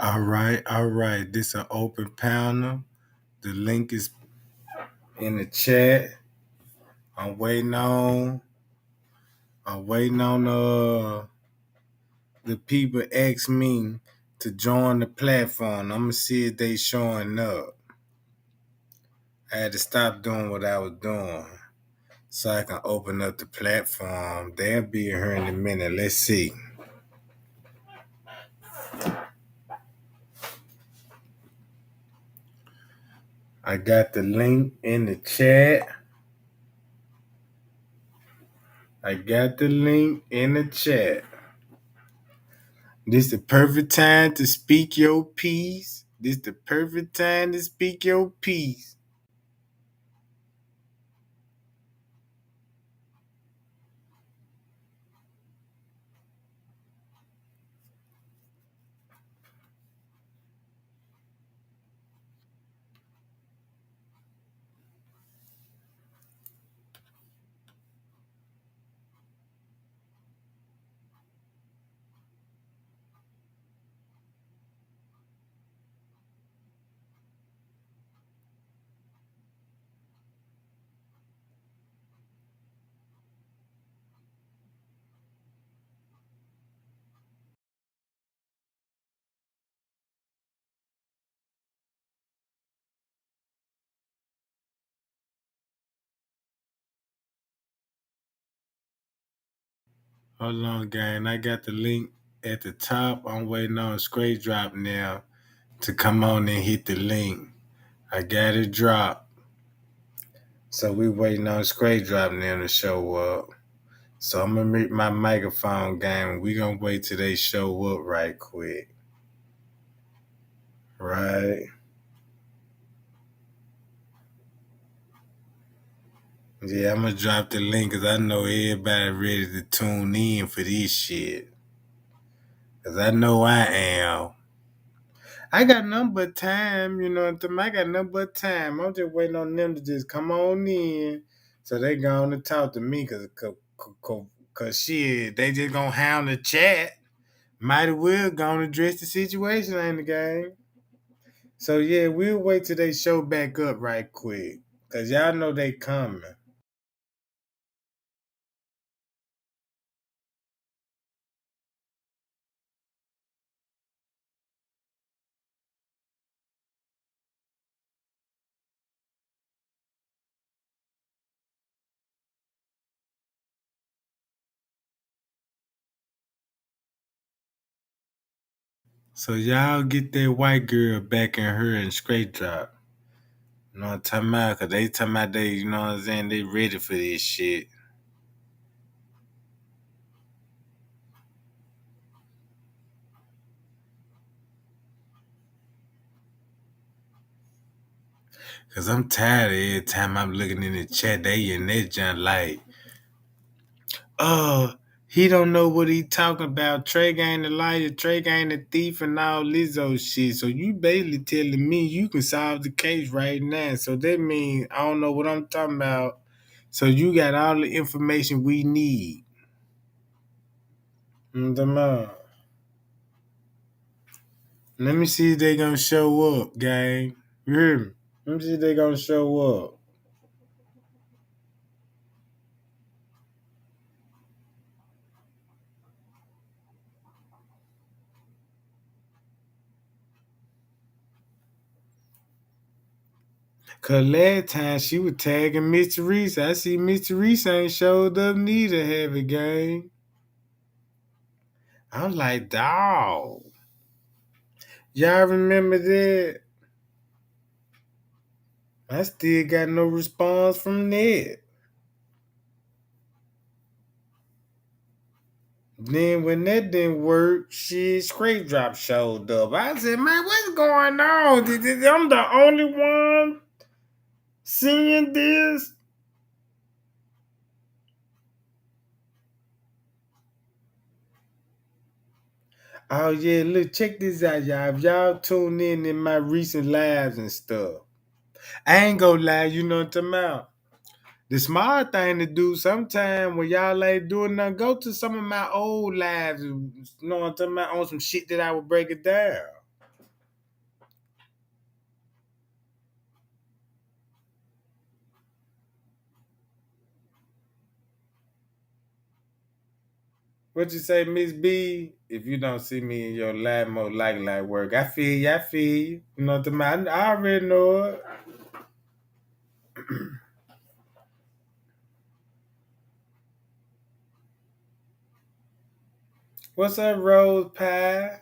All right. This an open panel. The link is in the chat. I'm waiting on. I'm waiting on the people ask me to join the platform. I'm gonna see if they showing up. I had to stop doing what I was doing so I can open up the platform. They'll be here in a minute. Let's see. I got the link in the chat. I got the link in the chat. This the perfect time to speak your piece. This the perfect time to speak your piece. Hold on, gang. I got the link at the top. I'm waiting on Straight Drop now to come on and hit the link. I got it dropped. So we waiting on Straight Drop now to show up. So I'm gonna mute my microphone, gang. We gonna wait till they show up right quick. Right? Yeah, I'm gonna drop the link because I know everybody ready to tune in for this shit. Because I know I am. I got nothing but time, you know what I'm I got nothing but time. I'm just waiting on them to just come on in so they going to talk to me cause shit, they just gonna hound the chat. Might as well gonna address the situation, ain't the game. So yeah, we'll wait till they show back up right quick. Cause y'all know they coming. So y'all get that white girl back in her and straight drop. You know what I'm talking about? Cause they talking about they, you know what I'm saying, they ready for this shit. Cause I'm tired of every time I'm looking in the chat, they in that junk like, oh, he don't know what he talking about. Tregang the liar, Tregang the thief, and all Lizzo shit. So you basically telling me you can solve the case right now. So that means I don't know what I'm talking about. So you got all the information we need. Let me see if they gonna show up, gang. You hear me? Let me see if they gonna show up. Cause last time she was tagging Mr. Reese. I see Mr. Reese ain't showed up neither, heavy gang. I'm like, dawg. Y'all remember that? I still got no response from Ned. Then when that didn't work, shit, Straight Drop showed up. I said, man, what's going on? I'm the only one seeing this? Oh yeah, look, check this out, y'all. If y'all tune in my recent lives and stuff, I ain't gonna lie, you know what I'm talking about. The smart thing to do sometime when y'all ain't doing nothing, go to some of my old lives, you know what I'm talking about, on some shit that I would break it down. What you say, Miss B? If you don't see me in your lab more like work, I feel you, I feel you. You know what I mean? I already know it. What's up, Rose Pie?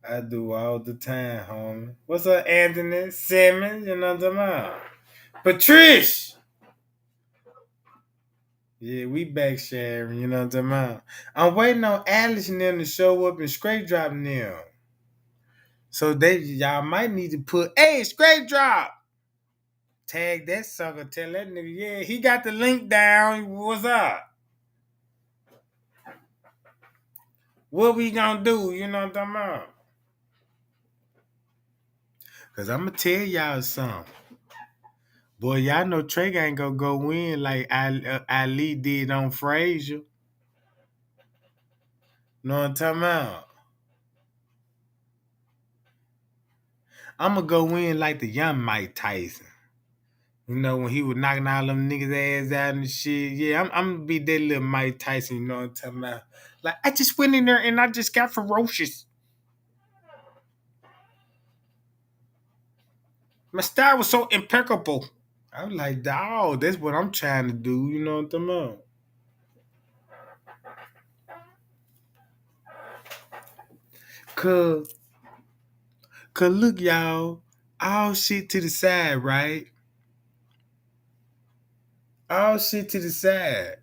I do all the time, homie. What's up, Anthony Simmons? You know what I'm talking about? Patrice! Yeah, we back sharing, you know what I'm talking about? I'm waiting on Alice and them to show up and straight drop them. So y'all might need to put, hey, straight drop! Tag that sucker, tell that nigga, yeah, he got the link down. What's up? What we gonna do? You know what I'm talking about? Cause I'm gonna tell y'all something. Boy, y'all know Tregang ain't gonna go in like Ali did on Frazier. Know what I'm talking about? I'm gonna go in like the young Mike Tyson. You know, when he was knocking all them niggas' ass out and shit. Yeah, I'm gonna be that little Mike Tyson, you know what I'm talking about? Like, I just went in there and I just got ferocious. My style was so impeccable. I was like, dog, that's what I'm trying to do, you know what I'm talking about? Cause, cause look, y'all, all shit to the side, right? All shit to the side.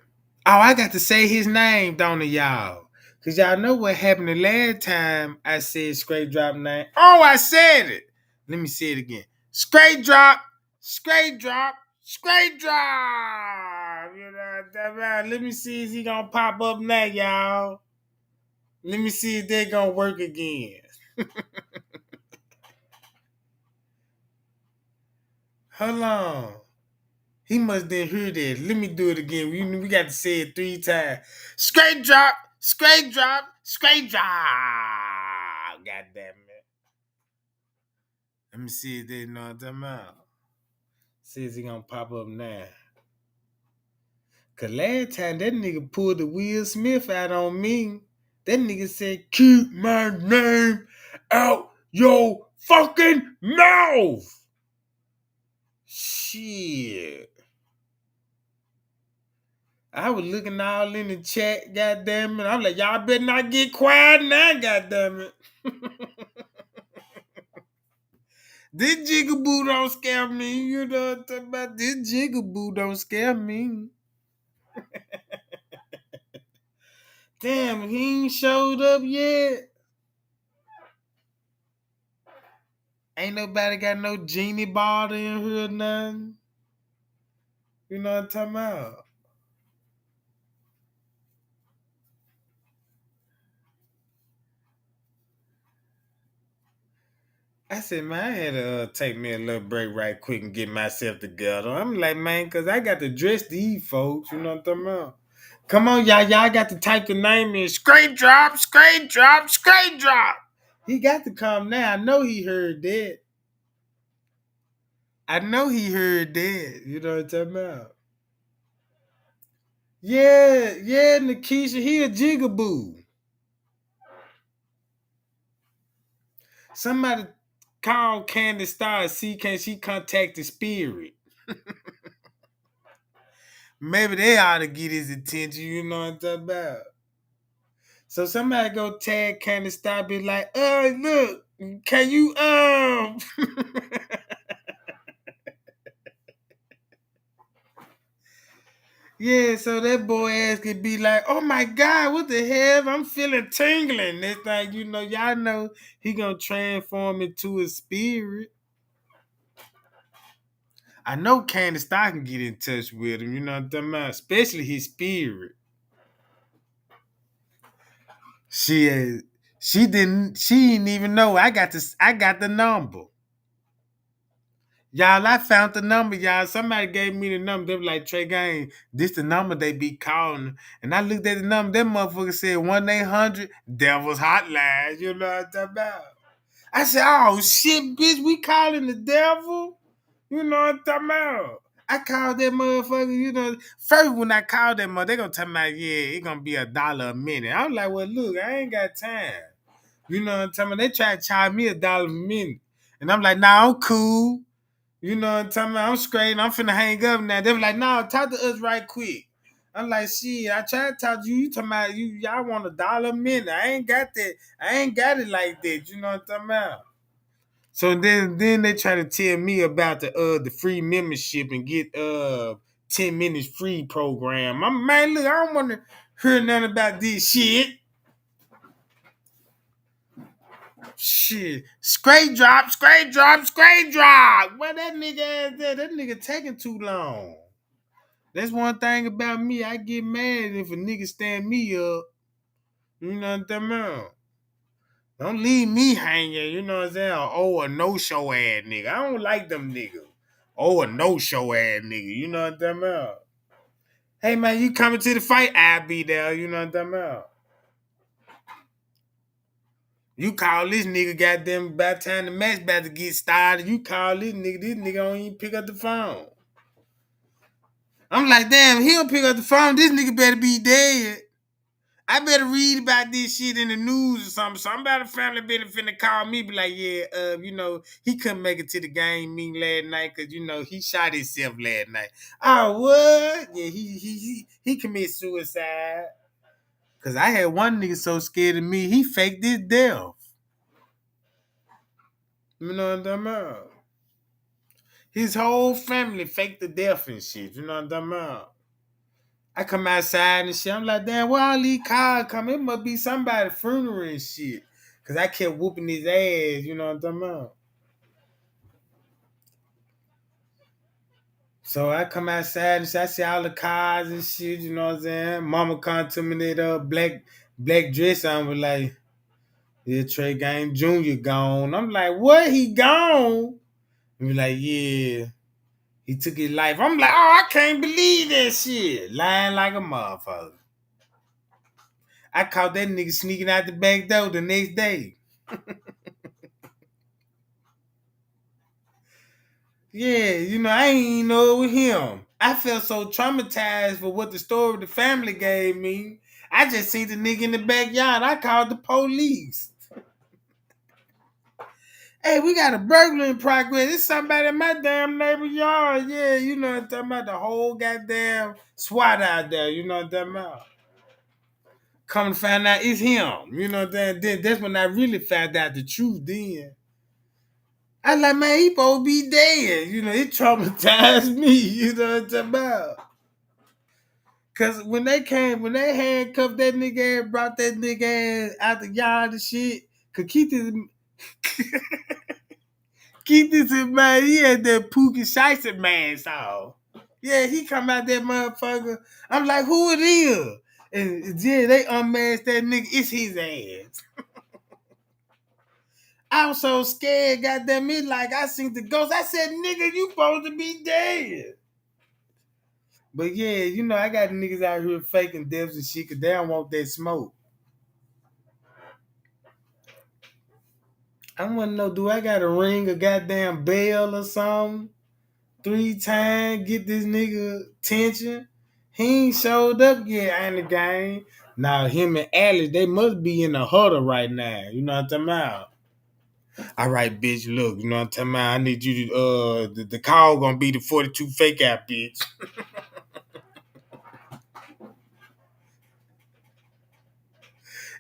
Oh, I got to say his name, don't it, y'all? Cause y'all know what happened the last time I said straight drop name. Oh, I said it. Let me say it again. Straight drop, straight drop, straight drop. You know what I'm about? Let me see if he gonna pop up now, y'all. Let me see if they gonna work again. Hold on. He must didn't hear that. Let me do it again. We got to say it 3 times. Straight drop, straight drop, straight drop. God damn it. Let me see if they know what I'm talking about. See if he gonna pop up now. Cause last time that nigga pulled the Will Smith out on me. That nigga said, keep my name out your fucking mouth. Shit. I was looking all in the chat, goddamn it. I'm like, y'all better not get quiet now, goddamn it. This jigaboo don't scare me. You know what I'm talking about? This jigaboo don't scare me. Damn, he ain't showed up yet. Ain't nobody got no genie ball in here or nothing. You know what I'm talking about? I said, man, I had to take me a little break right quick and get myself together. I'm like, man, because I got to dress these folks. You know what I'm talking about? Come on, y'all. Y'all got to type the name in. Straight drop, straight drop, straight drop. He got to come now. I know he heard that. I know he heard that. You know what I'm talking about? Yeah, yeah, Nikisha, he a jigaboo. Somebody call Candace Star and see can she contact the spirit. Maybe they ought to get his attention, you know what I'm talking about? So somebody go tag Candace Star, be like, look, can you Yeah, so that boy ass could be like, oh my God, what the hell? I'm feeling tingling. This thing, you know, y'all know he gonna transform into a spirit. I know Candace Star can get in touch with him, you know what I'm talking about? Especially his spirit. She she didn't even know. I got the number. Y'all, I found the number, y'all. Somebody gave me the number. They were like, Tregang, this the number they be calling. And I looked at the number. That motherfucker said 1-800 Devil's Hotline. You know what I'm talking about? I said, oh shit, bitch, we calling the devil? You know what I'm talking about? I called that motherfucker, first when I called that mother, they gonna tell me, yeah, it gonna be $1 a minute. I'm like, well, look, I ain't got time. You know what I'm talking about? They try to charge me $1 a minute. And I'm like, nah, I'm cool. You know what I'm talking about? I'm straight. I'm finna hang up now. They were like, nah, talk to us right quick. I'm like, shit, I tried to talk to you. You talking about y'all want $1 a minute. I ain't got that. I ain't got it like that. You know what I'm talking about? So then they try to tell me about the free membership and get 10 minutes free program. I'm man, look, I don't want to hear nothing about this shit. Shit. Straight drop, straight drop, straight drop. Where that nigga ass there? That nigga taking too long. That's one thing about me. I get mad if a nigga stand me up. You know what I'm talking about? Don't leave me hanging, you know what I'm saying? Oh, a no-show ass nigga. I don't like them niggas. Oh, a no-show ass nigga. You know what I'm talking about? Hey, man, you coming to the fight? I'll be there. You know what I'm talking about? You call this nigga goddamn by the time the match about to get started. You call this nigga don't even pick up the phone. I'm like, damn, he don't pick up the phone. This nigga better be dead. I better read about this shit in the news or something. Somebody family better finna call me, be like, yeah, he couldn't make it to the game meeting last night because he shot himself last night. Oh, what? Yeah, he committed suicide. Cause I had one nigga so scared of me, he faked his death. You know what I'm talking about? His whole family faked the death and shit. You know what I'm talking about? I come outside and shit. I'm like, damn, where all these cars come? It must be somebody's funeral and shit. Cause I kept whooping his ass, you know what I'm talking about? So I come outside and shit, I see all the cars and shit, you know what I'm saying? Mama come to me in that black dress on, was like, yeah, Tregang Jr. gone. I'm like, what? He gone? And be like, yeah, he took his life. I'm like, oh, I can't believe that shit. Lying like a motherfucker. I caught that nigga sneaking out the back door the next day. Yeah, I ain't even know it was him. I felt so traumatized for what the story the family gave me. I just seen the nigga in the backyard. I called the police. Hey, we got a burglar in progress. It's somebody in my damn neighbor yard. Yeah, you know what I'm talking about? The whole goddamn SWAT out there. You know what I'm talking about? Come to find out it's him. You know what I'm saying? Then that's when I really found out the truth then. I like, man, he supposed to be dead. It traumatized me. You know what I'm talking about? Cause when they handcuffed that nigga ass, brought that nigga ass out the yard and shit, cause keep this in mind, he had that Pookie Shiesty mask on. Yeah, he come out that motherfucker. I'm like, who it is? And yeah, they unmasked that nigga. It's his ass. I was so scared, goddamn it, like I seen the ghost. I said, nigga, you supposed to be dead. But yeah, I got niggas out here faking deaths and shit because they don't want that smoke. I want to know, do I got to ring a goddamn bell or something 3 times, get this nigga attention? He ain't showed up yet in the game. Now, him and Alice, they must be in a huddle right now. You know what I'm talking about? All right, bitch, look, you know what I'm talking about? I need you to, the call gonna be the 42 fake out, bitch.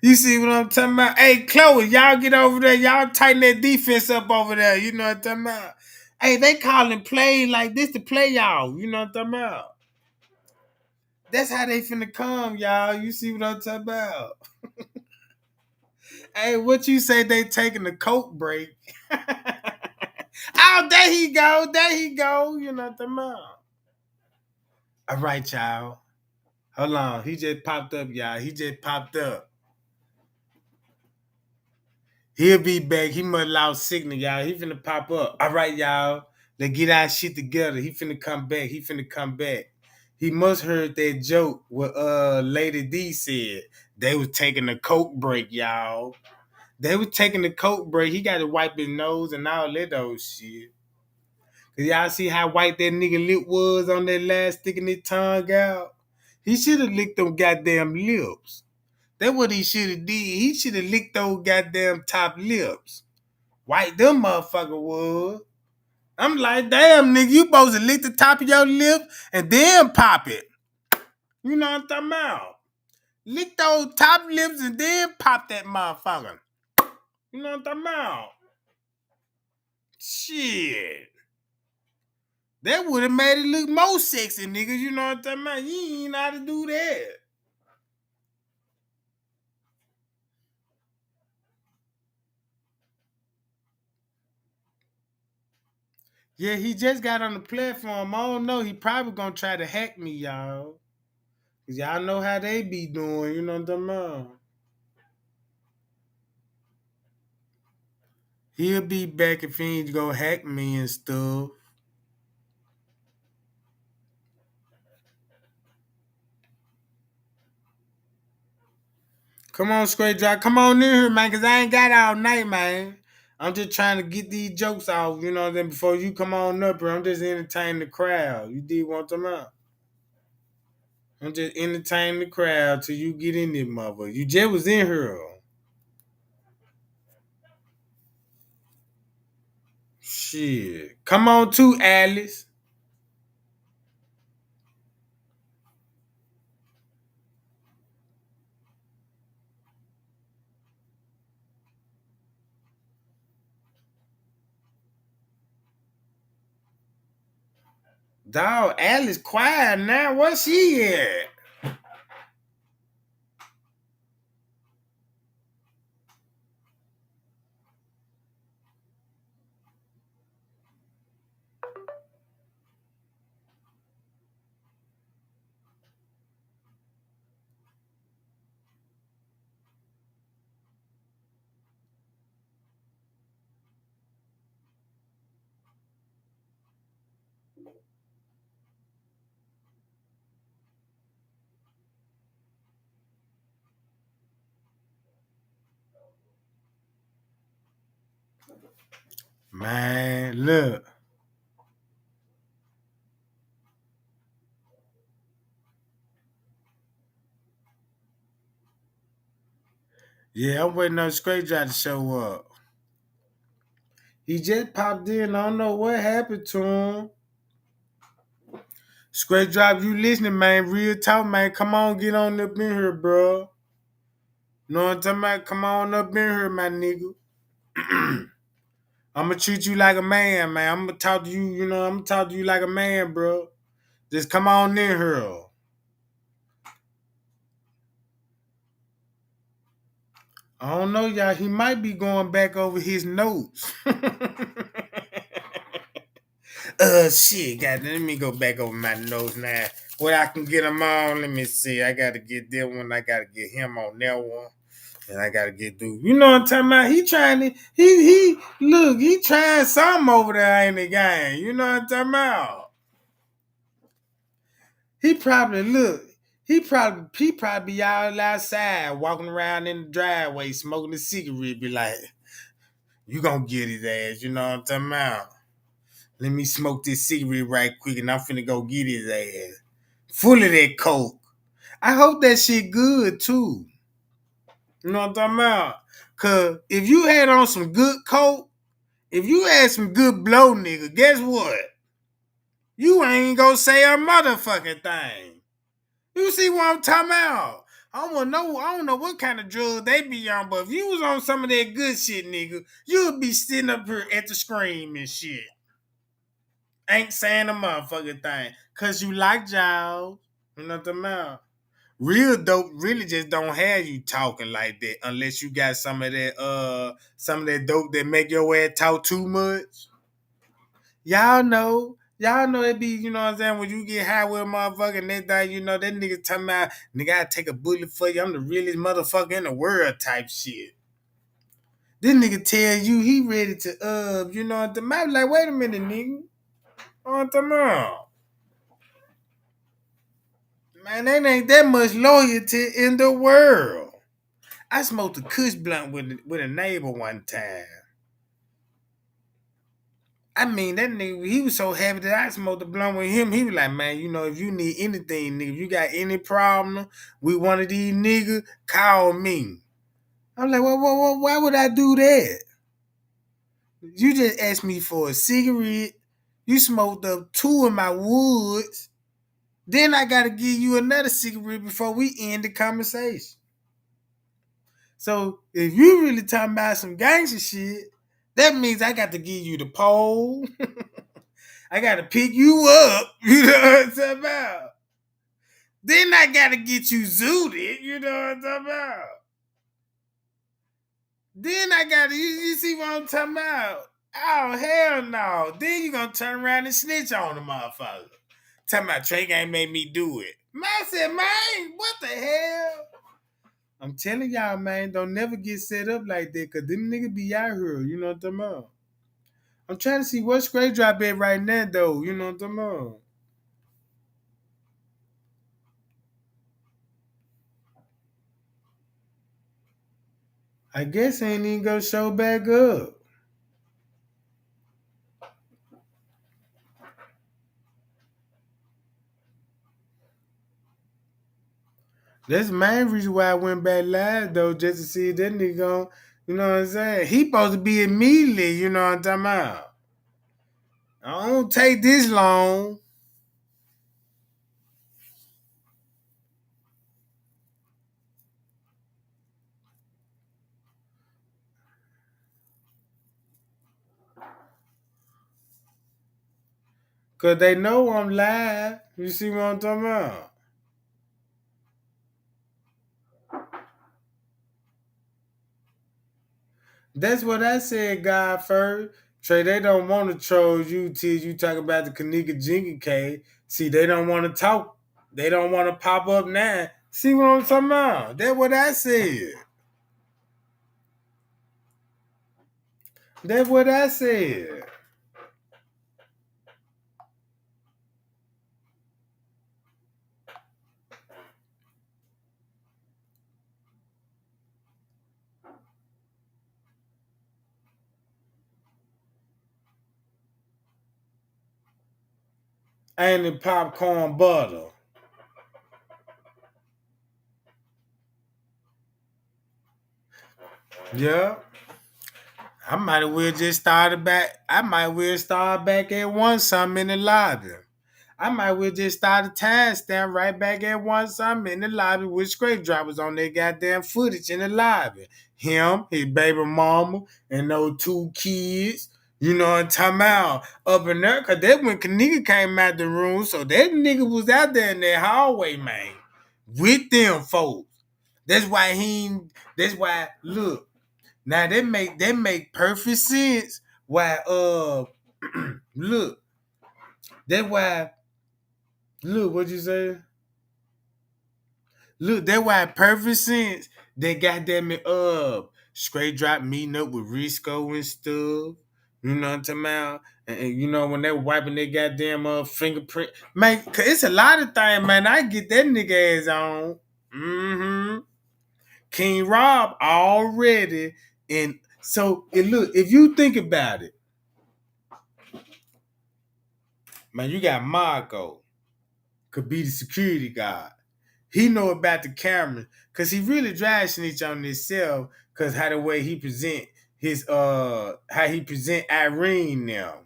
You see what I'm talking about? Hey, Chloe, y'all get over there. Y'all tighten that defense up over there. You know what I'm talking about? Hey, they calling play like this to play y'all. You know what I'm talking about? That's how they finna come, y'all. You see what I'm talking about? Hey, what you say they taking a coke break? Oh, there he go. There he go. You know what I'm talking about? All right, y'all. Hold on. He just popped up, y'all. He just popped up. He'll be back. He must lost signal, y'all. He finna pop up. All right, y'all. Let's get our shit together. He finna come back. He finna come back. He must heard that joke what Lady D said. They was taking a coke break, y'all. They was taking the coke break. He got to wipe his nose and all that old shit. Cause y'all see how white that nigga lip was on that last sticking his tongue out? He should have licked them goddamn lips. That's what he should have did. He should have licked those goddamn top lips. White them motherfucker was. I'm like, damn, nigga, you supposed to lick the top of your lip and then pop it. You know what I'm talking about? Lick those top lips and then pop that motherfucker. You know what I'm talking about? Shit. That would have made it look more sexy, nigga. You know what I'm talking about? You ain't know how to do that. Yeah, he just got on the platform. I don't know. He probably gonna try to hack me, y'all. Cause y'all know how they be doing. You know what I'm talking about? He'll be back if he ain't go hack me and stuff. Come on, Straight Drop. Come on in here, man, because I ain't got all night, man. I'm just trying to get these jokes off, you know, then before you come on up here, I'm just entertaining the crowd. You did want them out. I'm just entertaining the crowd till you get in there, mother. You just was in here. Shit. Come on too, Alice. Dog, Alice quiet now. Where she at? Man, look. Yeah, I'm waiting on Straight Drop to show up. He just popped in. I don't know what happened to him. Straight Drop, you listening, man. Real talk, man. Come on, get on up in here, bro. Know what I'm talking about? Come on up in here, my nigga. I'm gonna treat you like a man, man. I'm gonna talk to you, you know, I'm gonna talk to you like a man, bro. Just come on in here. I don't know, y'all. He might be going back over his notes. Shit, God, let me go back over my notes now. What I can get him on, let me see. I gotta get that one. I gotta get him on that one. And I gotta get through. You know what I'm talking about? He trying to, look, he trying something over there in the game. You know what I'm talking about? He probably look. He probably be out outside walking around in the driveway smoking a cigarette. Be like, you gonna get his ass. You know what I'm talking about? Let me smoke this cigarette right quick, and I'm finna go get his ass. Full of that coke. I hope that shit good too. You know what I'm talking about? Cause if you had on some good coke, if you had some good blow, nigga, guess what? You ain't gonna say a motherfucking thing. You see what I'm talking about? I don't know what kind of drug they be on, but if you was on some of that good shit, nigga, you would be sitting up here at the scream and shit. Ain't saying a motherfucking thing. Cause you like y'all. You know what I'm talking about? Real dope really just don't have you talking like that unless you got some of that dope that make your ass talk too much. Y'all know it be, you know what I'm saying, when you get high with a motherfucker and that thing, you know, that nigga talking about, nigga, I take a bullet for you, I'm the realest motherfucker in the world type shit. This nigga tell you he ready to, you know, the map like, wait a minute, nigga. On the mouth. Man, that ain't that much loyalty in the world. I smoked a kush blunt with a neighbor one time. I mean, that nigga, he was so happy that I smoked the blunt with him. He was like, man, you know, if you need anything, nigga, if you got any problem with one of these niggas, call me. I'm like, well, why would I do that? You just asked me for a cigarette. You smoked up two in my woods. Then I gotta give you another cigarette before we end the conversation. So if you really talking about some gangster shit, that means I got to give you the pole. I got to pick you up. You know what I'm talking about? Then I got to get you zooted. You know what I'm talking about? Then I got to, you see what I'm talking about? Oh, hell no. Then you going to turn around and snitch on the motherfucker. Talking about Tregang made me do it. Man, I said, man, what the hell? I'm telling y'all, man, don't never get set up like that, because them niggas be out here. You know what I'm talking about? I'm trying to see what straight drop at right now, though. You know what I'm talking about? I guess ain't even gonna show back up. That's the main reason why I went back live, though, just to see that nigga on, you know what I'm saying? He supposed to be immediately, you know what I'm talking about? I don't take this long. Cause they know I'm live. You see what I'm talking about? That's what I said, God first. Trey, they don't want to troll you till you talk about the Kanika Jinky K. See, they don't want to talk. They don't want to pop up now. See what I'm talking about? That's what I said. That's what I said. And the popcorn butter. Yeah. I might as well just start back. I might well start back at one something in the lobby. I might well just start a timestamp right back at one something in the lobby with scrape droppers on their goddamn footage in the lobby. Him, his baby mama, and those two kids. You know what I'm talking about? Up in there, cause that when Kanika came out the room, so that nigga was out there in that hallway, man. With them folks. That's why that's why look. Now that make perfect sense. Why look, that why look what you say? Look, that why perfect sense. They goddamn it straight drop meeting up with Risco and stuff. You know what I'm talking about? And you know when they wiping their goddamn fingerprint. Man, cause it's a lot of things, man. I get that nigga ass on. Mm-hmm. King Rob already. And so look, if you think about it, man, you got Marco could be the security guard. He know about the camera because he really drives snitch on himself because how the way he present his how he present Irene now.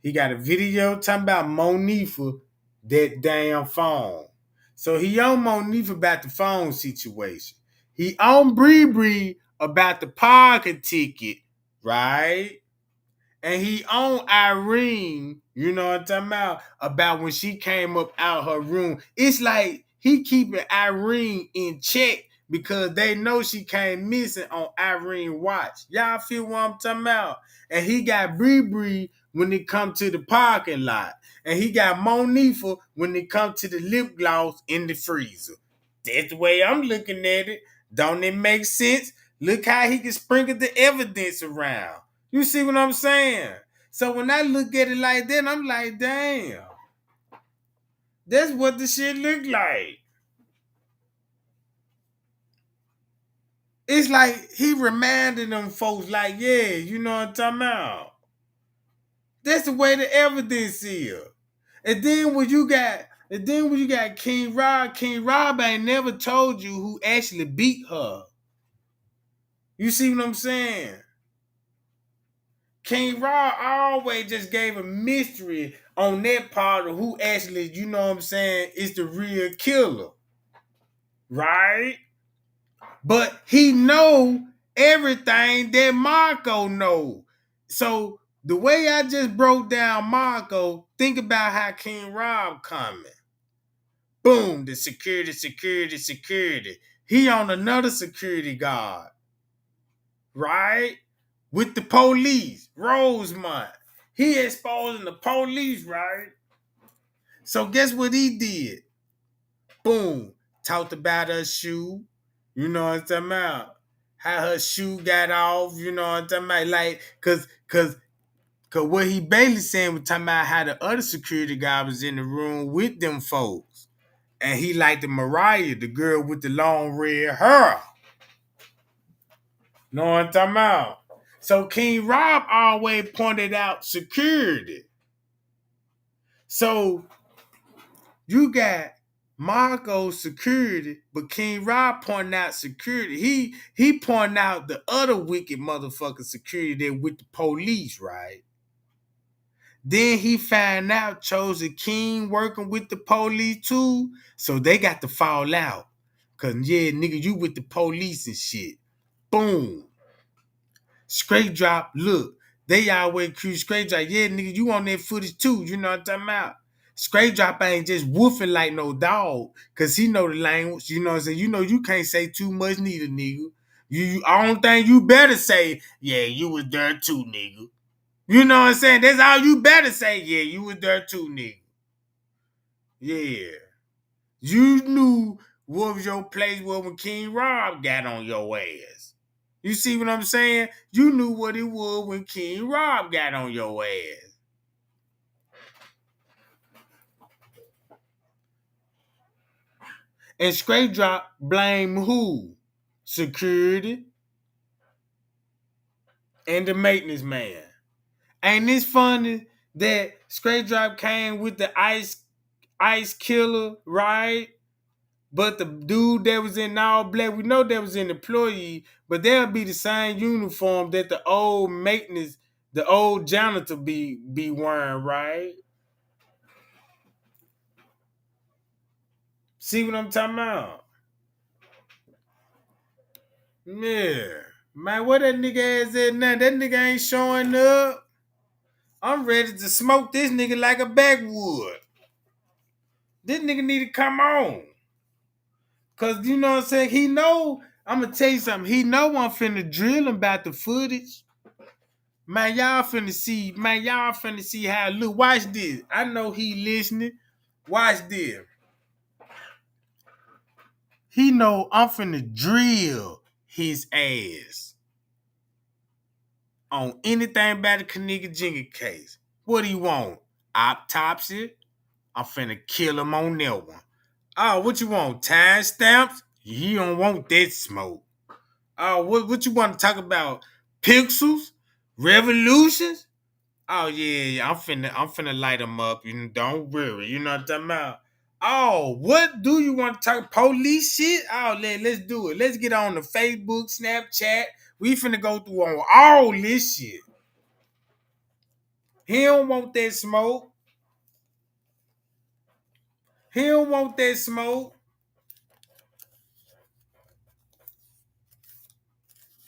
He got a video talking about Monifa, that damn phone. So he on Monifa about the phone situation. He on Bree Bree about the parking ticket, right? And he on Irene, you know what I'm talking about when she came up out her room. It's like he keeping Irene in check because they know she came missing on Irene watch. Y'all feel what I'm talking about? And he got Bree Bree when it come to the parking lot. And he got Monifa when it come to the lip gloss in the freezer. That's the way I'm looking at it. Don't it make sense? Look how he can sprinkle the evidence around. You see what I'm saying? So when I look at it like that, I'm like, damn, that's what the shit look like. It's like he reminded them folks, like, yeah, you know what I'm talking about. That's the way the evidence is. And then when you got King Rob ain't never told you who actually beat her. You see what I'm saying? King Rob always just gave a mystery on that part of who actually, you know what I'm saying, is the real killer. Right? But he know everything that Marco know. So the way I just broke down Marco, think about how King Rob coming. Boom, the security. He on another security guard, right? With the police, Rosemont. He exposing the police, right? So guess what he did? Boom, talked about her shoe. You know what I'm talking about? How her shoe got off. You know what I'm talking about? Like, cause what he basically saying was talking about how the other security guy was in the room with them folks. And he liked the Mariah, the girl with the long red hair. Know what I'm talking about? So King Rob always pointed out security. So you got Marco's security, but King Rob pointing out security. He pointing out the other wicked motherfucker security there with the police, right? Then he found out Chosen King working with the police too. So they got to fall out. Cause yeah, nigga, you with the police and shit. Boom. Straight drop, look. They always accuse Straight Drop. Yeah, nigga, you on that footage too. You know what I'm talking about? Straight Drop ain't just woofing like no dog. Cause he know the language. You know what I'm saying? You know you can't say too much neither, nigga. I don't think you better say, yeah, you was there too, nigga. You know what I'm saying? That's all you better say. Yeah, you was there too, nigga. Yeah. You knew what was your place was when King Rob got on your ass. You see what I'm saying? You knew what it was when King Rob got on your ass. And Straight Drop blame who? Security and the maintenance man. Ain't this funny that Straight Drop came with the ice killer, right? But the dude that was in all black, we know that was an employee, but they'll be the same uniform that the old maintenance, the old janitor be wearing, right? See what I'm talking about? Yeah. Man, where that nigga ass at now? That nigga ain't showing up. I'm ready to smoke this nigga like a backwood. This nigga need to come on. Cause you know what I'm saying? He know, I'm gonna tell you something. He know I'm finna drill him about the footage. Man, y'all finna see how it look. Watch this. I know he listening. Watch this. He know I'm finna drill his ass on anything about the Kaniga Jinga case. What do you want? Autopsy? I'm finna kill him on that one. Oh, what you want? Time stamps? He don't want that smoke. Oh, what you want to talk about? Pixels? Revolutions? Oh yeah, I'm finna light them up. You know, don't worry. You know what I'm talking about? Oh, what do you want to talk police shit? Oh, let's do it. Let's get on the Facebook, Snapchat. We finna go through on all this shit. He don't want that smoke. He don't want that smoke.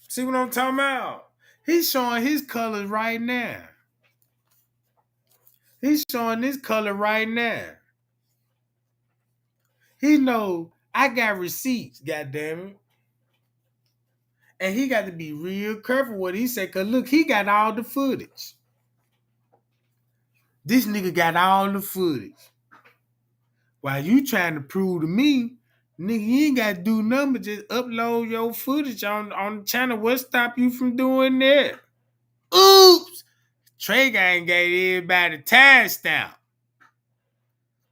See what I'm talking about? He's showing his colors right now. He's showing his color right now. He know I got receipts, goddamn it. And he got to be real careful what he said. Cause look, he got all the footage. This nigga got all the footage. While you trying to prove to me, nigga, you ain't gotta do nothing but just upload your footage on the channel. What stop you from doing that? Oops! Tregang gave everybody timestamp.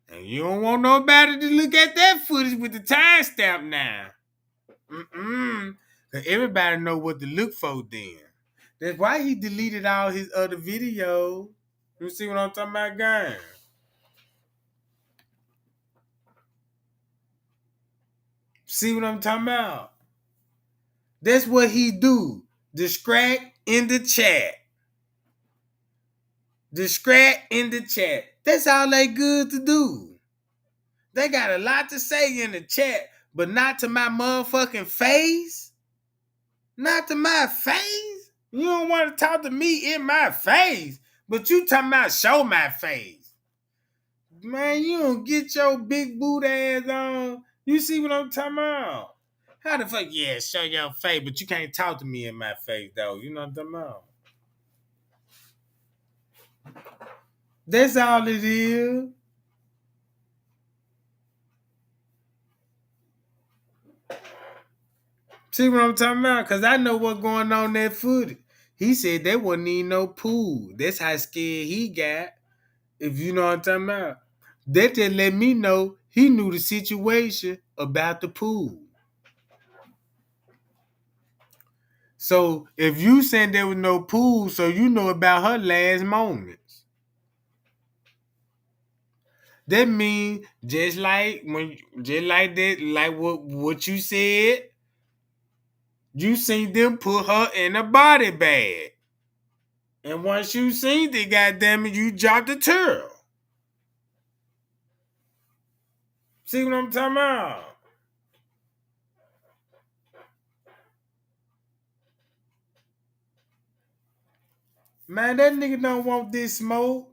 And you don't want nobody to look at that footage with the timestamp now. Cause everybody know what to look for then. That's why he deleted all his other videos. You see what I'm talking about, gang? See what I'm talking about? That's what he do. Distract in the chat. Distract in the chat. That's all they good to do. They got a lot to say in the chat, but not to my motherfucking face. Not to my face. You don't want to talk to me in my face, but you talking about show my face. Man, you don't get your big boot ass on. You see what I'm talking about? How the fuck, yeah, show your face, but you can't talk to me in my face, though. You know what I'm talking about? That's all it is. See what I'm talking about? Because I know what's going on in that footage. He said there wasn't even no pool. That's how scared he got. If you know what I'm talking about. That just let me know he knew the situation about the pool. So if you saying there was no pool, so you know about her last moments. That means just like that, like what you said, you seen them put her in a body bag. And once you seen it, goddamn it, you dropped the turtle. See what I'm talking about? Man, that nigga don't want this smoke.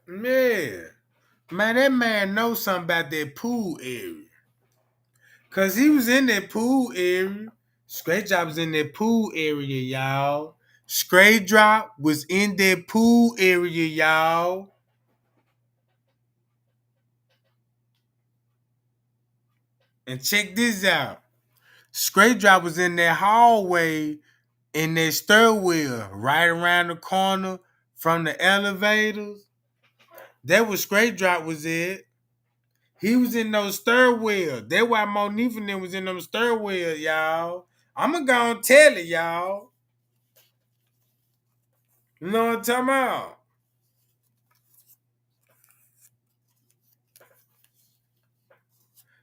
Yeah. Man, that man knows something about that pool area. Cause he was in that pool area. Straight Drop was in that pool area, y'all. Straight Drop was in that pool area, y'all. And check this out. Straight Drop was in that hallway in that stairwell right around the corner from the elevators. That was Straight Drop was it. He was in those stairwells. That's why Monifa and them was in them stairwells, y'all. I'ma go and tell it, y'all. You know what I'm talking about?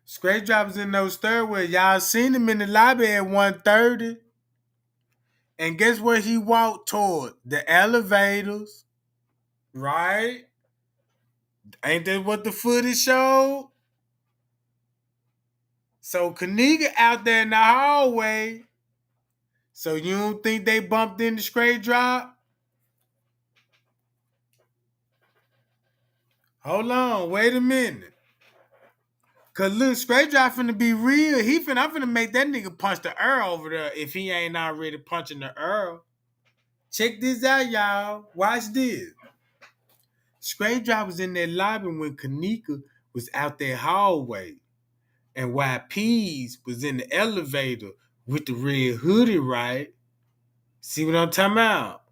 Straight Drop was in those stairwells. Y'all seen him in the lobby at 1:30. And guess where he walked toward? The elevators. Right? Ain't that what the footage showed? So Kaniga out there in the hallway. So you don't think they bumped into Straight Drop? Hold on, wait a minute. Cause look, Straight Drop finna be real. I'm finna make that nigga punch the Earl over there if he ain't already punching the Earl. Check this out, y'all. Watch this. Straight Drop was in that lobby when Kanika was out that hallway. And YP's was in the elevator with the red hoodie, right? See what I'm talking about?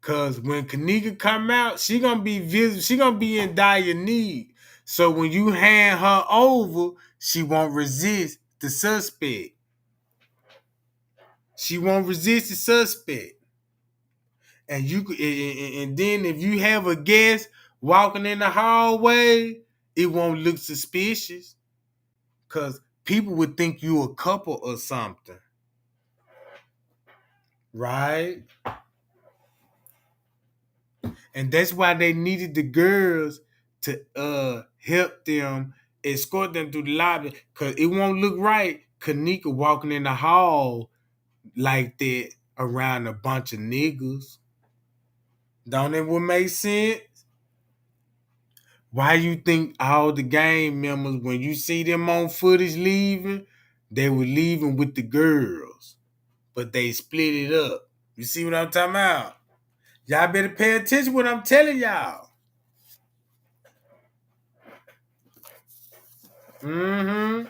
Cause when Kanika come out, she gonna be visible, she gonna be in dire need. So when you hand her over, she won't resist the suspect. She won't resist the suspect. And then if you have a guest walking in the hallway, it won't look suspicious. Cause people would think you a couple or something. Right? And that's why they needed the girls to help them escort them through the lobby. Cause it won't look right Kanika walking in the hall like that around a bunch of niggas. Don't it would make sense? Why you think all the gang members, when you see them on footage leaving, they were leaving with the girls, but they split it up. You see what I'm talking about? Y'all better pay attention to what I'm telling y'all. Mm-hmm.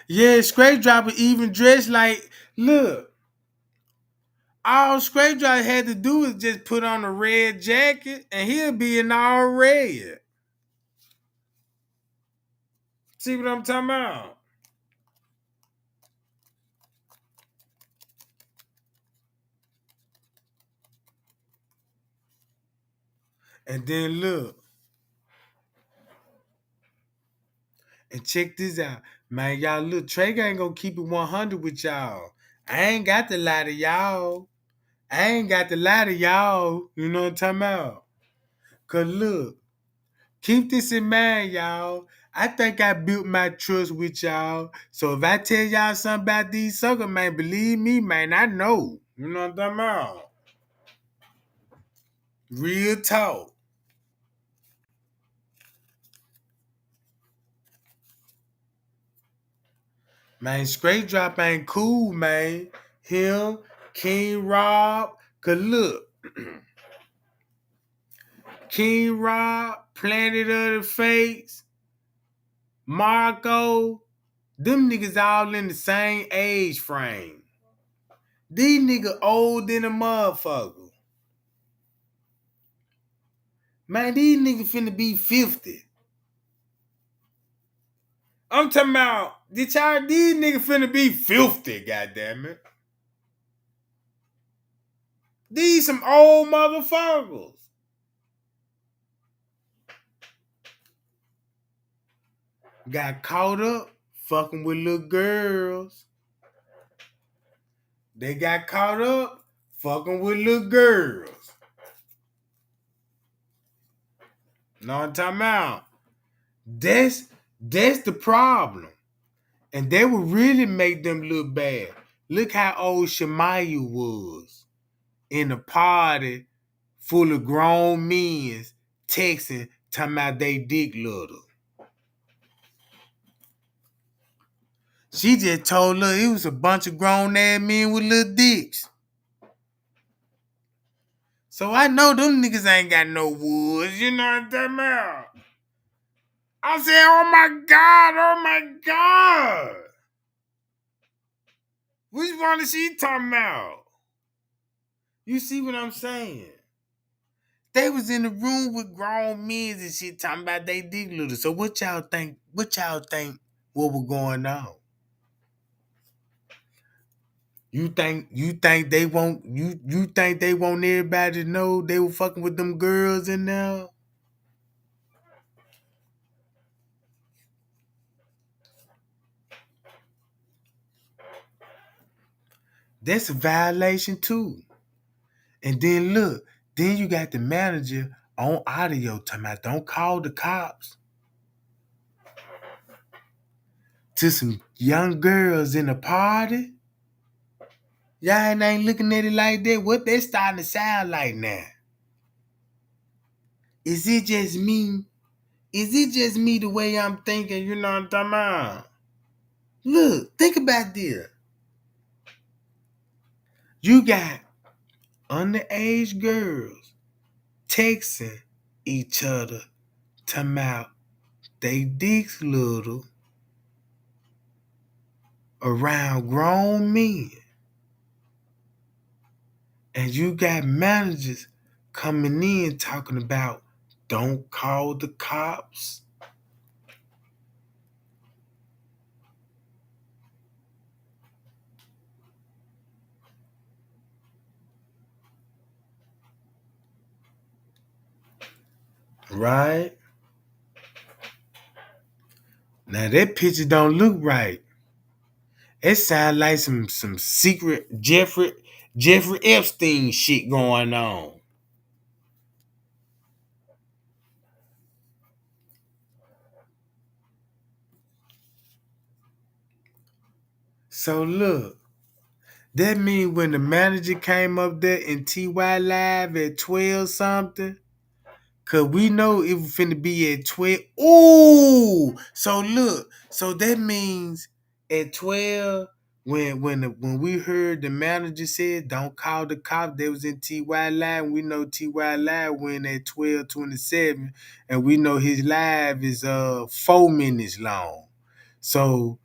Yeah, Straight Dropper even dressed like, look, all Straight Dropper had to do is just put on a red jacket and he'll be in all red. See what I'm talking about? And then look, and check this out. Man, y'all look, Tregang ain't gonna keep it 100 with y'all. I ain't got to lie to y'all. I ain't got to lie to y'all. You know what I'm talking about? Cause look, keep this in mind, y'all. I think I built my trust with y'all. So if I tell y'all something about these suckers, man, believe me, man, I know. You know what I'm talking about? Real talk. Man, Straight Drop ain't cool, man. Him, King Rob. Cause look, King Rob, Planet of the Fakes, Marco, them niggas all in the same age frame. These niggas old than a motherfucker. Man, these niggas finna be 50. I'm talking about, these niggas finna be 50, goddammit. These some old motherfuckers. Got caught up fucking with little girls. They got caught up fucking with little girls. Know what I'm talking about? That's the problem. And they would really make them look bad. Look how old Shemaya was in a party full of grown men texting, talking about they dick little. She just told her it was a bunch of grown ass men with little dicks. So I know them niggas ain't got no woods, you know what I'm talking about? I said, oh my God. Which one is she talking about? You see what I'm saying? They was in the room with grown men and shit talking about they dick little. So what y'all think? What was going on? You think they want everybody to know they were fucking with them girls in there? That's a violation too. And then look, then you got the manager on audio talking about don't call the cops to some young girls in a party. Y'all ain't looking at it like that. What they starting to sound like now? Is it just me? Is it just me the way I'm thinking? You know what I'm talking about? Look, think about this. You got underage girls texting each other talking about they dicks little around grown men. And you got managers coming in talking about don't call the cops. Right? Now that picture don't look right. It sounds like some secret Jeffrey Epstein shit going on. So look, that mean when the manager came up there in TY Live at 12 something, cause we know it was finna be at 12. Ooh! So look, so that means at 12, when we heard the manager said don't call the cops, they was in TY Live. We know TY Live went at 12:27, and we know his live is 4 minutes long. So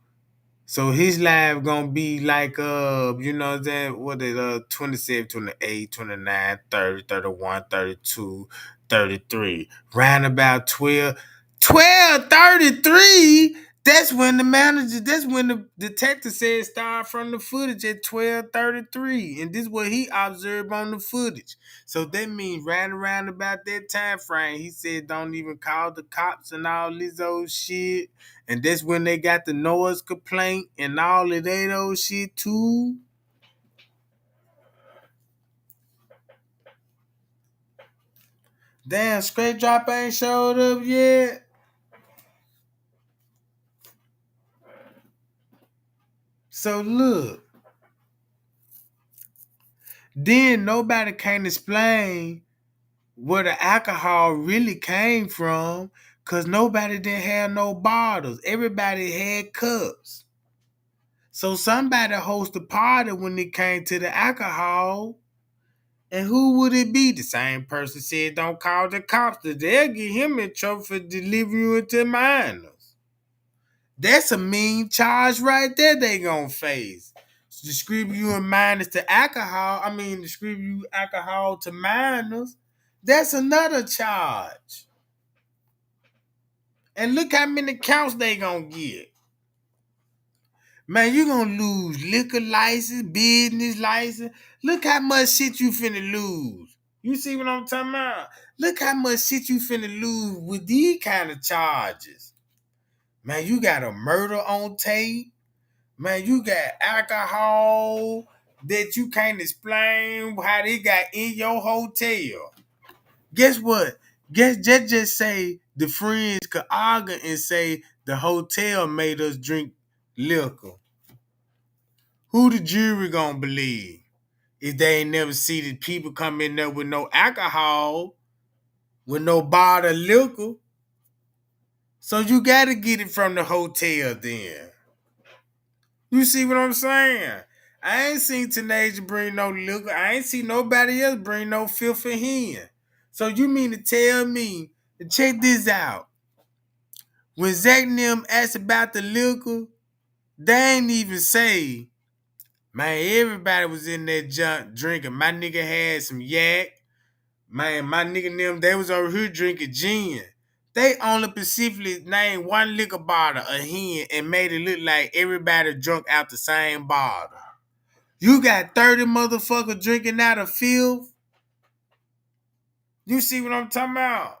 So his live gonna be like you know that what it 27, 28, 29, 30, 31, 32, 33. Round about 12. 12:33. That's when the detective said start from the footage at 12:33. And this is what he observed on the footage. So that means right around about that time frame, he said don't even call the cops and all this old shit. And that's when they got the noise complaint and all of that old shit too. Damn, Straight Drop ain't showed up yet. So look, then nobody can explain where the alcohol really came from because nobody didn't have no bottles. Everybody had cups. So somebody hosted a party when it came to the alcohol. And who would it be? The same person said don't call the cops. They'll get him in trouble for delivering to minors. That's a mean charge right there they gonna face. Distributing minors to alcohol, distribute alcohol to minors, that's another charge. And look how many counts they gonna get. Man, you gonna lose liquor license, business license. Look how much shit you finna lose. You see what I'm talking about? Look how much shit you finna lose with these kind of charges. Man, you got a murder on tape. Man, you got alcohol that you can't explain how they got in your hotel. Guess what? Guess just say the friends could argue and say the hotel made us drink liquor. Who the jury gonna believe? If they ain't never see the people come in there with no alcohol, with no bottle of liquor. So you gotta get it from the hotel then. You see what I'm saying? I ain't seen Teenager bring no liquor. I ain't seen nobody else bring no filth in here. So you mean to tell me, check this out. When Zach and them asked about the liquor, they ain't even say, man, everybody was in that junk drinking. My nigga had some yak. Man, my nigga and them, they was over here drinking gin. They only specifically named one liquor bottle a hen and made it look like everybody drunk out the same bottle. You got 30 motherfuckers drinking out of filth. You see what I'm talking about?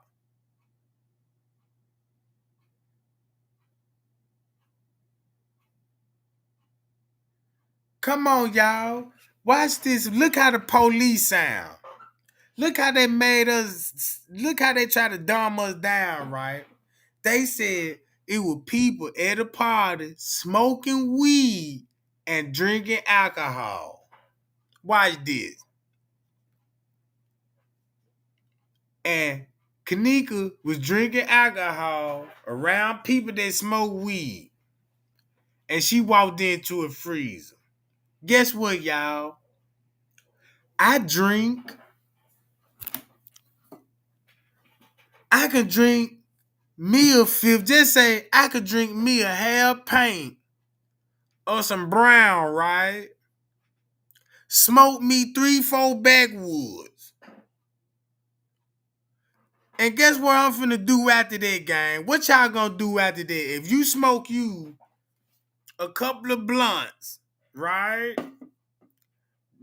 Come on, y'all. Watch this. Look how the police sound. Look how they made us, look how they try to dumb us down, right? They said it was people at a party smoking weed and drinking alcohol. Watch this. And Kanika was drinking alcohol around people that smoke weed. And she walked into a freezer. Guess what, y'all? I drink. I could drink me a fifth. Just say I could drink me a half pint or some brown, right? Smoke me 3, 4 backwoods. And guess what I'm finna do after that, gang? What y'all gonna do after that? If you smoke you a couple of blunts, right?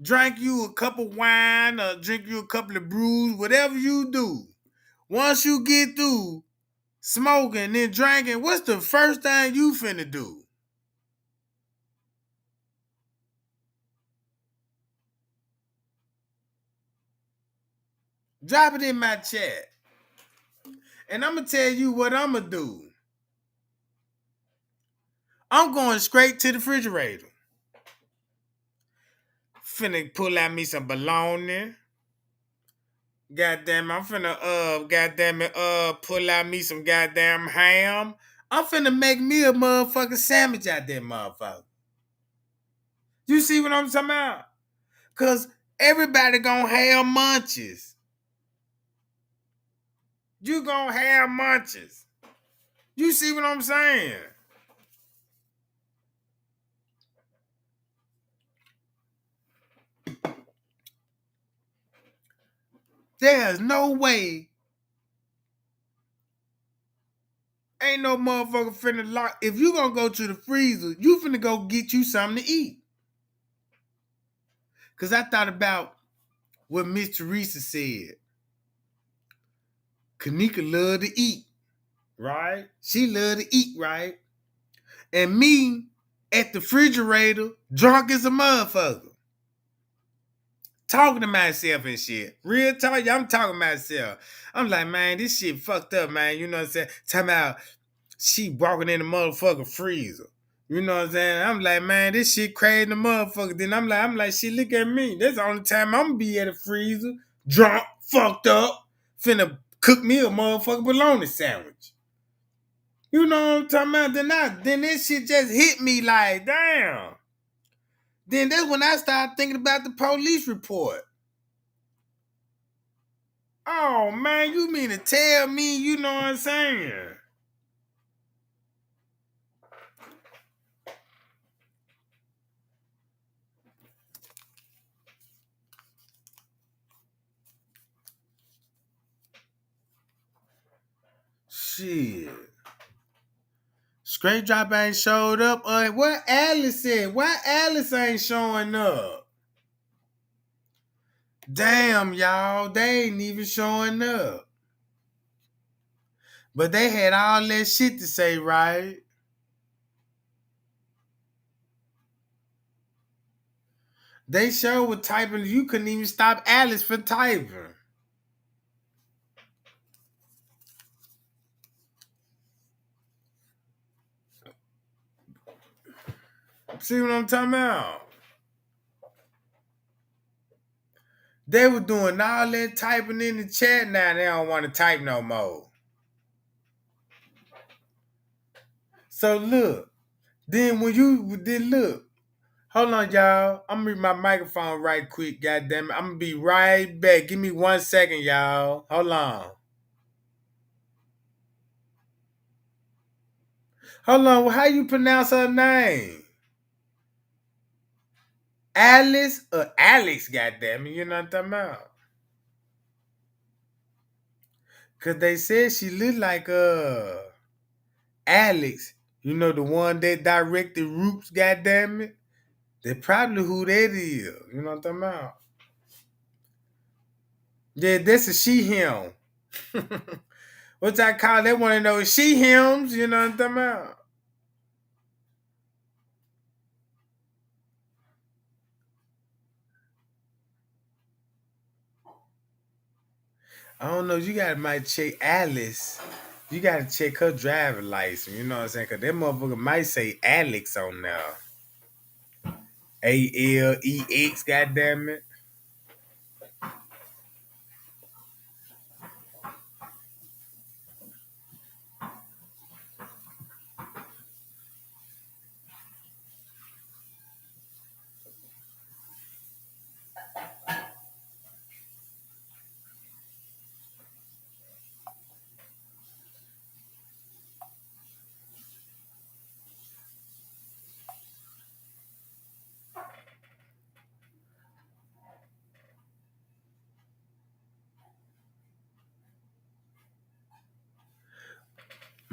Drink you a cup of wine or drink you a couple of brews, whatever you do. Once you get through smoking and drinking, what's the first thing you finna do? Drop it in my chat. And I'm gonna tell you what I'm gonna do. I'm going straight to the refrigerator. Finna pull out me some bologna. Goddamn, I'm finna goddamn it, pull out me some goddamn ham. I'm finna make me a motherfucking sandwich out there, motherfucker. You see what I'm talking about? Cause everybody gonna have munches. You gonna have munches. You see what I'm saying? There's no way. Ain't no motherfucker finna lock. If you gonna go to the freezer, you finna go get you something to eat. Cause I thought about what Miss Teresa said. Kanika love to eat, right? She love to eat, right? And me at the refrigerator, drunk as a motherfucker. Talking to myself and shit. Real talk, I'm talking to myself. I'm like, man, this shit fucked up, man. You know what I'm saying? Talking about she walking in the motherfucking freezer. You know what I'm saying? I'm like, man, this shit crazy the motherfucker. Then I'm like, shit, look at me. That's the only time I'm gonna be at a freezer, drunk, fucked up, finna cook me a motherfucking bologna sandwich. You know what I'm talking about? Then this shit just hit me like, damn. Then that's when I started thinking about the police report. Oh man, you mean to tell me, you know what I'm saying? Shit. Straight drop ain't showed up. What Alice said? Why Alice ain't showing up? Damn, y'all. They ain't even showing up. But they had all that shit to say, right? They sure were typing. You couldn't even stop Alice from typing. See what I'm talking about? They were doing all that typing in the chat. Now they don't want to type no more. So look. Then look. Hold on, y'all. I'm gonna mute my microphone right quick, goddamn it. I'm gonna be right back. Give me 1 second, y'all. Hold on. Hold on. How you pronounce her name? Alice or Alex, goddamn it. You know what I'm talking about? Cause they said she looked like Alex. You know the one that directed Roots, goddamn it. They probably who that is. You know what I'm talking about? Yeah, that's a she him. What I call that one of those she hymns, you know what I'm talking about? I don't know. You gotta might check Alice. You gotta check her driver license. You know what I'm saying? Cause that motherfucker might say Alex on there. ALEX. Goddamn it.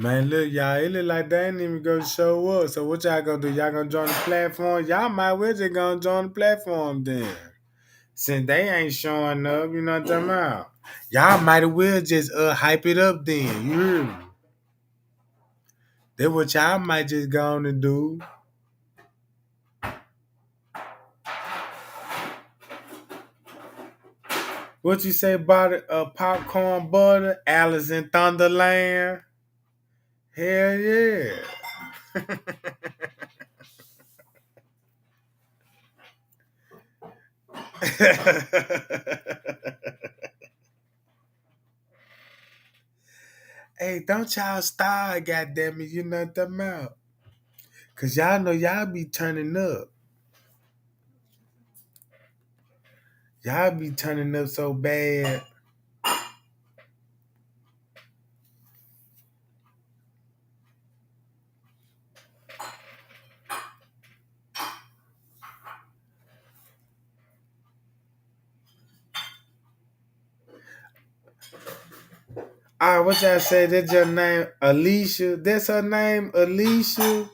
Man, look, y'all. It look like they ain't even gonna show up. So what y'all gonna do? Y'all gonna join the platform? Y'all might well just gonna join the platform then. Since they ain't showing up, you know what I'm talking about? Y'all might as well just hype it up then. You hear me? That's what y'all might just go on and do. What you say about it? Popcorn butter, Alice in Thunderland. Hell yeah. Hey, don't y'all start, goddamn it, you know what I'm about. Cause y'all know y'all be turning up. Y'all be turning up so bad. What y'all say? That's your name, Alicia? That's her name, Alicia?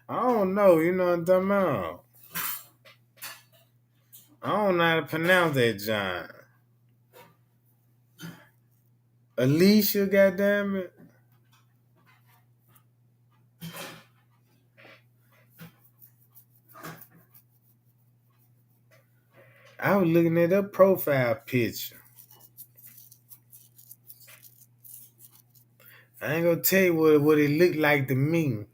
I don't know. You know what I'm talking about? I don't know how to pronounce that, John. Alicia, goddamn it. I was looking at her profile picture. I ain't gonna tell you what it looked like to me.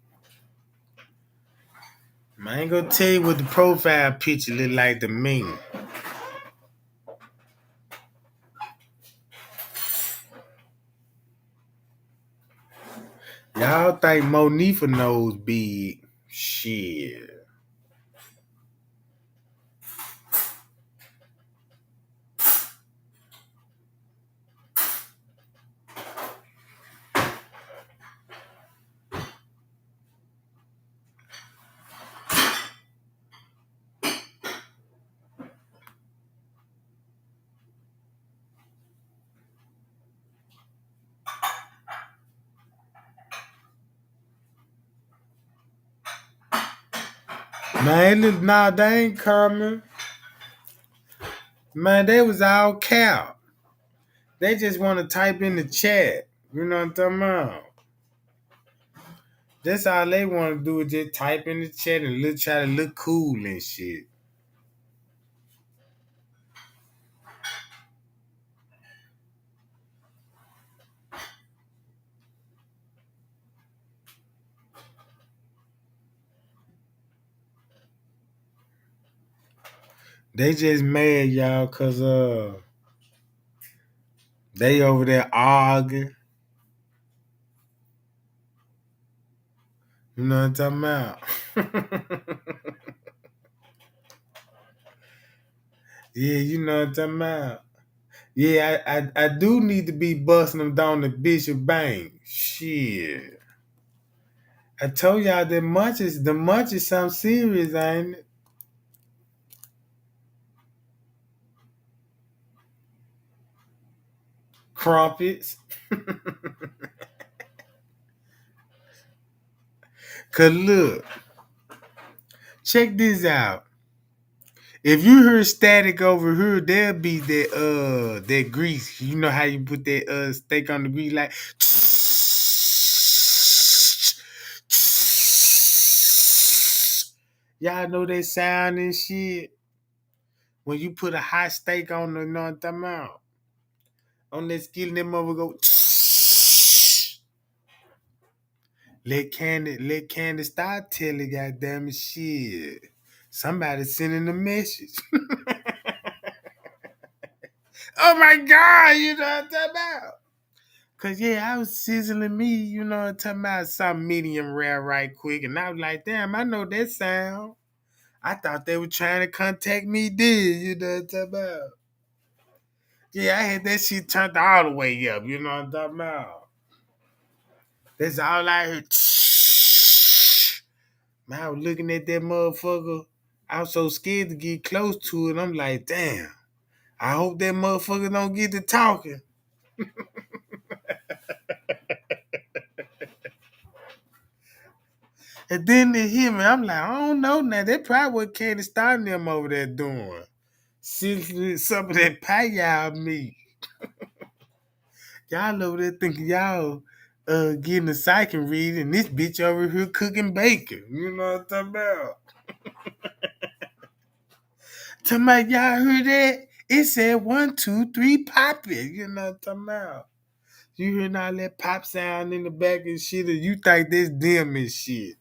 I ain't gonna tell you what the profile picture looked like to me. Y'all think Monifa knows big? Shit. Man, look, nah, they ain't coming. Man, they was all cap. They just want to type in the chat. You know what I'm talking about? That's all they want to do is just type in the chat and try to look cool and shit. They just mad, y'all, cause they over there arguing. You know what I'm talking about? Yeah, you know what I'm talking about. Yeah, I do need to be busting them down the Bishop Bank. Shit. I told y'all the munch is something serious, ain't it? Crumpets. Cause look, check this out. If you hear static over here, there'll be that grease. You know how you put that steak on the grease like y'all know that sound and shit. When you put a hot steak on the, you know what I'm talking about? On that skillet, that mother go. Let Candy start telling, goddamn it, shit. Somebody sending a message. Oh my God, you know what I'm talking about? Cause yeah, I was sizzling me, you know what I'm talking about, something medium rare right quick. And I was like, damn, I know that sound. I thought they were trying to contact me did, you know what I'm talking about? Yeah, I had that shit turned all the way up, you know what I'm talking about? That's all I heard. Man, I was looking at that motherfucker. I was so scared to get close to it. I'm like, damn, I hope that motherfucker don't get to talking. And then they hear me. I'm like, I don't know now. That probably what Candy starting them over there doing. Sizzling some of that pie y'all meat. Y'all over there thinking y'all getting a psychic read and this bitch over here cooking bacon. You know what I'm talking about? Talking about y'all heard that? It said 1, 2, 3 pop it. You know what I'm talking about? You hearing all that pop sound in the back and shit, or you think this them and shit.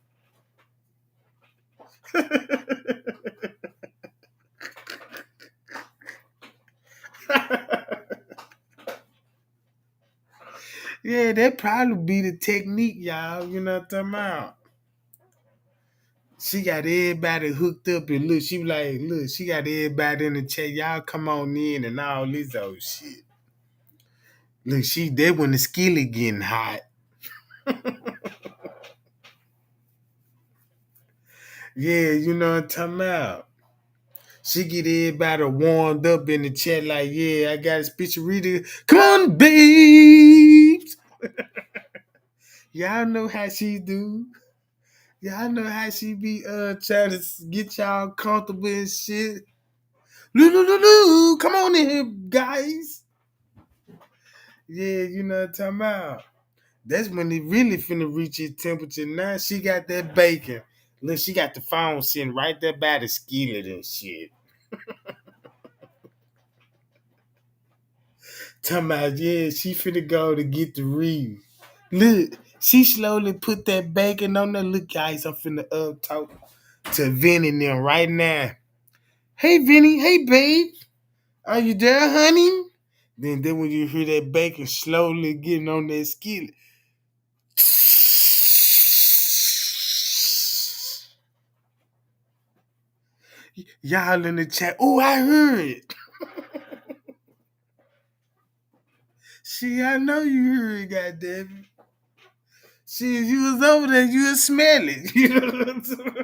Yeah, that probably be the technique, y'all. You know what I'm talking about? She got everybody hooked up and look, she was like, look, she got everybody in the chat. Y'all come on in and all this old shit. Look, that when the skillet getting hot. Yeah, you know what I'm talking about. She get everybody warmed up in the chat like, yeah, I got a speech reader. Come on, babe. Y'all know how she do. Y'all know how she be trying to get y'all comfortable and shit. Loo, come on in here, guys. Yeah, you know what I'm talking about. That's when it really finna reach its temperature. Now she got that bacon. Look, she got the phone sitting right there by the skillet and shit. Talking about, yeah, she finna go to get the read. Look, she slowly put that bacon on there. Look, guys, I'm finna talk to Vinny and them right now. Hey, Vinny. Hey, babe. Are you there, honey? Then when you hear that bacon slowly getting on that skillet, y'all in the chat. Oh, I heard. See, I know you heard, goddamn it. See, if you was over there, you would smell it. You know what I'm saying?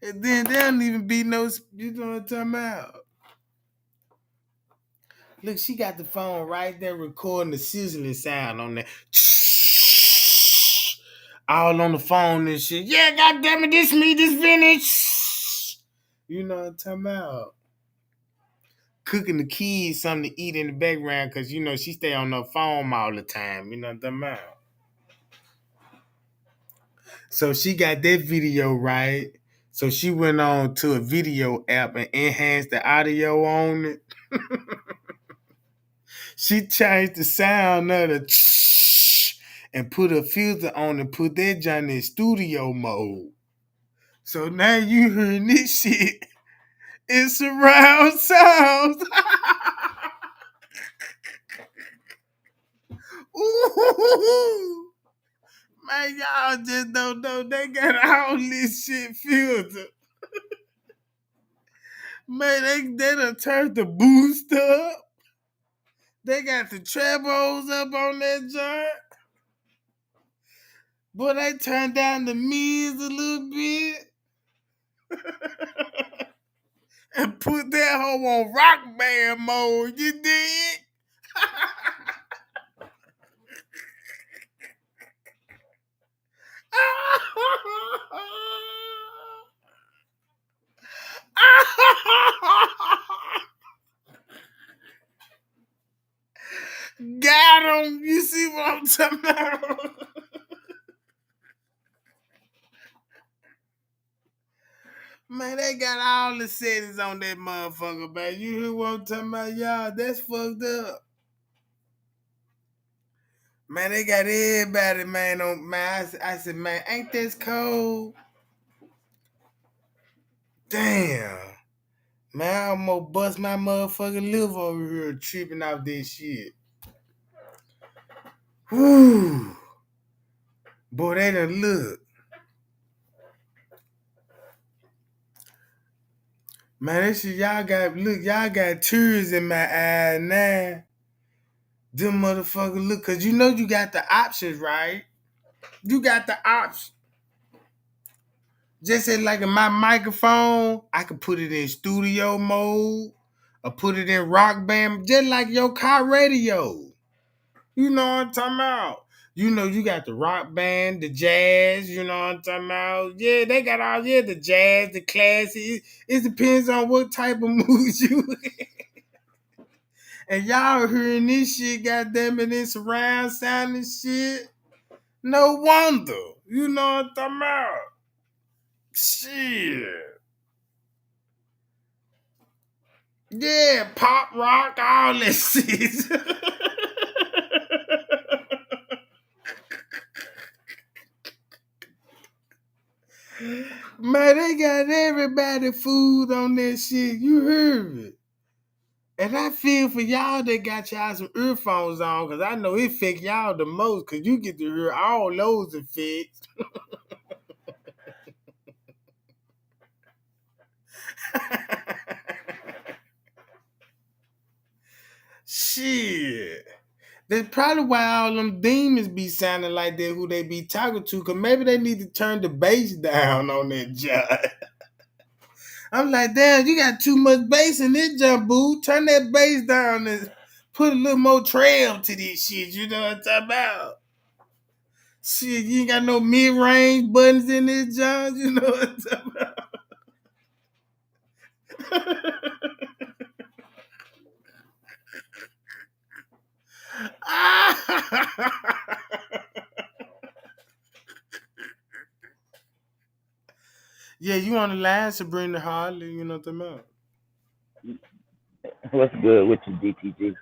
And then there don't even be no, you know what I'm talking about. Look, she got the phone right there recording the sizzling sound on there. All on the phone and shit. Yeah, goddamn it, this me, this vintage. You know what I'm talking about. Cooking the kids something to eat in the background because, you know, she stay on her phone all the time. You know what I'm talking about. So she got that video right. So she went on to a video app and enhanced the audio on it. She changed the sound of the and put a filter on and put that joint in studio mode. So now you hearing this shit in surround sounds. Ooh, man, y'all just don't know. They got all this shit filtered. Man, they done turned the boost up. They got the trebos up on that joint. Boy, they turned down the mids a little bit. And put that hoe on rock band mode, you dig? Got him. You see what I'm talking about? Man, they got all the settings on that motherfucker, man. You hear what I'm talking about, y'all? That's fucked up. Man, they got everybody, man, on man. I said, man, ain't this cold? Damn. Man, I almost bust my motherfucking liver over here tripping off this shit. Whew. Boy, they done look. Man, that shit y'all got tears in my eyes now. Them motherfuckers look, cause you know you got the options, right? You got the options. Just as like in my microphone, I could put it in studio mode or put it in rock band, just like your car radio. You know what I'm talking about? You know, you got the rock band, the jazz, you know what I'm talking about? Yeah, they got all, yeah, the jazz, the classic. It depends on what type of mood you in. And y'all hearing this shit, goddamn it, in surround sound and shit. No wonder. You know what I'm talking about? Shit. Yeah, pop rock, all that shit. Man, they got everybody food on that shit. You heard it. And I feel for y'all that got y'all some earphones on, because I know it affect y'all the most, because you get to hear all those effects. Shit. That's probably why all them demons be sounding like that, who they be talking to, because maybe they need to turn the bass down on that job. I'm like, damn, you got too much bass in this jump, boo. Turn that bass down and put a little more trail to this shit. You know what I'm talking about? Shit, you ain't got no mid range buttons in this jump. You know what I'm talking about? Yeah, you on the line, Sabrina Harley. You know what I'm talking about? What's good with you, DTG?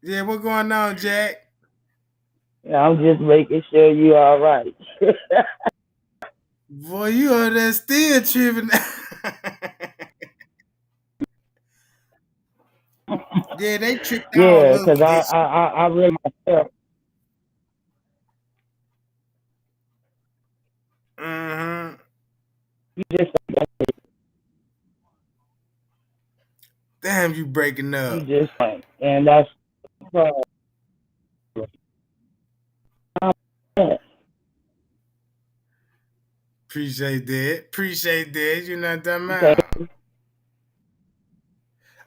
Yeah, what going on, Jack? Yeah, I'm just making sure you all right. Boy, you are there still tripping. Yeah, they tripped all Yeah, over because I, this I, shit. I, I really myself, Mm-hmm. you just, Damn, you breaking you up. just, and that's, Appreciate that. Appreciate that. You know what I'm talking okay, about?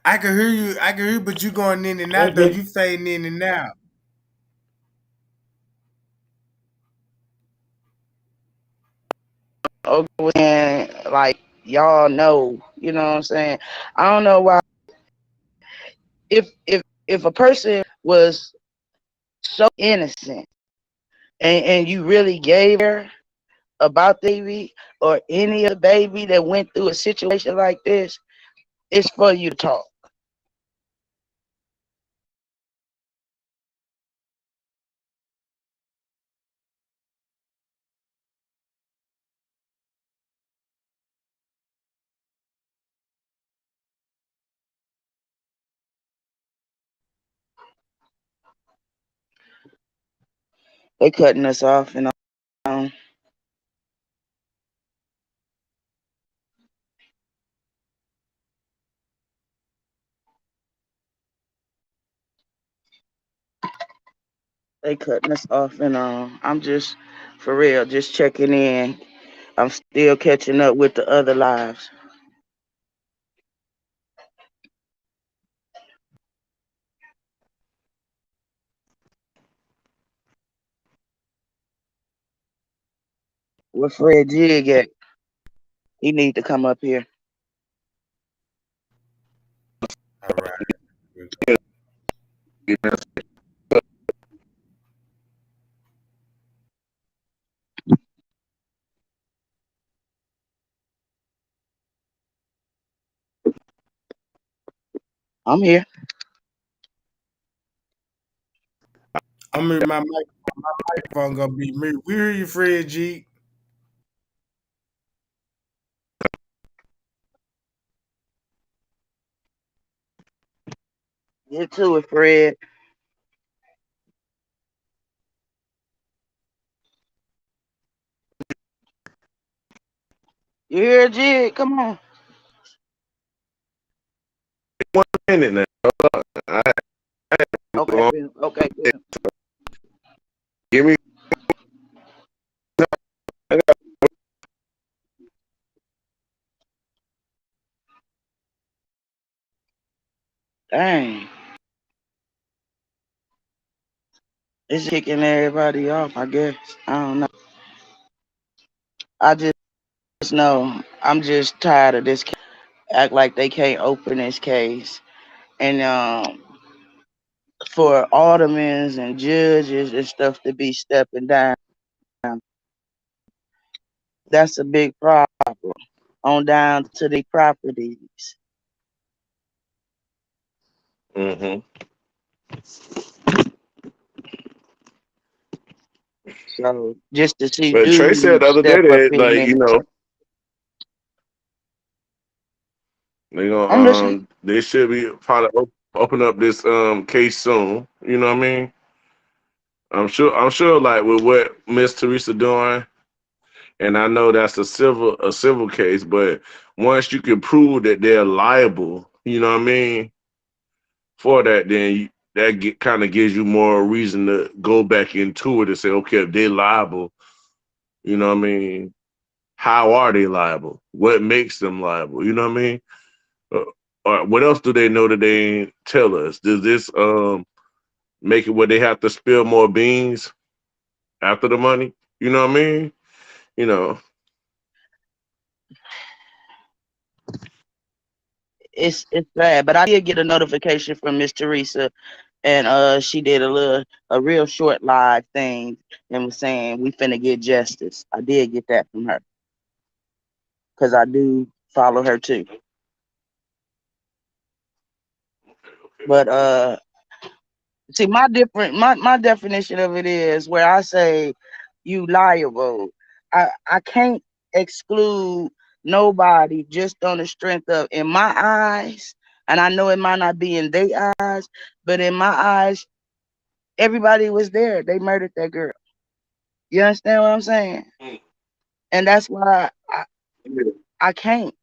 I can hear you. I can hear you, but you going in and let's out though. just You fading in and out. over and like y'all know, you know what I'm saying? I don't know why if a person was so innocent and you really gave her about the baby or any other baby that went through a situation like this, it's for you to talk. They cutting us off and on. They cutting us off and on. I'm just for real, just checking in. I'm still catching up with the other lives. Where Fred Jig at? He need to come up here. All right. I'm here. I'm in my microphone gonna be me. We hear you, Fred G. Get to it, Fred. You hear Jig? Come on. Minute now. I, Okay, okay, good. give me. Dang. It's kicking everybody off, I guess. I don't know. I just know I'm just tired of this act like they can't open this case. And for aldermen and judges and stuff to be stepping down, that's a big problem. On down to the properties. Mm-hmm. So just to see But Trey said the dudes other day step up that, in like, there. they I'm listening. gonna they should be probably open up this case soon. You know what I mean? I'm sure like with what Miss Teresa doing, and I know that's a civil case, but once you can prove that they're liable, you know what I mean, for that, then that kind of gives you more reason to go back into it and say, okay, if they're liable, you know what I mean, how are they liable? What makes them liable? You know what I mean? Uh, or what else do they know that they ain't tell us? Does this make it where they have to spill more beans after the money? You know what I mean? You know. It's bad, but I did get a notification from Miss Teresa, and she did a real short live thing and was saying we finna get justice. I did get that from her because I do follow her too. But see, my definition of it is where I say you liable. I can't exclude nobody just on the strength of in my eyes, and I know it might not be in their eyes, but in my eyes, everybody was there. They murdered that girl. You understand what I'm saying? And that's why I can't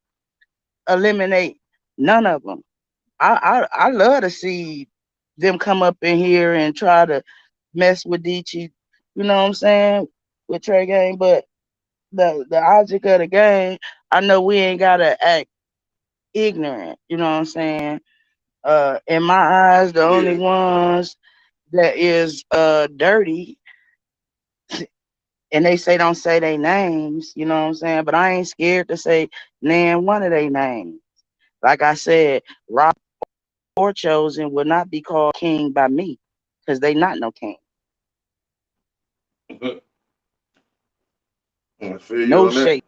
eliminate none of them. I love to see them come up in here and try to mess with Dichi, you know what I'm saying, with Tregang. But the object of the game, I know we ain't gotta act ignorant, you know what I'm saying? In my eyes, the only Yeah. ones that is dirty, and they say don't say their names, you know what I'm saying? But I ain't scared to say name one of their names. Like I said, Rob or Chosen will not be called king by me, because they not no king. I feel you No on that. shape,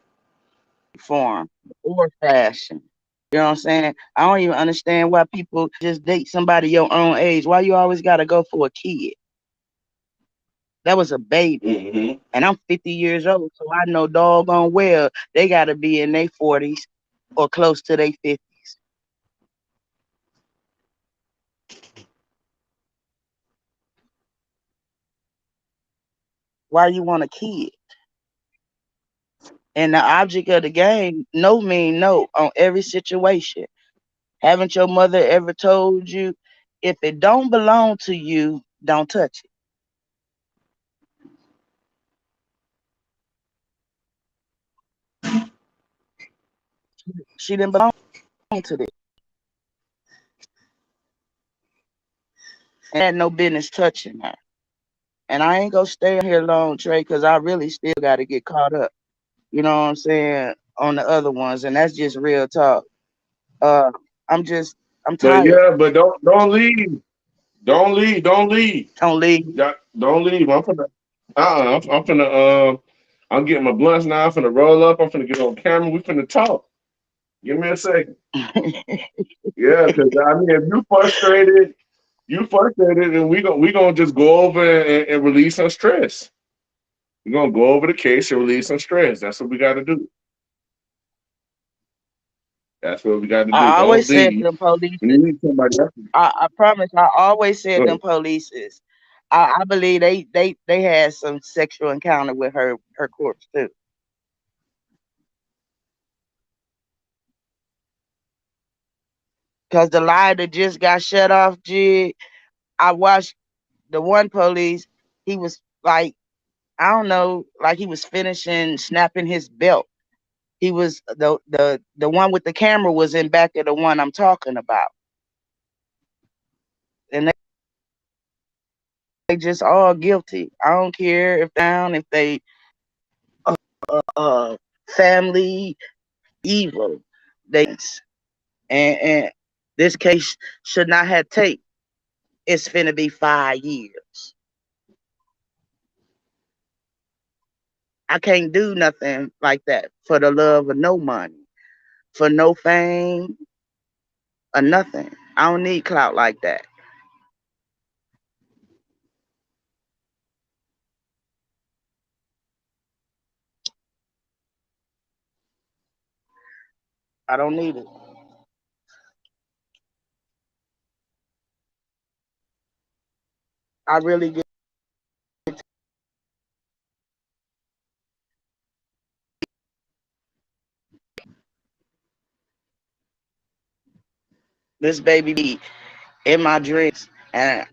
form, or fashion. You know what I'm saying? I don't even understand why people just date somebody your own age. Why you always gotta go for a kid? That was a baby. Hmm. And I'm 50 years old, so I know doggone well they gotta be in their 40s or close to their 50s. Why you want a kid? And the object of the game, no mean no on every situation. Haven't your mother ever told you if it don't belong to you, don't touch it? She didn't belong to this. And had no business touching her. And I ain't gonna stay here long, Trey, because I really still gotta get caught up. You know what I'm saying? On the other ones, and that's just real talk. Uh I'm just I'm But tired. yeah, but don't leave. Don't leave. Don't leave. Don't leave. Don't leave. I'm finna. I'm finna. I'm getting my blunts now. I'm finna roll up. I'm finna get on camera. We finna talk. Give me a second. Yeah, because I mean, if you frustrated, and we gonna just go over and release some stress. We're gonna go over the case and release some stress. That's what we got to do. That's what we got to do. I Don't always said leave. them police. We need somebody else. I promise. I always said them Look, police is. I believe they had some sexual encounter with her corpse too. Cause the lie that just got shut off, Jig. I watched the one police. He was like, I don't know, like he was finishing snapping his belt. He was the one with the camera was in back of the one I'm talking about, and they just all guilty. I don't care if down if they uh family evil. They and this case should not have take. It's finna be 5 years. I can't do nothing like that for the love of no money, for no fame or nothing. I don't need clout like that. I don't need it. I really get this baby be in my dreams, and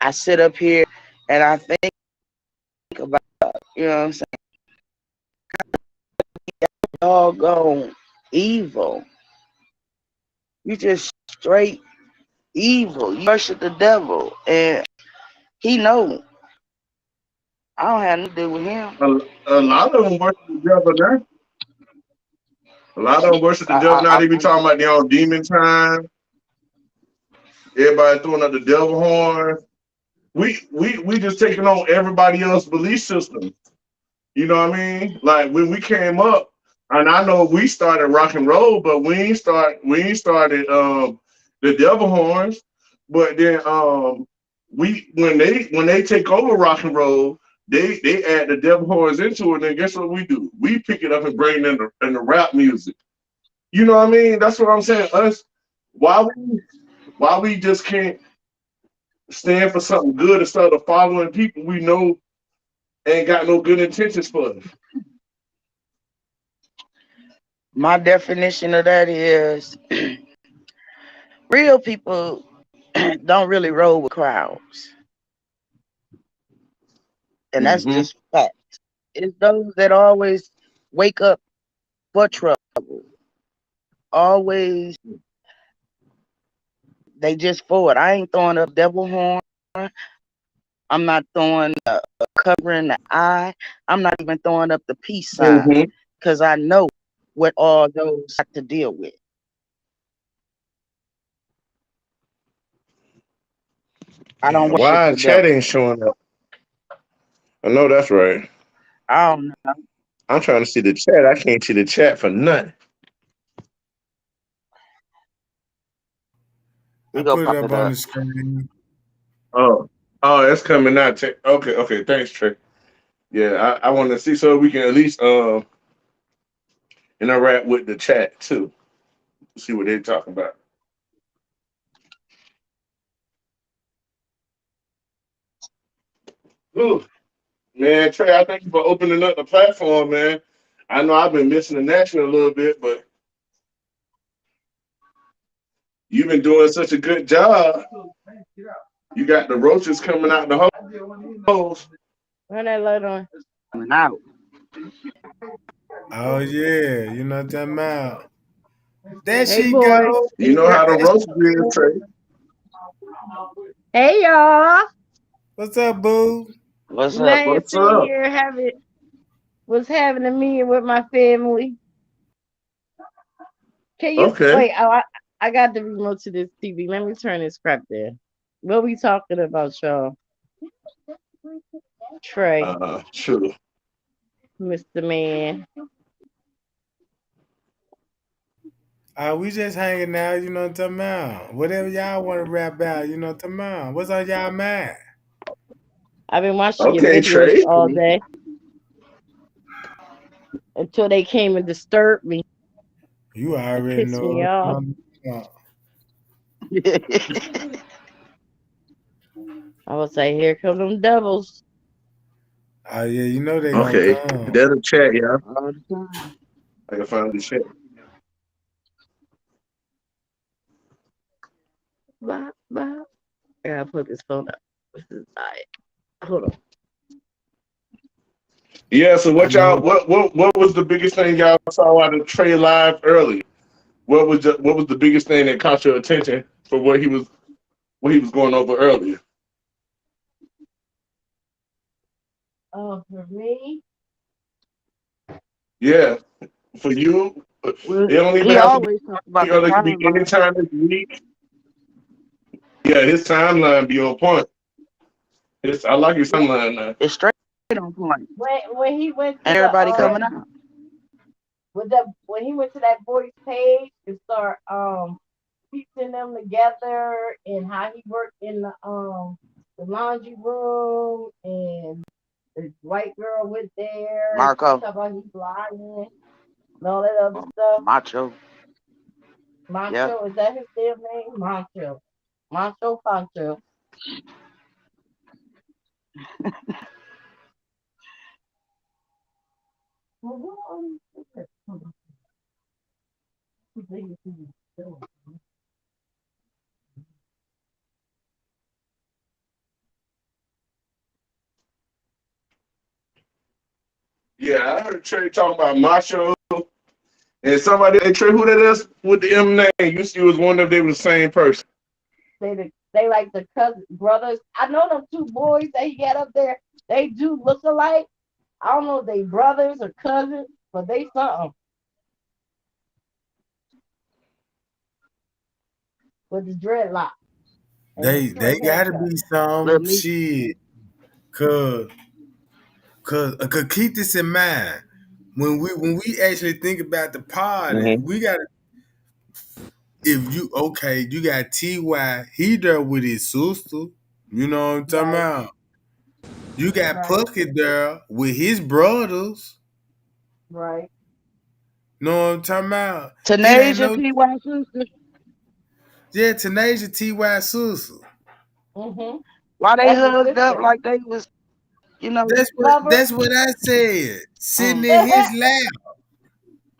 I sit up here and I think about, you know what I'm saying? doggone evil. You just straight evil. You worship the devil, and he know I don't have nothing to do with him. A lot of them worship the devil now. A lot of them worship the devil now. I They be talking about their own demon time. Everybody throwing up the devil horn. We just taking on everybody else's belief system. You know what I mean? Like when we came up, and I know we started rock and roll, but we ain't started the devil horns. But then we when they take over rock and roll, they add the devil horns into it. And then guess what we do? We pick it up and bring it in the rap music. You know what I mean? That's what I'm saying. Us why we why we just can't stand for something good instead of following people we know ain't got no good intentions for us. My definition of that is real people don't really roll with crowds, and that's Mm-hmm. just fact. It's those that always wake up for trouble. Always, they just forward. I ain't throwing up devil horn. I'm not throwing a covering the eye. I'm not even throwing up the peace sign Mm-hmm. because I know what all those have to deal with. I don't Yeah, worship why the chat devil. ain't showing up? I know that's right. I don't know. I'm trying to see the chat. I can't see the chat for nothing. We I go put it pop up it on up. the screen. Oh, oh, it's coming out. Okay, okay. Thanks, Trey. Yeah, I want to see so we can at least interact with the chat too. See what they're talking about. Ooh, man, Trey, I thank you for opening up the platform, man. I know I've been missing the action a little bit, but you've been doing such a good job. You got the roaches coming out the holes. Turn that light on. Coming out. Oh yeah, you know what I'm talking about. There Hey, she boy. go. You know how the roaches is, Trey. Hey, y'all. What's up, boo? What's up? Man, What's sitting up? here was having a meeting with my family. Can you Okay. wait? I got the remote to this TV. Let me turn this crap there. What we talking about, y'all? Trey, True. Mr. Man. We just hanging out, you know what I'm talking about. Whatever y'all want to rap about, you know what I'm talking about. What's on y'all mind? I've been watching your Okay, videos Trey. all day until they came and disturbed me You and already pissed me know. off. I was like, here come them devils. Oh yeah, you know they gonna Okay. come. There's a chat, yeah. All the time. I can find the chat. Blah, blah. I gotta put this phone up. This is all right. Hold on. Yeah, so I what y'all know. what was the biggest thing y'all saw out of Trey live early? What was the biggest thing that caught your attention for what he was going over earlier? Oh, for me, Yeah, for you, it Well, don't even he have to be always talk about the early. It could be any timeline. time this week. Yeah, his timeline be on point. I like his yeah. timeline now. It's straight on point. When he went to And the everybody coming out. when he went to that boy's page and start piecing them together and how he worked in the laundry room and the white girl went there and she Marco. talked about he's lying and all that other stuff. Macho. Yeah. Macho, is that his damn name? Macho. Macho Pancho. Yeah, I heard Trey talking about Macho. And somebody, hey Trey, who that is with the M name? You see, was one of them. They were the same person. They like the cousin brothers. I know them two boys that he got up there. They do look alike. I don't know if they brothers or cousins, but they something with the dreadlock and the They straight gotta haircut. be some Little me. shit. Cause cause keep this in mind. When we actually think about the party, Mm-hmm. we gotta if you okay, you got Ty, he there with his sister. You know what I'm talking Right, about? You got right, Puckett there with his brothers. right. Know what I'm talking about? It ain't Tanasia no T.Y. sister. yeah, Tenacia Ty sister. Mm-hmm. Why they That's the hugged up sister. like they was, you know? Lovers. That's what I said. Sitting Mm. in his lap.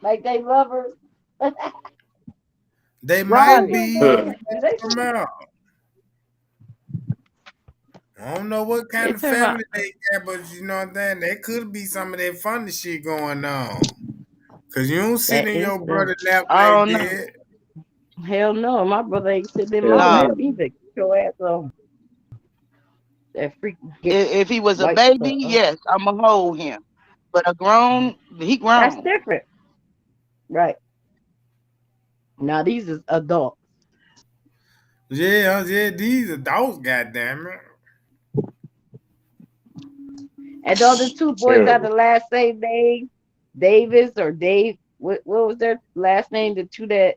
Like they lovers. They Who might Right. killed be. their Huh. You did gotta they come say out. I don't know what They kind of talking about, family they got, but you know what I'm saying? There could be some of that funny shit going on. Cause you don't sit that in is your the brother lap I like don't know. that. hell no. My brother ain't sitting in my Hell No. lap no. either. Get your ass on that freaky If he was a white baby, yes, I'ma hold him. But a grown, he That's grown. different. Right. Now these is adults. Yeah, these adults, goddamn it. And the other two boys got the Terrible. last same name, Davis or Dave. What was their last name? The two that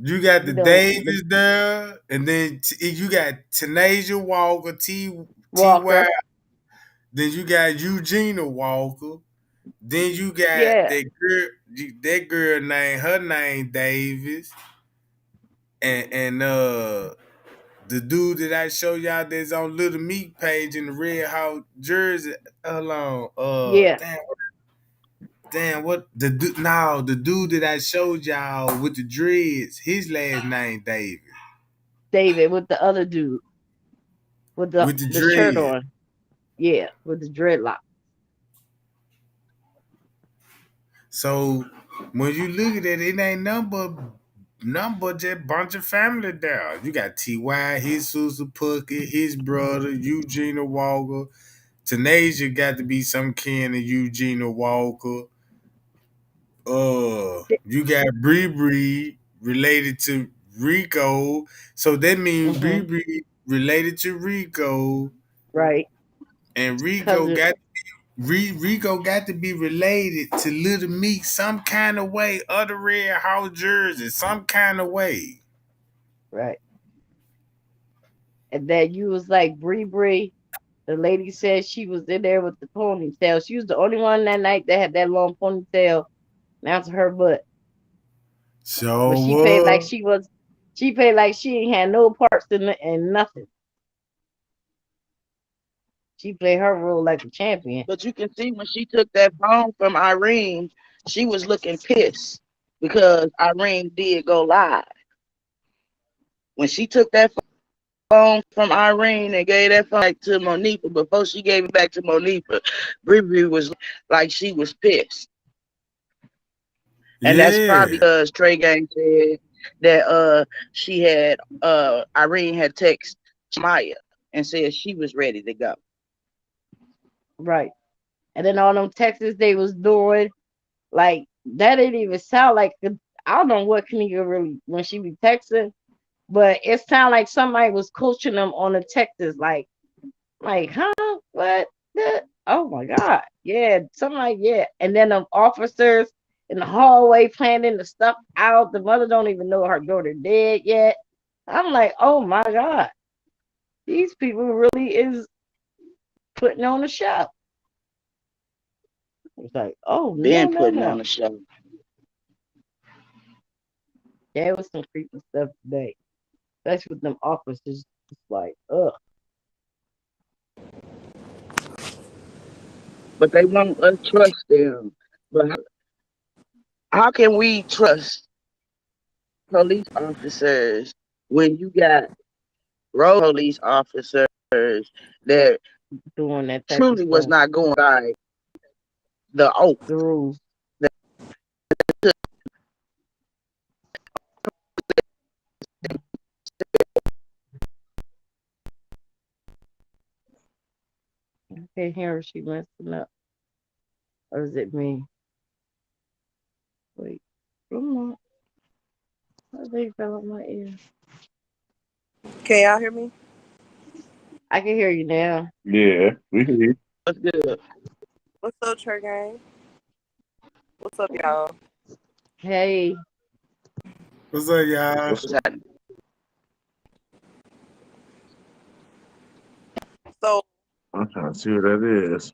You got the you know Davis the there, and then you got Tanasia Walker, Ty. Walker. Then you got Eugenia Walker. Then you got Yeah, that girl name, her name Davis, and the dude that I show y'all that's on Little Meat page in the Red House jersey. Hold on, yeah. damn, what the dude that I showed y'all with the dreads, his last name Davis David with the other dude with with the the shirt dread. on. Yeah, with the dreadlock. So when you look at it ain't number just bunch of family there. You got Ty, his sister Puckett, his brother Eugenia Walker. Tanasia got to be some kin of Eugenia Walker. You got Bree Bree related to Rico, so that means Bree Mm-hmm. Bree related to Rico, Right. and Cousin. Rico got to be related to Little Meek some kind of way, other Red House jersey, some kind of way. Right. And then you was like Bree Bree. The lady said she was in there with the ponytail. She was the only one that night that had that long ponytail down to her butt. But So she paid like what? she was. She paid like she ain't had no parts in nothing. She played her role like a champion. But you can see when she took that phone from Irene, she was looking pissed because Irene did go live. When she took that phone from Irene and gave that phone back to Monifa, before she gave it back to Monifa, Bree was like she was pissed. And that's Yeah. probably because Tregang said that she had Irene had texted Maya and said she was ready to go. Right. And then all them texts they was doing, like that didn't even sound like I don't know what Kanika really when she be texting, but it sounded like somebody was coaching them on the texts, like, huh? What? Oh my God. Yeah, something like yeah. And then the officers in the hallway planning the stuff out. The mother don't even know her daughter dead yet. I'm like, oh my God. These people really is putting on a show. It's like, oh no, Been no, putting on no. the show. There was some creepy stuff today. Especially with them officers. It's like, ugh. But they want us to trust them. But how can we trust police officers when you got road police officers that Doing that type of truly was stuff. not going by the oath The rules. that can't hear her. She messing up. Or is it me? Wait. Come on. I think fell on my ear. Can y'all hear me? I can hear you now. Yeah, we hear you. What's good? What's up, Tregang? What's up, y'all? Hey, What's up, y'all? What's What's up? happening? So, I'm trying to see what that is.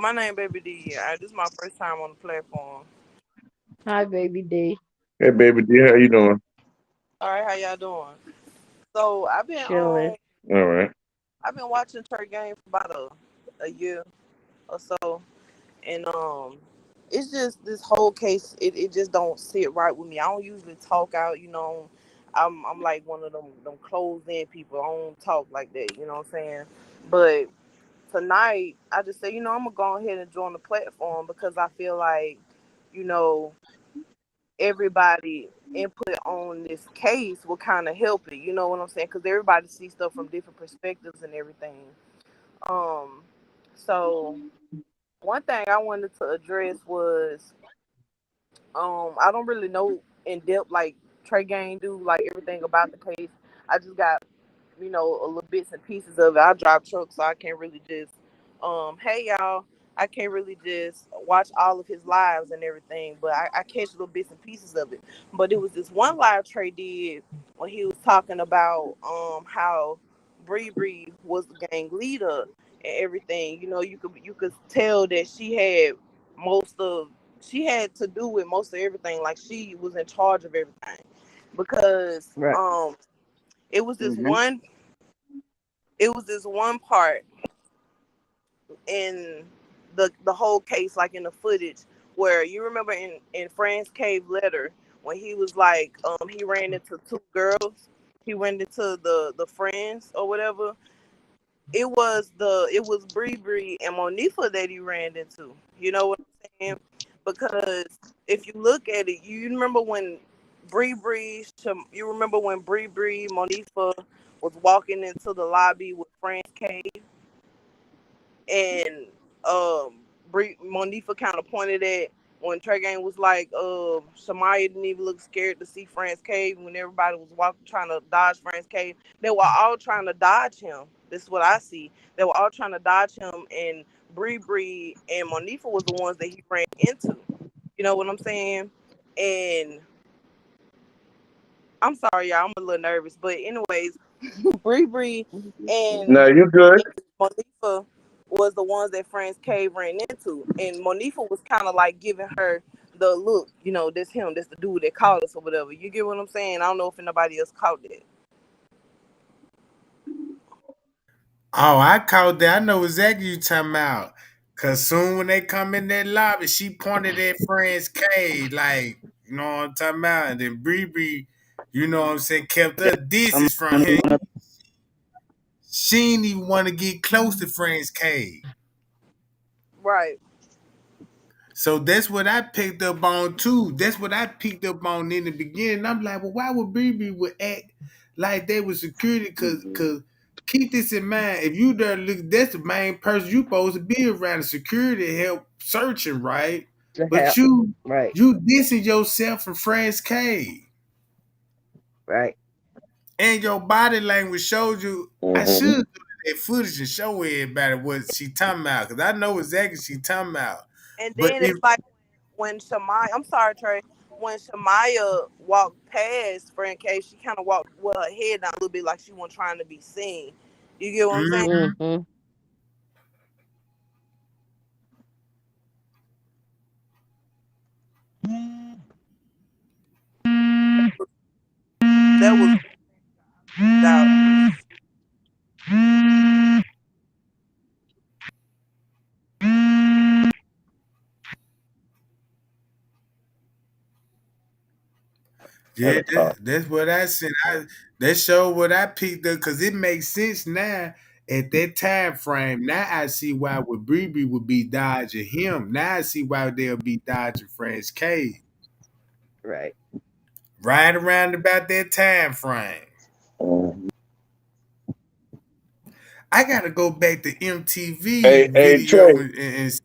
my name Baby D. This is my first time on the platform. hi, baby D. Hey, baby D, how you doing? All right, how y'all doing? So, Chilling. All right. I've been watching Tregang for about a year or so, and it's just this whole case. It just don't sit right with me. I don't usually talk out. I'm like one of them closed in people. I don't talk like that. You know what I'm saying? But tonight, I just say, I'm gonna go ahead and join the platform because I feel like, you know, everybody input on this case will kind of help it. You know what I'm saying? Because everybody sees stuff from different perspectives and everything. Um, so one thing I wanted to address was, I don't really know in depth like Trey Gang do like everything about the case. I just got a little bits and pieces of it. I drive trucks, so I can't really just, hey y'all, I can't really just watch all of his lives and everything, but I catch little bits and pieces of it. But it was this one live Trey did when he was talking about how Bree Bree was the gang leader and everything. You could tell that most of she had to do with most of everything. Like she was in charge of everything because Right. it was this Mm-hmm. one it was this one part in the whole case, like in the footage, where you remember in Fran's cave letter when he was like, he ran into two girls, he went into the friends or whatever. It was Bree Bree and Monifa that he ran into. You know what I'm saying? Because if you look at it, you remember when you remember when Bree Bree Monifa was walking into the lobby with Fran's cave, and Monifa kind of pointed at when Tregang was like, Shamaya didn't even look scared to see Fran's cave when everybody was walking trying to dodge Fran's cave. They were all trying to dodge him. This is what I see. They were all trying to dodge him, and Bree Bree and Monifa was the ones that he ran into. You know what I'm saying? And I'm sorry, y'all. I'm a little nervous, but anyways, Bree Bree and Now you good? Monifa was the ones that Fran's Cave ran into, and Monifa was kind of like giving her the look, that's him, that's the dude that called us or whatever. You get what I'm saying? I don't know if anybody else caught that. Oh, I caught that. I know exactly you talking about. Cause soon when they come in that lobby, she pointed at friend's cage, like, you know what I'm talking about? And then Bree Bree, you know what I'm saying, kept her I'm distance from only him. one of She didn't even want to get close to friend's cage. Right. So that's what I picked up on too. That's what I picked up on in the beginning. I'm like, well, why would BB would act like they was security? Cause keep this in mind. If you there look, that's the main person you supposed to be around. The security help searching, right? To But help. you Right. you dissing yourself from France K. Right. And your body language showed you. I Mm-hmm. should do that footage and show everybody what she talking about. Cause I know exactly she talking about. And But then if it's like when Shamaya, I'm sorry, Trey, when Shamaya walked past Frank Cave, she kind of walked with her head down a little bit like she wasn't trying to be seen. You get what I'm saying? mhm. Mm-hmm. That was out. And Yeah, a car. that's what I said. That showed what I picked up because it makes sense now at that time frame. Now I see why would Bree would be dodging him. Now I see why they'll be dodging France K. Right. Right around about that time frame. Mhm. I gotta go back to MTV Hey, video Trey. and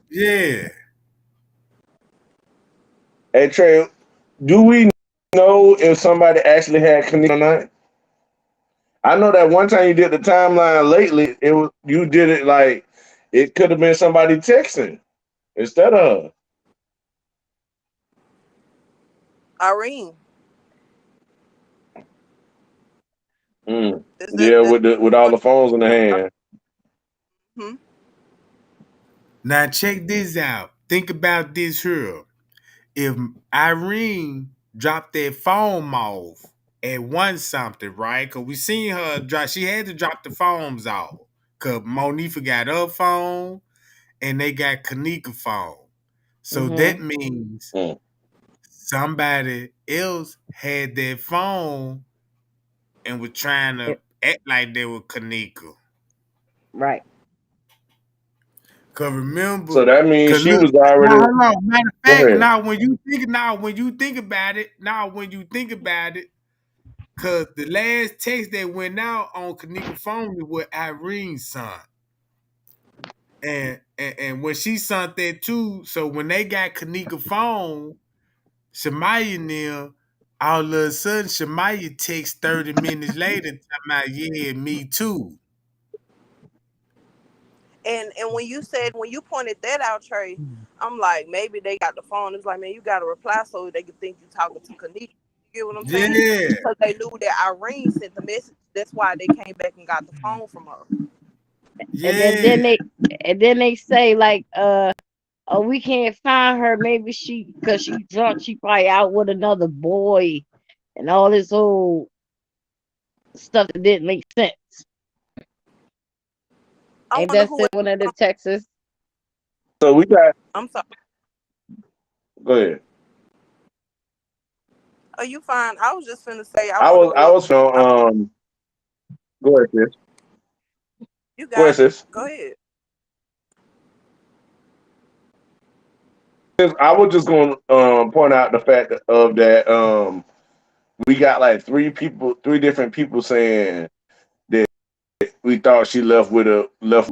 yeah. Hey, Trey. Do we know if somebody actually had Kanika or not? I know that one time you did the timeline lately, it was you did it like it could have been somebody texting instead of her. Irene, Mm. is Yeah, that with all the what phones in the you talking about? hand. Hmm? Now check this out. Think about this here. If Irene dropped that phone off and won something, right? Cause we seen her drop. She had to drop the phones off. Cause Monifa got her phone and they got Kanika phone. So that Mhm. means Mm. somebody else had their phone and was trying to It- act like they were Kanika. Right. Cause remember, So that means cause she look, was now already. hold on. Matter of Go fact, ahead. when you think about it, cause the last text that went out on Kanika phone was what Irene son. And when she sent that too, so when they got Kanika phone, Shemaya and them, all of a sudden Shemaya text 30 minutes later talking about, yeah, me too. And when you pointed that out, Trey, I'm like, maybe they got the phone. It's like, man, you got to reply so they can think you talking to Kanisha. You get what I'm saying? Yeah, Because they knew that Irene sent the message. That's why they came back and got the phone from her. And then yeah, then they and then they say like oh, we can't find her. Maybe cause she drunk, she probably out with another boy and all this old stuff that didn't make sense. I Ain't wonder that who said it. one of the Texas? So we got. I'm sorry. Go ahead. Are you fine? I was just finna say, I I wonder was. who I it. was. Go ahead, sis. You Go ahead, got it. sis. Go ahead. I was just going to point out the fact of that we got like three different people saying that we thought she left with a left,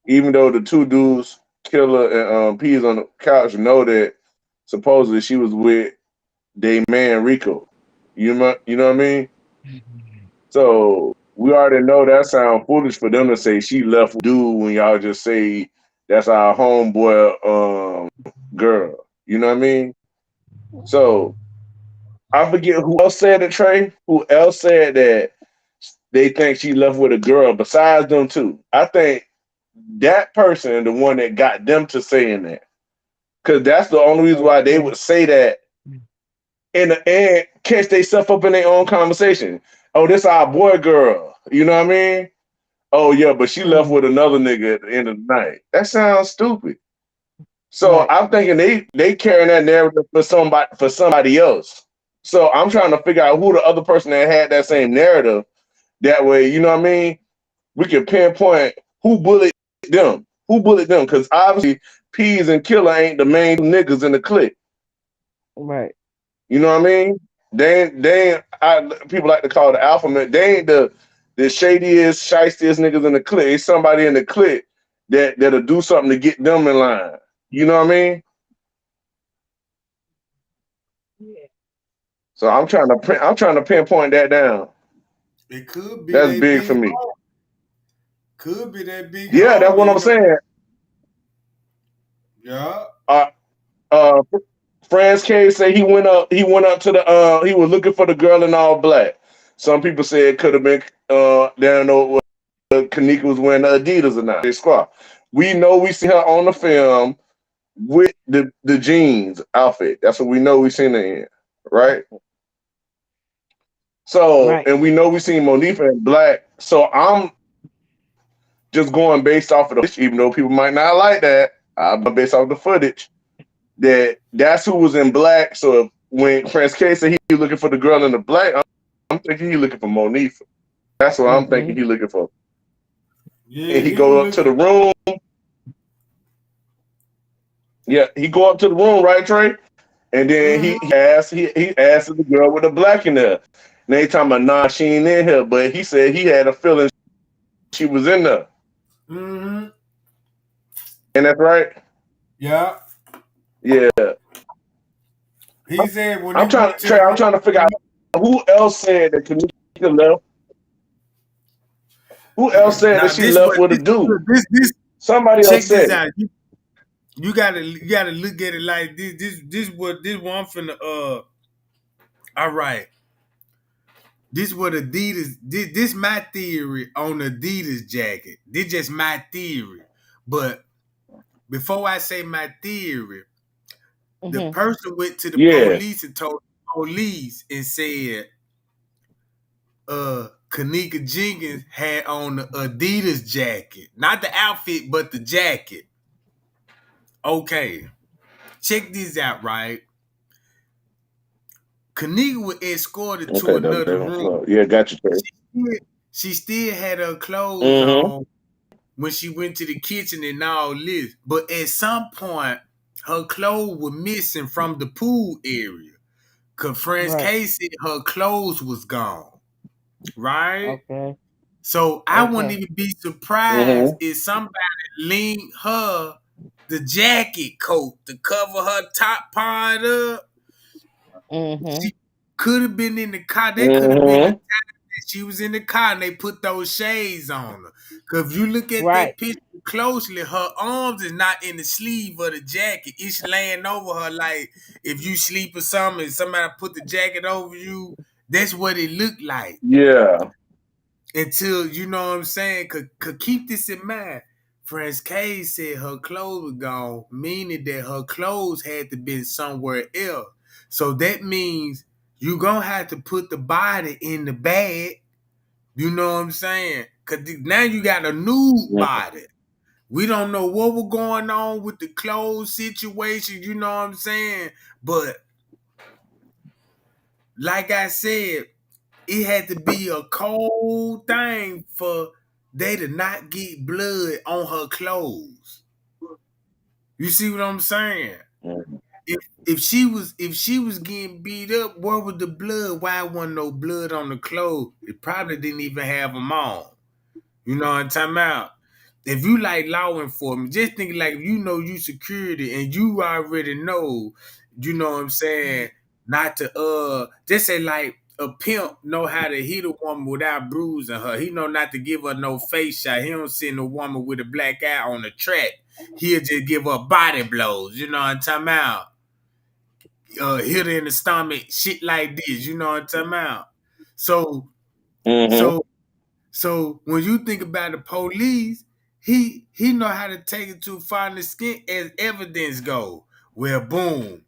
even though the two dudes, Killer and Peas on the couch, know that supposedly she was with their man Rico. You know what I mean? So we already know that sounds foolish for them to say she left with dude when y'all just say that's our homeboy girl. You know what I mean? So I forget who else said it, Trey. Who else said that they think she left with a girl besides them two? I think that person, the one that got them to saying that, because that's the only reason why they would say that in the end, catch themselves up in their own conversation. Oh, this our boy girl. You know what I mean? Oh yeah, but she left Mhm. with another nigga at the end of the night. That sounds stupid. So Right. I'm thinking they carrying that narrative for somebody else. So I'm trying to figure out who the other person that had that same narrative. That way, you know what I mean? We can pinpoint who bullied them. Who bullied them? Because obviously Peas and Killer ain't the main niggas in the clique. Right. You know what I mean? People like to call the alpha man. They ain't the shadiest, shystiest niggas in the clique. It's somebody in the clique that'll do something to get them in line. You know what I mean? Yeah. So I'm trying to pinpoint that down. it could be That's that big for big me. home. Could be that big Yeah, that's home. what I'm You know? saying. Yeah. Uh, uh, Franz K say he went up to the he was looking for the girl in all black. Some people say it could have been they don't know what Kanika was wearing the Adidas or not. They squad. We know we see her on the film with the jeans outfit. That's what we know we seen her in, right? So, Right. and we know we seen Monifa in black. So I'm just going based off of the, even though people might not like that. I'm based off the footage that's who was in black. So when Prince K said he was looking for the girl in the black, I'm thinking he looking for Monifa. That's what I'm thinking Mhm. he looking for. Yeah, And he he was go up to the looking. room. Yeah, he go up to the room, right, Trey? And then Mm-hmm. he asked the girl with the black in there. They talking about nah, she ain't in here, but he said he had a feeling she was in there. Mm-hmm. And that's right. Yeah. Yeah. He said when he I'm trying went to to the I'm trying to figure out who else said that Kanika left. Who else said that now she left with a dude? this Somebody else check this said it. out. You gotta look at it like this. This one finna all right. This what Adidas this my theory on Adidas jacket. This just my theory. But before I say my theory, the Mhm. person went to the Yeah. police and told the police and said Kanika Jenkins had on the Adidas jacket. Not the outfit, but the jacket. Okay. Check this out, right? Kanika was escorted to Okay, that was another Dragon room. Flow. Yeah, got you, Trey. She still had her clothes Mm-hmm. on when she went to the kitchen and all this. But at some point, her clothes were missing from the pool area. Cause Friends Right. K said her clothes was gone. Right? Okay. So I wouldn't Okay. even be surprised Mm-hmm. if somebody linked her the jacket coat to cover her top part up. Mhm. She could have been in the car. They could have been the Mm-hmm. time that she was in the car and they put those shades on her. Cause if you look at Right. that picture closely, her arms is not in the sleeve of the jacket. It's laying over her like if you sleep or something and somebody put the jacket over you, that's what it looked like. Yeah. Until you know what I'm saying, could keep this in mind. Friends K said her clothes were gone, meaning that her clothes had to been somewhere else. So that means you gonna have to put the body in the bag. You know what I'm saying? Cause now you got a nude body. We don't know what was going on with the clothes situation. You know what I'm saying? But like I said, it had to be a cold thing for they to not get blood on her clothes. You see what I'm saying? Mm-hmm. If she was getting beat up, where was the blood? Why wasn't no blood on the clothes? It probably didn't even have them on. You know what I'm talking about? If you like law enforcement, just think like if you know you security and you already know, you know what I'm saying, not to just say like a pimp know how to hit a woman without bruising her. He know not to give her no face shot. He don't send a woman with a black eye on the track. He'll just give her body blows. You know what I'm talking about? Hit her in the stomach, shit like this. You know what I'm talking about? So Mm-hmm. so so when you think about the police, he know how to take it to find the skin as evidence go. Well, boom.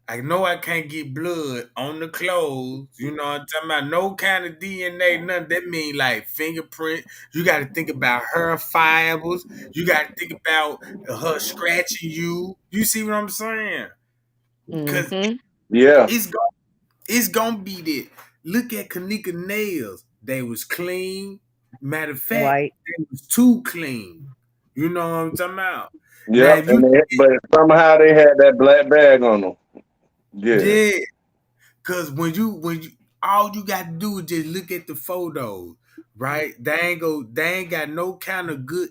I know I can't get blood on the clothes. You know what I'm talking about? No kind of DNA, nothing. That mean like fingerprint. You got to think about her fibers. You got to think about her scratching you. You see what I'm saying? Because Mhm. Yeah. it's it's gonna be that. Look at Kanika nails. They was clean. Matter of fact, White. they was too clean. You know what I'm talking about? Now Yep. if you look at But somehow they had that black bag on them. Yeah. yeah, cause when you all you got to do is just look at the photos, right? They ain't got no kind of good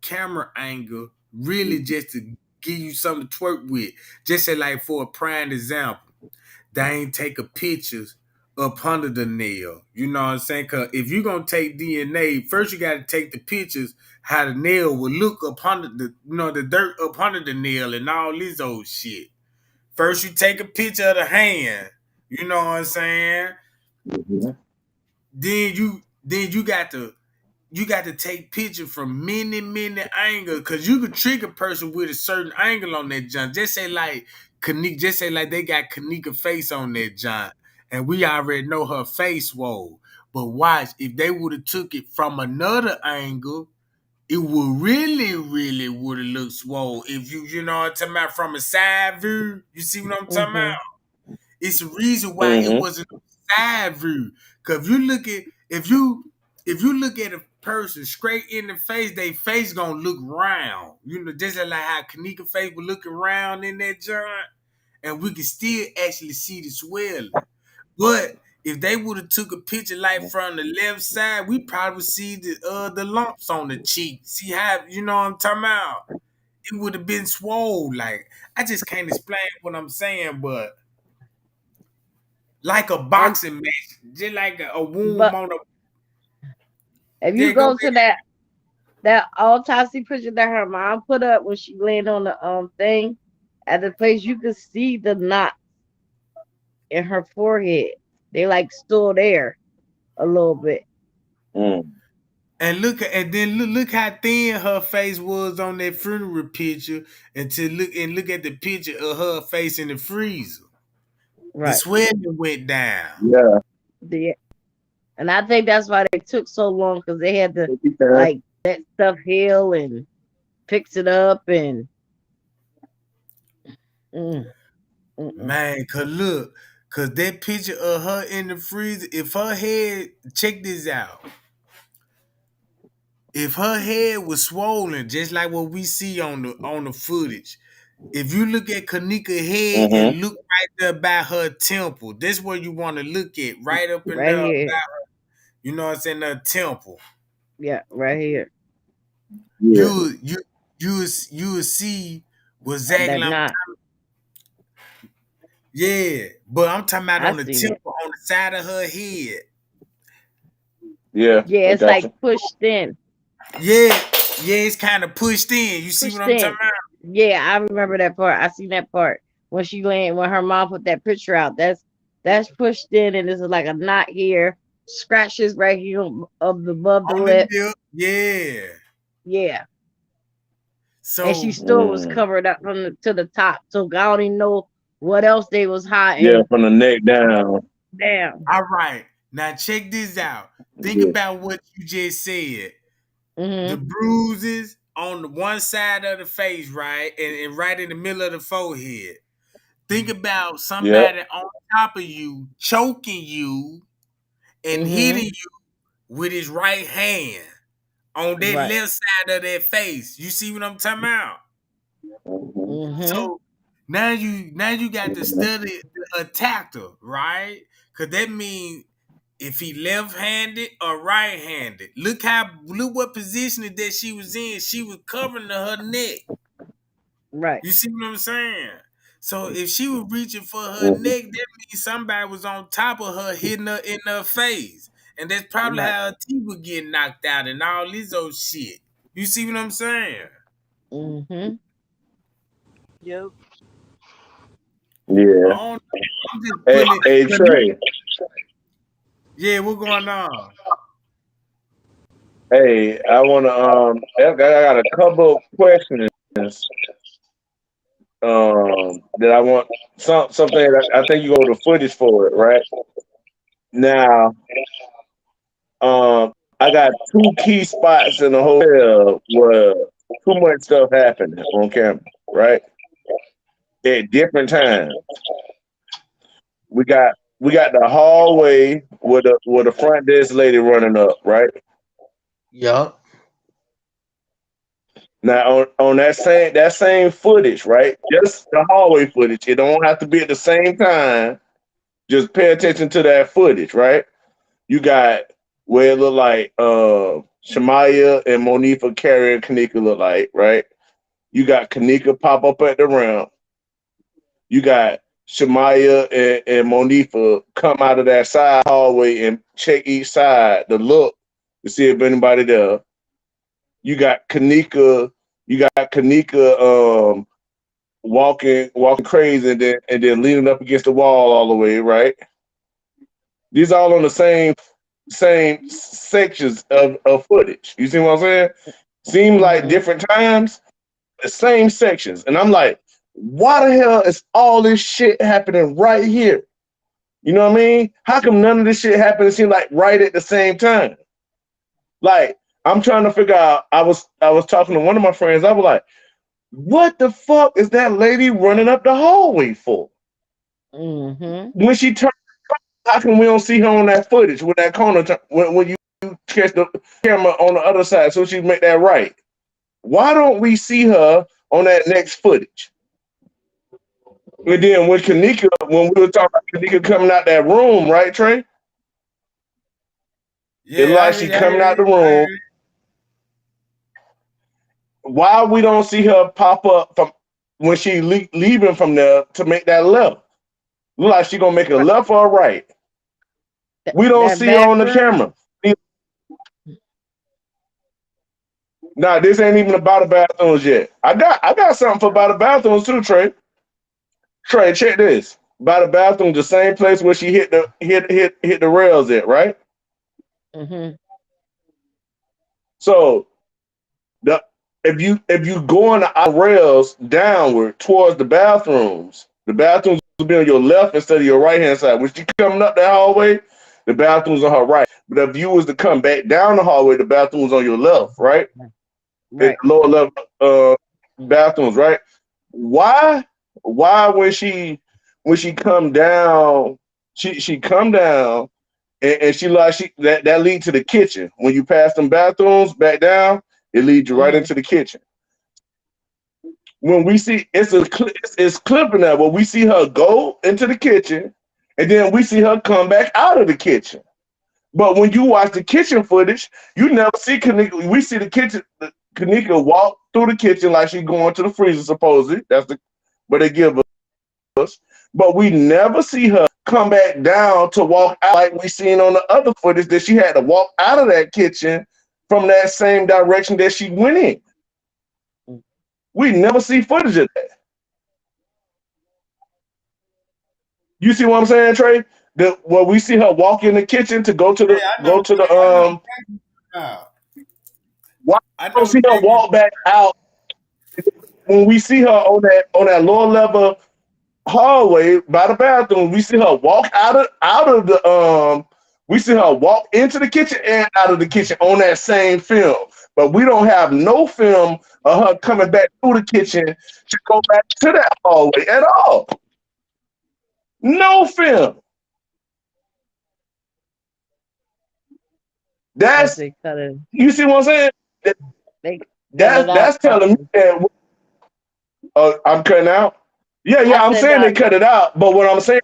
camera angle, really just to give you something to twerk with. Just say like for a prime example. They ain't taking pictures up under the nail. You know what I'm saying? Cause if you're gonna take DNA, first you gotta take the pictures how the nail will look up under the dirt up under the nail and all this old shit. First you take a picture of the hand. You know what I'm saying? Mhm. Then you got to take pictures from many angles because you could trick a person with a certain angle on that junk. Just say like they got Kanika face on that junk, and we already know her face swole. But watch, if they would have took it from another angle, it would really would have looked swole. If you know what I'm talking about from a side view, you see what I'm talking about? Mhm. It's a reason why it Mm-hmm. wasn't a side view. Cause if you look at a person straight in the face, their face gonna look round. You know, just like how Kanika face was looking round in that joint, and we can still actually see the swelling. But if they would have took a picture like from the left side, we probably would see the lumps on the cheek. See how you know what I'm talking about? It would have been swole. Like I just can't explain what I'm saying, but like a And boxing match, just like a wound but on a if you yeah. Go go to that autopsy picture that her mom put up when she laying on the thing at the place, you could see the knot in her forehead. They like still there a little bit. Mm. and then look how thin her face was on that funeral picture, and to look at the picture of her face in the freezer. The Right. swelling went down. Yeah. The And I think that's why they took so long, because they had to Okay. like let stuff heal and fix it up and mm, mm. Man, cause that picture of her in the freezer, if her head, check this out. If her head was swollen, just like what we see on the footage, if you look at Kanika's head Mm-hmm. and look right there by her temple, this where you want to look at, right up in Right there, here. you know what I'm saying, the temple. Yeah, right here. Yeah. You will see what exactly That I'm. knot. Yeah, but I'm talking about I on the seen it. temple, on the side of her head. Yeah. Yeah, I it's got like you. pushed in. Yeah, yeah, it's kind of pushed in. You see what Pushed I'm talking in. about? Yeah, I remember that part. I seen that part when her mom put that picture out. That's pushed in, and there's like a knot here, scratches right here above the On the lip. lip. Yeah. Yeah, and she So still was Mm. covered up from to the top. So I don't even know what else they was Yeah, hiding. from the neck down. Damn. all right. Now check this out. Think Yeah. about what you just said. The Mhm. bruises on the one side of the face, right? And right in the middle of the forehead. Think about Yep. somebody on top of you choking you and hitting Mhm. you with his right hand on that Right. left side of that face. You see what I'm talking about? Mm-hmm. Mhm. So now you got to study the attacker, right? Cause that means if he left-handed or right-handed. Look what position that she was in. She was covering her neck. Right. You see what I'm saying? So if she was reaching for her Mm-hmm. neck, that means somebody was on top of her, hitting her in her face. And that's probably Right. how her teeth were getting knocked out and all this old shit. You see what I'm saying? Mhm. Yep. I Yeah. don't know. I'm just Hey, putting it. hey, Trey. Yeah, what's going on? Hey, I wanna I got a couple of questions that I want something that I think you go to footage for it, right? Now, I got two key spots in the hotel where too much stuff happened on camera, right? At different times. We got the hallway with the front desk lady running up, right? Yup. Now on that same footage, right? Just the hallway footage. It don't have to be at the same time. Just pay attention to that footage, right? You got where it look like Shamaya and Monifa carrying Kanika look like, right? You got Kanika pop up at the ramp. You got Shamaya and Monifa come out of that side hallway and check each side to look to see if anybody there. You got Kanika. You got Kanika walking crazy and then leaning up against the wall all the way, right? These all on the same sections of footage. You see what I'm saying? Seem like Mhm. different times, the same sections. And I'm like, why the hell is all this shit happening right here? You know what I mean? How come none of this shit happened? It seemed like right at the same time. Like I'm trying to figure out. I was talking to one of my friends. I was like, what the fuck is that lady running up the hallway for? Mhm. When she turned, how come we don't see her on that footage with that corner when you catch the camera on the other side so she make that right? Why don't we see her on that next footage? And then when we were talking about Kanika coming out that room, right, Trey? It Yeah, like I she mean, I heard coming out the it. I room. heard it. Why we don't see her pop up from when she leaving from there to make that left? Look like she gonna make a Right. left or a right. We don't That see her on the bathroom. camera. Nah, this ain't even about the bathrooms yet. I got something for about the bathrooms too, Trey. Trey, check this. By the bathroom, the same place where she hit the rails at, right? Mm-hmm. So the if you go on the rails downward towards the bathrooms will be on your left instead of your right hand side. When she coming up that hallway, the bathrooms on her right. But if you was to come back down the hallway, the bathrooms on your left, right? In Right. the lower level bathrooms, right? Why why when she come down, she come down and she like she that lead to the kitchen. When you pass them bathrooms back down, it leads you right Mm-hmm. into the kitchen. When we see it's clipping that where we see her go into the kitchen and then we see her come back out of the kitchen. But when you watch the kitchen footage, you never see Kanika. We see the kitchen Kanika walk through the kitchen like she going to the freezer supposedly. That's the what they give us. But we never see her come back down to walk out like we seen on the other footage that she had to walk out of that kitchen from that same direction that she went in. We never see footage of that. You see what I'm saying, Trey? Where we see her walk in the kitchen to go to Hey, the go to the I know exactly about. why I don't know see her exactly. walk back out when we see her on that lower level hallway by the bathroom? We see her walk out of the we see her walk into the kitchen and out of the kitchen on that same film. But we don't have no film of her coming back through the kitchen to go back to that hallway at all. No film. Cause That's you see what I'm saying? That, they cut that's it out. that's telling me that I'm cutting out. Yeah, I yeah, I'm said saying they cut it out. But what I'm saying,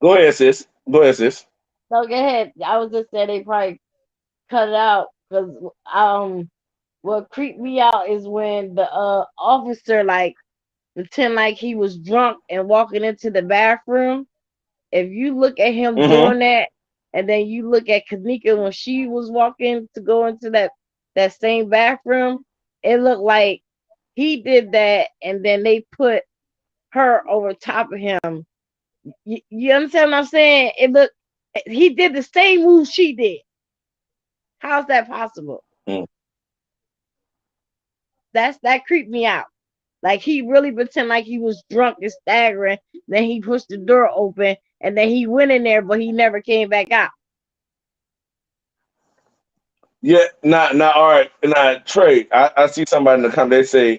go ahead, sis. Go ahead, sis. no, go ahead. I was just saying they probably cut it out because what creeped me out is when the officer like pretend like he was drunk and walking into the bathroom. If you look at him Mm-hmm. doing that, and then you look at Kanika when she was walking to go into that same bathroom, it looked like he did that, and then they put her over top of him. You understand what I'm saying? It looked he did the same move she did. How's that possible? That creeped me out. Like he really pretend like he was drunk and staggering. Then he pushed the door open, and then he went in there, but he never came back out. Yeah, not all right. Now, Trey, I see somebody in the comment. They say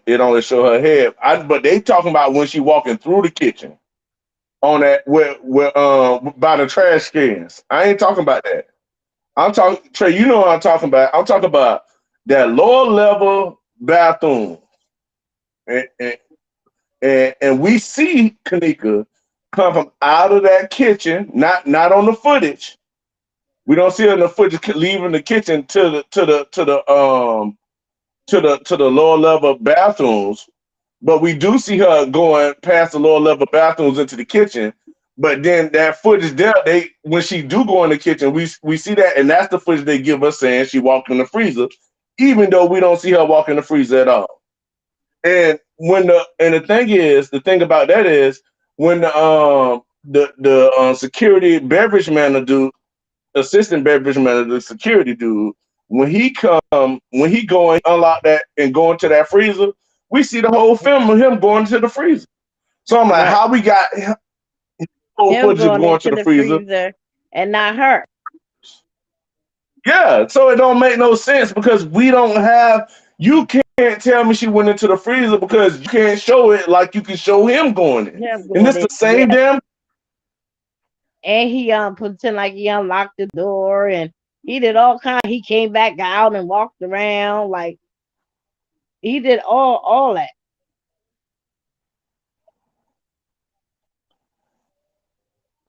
it only show her head. But they talking about when she walking through the kitchen on that where by the trash cans. I ain't talking about that. I'm talking Trey. You know what I'm talking about. I'm talking about that lower level bathroom, and and we see Kanika come from out of that kitchen. Not on the footage. We don't see her in the footage leaving the kitchen to the lower level bathrooms, but we do see her going past the lower level bathrooms into the kitchen. But then that footage there, they when she do go in the kitchen, we see that, and that's the footage they give us saying she walked in the freezer, even though we don't see her walk in the freezer at all. And the thing about that is when the security beverage manager assistant beverage manager, the security dude, when he go and unlock that and go into that freezer, we see the whole film of him going to the freezer. So I'm like, Right. how we got whole Him footage of going going to into the the freezer? freezer and not her. Yeah, so it don't make no sense because we don't have. You can't tell me she went into the freezer because you can't show it like you can show him going in. Him And going this in. the same Yeah. damn. And he pretend like he unlocked the door and he did all kind. He came back out and walked around like he did all that.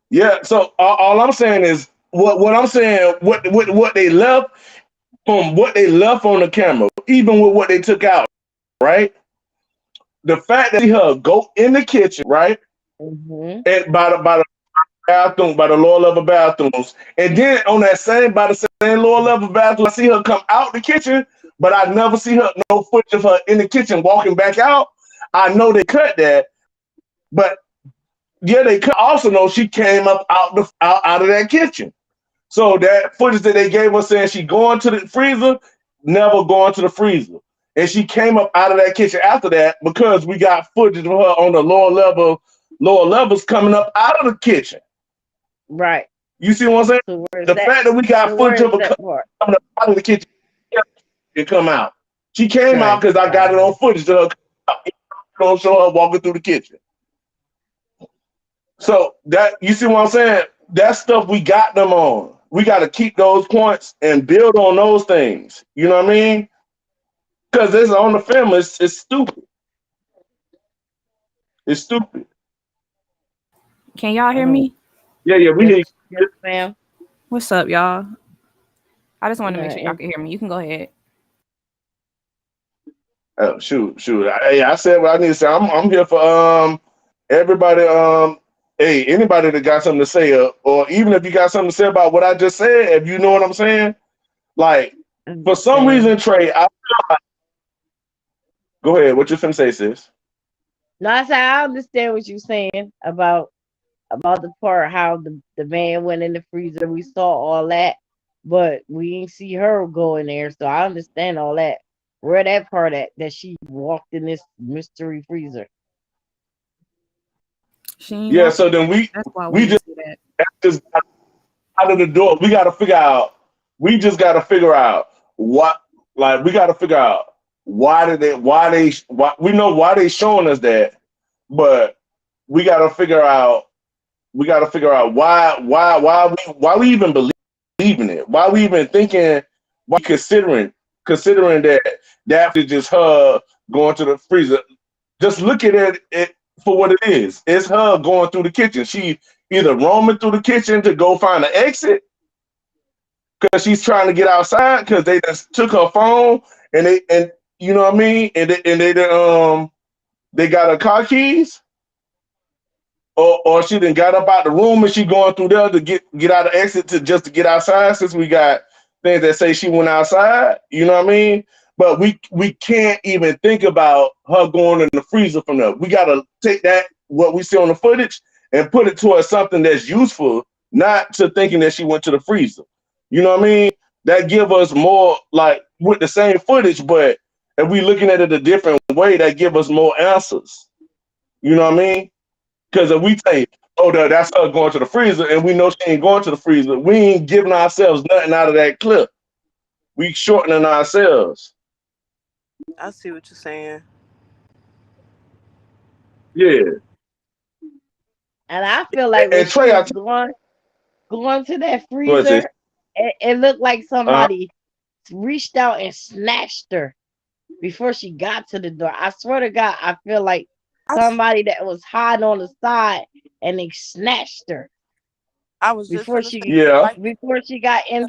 Yeah, so all I'm saying is what I'm saying, what they left on the camera, even with what they took out, right? The fact that see her go in the kitchen, right, Mm-hmm. and by the bathroom, by the lower level bathrooms, and then on that same by the same lower level bathroom, I see her come out the kitchen, but I never see her no footage of her in the kitchen walking back out. I know they cut that, but yeah, they could also know she came up out of that kitchen. So that footage that they gave us saying she going to the freezer, never going to the freezer. And she came up out of that kitchen after that because we got footage of her on the lower levels coming up out of the kitchen. Right. You see what I'm saying? So where's The that? fact that we got So footage where of is her that part? coming up out of the kitchen and come out. She came out Okay. because I got it on footage of her. Don't show her walking through the kitchen. So that you see what I'm saying? That stuff we got them on. We got to keep those points and build on those things. You know what I mean? Because it's on the film. It's stupid. It's stupid. Can y'all hear Mm-hmm. me? Yeah, we Yes, need. yes, ma'am. What's up, y'all? I just want to make sure y'all And can hear me. You can go ahead. Shoot. I said what I need to say. I'm here for everybody. Hey, anybody that got something to say, or even if you got something to say about what I just said, if you know what I'm saying, like I for some understand. reason, Trey, go ahead. What you finna say, sis? No, I said I understand what you're saying about the part how the man went in the freezer. We saw all that, but we ain't see her go in there. So I understand all that. Where that part at that she walked in this mystery freezer. She ain't Yeah. walking. So then That's why we we didn't just see that. just out of the door. We got to figure out. We just got to figure out what. Like we got to figure out why did they? Why we know why they showing us that, but we got to figure out. We got to figure out why we even believing it. Why we even thinking? Why considering that is just her going to the freezer. Just look at it for what it is. It's her going through the kitchen. She either roaming through the kitchen to go find an exit because she's trying to get outside because they just took her phone and you know what I mean, they got her car keys, or she then got up out the room and she going through there to get out of exit to just to get outside since we got things that say she went outside. You know what I mean? But we can't even think about her going in the freezer from there. We gotta take that what we see on the footage and put it towards something that's useful, not to thinking that she went to the freezer. You know what I mean? That give us more like with the same footage, but if we looking at it a different way, that give us more answers. You know what I mean? Because if we say, oh, that's her going to the freezer, and we know she ain't going to the freezer, we ain't giving ourselves nothing out of that clip. We shortening ourselves. I see what you're saying. Yeah. And I feel like when And she Trey, was going to that go ahead, sis. freezer, it looked like Uh, somebody reached out and snatched her before she got to the door. I swear to God, I feel like I, somebody that was hiding on the side and they snatched her I was just before finna say she yeah. like before she got in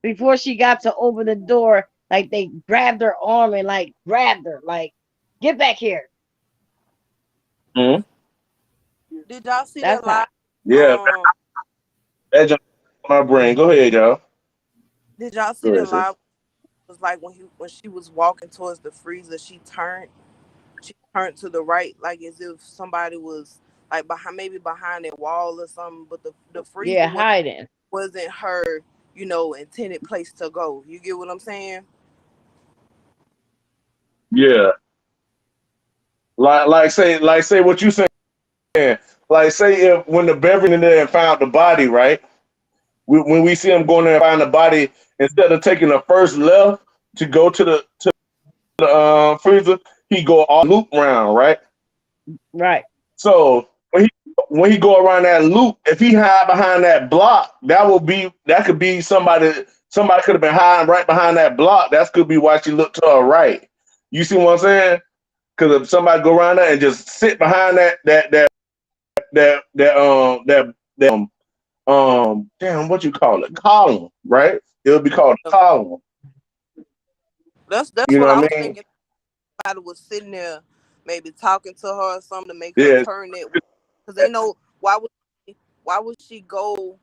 before she got to open the door. Like they grabbed her arm and like grabbed her like get back here. Mm-hmm. did y'all see That's that how live? Yeah. Um, That just my brain. Go ahead, y'all. did y'all see Go that ahead, live? sis. It was like when she was walking towards the freezer, she turned to the right, like as if somebody was like behind, maybe behind that wall or something. But the freezer yeah hiding. wasn't her, intended place to go. You get what I'm saying? Yeah. Like say what you saying. Like say if when the Beverly in there and found the body, right? When we see him going there and find the body, instead of taking the first left to go to the freezer, he go all loop round, right? Right. So when he go around that loop, if he hide behind that block, that could be somebody. Somebody could have been hiding right behind that block. That could be why she looked to her right. You see what I'm saying? Because if somebody go around there and just sit behind that damn, what you call it? Column, right? It'll be called a column. That's You know what I what was I mean? thinking. Somebody was sitting there, maybe talking to her or something to make her Yeah. turn that. Because they know why would she go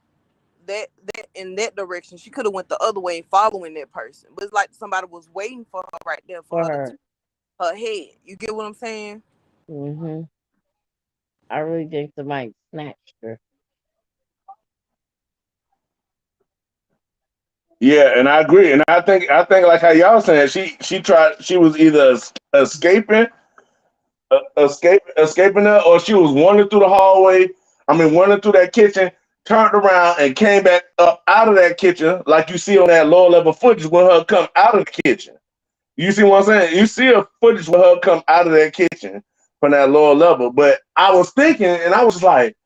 that in that direction? She could have went the other way, following that person. But it's like somebody was waiting for her right there for For her to her. turn her head. You get what I'm saying? Mhm. I really think somebody snatched her. Yeah, and I agree. And I think like how y'all saying, she was either escaping escaping her, or she was wandering through the hallway. I mean, wandering through that kitchen, turned around and came back up out of that kitchen, like you see on that lower level footage when her come out of the kitchen. You see what I'm saying? You see a footage when her come out of that kitchen from that lower level. But I was thinking, and I was like,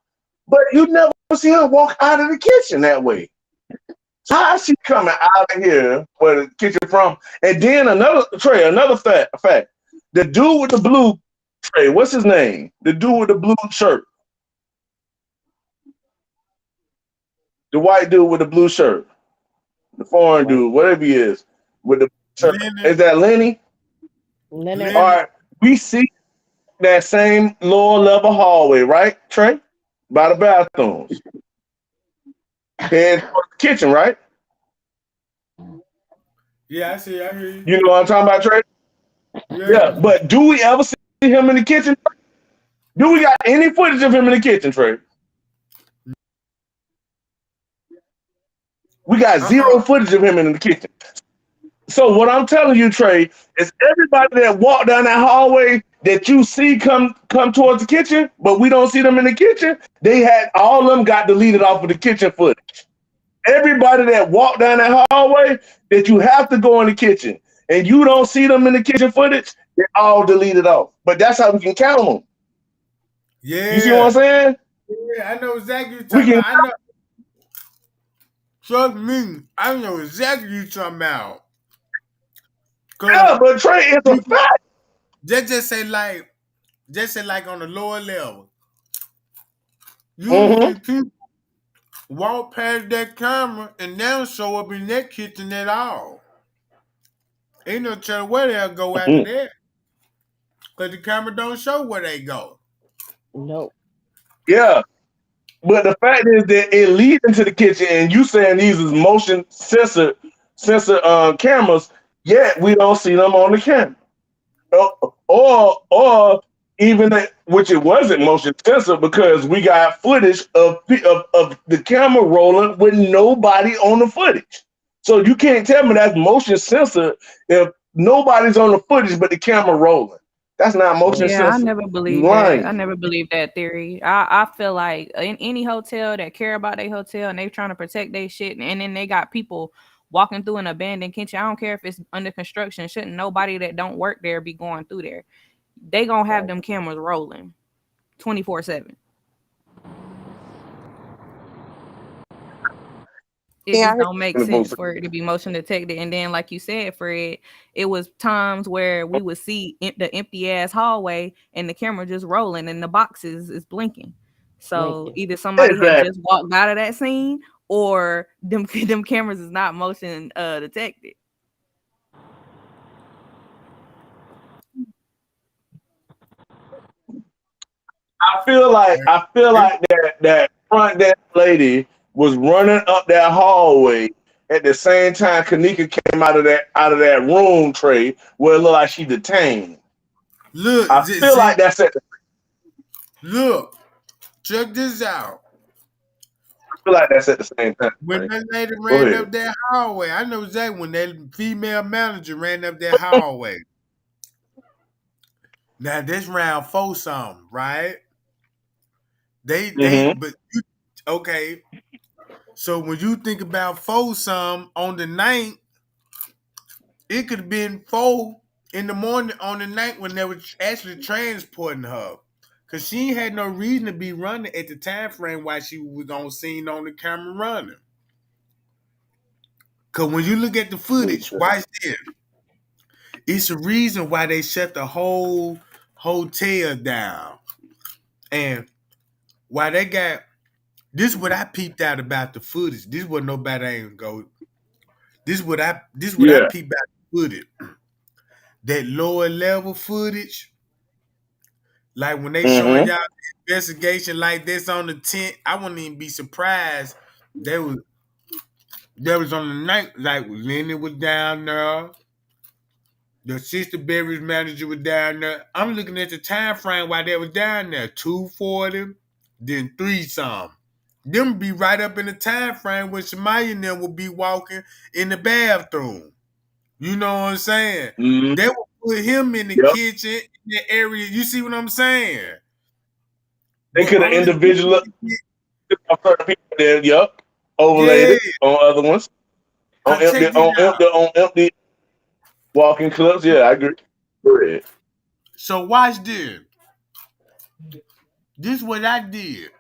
but you never see her walk out of the kitchen that way. So how is she coming out of here where the kitchen from? And then another fact. The dude with the blue Trey, what's his name? The dude with the blue shirt, the white dude with the blue shirt, the foreign What? dude, whatever he is, with the shirt. Lenny, Is that Lenny? Leonard. All Lenny, right, we see that same lower level hallway, right, Trey? By the bathrooms, head towards the kitchen, right? yeah, I see, I hear you. You know what I'm talking about, Trey? Yeah. Yeah, but do we ever see him in the kitchen? Do we got any footage of him in the kitchen, Trey? We got Uh-uh. zero footage of him in the kitchen. So what I'm telling you, Trey, is everybody that walked down that hallway that you see come towards the kitchen, but we don't see them in the kitchen. They had all of them got deleted off of the kitchen footage. Everybody that walked down that hallway that you have to go in the kitchen and you don't see them in the kitchen footage, they're all deleted off. But that's how we can count them. You see what I'm Yeah. saying? Yeah, I know exactly what you're We talking can. about. I know, trust me, I know exactly what you're talking about. Cause Yeah, but Trey, it's a people, fact. just say like on the lower level, Mm-hmm. usually people walk past that camera and they don't show up in that kitchen at all. Ain't no telling where they'll go after Mm-hmm. that. Cause the camera don't show where they go. Nope. Yeah. But the fact is that it leads into the kitchen, and you saying these is motion sensor cameras, yet we don't see them on the camera, or even that, which it wasn't motion sensor because we got footage of the camera rolling with nobody on the footage. So you can't tell me that's motion sensor if nobody's on the footage but the camera rolling. That's not motion Right. Yeah, I sensor. never You believed that. I lying. never believed that theory. I feel like in any hotel that care about their hotel and they trying to protect their shit, and then they got people walking through an abandoned kitchen. I don't care if it's under construction. Shouldn't nobody that don't work there be going through there? They gonna have Right. them cameras rolling 24/7. It Yeah, I just heard. don't make sense for it to be motion detected. And then, like you said, Fred, it was times where we would see the empty ass hallway and the camera just rolling and the boxes is blinking. So Lincoln. either somebody had Exactly. just walked out of that scene or them them cameras is not motion detected. I feel like that front desk lady was running up that hallway at the same time Kanika came out of that room tray where it looked like she detained. Look, I feel like that's at the, look, check this out. I feel like that's at the same time. When Right? that lady Go ran ahead. up that hallway, I know exactly when that female manager ran up that hallway. Now this round four something, right? Mm-hmm. But okay. So when you think about four some on the night, it could have been 4 in the morning on the night when they were actually transporting her. Cause she had no reason to be running at the time frame while she was on scene on the camera running. Cause when you look at the footage, watch this. It's a reason why they shut the whole hotel down. And why they got This what I peeped out about the footage. This what nobody ain't go. This what I Yeah. peeped out the footage. That lower level footage, like when they showing Mm-hmm. y'all the investigation like this on the tent, I wouldn't even be surprised. There was there was on the night like Lenny was down there. The sister beverage manager was down there. I'm looking at the time frame while they was down there. 240, then 3 some. Them be right up in the time frame when Shemaya and them would be walking in the bathroom. You know what I'm saying? Mm-hmm. They would put him in the Yep. kitchen, in the area. You see what I'm saying? They But could have only people individual can get, certain people there. Yep. Overlaid yeah, it on other ones. On cause empty, check this out. on empty walking clubs. Yeah, I agree. Go ahead. So watch this. This what I did.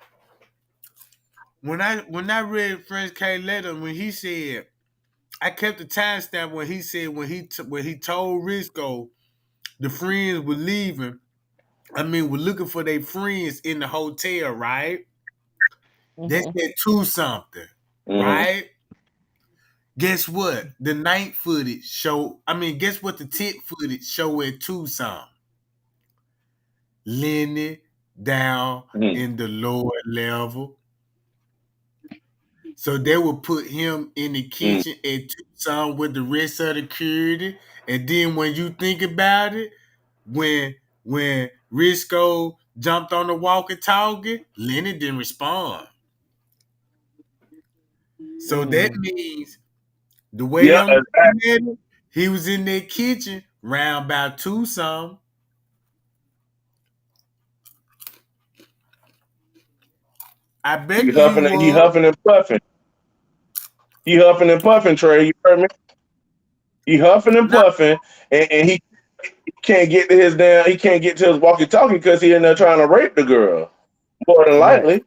When I read French K letter when he said I kept the timestamp when he said when he told Risco the friends were leaving. I mean, were looking for their friends in the hotel, right? They Mm-hmm. said 2 something, Mm-hmm. right? Guess what? The night footage show. I mean, guess what? The tent footage show at 2 something. Lenny down Mm-hmm. in the lower level. So they would put him in the kitchen at 2 something with the rest of the security. And then when you think about it, when Risco jumped on the walkie-talkie, Lenny didn't respond. So that Mm. means the way Yeah, I'm exactly. looking at it, he was in that kitchen round about 2 something. I bet you he He was. huffing and puffing. He huffing and puffing, Trey. You heard me? He huffing and Not, puffing, and he can't get to his damn. He can't get to his walkie-talkie because he in there trying to rape the girl. More than Right. likely,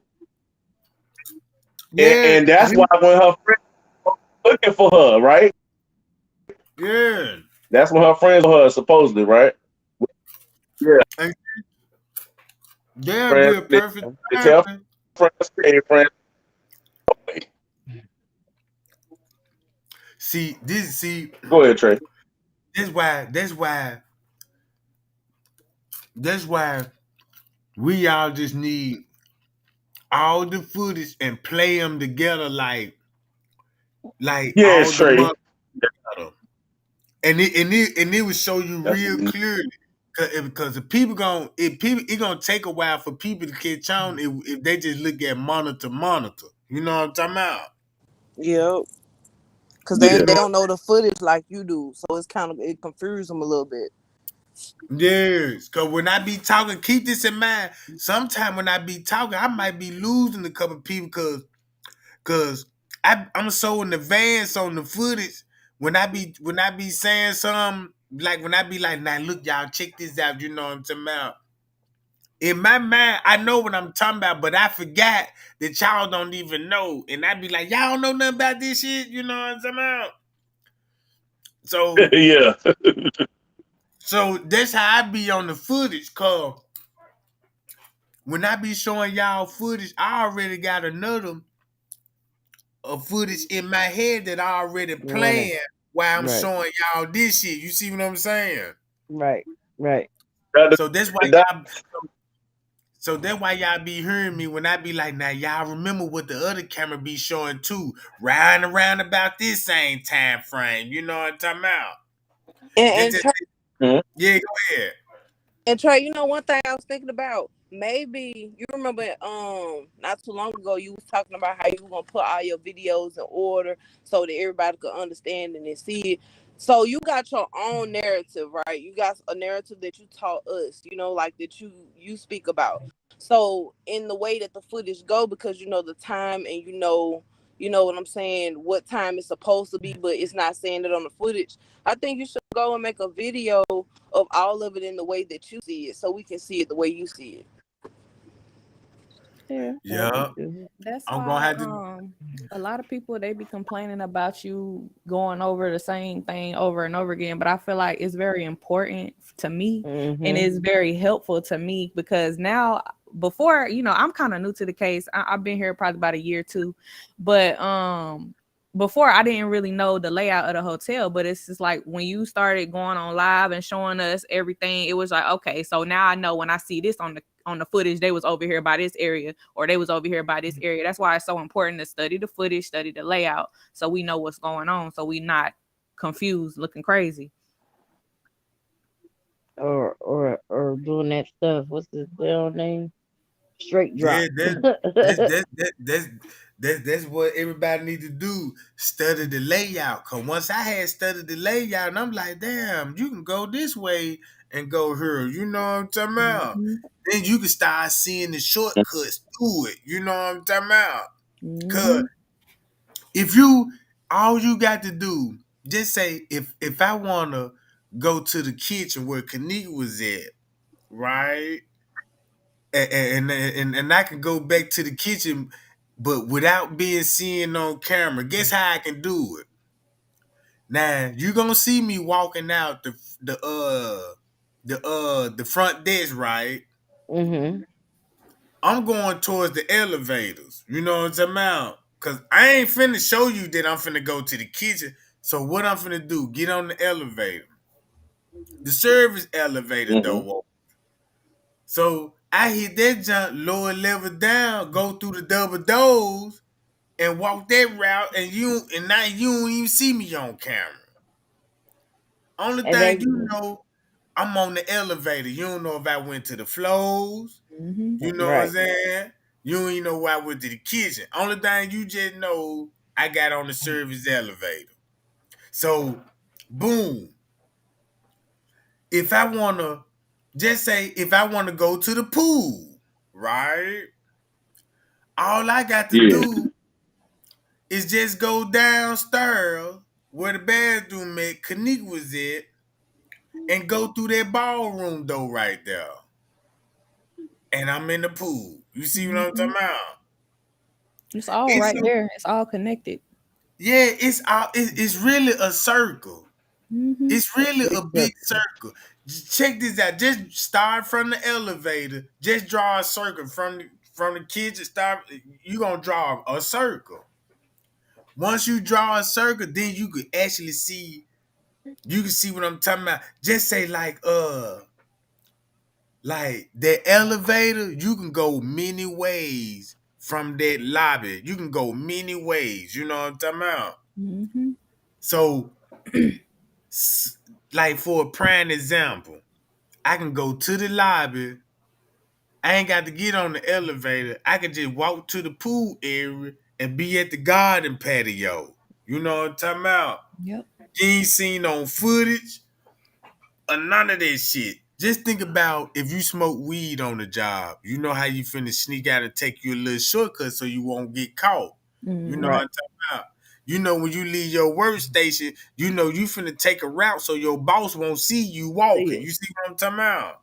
yeah, and that's why when her friends looking for her, right? yeah. That's when her friends for her supposedly, right? Yeah, And there'll be friends. a perfect They tell time. friends, hey, friends. See, Go ahead, Trey. that's why we all just need all the footage and play them together like Yes, all the Trey. months together. And it will show you That's real clearly. Because if people going if people it gonna take a while for people to catch on if they just look at monitor. You know what I'm talking about? Yep. Cause You yeah. they know, don't know the footage like you do, so it's kind of it confuses them a little bit. yes. Cause when I be talking, keep this in mind. Sometime when I be talking, I might be losing a couple people cause I'm so in advance on the footage. When I be saying something, like when I be like, nah, look, y'all, check this out, you know what I'm talking about. In my mind, I know what I'm talking about, but I forgot that y'all don't even know. And I be like, y'all don't know nothing about this shit, you know what I'm talking about? So Yeah. so that's how I be on the footage, cause when I be showing y'all footage, I already got another footage in my head that I already Running. planned while I'm Right. showing y'all this shit. You see what I'm saying? Right. Right. That- So that's why that- y'all so that's why y'all be hearing me when I be like, now y'all remember what the other camera be showing too, riding around about this same time frame. You know what I'm talking about? And, This and just Trey, Mhm. yeah, go ahead. and Trey, you know one thing I was thinking about. Maybe you remember not too long ago you was talking about how you were gonna put all your videos in order so that everybody could understand and then see it. So you got your own narrative, right? You got a narrative that you taught us, like that you speak about. So in the way that the footage go, because you know the time and you know what I'm saying, what time it's supposed to be, but it's not saying it on the footage. I think you should go and make a video of all of it in the way that you see it, so we can see it the way you see it. Yeah, that'll be Yeah, good. That's I'm gonna why have to. a lot of people they be complaining about you going over the same thing over and over again, but I feel like it's very important to me and Mm-hmm. it's very helpful to me because now before, I'm kind of new to the case. I've been here probably about a year or two, but before I didn't really know the layout of the hotel. But it's just like when you started going on live and showing us everything, it was like, okay, so now I know when I see this on the footage, they was over here by this area, or they was over here by this area. That's why it's so important to study the footage, study the layout, so we know what's going on, so we not confused, looking crazy. Or doing that stuff. What's his real name? Straight Yeah, drop. that's what everybody need to do. Study the layout. Cause once I had studied the layout, and I'm like, damn, you can go this way and go here. You know what I'm talking about? Mm-hmm. Then you can start seeing the shortcuts to it. You know what I'm talking about? Cause Mm-hmm. if you all you got to do, just say if I wanna go to the kitchen where Kanika was at, right? And I can go back to the kitchen, but without being seen on camera. Guess how I can do it? Now you gonna see me walking out the front desk, right? Mhm. I'm going towards the elevators. You know what I'm talking about? Cause I ain't finna show you that I'm finna go to the kitchen. So what I'm finna do? Get on the elevator. The service elevator Mm-hmm. though. So I hit that jump, lower level down, go through the double doors, and walk that route, and now you don't even see me on camera. Only And thing they. you know, I'm on the elevator. You don't know if I went to the floors. Mm-hmm. You know what I'm Right. saying? You don't even know where I went to the kitchen. Only thing you just know, I got on the service elevator. So, boom. If I wanna, just say if I wanna go to the pool, right? All I got to Yeah. do is just go downstairs where the bathroom at Kanik was at and go through that ballroom door right there. And I'm in the pool. You see what I'm Mm-hmm. talking about? It's all It's right a, there. It's all connected. yeah, it's really a circle. Mm-hmm. It's really Big a big circle. circle. Check this out. Just start from the elevator. Just draw a circle from the kitchen. Start. You gonna draw a circle. Once you draw a circle, then you could actually see. You can see what I'm talking about. Just say like the elevator, you can go many ways from that lobby. You can go many ways. You know what I'm talking about? Mm-hmm. So, like for a prime example, I can go to the lobby. I ain't got to get on the elevator. I can just walk to the pool area and be at the garden patio. You know what I'm talking about? Yep. You ain't seen on footage or none of that shit. Just think about if you smoke weed on the job. You know how you finna sneak out and take you a little shortcut so you won't get caught. You know Mm-hmm. what Right. I'm talking about? You know when you leave your workstation, you know you finna take a route so your boss won't see you See walking. you. You see what I'm talking about?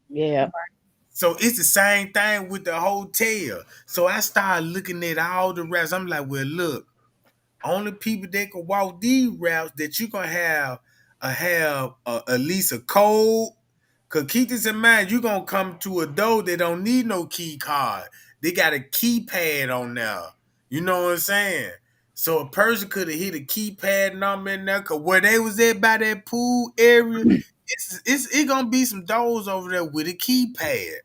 Yeah. So it's the same thing with the hotel. So I started looking at all the routes. I'm like, well, look, only people that can walk these routes that you gonna have at least a code. Cause keep this in mind, you gonna come to a door that don't need no key card. They got a keypad on there. You know what I'm saying? So a person could have hit a keypad number in there. Cause where they was at by that pool area, it's gonna be some doors over there with a keypad.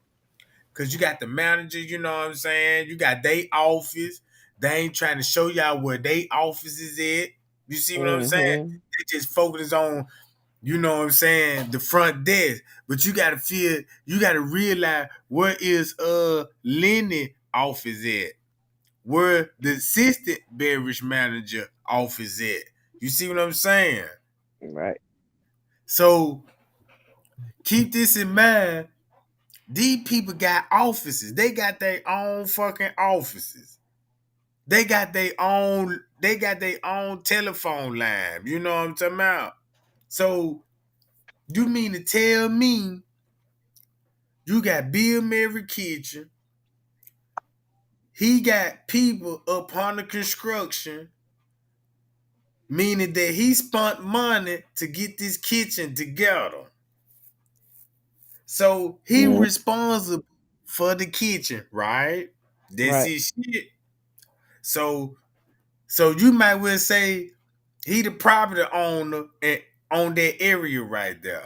Cause you got the manager, you know what I'm saying? You got they office. They ain't trying to show y'all where they office is at. You see what I'm saying? Mhm. They just focus on, you know what I'm saying, the front desk. But you gotta realize where is Lenny office at? Where the assistant beverage manager office at? You see what I'm saying? Right. So keep this in mind. These people got offices. They got their own fucking offices. They got their own telephone line. You know what I'm talking about? So you mean to tell me you got Bill Mary Kitchen, he got people up under construction, meaning that he spent money to get this kitchen together. So he Mm-hmm. responsible for the kitchen, right? That's Right. his shit. So so you might well say he the property owner and on that area right there.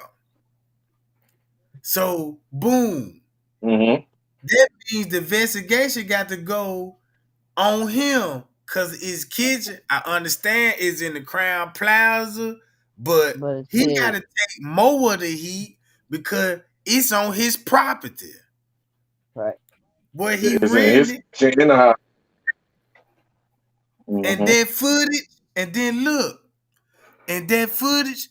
So boom. Mm-hmm. That means the investigation got to go on him because his kitchen, I understand, is in the Crown Plaza, but But it's he got his. to take more of the heat because it's on his property Right. where he It's in renting his it. kitchen in the house. And Mm-hmm. that footage, and then look, and that footage,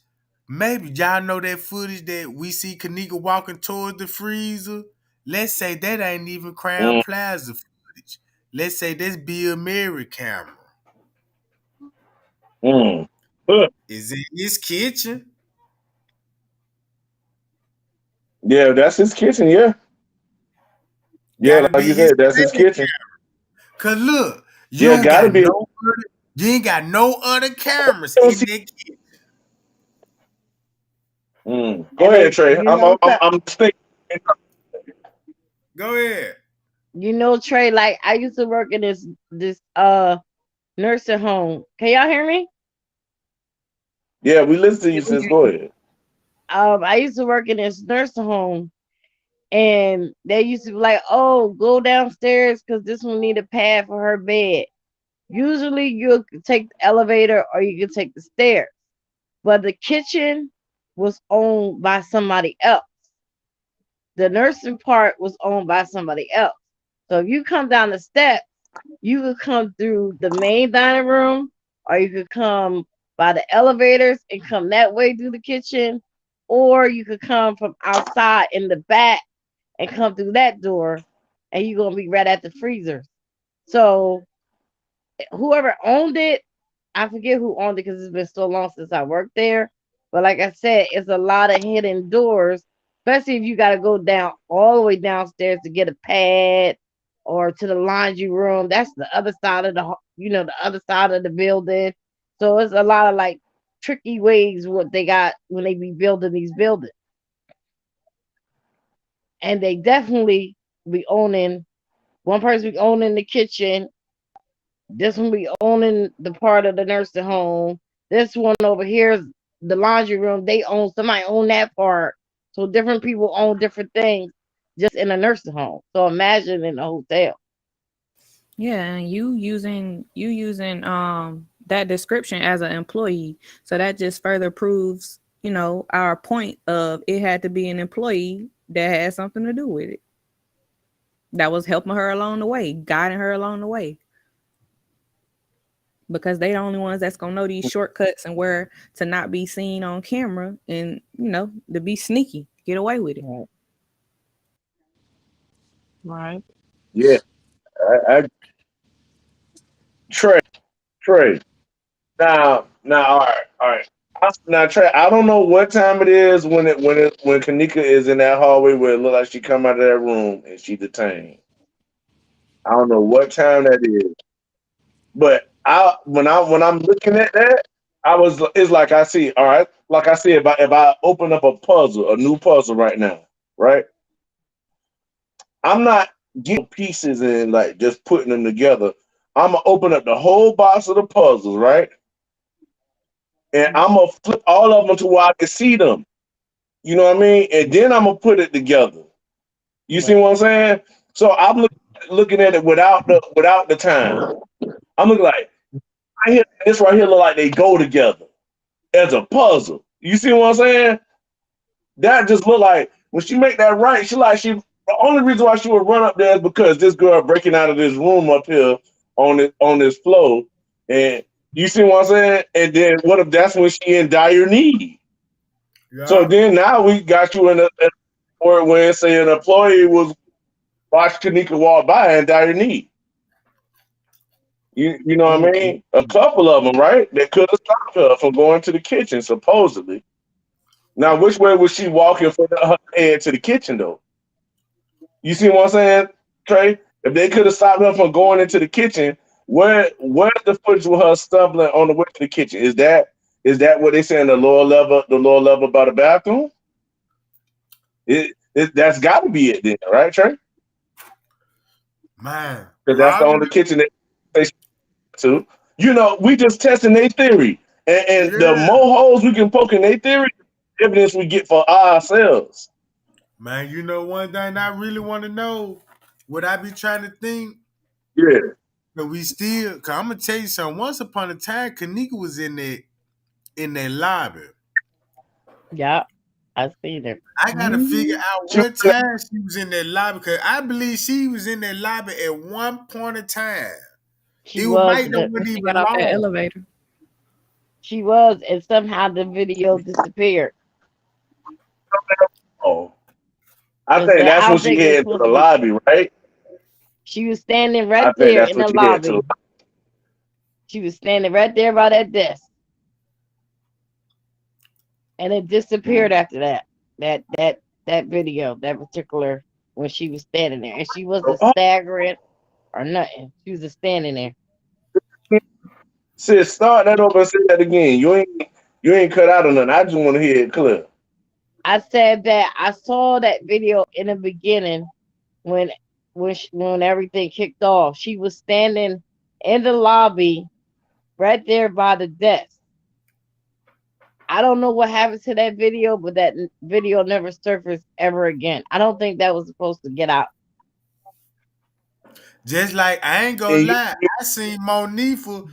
maybe y'all know that footage that we see Kanika walking towards the freezer. Let's say that ain't even Crown Plaza footage. Let's say that's Bill Murray camera. Mm-hmm. Huh. Is in his kitchen. Yeah, that's his kitchen. Yeah, yeah, Gotta like be you his said, that's his credit. kitchen. Cause look, Yeah, gotta be. you ain't got no other cameras in that kitchen. Go And ahead, they, Trey. I'm thinking. Go ahead. Trey, like I used to work in this nursing home. Can y'all hear me? Yeah, we listen to Yeah, you, we sis. hear Go you. ahead. I used to work in this nursing home, and they used to be like, "Oh, go downstairs because this one need a pad for her bed." Usually, you take the elevator or you can take the stairs, but the kitchen was owned by somebody else. The nursing part was owned by somebody else. So if you come down the steps, you could come through the main dining room, or you could come by the elevators and come that way through the kitchen, or you could come from outside in the back and come through that door, and you're gonna be right at the freezer. So whoever owned it, I forget who owned it because it's been so long since I worked there. But like I said, it's a lot of hidden doors, especially if you got to go down all the way downstairs to get a pad or to the laundry room. That's the other side of the other side of the building. So it's a lot of like tricky ways what they got when they be building these buildings, and they definitely be owning one person be owning the kitchen. This one be owning the part of the nursing home. This one over here is the laundry room. They own somebody own that part. So different people own different things just in a nursing home. So imagine in a hotel. Yeah, and you using that description as an employee. So that just further proves, our point of it had to be an employee that had something to do with it. That was helping her along the way, guiding her along the way. Because they the only ones that's gonna know these shortcuts and where to not be seen on camera and to be sneaky, get away with it. Right. Right. Yeah, I Trey, Trey. Now, all right. Now, Trey, I don't know what time it is when Kanika is in that hallway where it look like she come out of that room and she detained. I don't know what time that is, but when I'm looking at that, it's like I see. All right, like I see if I open up a puzzle, a new puzzle right now, right? I'm not getting pieces and like just putting them together. I'm gonna open up the whole box of the puzzles, right? And I'm gonna flip all of them to where I can see them. You know what I mean? And then I'm gonna put it together. You see Right. what I'm saying? So I'm looking at it without the time. I'm looking like this right here look like they go together as a puzzle. You see what I'm saying? That just look like when she make that right, she the only reason why she would run up there is because this girl breaking out of this room up here on this floor. And you see what I'm saying? And then what if that's when she in dire need? So Yeah. then now we got you in a where say an employee was watch Kanika walk by in dire need. You know what I Mm-mm. mean? A couple of them, right? That could have stopped her from going to the kitchen, supposedly. Now, which way was she walking for her head to the kitchen, though? You see what I'm saying, Trey? If they could have stopped her from going into the kitchen, where's the footage with her stumbling on the way to the kitchen? Is that what they say in the lower level by the bathroom? That's got to be it then, right, Trey? Man, because that's the probably. only kitchen that they to. You know, we just testing their theory, and the Yeah. more holes we can poke in their theory, the evidence we get for ourselves. Man, you know one thing I really want to know? What I be trying to think? Yeah. But we still, cause I'm gonna tell you something. Once upon a time, Kanika was in that lobby. Yeah, I seen her. I gotta figure Hmm. out She, what time she was in that lobby, cause I believe she was in that lobby at one point in time. She It was might not When wasn't she even got off that long. elevator. she was, and somehow the video disappeared. oh, I Cause think I that's when don't she think it was headed to supposed the to be. lobby, right? She was standing right I think there that's in when the she headed to the lobby. She was standing right there by that desk, and it disappeared lobby. after that. That video, that particular when she was standing there, and she wasn't Oh, staggering or nothing. She was just standing there. sis, start that over and say that again. You ain't cut out on nothing. I just want to hear it clear. I said that I saw that video in the beginning when when everything kicked off. She was standing in the lobby right there by the desk. I don't know what happened to that video, but that video never surfaced ever again. I don't think that was supposed to get out. Just like I ain't gonna And you, lie, I seen Monifa.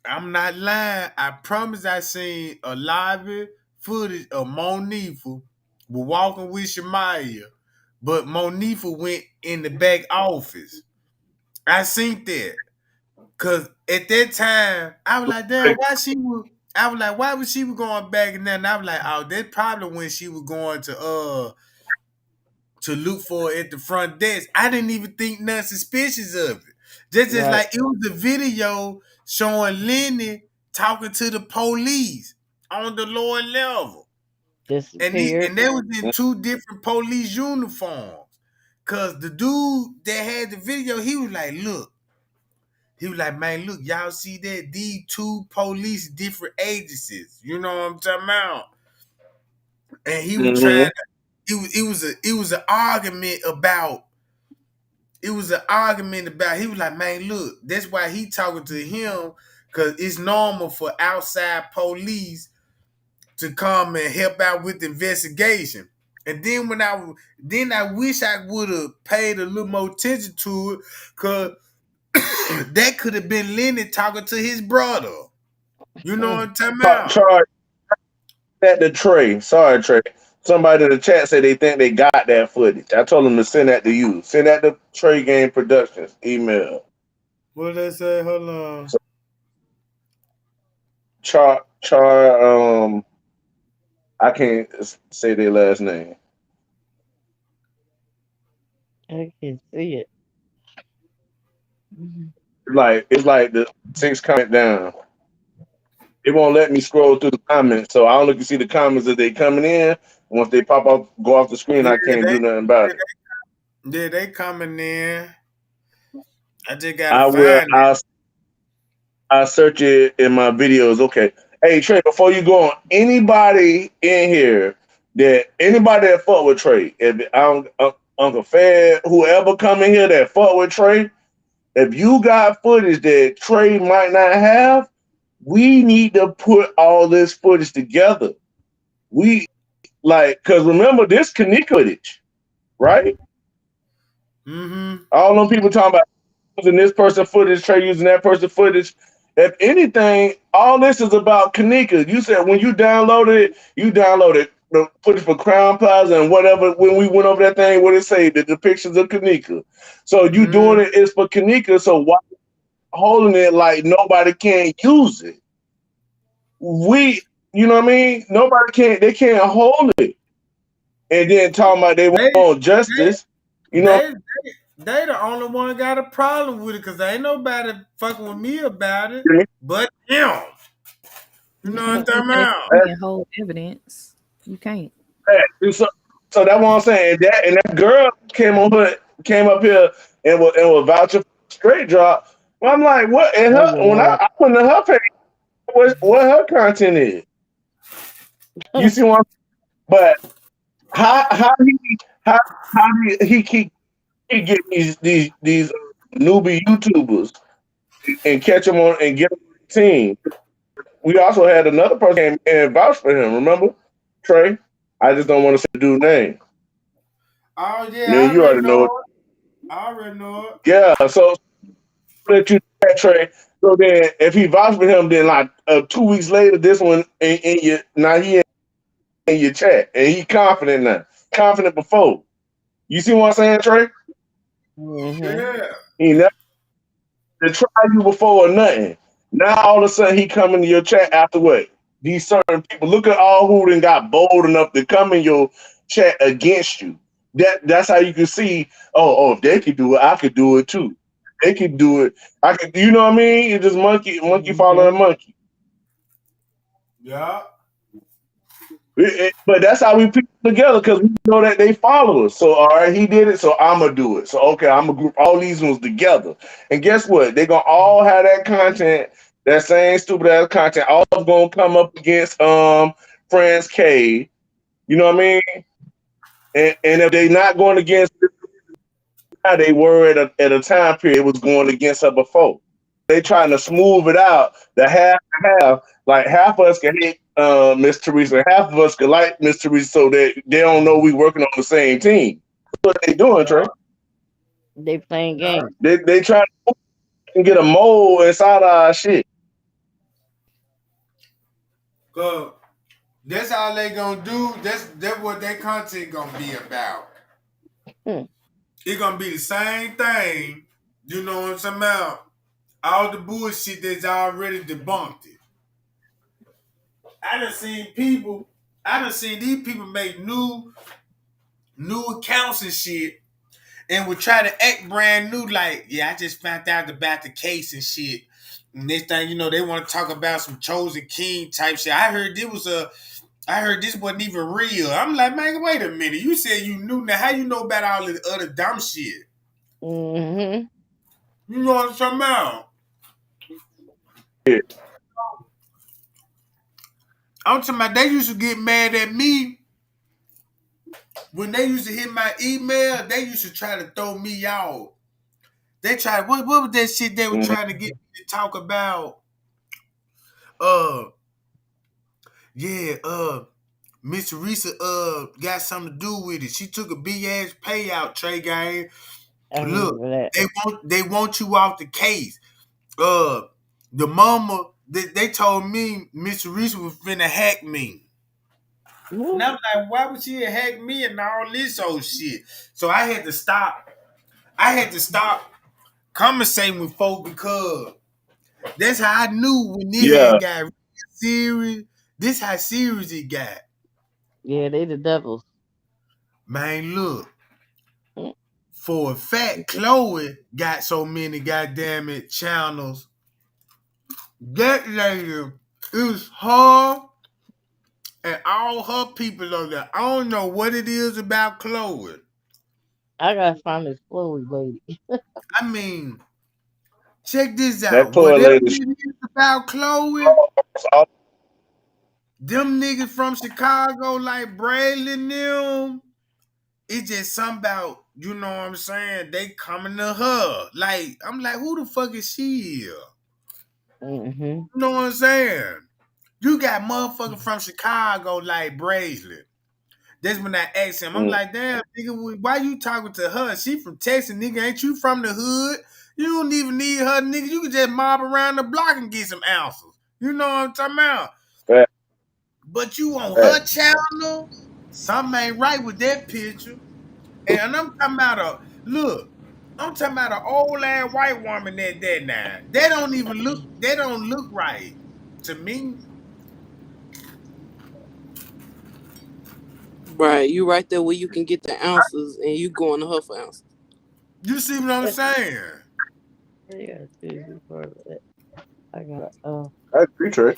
I'm not lying. I promise I seen a live footage of Monifa walking with Shemaya, but Monifa went in the back office. I seen that. Cause at that time, I was like, damn, why she was I was like, why was she was going back and then I was like, oh, that's probably when she was going to look for it at the front desk. I didn't even think nothing suspicious of it. Just Right. like it was a video showing Lenny talking to the police on the lower level. Disappeared. And they was in two different police uniforms. Cause the dude that had the video, he was like, look, he was like, man, look, y'all see that? These two police different agencies. You know what I'm talking about? And he was trying mm-hmm. to, it was an argument about he was like, man, look, that's why he talking to him, because it's normal for outside police to come and help out with the investigation. And then I wish I would have paid a little more attention to it, cause that could have been Lenny talking to his brother. You know what I'm talking about? Charge that to Trey. Sorry, Trey. Somebody in the chat said they think they got that footage. I told them to send that to you. Send that to Trey Game Productions email. What did they say? Hold on. So Char I can't say their last name. I can see it. Mhm. It's like the six comment down. It won't let me scroll through the comments, so I only can see the comments that they coming in. Once they pop up, go off the screen, Yeah, I can't they do nothing about it. they coming in. I just gotta I will. find it. I search it in my videos. Okay. Hey Trey, before you go on, anybody in here anybody that fuck with Trey, if Uncle Fed, whoever come in here that fuck with Trey, if you got footage that Trey might not have, we need to put all this footage together. We because remember this Kanika footage, right? Mm-hmm. All them people talking about using this person footage, Trey using that person footage. If anything, all this is about Kanika. You said when you downloaded the footage for Crown Plaza and whatever. When we went over that thing, what it say? The depictions of Kanika. So you doing Mm-hmm. it is for Kanika. So why holding it like nobody can use it? You know what I mean? Nobody can't. They can't hold it. And then talking about they They want they justice. You know, they they the only one got a problem with it, because ain't nobody fucking with me about it but him. You know what I'm talking They about? can't hold evidence. You can't. so that's what I'm saying. That girl came up here and was vouching for straight drop. Well, I'm like, what? And Oh her when Lord. I went to her page, what her content is. You see what? But how how he how he keep get these. newbie YouTubers and catch them on and get them on the team. We also had another person came and vouched for him. Remember, Trey? I just don't want to say the dude's name. Oh yeah, Man, I you already already know know it. it. I already know it. Yeah. So let you do that, Trey. So then, if he vouched for him, then like 2 weeks later, this one in your now he in your chat and he confident now, confident before. You see what I'm saying, Trey? Mm-hmm. Yeah. He never to try you before or nothing. Now all of a sudden he come into your chat after what? These certain people. Look at all who then got bold enough to come in your chat against you. That's how you can see, if they could do it, I could do it too. They could do it. I could, you know what I mean? It's just monkey following Mm-hmm. monkey. Yeah. But that's how we pick together because we know that they follow us. So all right, he did it, so I'ma do it. So okay, I'm gonna group all these ones together. And guess what? They're gonna all have that content, that same stupid ass content, all of gonna come up against Friends K. You know what I mean? And if they not going against how they were at a time period it was going against her before. They trying to smooth it out. The half and half, like half of us can hate Miss Teresa, half of us can like Miss Teresa, so that they don't know we working on the same team. That's what they doing, Trey. Yeah. They playing Yeah. games. They trying to get a mold inside of our shit. Cause that's all they gonna do. That's what their content gonna be about. Hmm. It gonna be the same thing. You know what I'm talking about? All the bullshit that's already debunked it. I done seen people. I done seen these people make new accounts and shit, and would try to act brand new. Like, yeah, I just found out about the case and shit. And next thing you know, they want to talk about some chosen king type shit. I heard this wasn't even real. I'm like, man, wait a minute. You said you knew. Now, how you know about all this other dumb shit? Mm-hmm. You know what I'm talking about? Yeah. I'm talking about they used to get mad at me when they used to hit my email. They used to try to throw me out. They tried, what was that shit they were Mhm. trying to get me to talk about? Uh, yeah, Miss Teresa got something to do with it. She took a big ass payout, Tregang. I Look, remember that. they want you off the case. Uh the mama they told me Miss Teresa was finna hack me. And Woo. I'm like, why would she hack me and all this old shit? So I had to stop. I had to stop conversating with folk because that's how I knew when this Yeah, had got real serious. This how serious it got. Yeah, they the devils. Man, look. Mm. For a fact, Chloe got so many goddamn it channels. That lady is her and all her people on there. I don't know what it is about Chloe. I gotta find this Chloe lady. I mean, check this that out. poor Whatever lady. it is about Chloe, them niggas from Chicago like Bradley and them, it's just something about, you know what I'm saying? They coming to her. Like, I'm like, who the fuck is she here? Mm-hmm. You know what I'm saying? You got motherfucker from Chicago like Bracelet. That's when I asked him. I'm Mm, like, damn, nigga, why you talking to her? She from Texas, nigga. Ain't you from the hood? You don't even need her, nigga. You can just mob around the block and get some ounces. You know what I'm talking about? fact, But you on her fact. channel? Something ain't right with that picture. And I'm talking about look, I'm talking about an old ass white woman that now. They don't look right to me. Right, you right there where you can get the ounces and you going to her for ounces. You see what I'm saying? Yeah, Tuesday for that. I got I agree, Trey.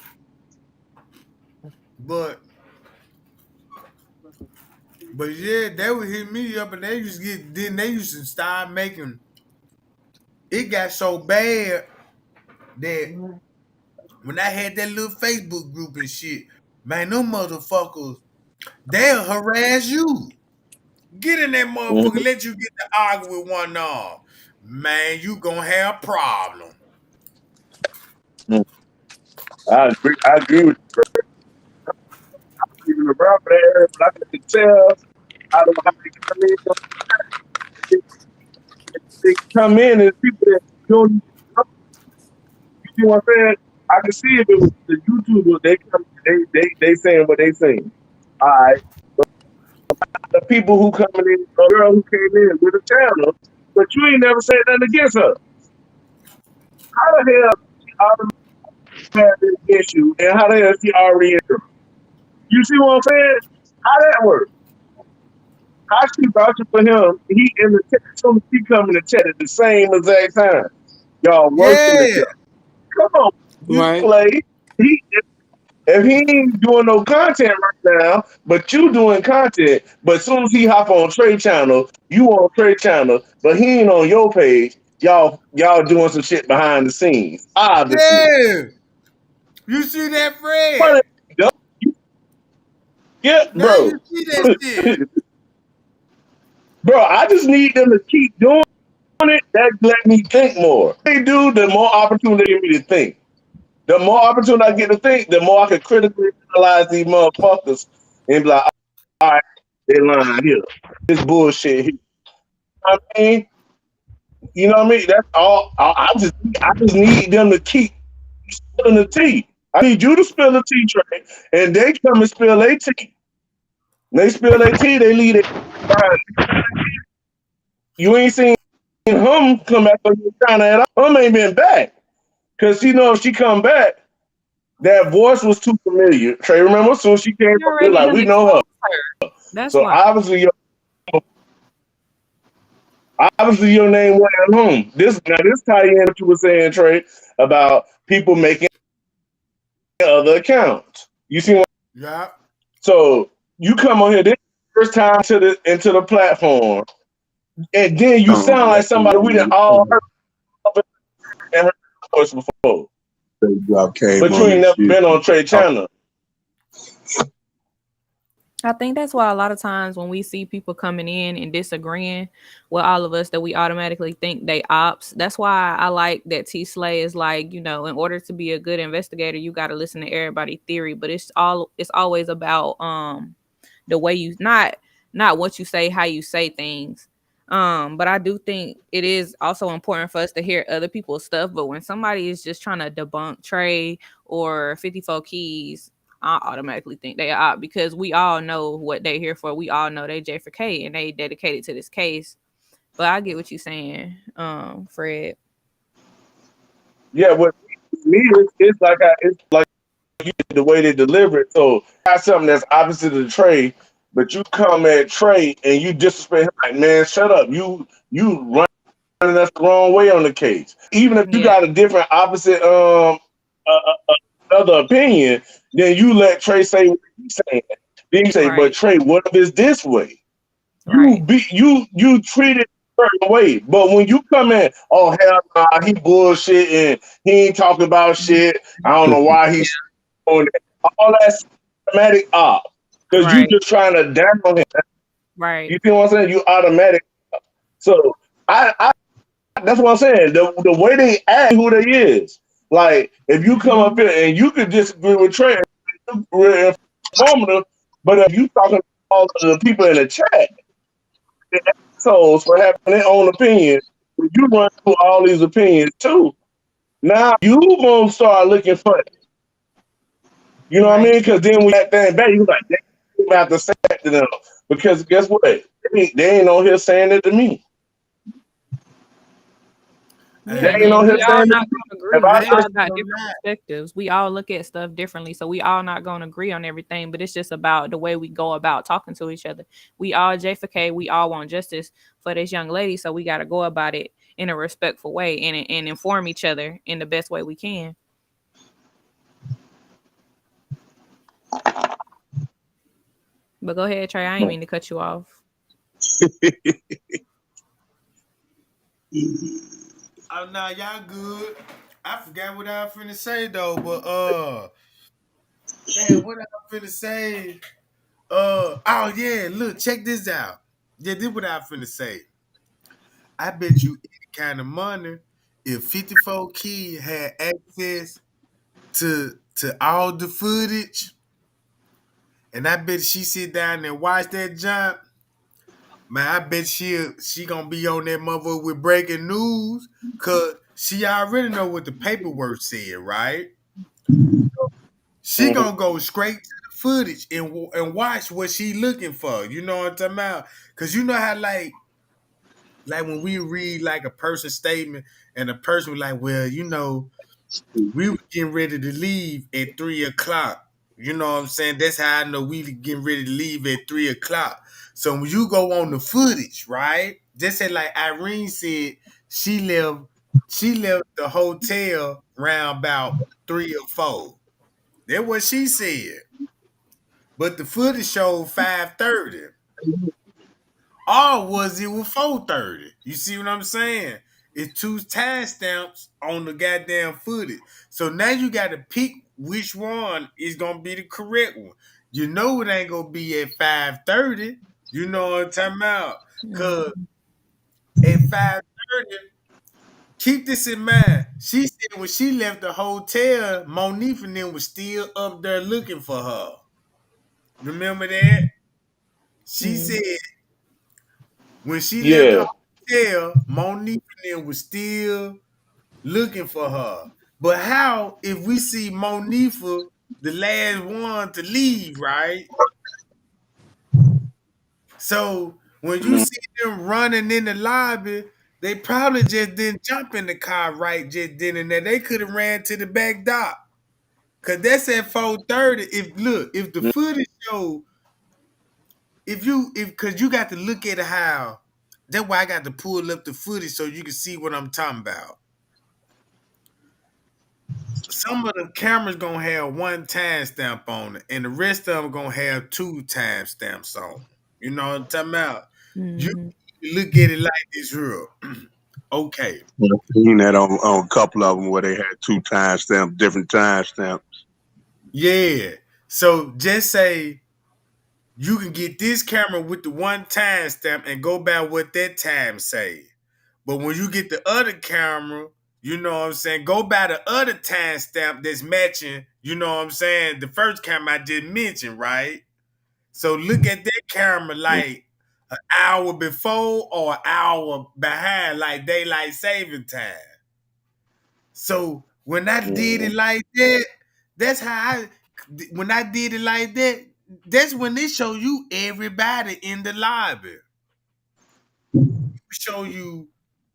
But But yeah, they would hit me up and they used to get then they used to start making it got so bad that when I had that little Facebook group and shit, man, them motherfuckers, they'll harass you. Get in that Mhm. motherfucker, let you get to argue with one arm. man, you gonna have problem. Mm. I agree. I agree with you. Even around there, but I can tell I don't know how they come in. They come in and people that don't even know, you know what I'm saying? I can see if it was the YouTubers, they come, they saying what they saying. All right, the people who coming in, a girl who came in with a channel, but you ain't never said nothing against her. How the hell she already had this issue, and how the hell she already in her? You see what I'm saying? How that work? How she vouching for him? He in the chat, so she come in the chat at the same exact time. Y'all working Yeah. together. Come on, you Right. play. He if he ain't doing no content right now, but you doing content, but as soon as he hop on Trey channel, you on Trey channel, but he ain't on your page. Y'all doing some shit behind the scenes, obviously. Yeah. You see that, Fred? But yeah, Now bro, you see that shit. bro, I just need them to keep doing it. That let me think more. They do, the more opportunity they give me to think. The more opportunity I get to think, the more I can critically analyze these motherfuckers and be like, all right, they lying here. This bullshit here. I mean, you know what I mean? That's all. I just need them to keep spilling the tea. I need you to spill the tea, Trey, and they come and spill their tea. When they spill their tea, they leave it behind. You ain't seen him come back on your China at all. Hum ain't been back because you know if she come back, that voice was too familiar. Trey, remember as soon as she came You up, we already like done we know her. exposed her. That's So why. obviously your name wasn't home. This tie in what you were saying, Trey, about people making other accounts. You see what? Yeah. So you come on here this first time to the into the platform, and then you Oh, sound like that's the somebody we didn't all one. heard of and heard voice before, Drop came but you on ain't and never shit. been on Trey channel. I think that's why a lot of times when we see people coming in and disagreeing with all of us, that we automatically think they ops. That's why I like that T Slay is like, in order to be a good investigator, you got to listen to everybody's theory. But it's always about the way you not what you say, how you say things. But I do think it is also important for us to hear other people's stuff. But when somebody is just trying to debunk Trey or 54 Keys, I automatically think they are because we all know what they here for. We all know they J for K and they dedicated to this case. But I get what you're saying, Fred. Yeah, what me it's like the way they deliver it. So got something that's opposite of the Trey, but you come at Trey and you disrespect him like, man, shut up. You running us the wrong way on the case. Even if you Yeah, got a different opposite other opinion, then you let Trey say what he's saying. Then you say, but right, Trey, what if it's this way? right, You treat it a certain way. But when you come in, oh hell nah, he bullshit and he ain't talking about shit. I don't know why yeah, he's doing that. All that automatic op. Because you right, just trying to down him. right, You feel what I'm saying? You automatic. So I that's what I'm saying. The way they act, who they is. Like if you come up hmm, here and you could disagree with Trey, really informative, but if you talking to all of the people in the chat, the assholes for having their own opinion, when you run through all these opinions too, now you gonna start looking funny. You know what I right. mean? Because then when that thing back, you like, they have to say that to them. Because guess what? They ain't on here saying it to me. They Yeah, And ain't look, on and here we all saying man, it not to me. gonna If agree. I We I ain't say all even got gonna different lie. perspectives. We all look at stuff differently, so we all not gonna agree on everything. But it's just about the way we go about talking to each other. We all J for K. We all want justice for this young lady, so we got to go about it in a respectful way and inform each other in the best way we can. But go ahead, Trey. I ain't mean to cut you off. Oh nah, y'all good. I forgot what I was finna say though, but damn, what I was finna say? Oh yeah, look, check this out. Yeah, this what I was finna say. I bet you any kind of money, if 54 Key had access to all the footage, and I bet she sit down and watch that jump, man, I bet she gonna be on that motherfucker with breaking news, cause she already know what the paperwork said, right? She Mhm. gonna go straight to the footage and watch what she looking for. You know what I'm talking about? Cause you know how like when we read like a person's statement and a person was like, well, we were getting ready to leave at 3 o'clock. You know what I'm saying? That's how I know we getting ready to leave at 3 o'clock. So when you go on the footage, right? Just say like Irene said, she left she left the hotel around about 3 or 4. That's what she said. But the footage showed 5:30. Or was it was 4:30? You see what I'm saying? It's two timestamps on the goddamn footage. So now you gotta pick which one is gonna be the correct one. You know it ain't gonna be at 5:30. You know what I'm talking about? Cause Mhm. at 5:30, keep this in mind. She said when she left the hotel, Monique and them was still up there looking for her. Remember that? She Mhm. said when she left the Yeah. hotel, Monique and them was still looking for her. But how if we see Monifa the last one to leave, right? So when you Mhm. see them running in the lobby, they probably just didn't jump in the car right just then and there. They could have ran to the back dock. Cause that's at 4:30. If the footage show, if cause you got to look at how that's why I got to pull up the footage so you can see what I'm talking about. Some of the cameras gonna have one timestamp on it, and the rest of them gonna have two timestamps on. You know what I'm talking about? You Mhm. look at it like this, real. Okay, I've seen that on a couple of them where they had two timestamps, different timestamps. yeah. So just say you can get this camera with the one timestamp and go by what that time say. But when you get the other camera, you know what I'm saying, go by the other timestamp that's matching, you know what I'm saying, the first camera I just mentioned, right? So look at that camera like an hour before or an hour behind, like daylight saving time. So when I did it Mhm. like that, that's how when I did it like that, that's when they show you everybody in the lobby. Show you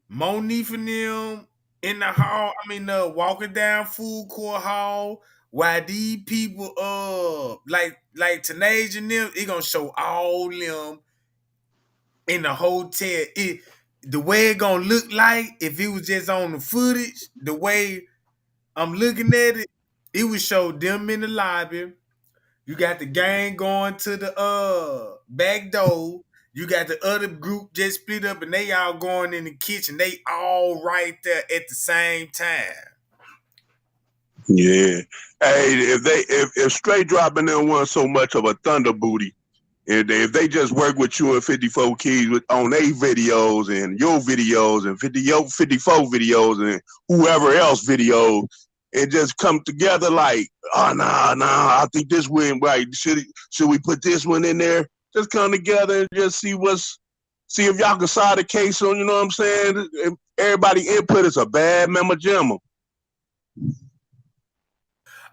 Monique and them in the hall. I mean, walking down food court hall. Why these people, like Tanaja and them, it gonna show all them in the hotel. The way it gonna look like if it was just on the footage, the way I'm looking at it, it would show them in the lobby. You got the gang going to the back door. You got the other group just split up and they all going in the kitchen. They all right there at the same time. Yeah. Hey, if straight dropping them wasn't so much of a thunder booty, and if they just work with you and 54 Keys on their videos and your videos and 54 videos and whoever else videos, and just come together like, oh nah, I think this went right. Should we put this one in there? Just come together and just see if y'all can solve the case on. You know what I'm saying? If everybody input is a bad mama jamma.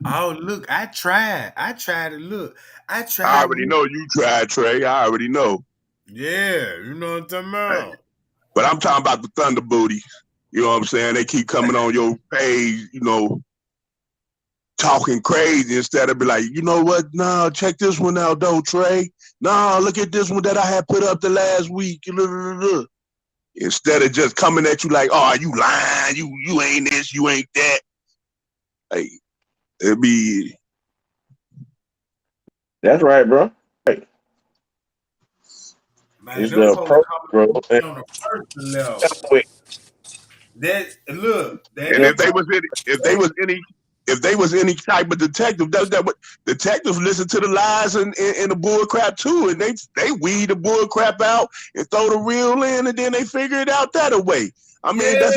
Oh look, I tried. I tried to look. I I tried already with know you tried, Trey. I already know. yeah, you know what I'm talking about. But I'm talking about the Thunder Booties. You know what I'm saying? They keep coming on your page, talking crazy instead of be like, you know what? No, check this one out, though, Trey. No, look at this one that I had put up the last week. Instead of just coming at you like, oh, you lying, you ain't this, you ain't that. Like, it'd be That's right, bro. Right. Man, It's them the folks approach, bro. coming And on the personal level. That look, that and the, if they was any type of detective, that what detectives listen to the lies and the bull crap too, and they weed the bull crap out and throw the real in, and then they figure it out that way. I mean, Yeah.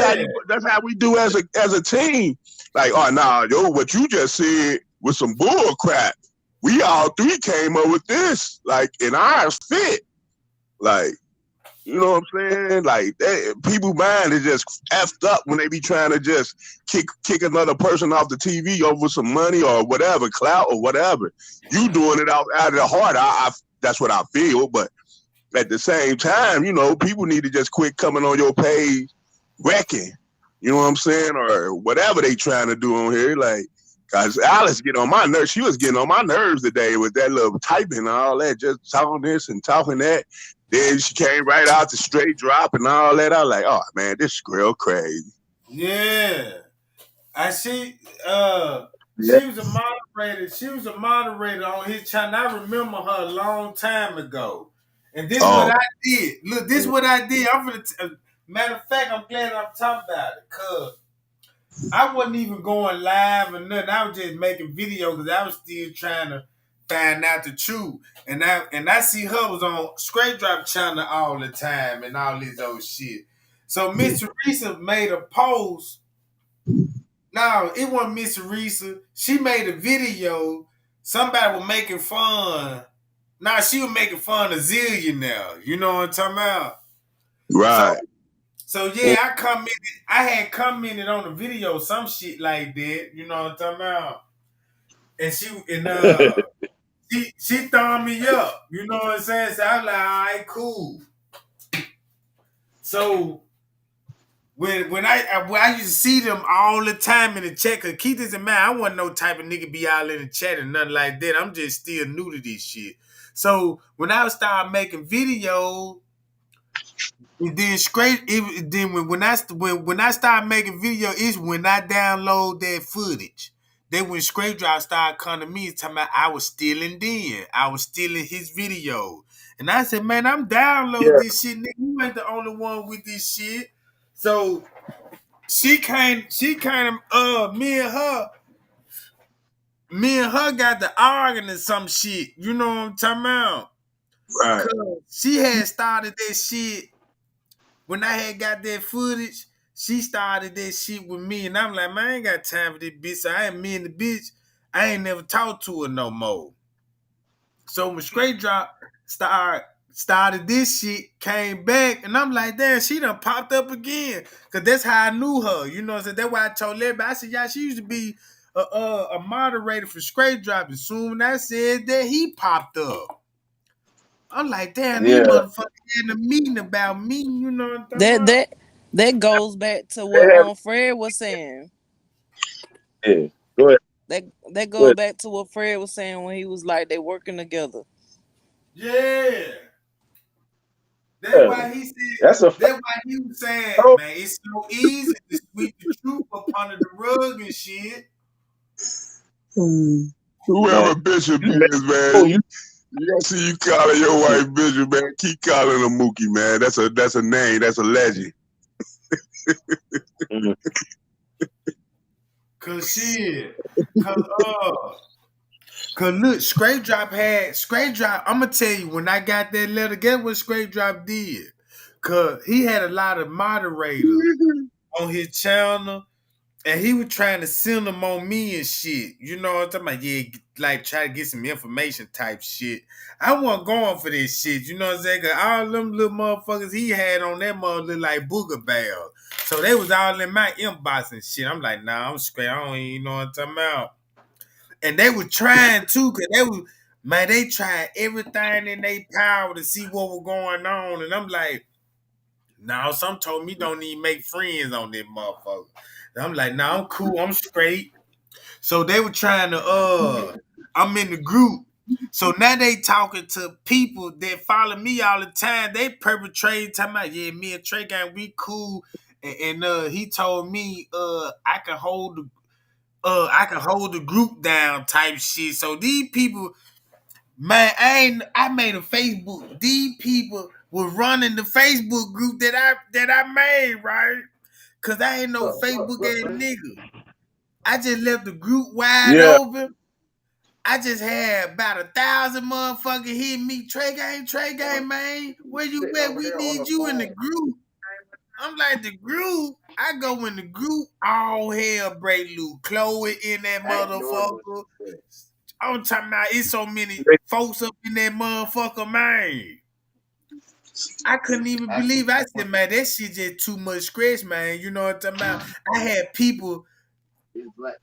that's how we do as a team. Like, oh nah, yo, what you just said was some bull crap. We all three came up with this, like, and ours fit. Like, you know what I'm saying? Like, people mind is just effed up when they be trying to just kick another person off the TV over some money or whatever, clout or whatever. You doing it out of the heart. That's what I feel. But at the same time, you know, people need to just quit coming on your page wrecking. You know what I'm saying? Or whatever they trying to do on here. Like, cause Alice get on my nerves. She was getting on my nerves today with that little typing and all that, just talking this and talking that. Then she came right out to straight drop and all that. I was like, oh man, this girl crazy. Yeah. I see Yeah. she was a moderator. She was a moderator on his channel. I remember her a long time ago. And this is what Oh, I did. Look, this is what I did. Matter of fact, I'm glad I'm talking about it. Cause I wasn't even going live or nothing. I was just making videos because I was still trying to find out the truth. And I see her was on Straight Drop channel all the time and all this old shit. So Miss Teresa made a post. No, it wasn't Miss Teresa. She made a video. Somebody was making fun. Nah, she was making fun of Zillionaire. You know what I'm talking about? So right. so yeah, I had commented on the video, some shit like that. You know what I'm talking about? And she thumbed me up. You know what I'm saying? So I was like, all right, cool. So when I used to see them all the time in the chat, cause keep this in mind, I wasn't no type of nigga be all in the chat and nothing like that. I'm just still new to this shit. So when I start making videos, and then when I start making video, it's when I download that footage. Then when Straight Drop started coming to me, talking about I was stealing then. I was stealing his video. And I said, man, I'm downloading Yeah. this shit, nigga. You ain't the only one with this shit. So she kind of me and her got the arguing or some shit. You know what I'm talking about? Right. Cause she had started that shit when I had got that footage. She started that shit with me, and I'm like, man, I ain't got time for this bitch. So I ain't me and the bitch. I ain't never talked to her no more. So when Straight Drop started this shit, came back, and I'm like, damn, she done popped up again. Cause that's how I knew her. You know what I'm saying? That's why I told everybody. I said, yeah, she used to be a moderator for Straight Drop. And soon I said that, he popped up. I'm like, damn, these Yeah. motherfuckers had a meeting about me. You know what I'm talking That about? that that goes back to They what have, Fred was saying. yeah. Go ahead. That Go goes ahead. back to what Fred was saying when he was like they working together. Yeah. That's Yeah. why he said, That's a fact. that's why he was saying, man, it's so easy to sweep the truth up under the rug and shit. Whoever Bishop is, man. You see you calling your wife Bishop, man. Keep calling her Mookie, man. That's a name. That's a legend. Cause shit. Cause look, Straight Drop, I'm gonna tell you, when I got that letter, guess what Straight Drop did? Cause he had a lot of moderators on his channel. And he was trying to send them on me and shit. You know what I'm talking about? Yeah, like try to get some information type shit. I wasn't going for this shit. You know what I'm saying? Cause all them little motherfuckers he had on that mother look like booger bells. So they was all in my inbox and shit. I'm like, nah, I'm straight. I don't even know what I'm talking about. And they were trying to, cause they tried everything in their power to see what was going on. And I'm like, no, some told me don't even make friends on this motherfucker. And I'm like, no, I'm cool, I'm straight. So they were trying to I'm in the group. So now they talking to people that follow me all the time. They perpetrate talking about, yeah, me and Tregang, we cool. And he told me I can hold the group down type shit. So these people, man, I made a Facebook. These people were running the Facebook group that I made, right? Cause I ain't no Facebook ass nigga. I just left the group wide Yeah. open. I just had about 1,000 motherfuckers hit me. Trey Gang, man. Where you at? We need you in the group. I'm like the group. I go in the group, all hell break loose. Chloe in that motherfucker. I'm talking about it's so many folks up in that motherfucker, man. I couldn't even believe it. I said, man, that shit just too much scratch, man. You know what I'm talking about? I had people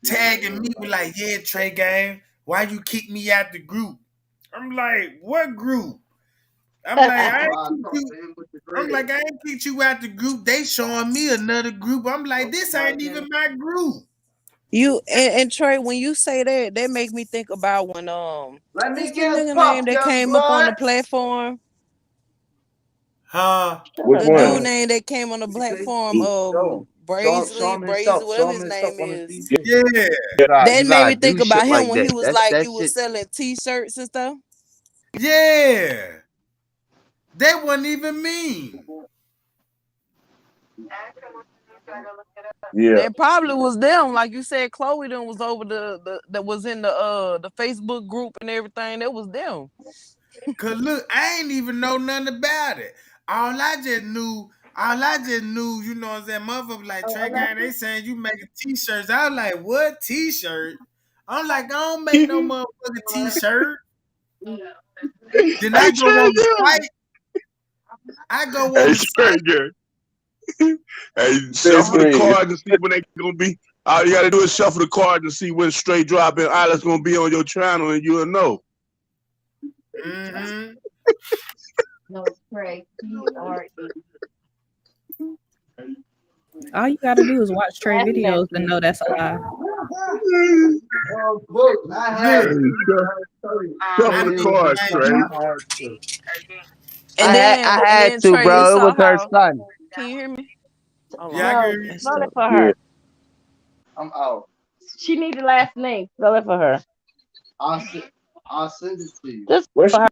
tagging me with like, yeah, Trey Gang, why you kick me out the group? I'm like, what group? I'm like, I ain't kick you. I'm like, I ain't kicked you out the group. They showing me another group. I'm like, this ain't even my group. You and Trey, when you say that, that make me think about when what's the nigga name that came up on the platform? Huh? Which The dude one? name that came on the platform, Brazy, whatever his name is. Yeah. That made me think about him when he was like he was selling T-shirts and stuff. Yeah. That wasn't even me. Yeah. That probably was them, like you said. Chloe them was over the that was in the Facebook group and everything. That was them. Cause look, I ain't even know nothing about it. All I just knew, you know what I'm saying? Motherfucker like Trey Gang, they saying you making t-shirts. I was like, what t-shirt? I'm like, I don't make no motherfucking t-shirt. Then I Hey, go on the Trigger. site. I go Hey, on the site. Trigger. Hey, Say shuffle the screen. cards and see when they gonna be. All you gotta do is shuffle the cards and see when straight drop and Island's gonna be on your channel, and you'll know. Mm-hmm. No, Trey. TRE. All you gotta do is watch Trey Last videos to message. know that's a lie. Look, Shuffle I the mean, cards, hey, Trey. I had And to, Trey, you bro. It saw was her how? son. Can you hear me? Hold yeah, I on. can No, hear you. That's spell it up. for Yeah. her. She need the last name. Spell it for her. Just Where's for she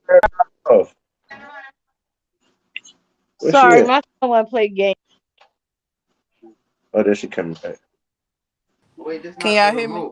her. off? Where's she Sorry, at? my son want to play game. Oh, there she coming back. Can y'all hear me?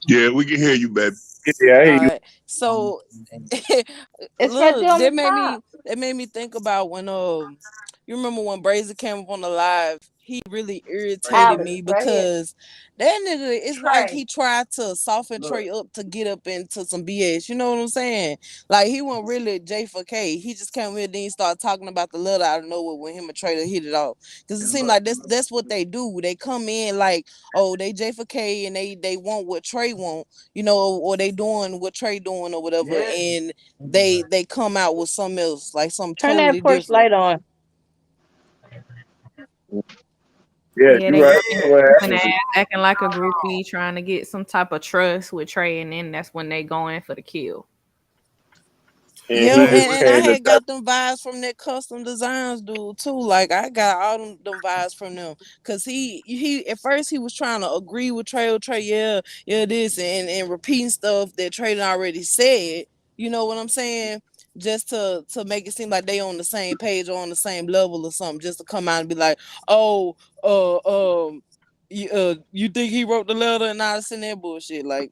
Yeah, we can hear you, baby. Yeah, I All hear you. right. So It's right look, there on the top. that made me think about when you remember when Brazy came up on the live, he really irritated Alex, me right here. because that nigga, it's like Trey. he tried to soften Trey up to get up into some BS. You know what I'm saying? Like he wasn't really J for K. He just came here, then he started talking about the letter out of nowhere when him and Trey hit it off. Cause it seemed like that's what they do. They come in like, oh, they J for K and they want what Trey want, you know, or they doing what Trey doing or whatever, and they come out with something else, like something Turn that totally porch different. light on. Yeah, Yeah, you're they right. come in Yeah. What and happened? ass acting like a groupie, trying to get some type of trust with Trey, and then that's when they go in for the kill. And Yeah, he Man, just and I came to had got them vibes from that custom designs dude too. Like I got all them vibes from them. Cause he at first he was trying to agree with Trey, yeah, this and repeating stuff that Trey done already said. You know what I'm saying? Just to make it seem like they on the same page or on the same level or something, just to come out and be like, oh, you think he wrote the letter and not send that bullshit? Like,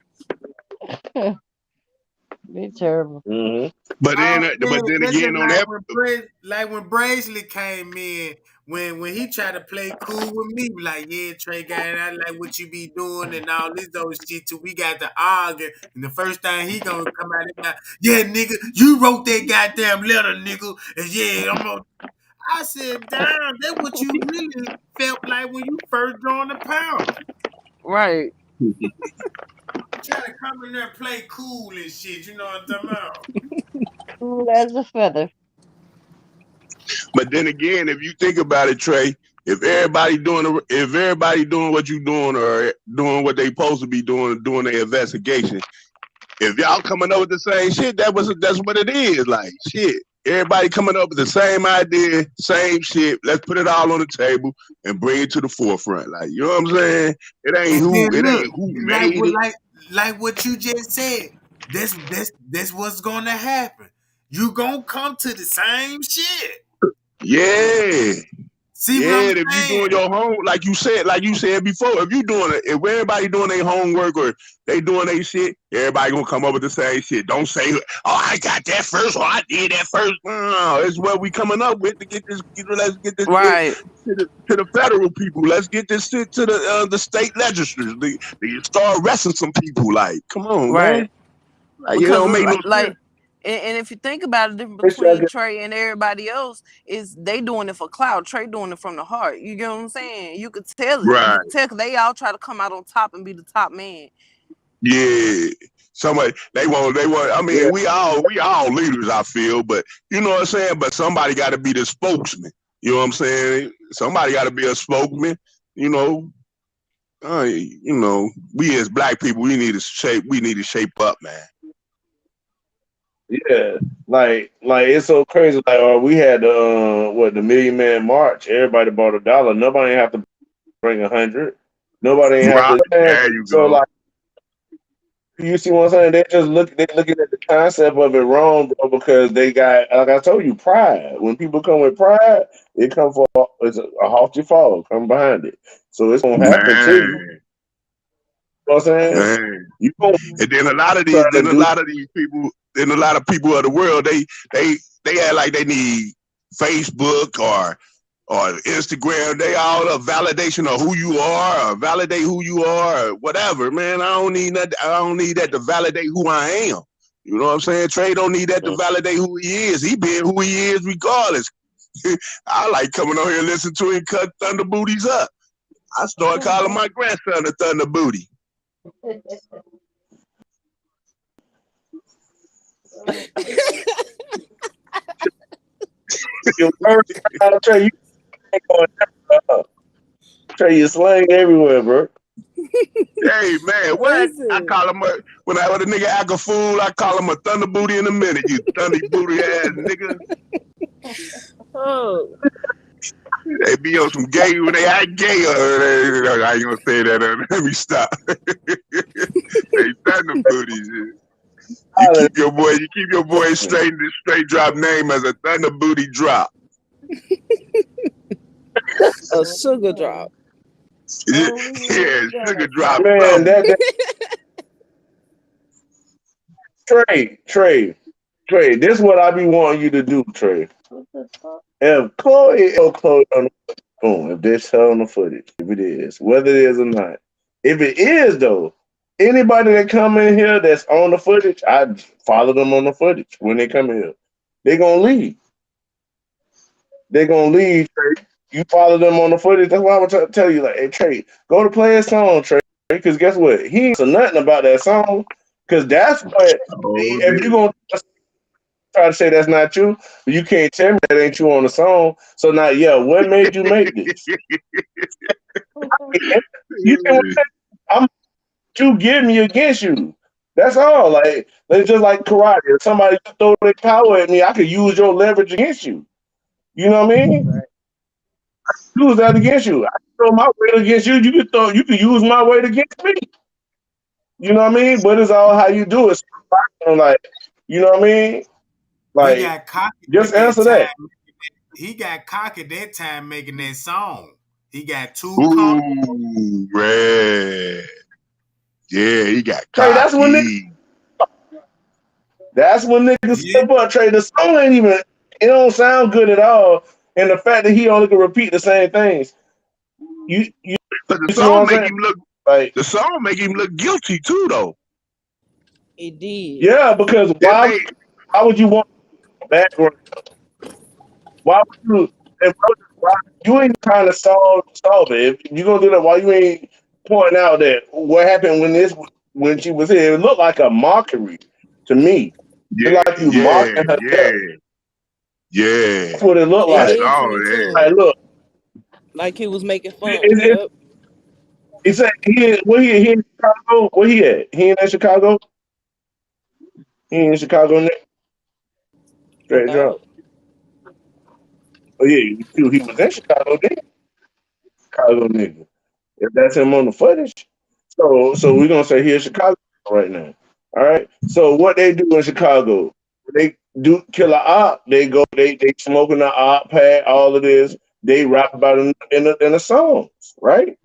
Be terrible. hmm But oh then, man, but then that's again, just on that, like when Braisley came in, when he tried to play cool with me, like, yeah, Trey Gang, I like what you be doing and all this old shit till we got to argue. And the first thing he gonna come out and go, yeah, nigga, you wrote that goddamn letter, nigga. And yeah, I said, damn, that's what you really felt like when you first joined the power. right. Try to come in there and play cool and shit, you know what I'm talking about? Cool as a feather. but then again, if you think about it, Trey, if everybody doing what you doing or doing what they supposed to be doing their investigation, if y'all coming up with the same shit, that's what it is. Like shit, everybody coming up with the same idea, same shit. Let's put it all on the table and bring it to the forefront. Like you know what I'm saying? And then It look, ain't who like made what it. like what you just said. This what's gonna happen. You gonna come to the same shit. Yeah, See what I'm Yeah, if you saying? doing your home, like you said before, if you doing it, if everybody doing their homework or they doing their shit, everybody gonna come up with the same shit. Don't say, "Oh, I got that first, or I did that first." No, it's what we coming up with to get this. Let's get this shit Right. to the federal people. Let's get this shit to the state legislatures. They start arresting some people. Like, come on, Right. man. Like, it Because don't make no like sense. and if you think about it, the difference between Trey and everybody else is they doing it for clout. Trey doing it from the heart. You get what I'm saying? You could tell it. You Right. could tell 'cause they all try to come out on top and be the top man. Yeah. Somebody they want I mean, Yeah. we all leaders, I feel, but you know what I'm saying? But somebody gotta be the spokesman. You know what I'm saying? Somebody gotta be a spokesman, you know. We as black people, we need to shape up, man. Yeah, like it's so crazy. Like, we had the Million Man March. Everybody bought $1. Nobody ain't have to bring 100. Nobody ain't have Right. to. There you So go. like, you see what I'm saying? They just they looking at the concept of it wrong, bro, because they got, like I told you, pride. When people come with pride, it come for it's a haughty fall come behind it. So it's gonna happen to you. You Man. know what I'm saying? Man. You gonna And then a lot of try to do. these people, then a lot of people of the world, they act like they need Facebook or Instagram. They all a validation of who you are, or validate who you are, or whatever. Man, I don't need that. I don't need that to validate who I am. You know what I'm saying? Trey don't need that to validate who he is. He being who he is regardless. I like coming on here and listening to him cut Thunder Booties up. I started calling my grandson a Thunder Booty. Your words, I'll tell you, ain't going never. Trey, you slang everywhere, bro. Hey man, what? I Listen. call him when a nigga act a fool, I call him a thunder booty in a minute. You thunder booty ass nigga. Oh. They be on some gay when they act gay. I ain't gonna say that. Let me stop. They thunder booties. You keep your boy straight drop name as a thunder booty drop. A sugar drop. Yeah, sugar drop Man, something. Trey, this is what I be wanting you to do, Trey. If Chloe on the phone, if they show on the footage, if it is, whether it is or not, if it is though, anybody that come in here that's on the footage, I follow them on the footage when they come in here. They gonna leave. They gonna leave, Trey. You follow them on the footage. That's why I would tell you, like, hey, Trey, go to play a song, Trey. Because guess what? He ain't saying nothing about that song. Because that's what, Oh, if you gonna try to say that's not you, but you can't tell me that ain't you on the song. So now, yeah, what made you make this? You know what I'm you give me against you. That's all. Like, it's just like karate. If somebody throw their power at me, I could use your leverage against you. You know what I mean? Right. Use that against you. I can throw my weight against you. You can use my weight against me. You know what I mean? But it's all how you do it. So, like, you know what I mean? He Like, got cocky just at that answer that. time. He got cocky that time making that song. He got too comfortable. Ooh, red. Yeah, he got Trey, that's when cocky. niggas Yeah. step up. Trey, the song ain't even, it don't sound good at all. And the fact that he only can repeat the same things. You But see what I'm saying? Like, the song make him look guilty too, though. It did. yeah, because It made why would you want background? Why would you? Why, you ain't trying to solve it. If you gonna do that, why you ain't pointing out that what happened when she was here? It looked like a mockery to me. It yeah, looked like you yeah, mocking herself. yeah. That's what it looked It That like. did to song, me yeah. too. Like, look, Like he was making fun. it, Yep. he said he in Chicago. Where he at? He in Chicago. He in Chicago now? I Straight drop. thought. Oh yeah, he was in Chicago then. Chicago nigga. If that's him on the footage. So we're gonna say here's Chicago right now. All right. So what they do in Chicago, they do kill a op, they go, they smoking the op pad, all of this. they rap about it in the songs, right?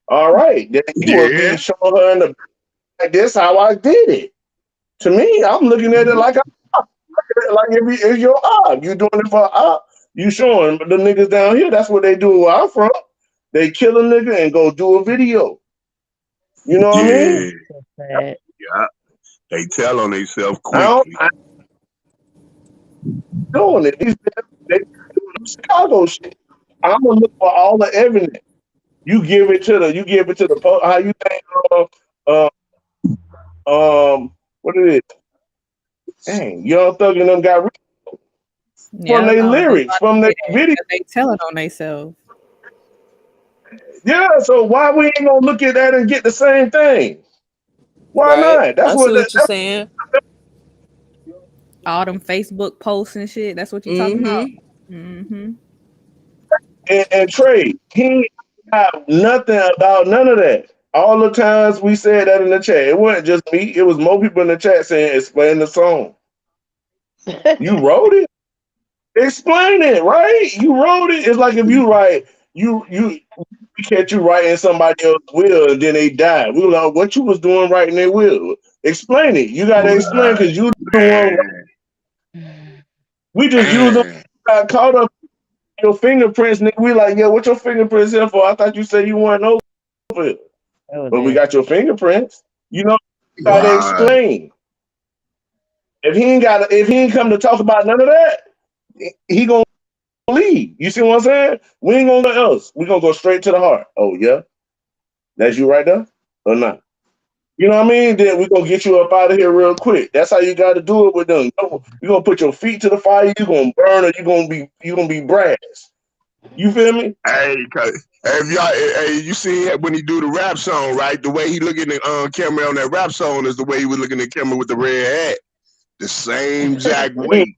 All right. Then he will be Yeah. showing her in the like this how I did it. To me, I'm looking at it like like if you're op, you doing it for op. You showing the niggas down here. That's what they do where I'm from. They kill a nigga and go do a video. You know what I mean? Yeah. That's so sad. Yeah. They tell on themselves I quickly. ain't doing it. They doing the Chicago shit. I'm gonna look for all the evidence. You give it to the how you think uh, what it is? Dang, Young Thug and them got from Yeah, their I was just lyrics, about to from their say that video. because they telling on themselves. Yeah, so why we ain't gonna look at that and get the same thing? Why Right. not? I see what you're saying. All them Facebook posts and shit. That's what you talking about. Mm-hmm. Mm-hmm. and Trey, he ain't got nothing about none of that. All the times we said that in the chat, it wasn't just me. It was more people in the chat saying, "Explain the song." You wrote it. Explain it, right? You wrote it. It's like if you write, you we catch you writing somebody else's will and then they die. We were like, what you was doing writing their will? Explain it. You gotta explain Right, because you the one. man. We just used them. Man. Got caught up in your fingerprints, nigga. We like, yeah, what your fingerprints here for? I thought you said you weren't over it, Oh, but we there. got your fingerprints. You know, you gotta Right. explain. If he ain't come to talk about none of that, he gonna leave. You see what I'm saying? We ain't gonna go else. We gonna go straight to the heart. Oh yeah, that's you right there, or not? You know what I mean? Then we gonna get you up out of here real quick. That's how you got to do it with them. You gonna put your feet to the fire. You gonna burn, or you gonna be brass. You feel me? Hey, if y'all, hey, you see it when he do the rap song, right? The way he look in the camera on that rap song is the way he was looking at the camera with the red hat. The same exact That's way.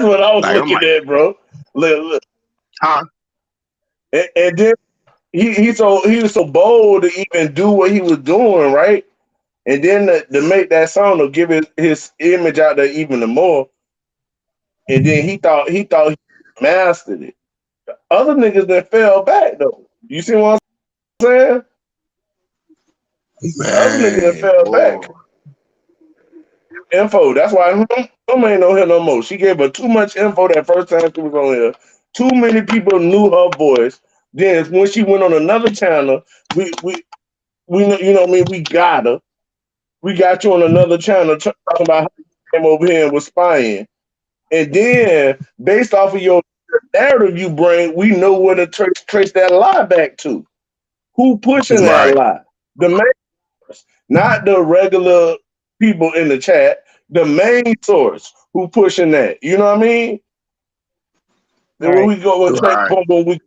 what I was Like I'm looking like, at, bro. Look. huh? And then he was so bold to even do what he was doing, right? And then to make that song to give his image out there even more. And then he mastered it. Other niggas that fell back though. You see what I'm saying? Other niggas that Man, fell boy. back. Info. That's why him ain't no here no more. She gave her too much info that first time she was on here. Too many people knew her voice. Then when she went on another channel, we know, you know what I mean, we got her. We got you on another channel talking about how you came over here and was spying. And then based off of your narrative you bring, we know where to trace that lie back to. Who pushing that Right. lie? The main, not the regular people in the chat. The main source who pushing that. You know what I mean? Then when Right. we go and trace, Right. boom, boom,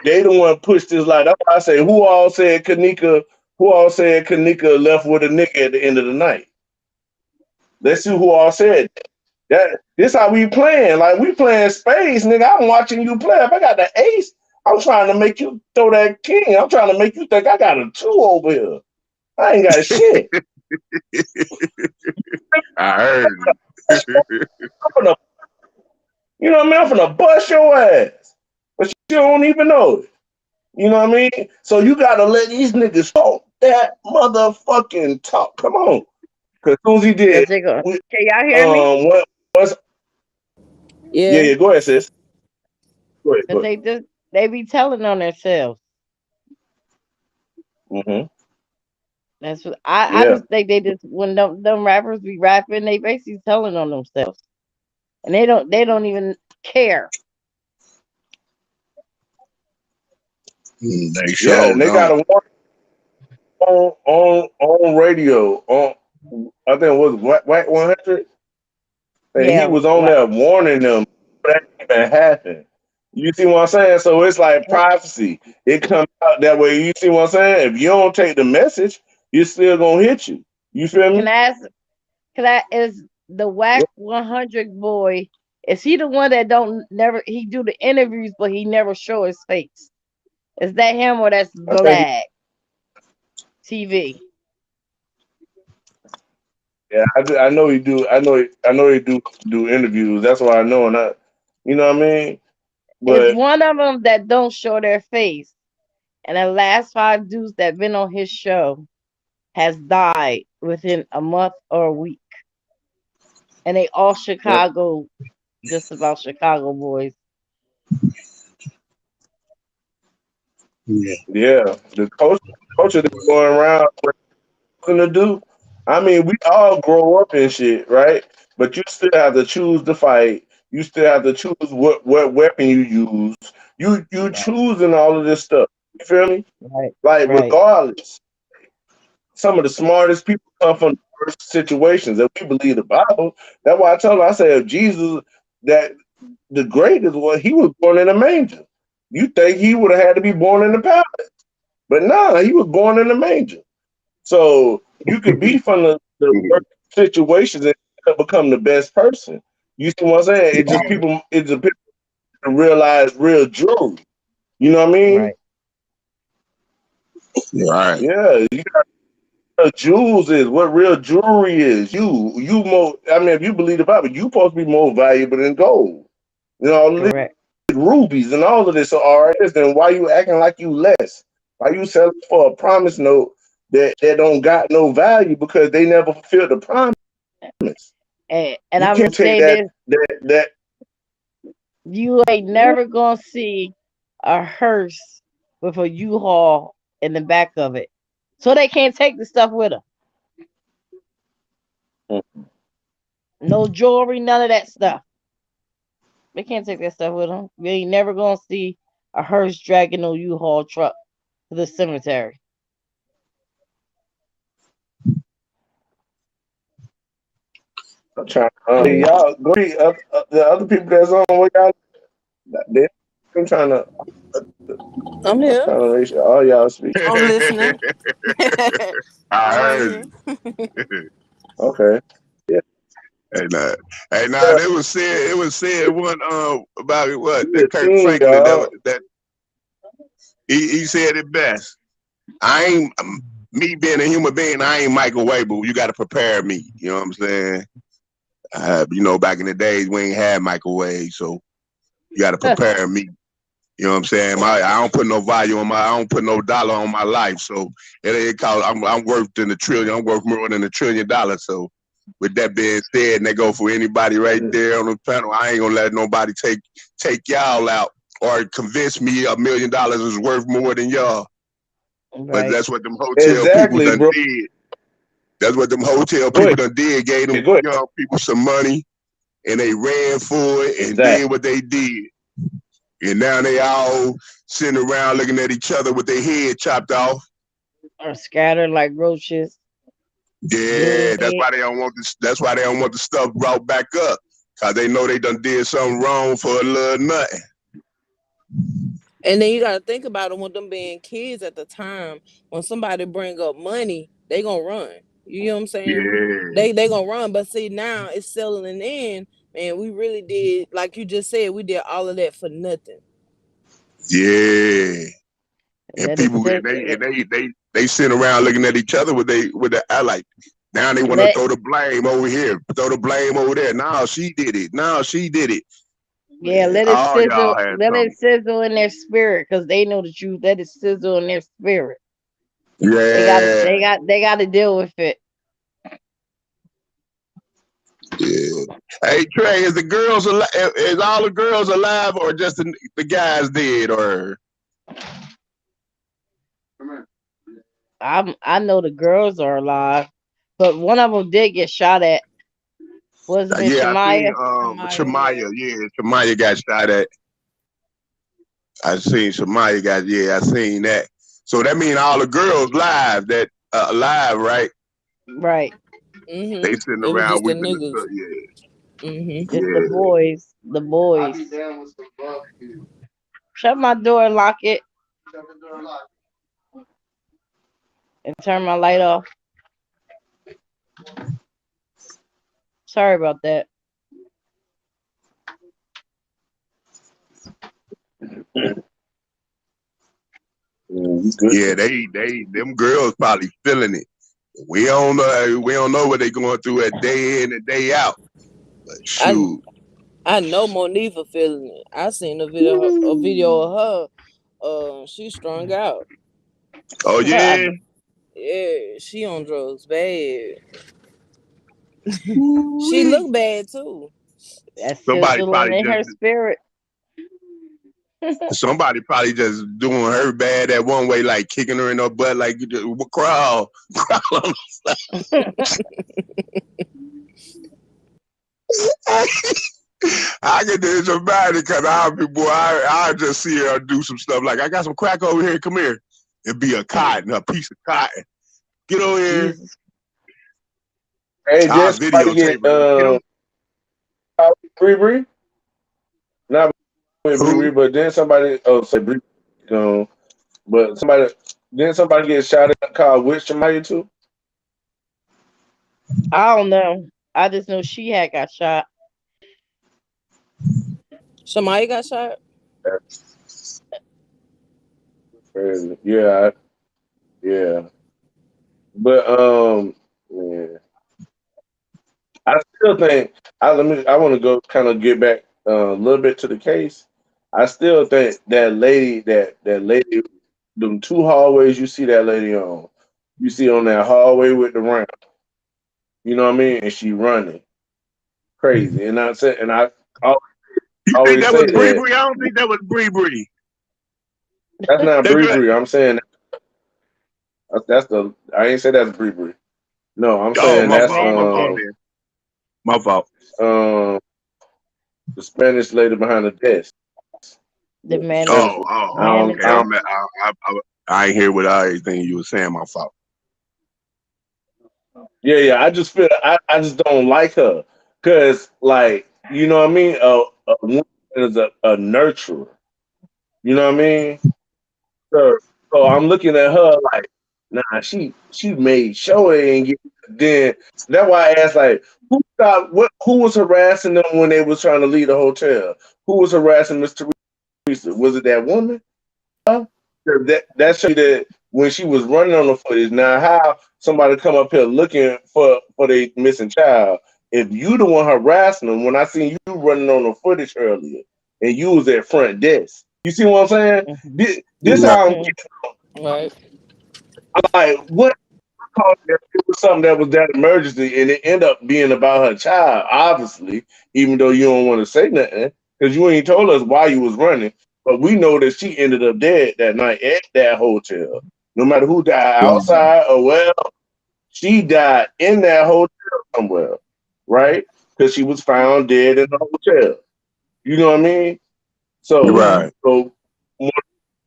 they the one pushed this lie. That's why I say who all said Kanika left with a nigga at the end of the night. Let's see who all said that. This how we playing. Like we playing spades, nigga. I'm watching you play. If I got the ace, I'm trying to make you throw that king. I'm trying to make you think I got a two over here. I ain't got shit. I heard it. I'm finna, you know what I mean? I'm finna bust your ass. But you don't even know it. You know what I mean? So you gotta let these niggas talk that motherfucking talk. Come on. Cause as soon as he Cause did, they go. we, Can y'all hear me? what was yeah, Yeah. yeah, go ahead, sis. Go ahead, Cause go they be telling on themselves. ahead. That's what I Yeah. just think they just when them rappers be rapping, they basically telling on themselves, and they don't even care. They Yeah, sure and they got don't. a warning on radio on I think it was Whack 100, and he Yeah, was on what? there warning them that even happened. You see what I'm saying? So it's like prophecy. It comes out that way. You see what I'm saying? If you don't take the message, it's still gonna hit you. You feel Can me? I ask? Can I is the Whack 100 boy? Is he the one that don't never he do the interviews but he never show his face? Is that him or that's I think Black TV? yeah, I know he do. I know he do interviews. That's why I know, and you know what I mean. It's But one of them that don't show their face. And the last 5 dudes that been on his show has died within a month or a week. And they all Chicago, just about Chicago boys. Yeah. yeah, the culture that's going around, what to do. I mean, we all grow up in shit, right? But you still have to choose to fight. You still have to choose what weapon you use. You Right, choosing all of this stuff. You feel me? right, Like right, regardless, some of the smartest people come from the worst situations. If we believe the Bible, that's why I tell them, I say if Jesus that the greatest one, he was born in a manger. You think he would have had to be born in the palace. But nah, he was born in a manger. So you could be from the worst situations and become the best person. You see what I'm saying? It's just people to realize real jewelry. You know what I mean? right. Right. Yeah, you got what jewels is, what real jewelry is. You more. I mean, if you believe the Bible, you supposed to be more valuable than gold. You know, all these Correct. rubies and all of this are all right. Then why you acting like you less? Why you selling for a promise note that don't got no value because they never fulfilled the promise? And You I'm gonna can't take say this: that. you ain't never gonna see a hearse with a U-Haul in the back of it, so they can't take the stuff with them. No jewelry, none of that stuff. They can't take that stuff with them. You ain't never gonna see a hearse dragging no U-Haul truck to the cemetery. I'm trying. Mm. Y'all agree? The other people that's on with y'all, they, I'm trying to. I'm I'm here. trying to make sure all y'all speak. I'm listening. I I'm right heard here. Okay. Yeah. Hey, nah, hey, nah, it was said one about what You that a Kirk teen, Franklin dog. that he said it best. I ain't me being a human being. I ain't microwavable. You got to prepare me. You know what I'm saying? Back in the days we ain't had microwaves, so you got to prepare me. You know what I'm saying? I don't put no value on I don't put no dollar on my life. So it ain't called, I'm worth in a trillion. I'm worth more than $1 trillion. So with that being said, and they go for anybody right there on the panel, I ain't gonna let nobody take y'all out or convince me $1 million is worth more than y'all. But Right. that's what them hotel people Exactly, done bro. did. That's what them hotel Go people ahead. done did. Gave them Go ahead. young people some money, and they ran for it and Exactly. did what they did. And now they all sitting around looking at each other with their head chopped off. Or scattered like roaches. Yeah, Being dead. that's why they don't want the stuff brought back up. Cause they know they done did something wrong for a little nothing. And then you got to think about it with them being kids at the time. When somebody bring up money, they gonna run. You know what I'm saying? Yeah, They gonna run. But see, now it's settling in, and we really did, like you just said, we did all of that for nothing. yeah. And Let it people sit. they sitting around looking at each other with the eye like now they want to Let throw the blame over here, throw the blame over there. Now she did it. Now she did it. Yeah, Man, let it all y'all sizzle. had Let it something. sizzle in their spirit, because they know the truth. Let it sizzle in their spirit. They got. Yeah, They got. They got to deal with it. yeah. Hey Trey, is the girls alive? Is all the girls alive, or just the guys dead? Or I know the girls are alive, but one of them did get shot at. Wasn't it yeah, I seen Shamaya? Shamaya, yeah. Shamaya. Yeah, Shamaya got shot at. I seen Shamaya got. Yeah, I seen that. So that means all the girls live that alive, right? Right. They sitting It was around just the weeping the niggas. stuff. Yeah, It's the yeah. boys. The boys. Shut my door and lock it and turn my light off. Sorry about that. You good? Yeah, them girls probably feeling it. We don't know what they going through at day in and day out. But I shoot, I know Monifa feeling it. I seen a video of her. She strung out. Oh I yeah. Yeah, she on drugs bad. She Ooh-wee. look bad too. that Somebody sizzling probably in just her spirit. somebody probably just doing her bad that one way, like kicking her in her butt, like you just crawl, crawl. I get this dramatic because I'll be boy. I just see her do some stuff like I got some crack over here. Come here. It'd be a cotton, a piece of cotton. Get over here. Jesus. Hey, I did somebody videotape get her. Get him. Bree Bree? Not with Bree Who? Bree, but then somebody say Bree, but somebody get shot at called with Shemaya too. I don't know. I just know she had got shot. Somebody got shot. That's crazy. Yeah, yeah. But yeah. I still think I want to go kind of get back a little bit to the case. I still think that lady, them two hallways you see that lady on, you see on that hallway with the ramp. You know what I mean? And she running crazy. And I said, and I al- You think always that say was Bree that Bree? I don't think that was Bree Bree. that's not They Bree be like, Bree. I'm saying that's the. I ain't say that's Bree Bree. No, I'm oh, saying my The that's fault, my fault, manager. man, my fault. um the Spanish lady behind the desk. The Spanish. Oh, manager. oh, I oh, don't. okay. I Manager. don't I ain't hear what everything you were saying. My fault. Yeah, yeah. I just feel I just don't like her because, like, you know what I mean. A woman is a nurturer. You know what I mean. So, so I'm looking at her like, nah, she made sure it ain't get. Then that's why I asked, like, who was harassing them when they was trying to leave the hotel? Who was harassing Miss Teresa? Was it that woman? That show you that when she was running on the footage. Now, how somebody come up here looking for the missing child? If you the one harassing them, when I seen you running on the footage earlier, and you was at front desk, you see what I'm saying? Hmm. This Right. how I'm Hmm. Right. like, what caused it? It was something that was that emergency, and it ended up being about her child. Obviously, even though you don't want to say nothing because you ain't told us why you was running, but we know that she ended up dead that night at that hotel. No matter who died outside or well, she died in that hotel somewhere, right? Because she was found dead in the hotel. You know what I mean? So, Hmm. Right. so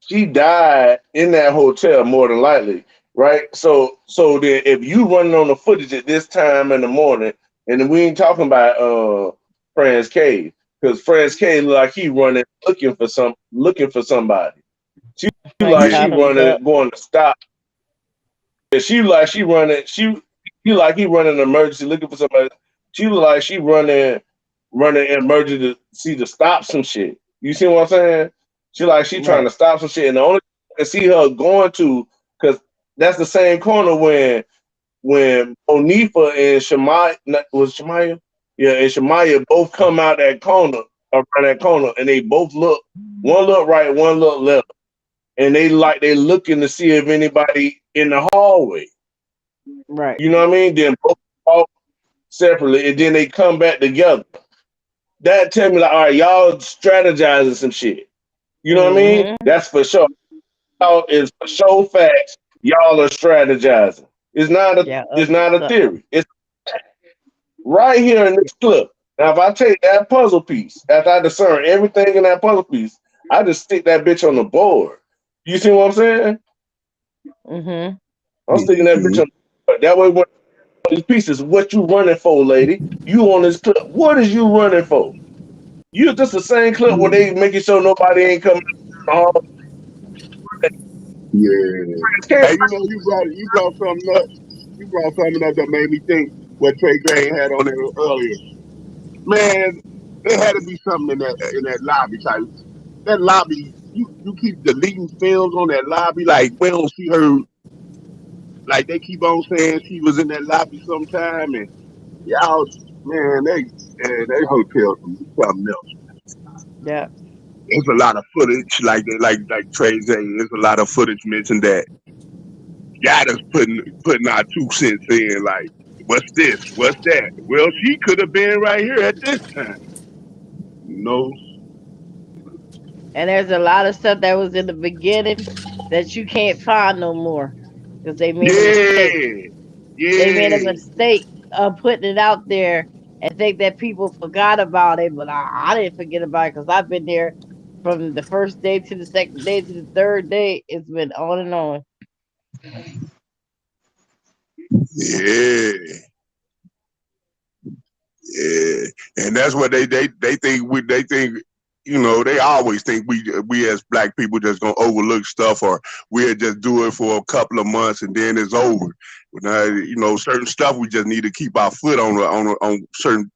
she died in that hotel more than likely, right? So then if you running on the footage at this time in the morning, and then we ain't talking about Franz K, because Franz K look like he running looking for somebody. She Like like Yeah. she by himself. running going to stop. Yeah, she like she running she like he running an emergency looking for somebody. She look like she running emergency to stop some shit. You see what I'm saying? She like she trying Right. to stop some shit, and the only thing I can see her going to, because that's the same corner when Onifa and Shemaya was Shemaya, yeah, and Shemaya both come out that corner around that corner, and they both look one look right, one look left, and they looking to see if anybody in the hallway. Right. You know what I mean? Then both walk separately, and then they come back together. That tell me like, all right, y'all strategizing some shit. You know what I mean? Hmm. That's for sure. Y'all is for sure facts. Y'all are strategizing. Yeah, up It's to not a something. theory. It's right here in this clip. Now, if I take that puzzle piece, after I discern everything in that puzzle piece, I just stick that bitch on the board. You see what I'm saying? Hmm. I'm sticking that bitch Mhm. on the board. That way, when these pieces, what you running for, lady? You on this clip? What is you running for? You just the same clip where they making sure nobody ain't coming home. Yeah. Hey, you know, you brought something up. You brought something up that made me think what Trey Gang had on there earlier. Man, there had to be something in that lobby type. That lobby, you keep deleting films on that lobby, like we don't see her. Like they keep on saying she was in that lobby sometime, and y'all. Man, they hotels something else. Yeah. There's a lot of footage, like Trey saying, there's a lot of footage missing that got us putting our 2 cents in. Like, what's this? What's that? Well, she could have been right here at this time. No. And there's a lot of stuff that was in the beginning that you can't find no more because they made a mistake. Yeah. They made a Yeah. mistake of putting it out there and think that people forgot about it, but I didn't forget about it because I've been there from the first day to the second day to the third day. It's been on and on. Yeah. Yeah, and that's what they think. They think, they always think we as black people just gonna overlook stuff, or we'll just do it for a couple of months and then it's over. But now, certain stuff we just need to keep our foot on certain,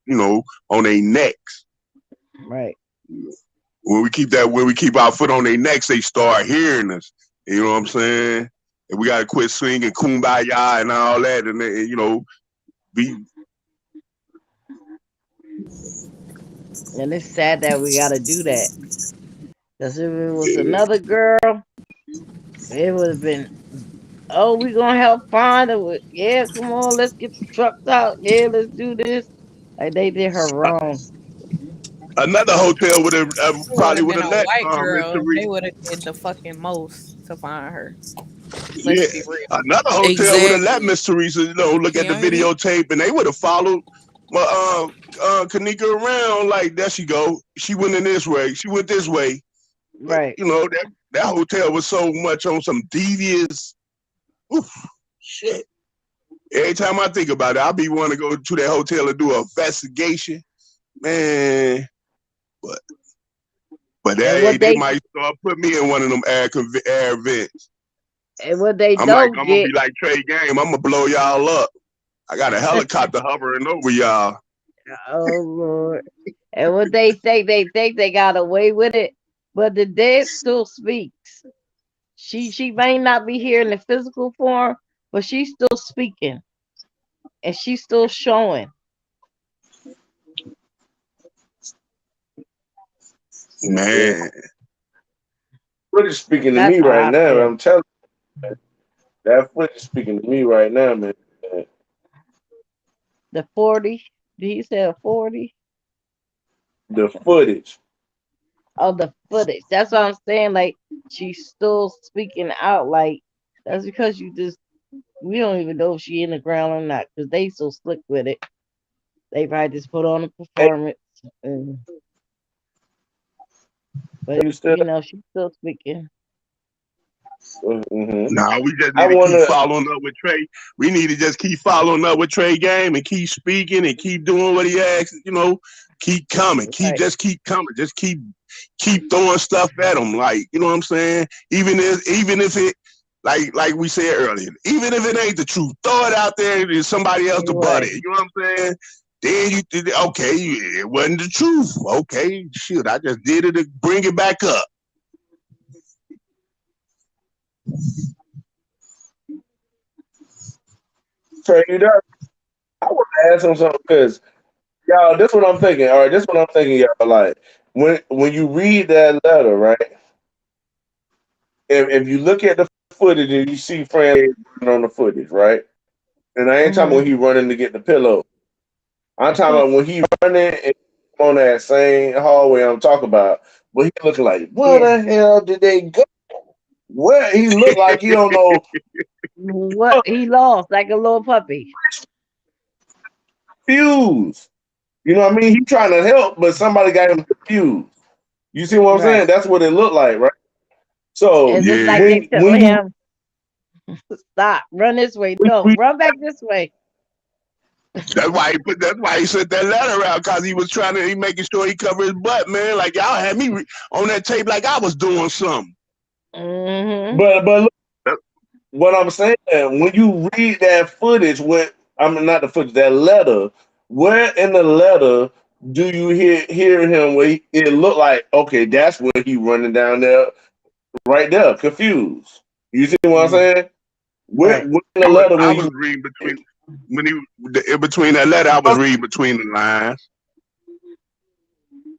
on their necks. Right. When we keep our foot on their necks, they start hearing us. You know what I'm saying? And we gotta quit singing kumbaya and all that, and be. And it's sad that we got to do that. Because if it was another girl, it would have been, oh, we going to help find her. Yeah, come on, let's get the trucks out. Yeah, let's do this. Like they did her wrong. Another hotel would have It would probably have would been have a let white Mr. girl. Reed. They would have did the fucking most to find her. Yeah, Let's be real. another hotel would have let Exactly. Miss Teresa, look Can at the y'all hear me? videotape, and they would have followed Kanika around like, there she go. She went in this way. She went this way. But Right. that hotel was so much on some devious shit. Every time I think about it, I'll be wanting to go to that hotel and do an investigation, man. But And they might start put me in one of them air vents. what they don't I'm gonna get, be like Tregang. I'm gonna blow y'all up. I got a helicopter hovering over y'all. oh Lord. And what they think they got away with it, but the dead still speaks. She may not be here in the physical form, but she's still speaking and she's still showing. Yeah, Man, footage speaking to That's me how right I now. feel. I'm telling you, man, that footage speaking to me right now, man. The 40, did he say a 40? The footage. Of the footage. That's what I'm saying. Like she's still speaking out. Like that's because we don't even know if she in the ground or not because they so slick with it. They probably just put on a Hey, performance, and, but you still? she's still speaking. Mm-hmm. nah, we just I need to keep wanna. following up with Trey. We need to just keep following up with Trey Game and keep speaking and keep doing what he asks. Keep coming. Right. Keep coming. Just keep throwing stuff at him. Like, you know what I'm saying? Even if it, like we said earlier, even if it ain't the truth, throw it out there and there's somebody else to butt Right. it. You know what I'm saying? Then you did okay. It wasn't the truth. Okay, shoot, I just did it to bring it back up. Trey, you there? I want to ask him something because y'all. This is what I'm thinking. All right, this is what I'm thinking, y'all. Like when you read that letter, right? If you look at the footage and you see Fran running on the footage, right? And I ain't talking about when Mhm. he running to get the pillow. I'm talking about when he running and on that same hallway I'm talking about. But he looking like, where Yeah. the hell did they go? Where he look like he don't know. What he lost like a little puppy. Confused. You know what I mean? He trying to help, but somebody got him confused. You see what I'm Right. saying? That's what it looked like, right? So It looked Yeah. like they when telling you him, stop, run this way. when No, you run back this way. That's why he sent that letter out, because he making sure he covered his butt, man. Like, y'all had me on that tape like I was doing something. Hmm. but look, what I'm saying, when you read that footage, I mean not the footage, that letter, where in the letter do you hear him where it looked like, okay, that's where he running down there, right there, confused. You see what I'm saying? Where Right. in the letter I when was you reading between. when he in between that letter, I was reading between the lines.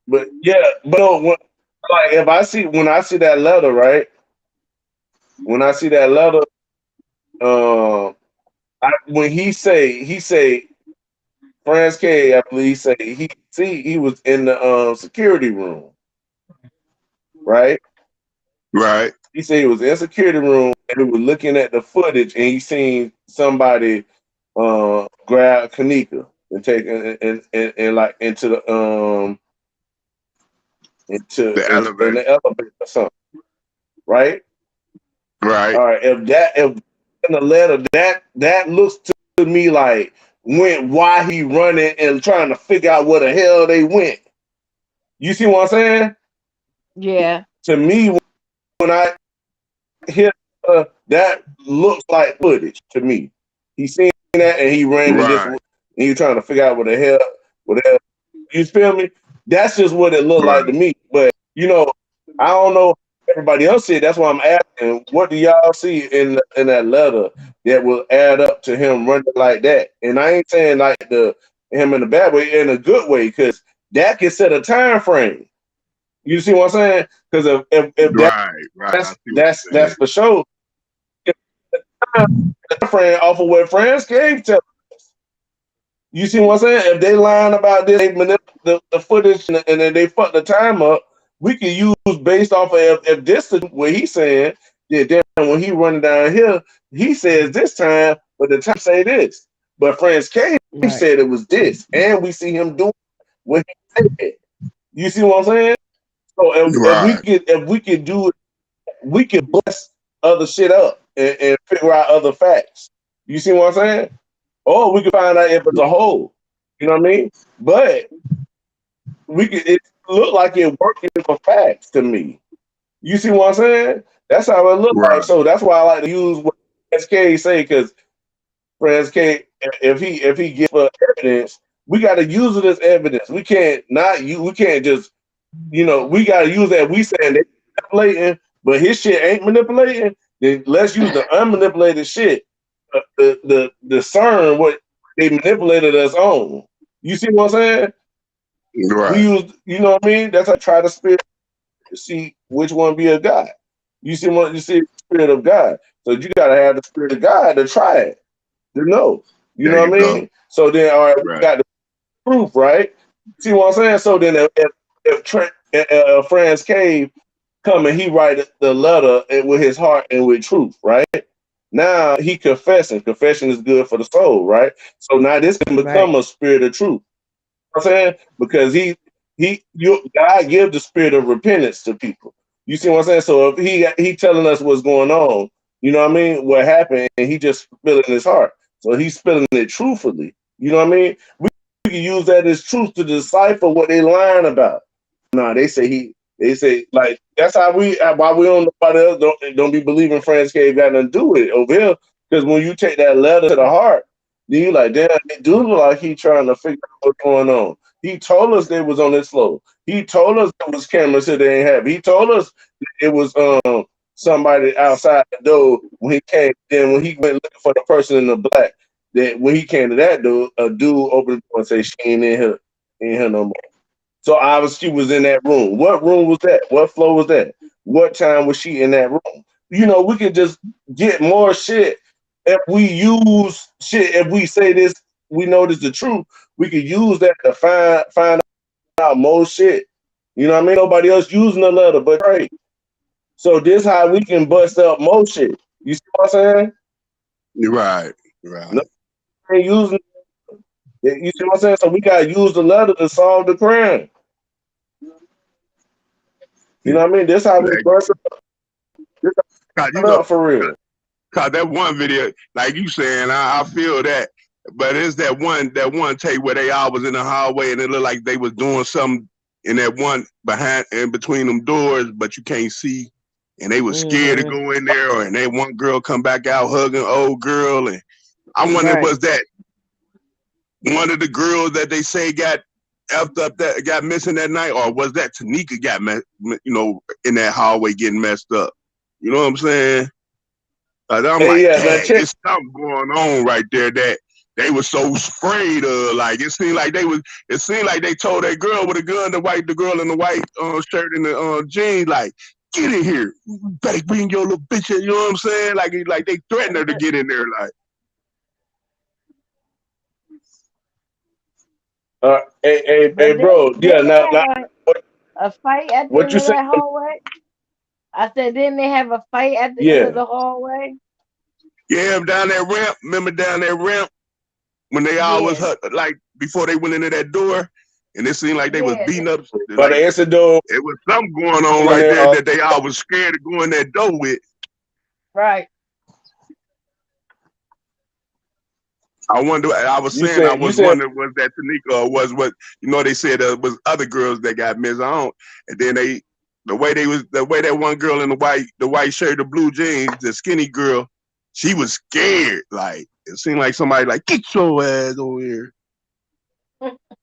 But yeah, but no, like if when I see that letter, right? When I see that letter, when he say Franz K, I believe he say he was in the security room, right? Right, He said he was in security room and he was looking at the footage and he seen somebody grab Kanika and take and like into the the in elevator. the elevator or something, right? Right, All right, if in the letter that looks to me like why he running and trying to figure out where the hell they went. You see what I'm saying? Yeah. To me, when I hear that looks like footage to me. He seen that and he ran in this right, and he trying to figure out what the hell. You feel me? That's just what it looked like to right, me. But I don't know everybody else see it. That's why I'm asking, what do y'all see in that letter that will add up to him running like that? And I ain't saying like him in a bad way, in a good way, because that can set a time frame. You see what I'm saying? Because if right. I see what you're that's saying. for sure. If the frame off of what friends gave to you see what I'm saying? If they lying about this, they manipulate the footage and then they fuck the time up, we can use based off of if this is what he's saying, then when he running down here, he says this time, but the time say this. But Friends Cave Right. said it was this, and we see him doing what he said. You see what I'm saying? So Right, if we could do it, we could bust other shit up and figure out other facts. You see what I'm saying? Or we can find out if it's a whole. You know what I mean? But it looked like it working for facts to me. You see what I'm saying? That's how it looked like. right, So that's why I like to use what SK say, because Friends K, if he gives us evidence, we got to use it as evidence. We can't not you. We can't just we got to use that. We saying they manipulating, but his shit ain't manipulating. Then let's use the unmanipulated shit. The discern what they manipulated us on. You see what I'm saying? We right. use, you know what I mean? That's how I try to spirit to see which one be a God. You see the spirit of God. So you gotta have the spirit of God to try it, to know. You There know what you I go. mean? So then all right, we Right, got the proof, right? See what I'm saying? So then if Trent Franz Cave come and he write the letter with his heart and with truth, right? Now he confessing. Confession is good for the soul, right? So now this can Right. become a spirit of truth. You know what I'm saying? Because God gives the spirit of repentance to people. You see what I'm saying? So if he telling us what's going on, you know what I mean? What happened, and he just spilling his heart. So he's spilling it truthfully. You know what I mean? We can use that as truth to decipher what they lying about. No, they say like that's how why we don't nobody else don't be believing Franz Cave got nothing to do with it over here. Because when you take that letter to the heart, then you like, damn, it do look like he trying to figure out what's going on. He told us they was on this floor. He told us there was cameras that they ain't have. He told us it was somebody outside the door when he came. Then when he went looking for the person in the black, that when he came to that door, a dude opened the door and say she ain't here no more. So obviously she was in that room. What room was that? What floor was that? What time was she in that room? We could just get more shit if we use shit. If we say this, we know this the truth. We could use that to find out more shit. You know what I mean? Nobody else using the letter but Trey. So this how we can bust up more shit. You see what I'm saying? right, No right. one using. You see what I'm saying? So we gotta use the letter to solve the crime. You know what I mean? This how we Like, bust it. This cause how you we know, up for real. cause that one video, like you saying, I feel that. But it's that one take where they all was in the hallway and it looked like they was doing something in that one behind in between them doors, but you can't see. And they was scared to Mm-hmm. go in there, and then one girl come back out hugging old girl, and I wonder Right. was that one of the girls that they say got effed up that got missing that night, or was that Tanika got in that hallway getting messed up? You know what I'm saying? I'm Hey, like, yeah, now dang, check. it's something going on right there that they were so afraid of, like, it seemed like they told that girl with a gun, the girl in the white shirt and the jeans, like, get in here, you better bring your little bitch in, you know what I'm saying? Like they threatened her to get in there, like. Hey, But bro. didn't Yeah, they now, have a fight at the what end you of say? that hallway? I said, didn't they have a fight at the end of Yeah, the hallway? Yeah, down that ramp. Remember down that ramp when they always Yeah, like before they went into that door, and it seemed like they was yeah, beating up, by the like exit door it was something going on in right there. there that they all was scared to go in that door with. right. I wonder. I was You saying I said was wondering was that Tanika or was what they said was other girls that got missed on, and then the way that one girl in the white shirt, the blue jeans, the skinny girl, she was scared. Like it seemed like somebody like get your ass over here.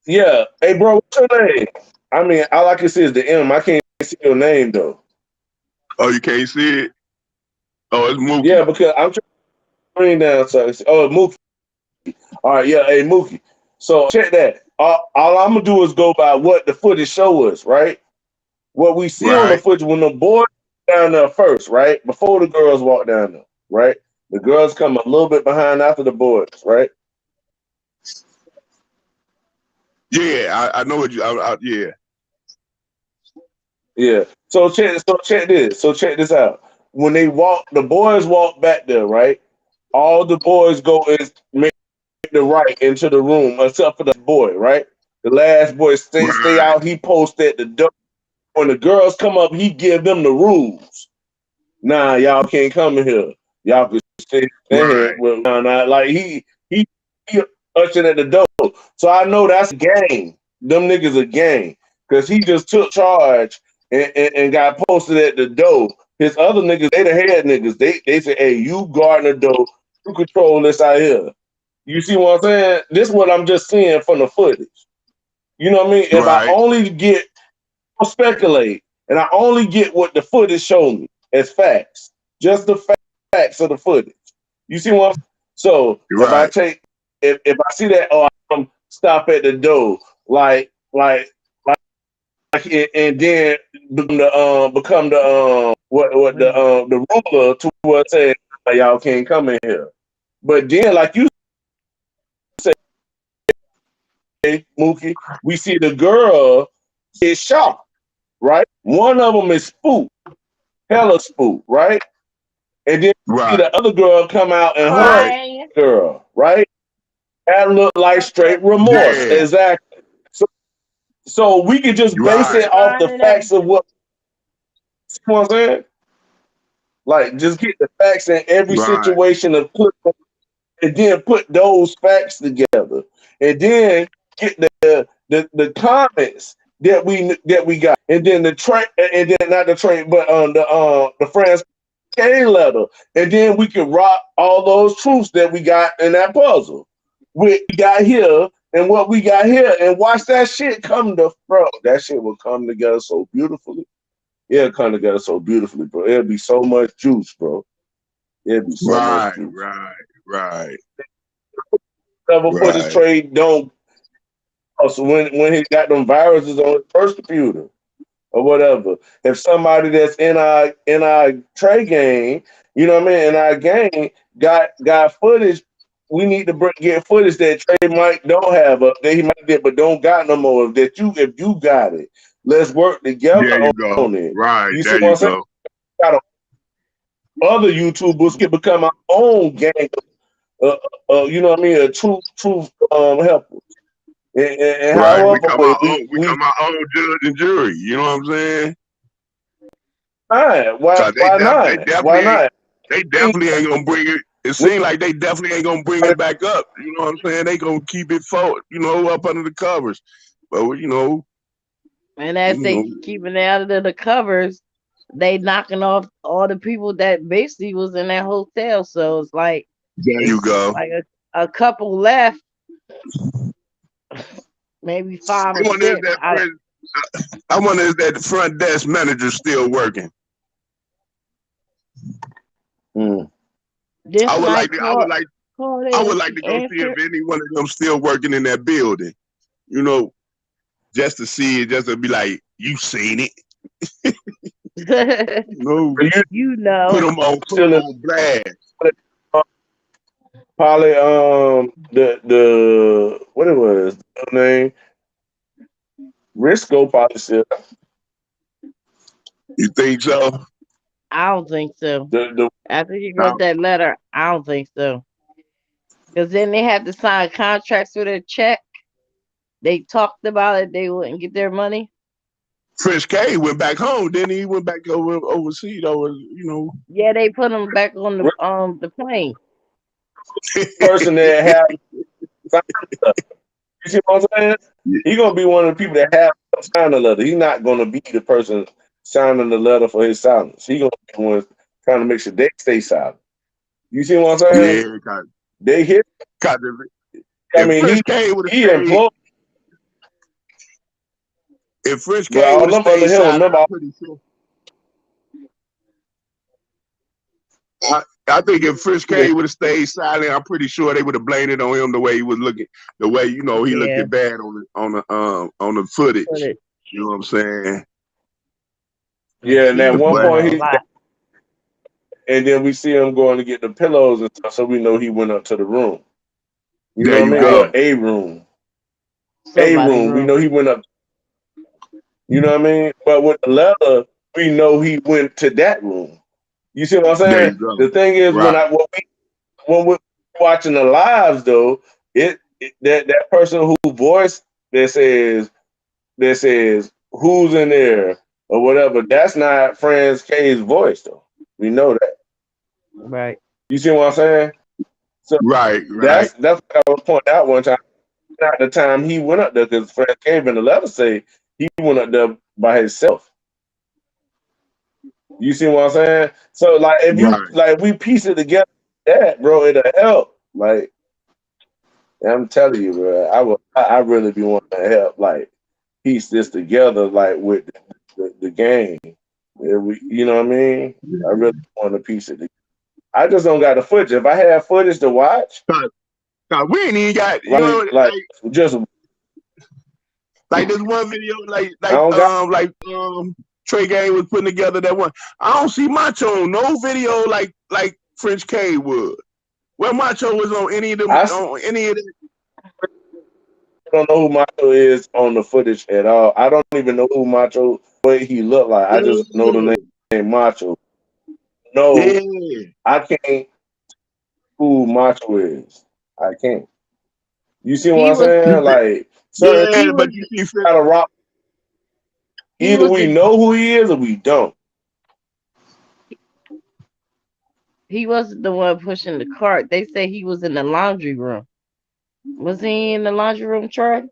yeah. Hey, bro, what's your name? I mean, all I can see is the M. I can't see your name though. Oh, you can't see it. Oh, it's Yeah, Mookie. because I'm trying to bring down so oh Mookie. All right, yeah, hey Mookie. So check that. All I'm gonna do is go by what the footage show us, right? What we see on the Right. footage when the boys down there first, right? Before the girls walk down there, right? The girls come a little bit behind after the boys, right? Yeah, I know what you. Yeah. Yeah. So check this. So check this out. When they walk, the boys walk back there, right? All the boys go is make the right into the room, except for the boy, right? The last boy stay Right. out. He posts at the door. When the girls come up, he give them the rules. Nah, y'all can't come in here. Y'all can stay here. Right. Well, nah. Like he ushering at the door. So I know that's a gang. Them niggas a gang. Cause he just took charge and got posted at the door. His other niggas, they the head niggas. They say, hey, you guarding the door. You control this out here. You see what I'm saying? This is what I'm just seeing from the footage. You know what I mean? If I Right. only get I'll speculate, and I only get what the footage showed me as facts, just the facts of the footage. You see what I'm saying? So if I Right. take, if I see that, oh, I'm stop at the door, like, and then become the the ruler to what say y'all can't come in here. But then, like you say, Mookie, we see the girl get shot, right? One of them is spooked, hella spooked, right? And then you see Right. the other girl come out and hug Right. Crying. the girl, right? That look like straight remorse. Yeah. Exactly. So, so we could just base Right. it off the Crying and facts of everything. what, you know what I'm saying? Like just get the facts in every Right. situation and then put those facts together. And then get the comments that we got. And then the train and then not the train, but the France K letter, and then we can rock all those truths that we got in that puzzle. We got here and what we got here, and watch that shit come to bro. That shit will come together so beautifully. It'll come together so beautifully, bro. It'll be so much juice, bro. It'll be so much Right. juice. Right. Right. Cover footage Right. trade don't. So when he got them viruses on his first computer or whatever, if somebody that's in our Tregang, you know what I mean, in our gang got footage, we need to get footage that Trey might don't have up that he might get but don't got no more. If you got it, let's work together There you go. on it. Right. You see There what you I'm saying? go. Got other YouTubers can become our own gang. Uh, you know what I mean? A true helper. And Right. however way We we come our own judge and jury. You know what I'm saying? fine. Why Cause why not? Why not? they definitely ain't gonna bring it. It seems like they definitely ain't gonna bring it back up. You know what I'm saying? They gonna keep it forward, up under the covers. But And as you they know, keeping it out of the covers, they knocking off all the people that basically was in that hotel. So it's like there you it's go. like a couple left, maybe five I or wonder if six. that friend, I wonder if that front desk manager still working. Mm. This night I would called like Call I in would and like she to go see if answered. any one of them still working in that building. You know, just to see it, just to be like, you seen it. No, You You put know. them on, put still them in on blast. probably the what it was the name Risco probably still You think so? I don't think so. the After he No. wrote that letter, I don't think so. Because then they have to sign contracts with a check. They talked about it. They wouldn't get their money. Fresh K went back home, then he went back overseas. Over, Yeah, they put them back on the plane. person that have you see what I'm saying? He gonna be one of the people that have to sign the letter. He's not gonna be the person signing the letter for his silence. He gonna be the one trying to make sure they stay silent. You see what I'm saying? Yeah, They hit. cause I if mean, Fresh K would have he stayed, employed, if Fresh but K all would have them under stayed him. silent, Remember, I'm pretty sure. I think if Fresh K would have stayed silent, I'm pretty sure they would have blamed it on him the way he was looking, the way he looked Yeah, it bad on the put footage. it. You know what I'm saying? yeah. And He at was one But doing point, a he lot. and then we see him going to get the pillows and stuff, so we know he went up to the room. You there know what I you mean? Well, go. Right. a room, a Somebody room. We room. know he went up. You know what I mean? But with the leather, we know he went to that room. You see what I'm There saying? you go. The thing is, Right. when we're watching the lives, though, that person who voiced that says who's in there or whatever, that's not Franz K's voice, though. We know that. Right. You see what I'm saying? So Right. Right. that's what I was pointing out one time. Not the time he went up there, because Franz K in the letter say he went up there by himself. You see what I'm saying? So like Right. if we piece it together, that bro, it'll help. Like I'm telling you, bro, I really be wanting to help like piece this together, like with the game. Yeah, you know what I mean? I really want to piece it together. I just don't got the footage. If I had footage to watch, Cause we ain't even got, like just like this one video, I don't got. Tregang was putting together that one. I don't see Macho on no video like French K would. Where Macho was on any of them I on any of them. don't know who Macho is on the footage at all. I don't even know who Macho, what he looked like. I just know the name Macho. No, Yeah, I can't who Macho is. I can't. You see what He I'm was yeah, saying? Like certain yeah, he but was you see, gotta rock. he Either was we the know who he is or we don't. he wasn't the one pushing the cart. They say he was in the laundry room. Was he in the laundry room, Troy?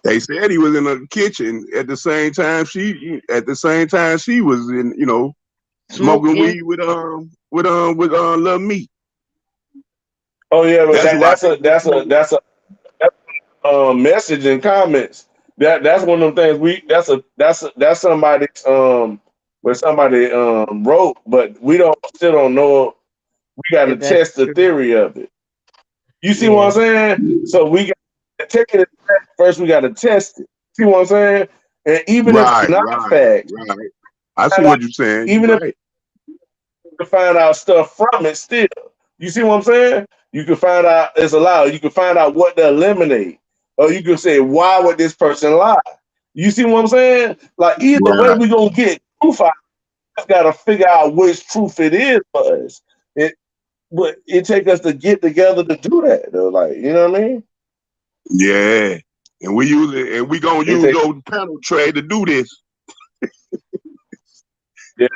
they said he was in the kitchen at the same time she was in, smoking Smoking. weed with Lil Meat. Oh yeah, but That's that who I that's think a was that's a smoking. that's a message in comments. That's one of them things that's somebody's where somebody wrote, but we don't still don't know. We got to If that's test the true. theory of it. You see what Yeah. I'm saying? So we got to take it first. We got to test it. See what I'm saying? And even if it's Right, not right, facts, right. I see find out, what you're saying. even You're if right. you find out stuff from it, still, you see what I'm saying? You can find out it's a lie. You can find out what to eliminate, or you can say why would this person lie? You see what I'm saying? Like either way, Right. we gonna get truth out. Just gotta figure out which truth it is for us. But it take us to get together to do that, though. Like, you know what I mean? Yeah. And we gonna It use take those panel tray to do this. yeah,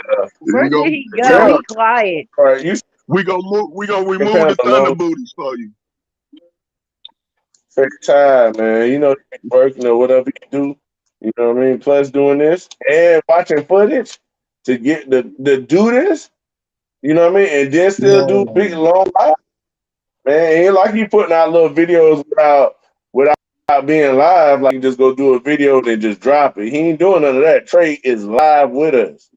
We Where did go he go? panel. He quiet. All right, you we gonna can remove panel the thunder alone. booties for you. Take time, man. You know, you working or whatever you do. You know what I mean? Plus doing this and watching footage to get the do this. You know what I mean? And then still do big Yeah. long live. Man, it ain't like you putting out little videos without being live. Like you just go do a video and then just drop it. He ain't doing none of that. Trey is live with us.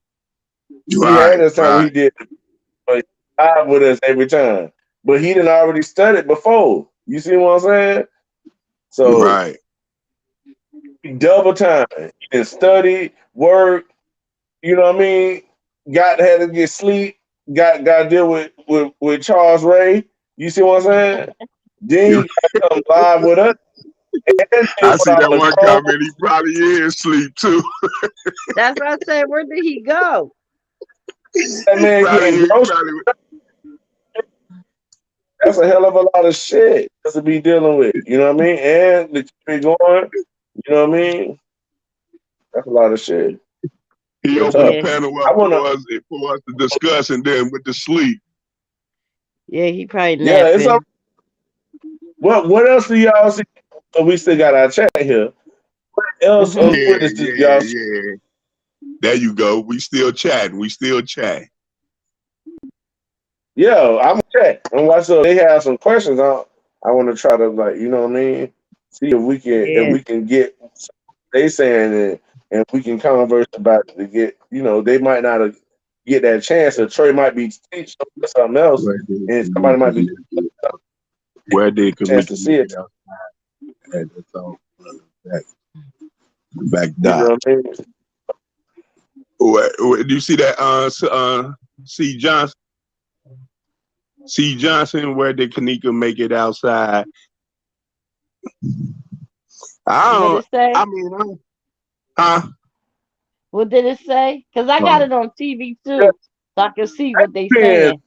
He had Right, this time when right. he did live with us every time. but he didn't already studied before. You see what I'm saying? So Right. double time. He didn't study, work. You know what I mean? Had to get sleep. Got to deal with Charles Ray. You see what I'm saying? Then Yeah. he got to come live with us and deal I with see all that the one trolls. comment. He probably is asleep too. That's what I said. Where did he go? That He man probably, getting he groceries. probably. That's a hell of a lot of shit to be dealing with. You know what I mean? And to keep it going. You know what I mean? That's a lot of shit. He Real opened the tough. Yeah, panel I up wanna. for us to discuss, and then with the sleep. yeah, he probably Yeah, it's up. napping. What else do y'all see? So we still got our chat here. What else Yeah, Hmm. on Twitter do yeah, y'all see? yeah. There you go. We still chatting. We still chatting. Yeah, I'm check and watch up. They have some questions. I want to try to like, you know what I mean? See if Yeah, we can get they saying it and we can converse about it to get they might not get that chance. Or Trey might be teaching something else, Where did and somebody Kamika might be make it? Where did chance Kamika to see make it. it outside? That's all. Back You know dot. what I mean? Do you see that? C Johnson. C Johnson. Where did Kanika make it outside? I what don't. it say? I mean, huh? What did it say? Because I got Oh. it on TV Yeah, too, so I can see what they man, saying.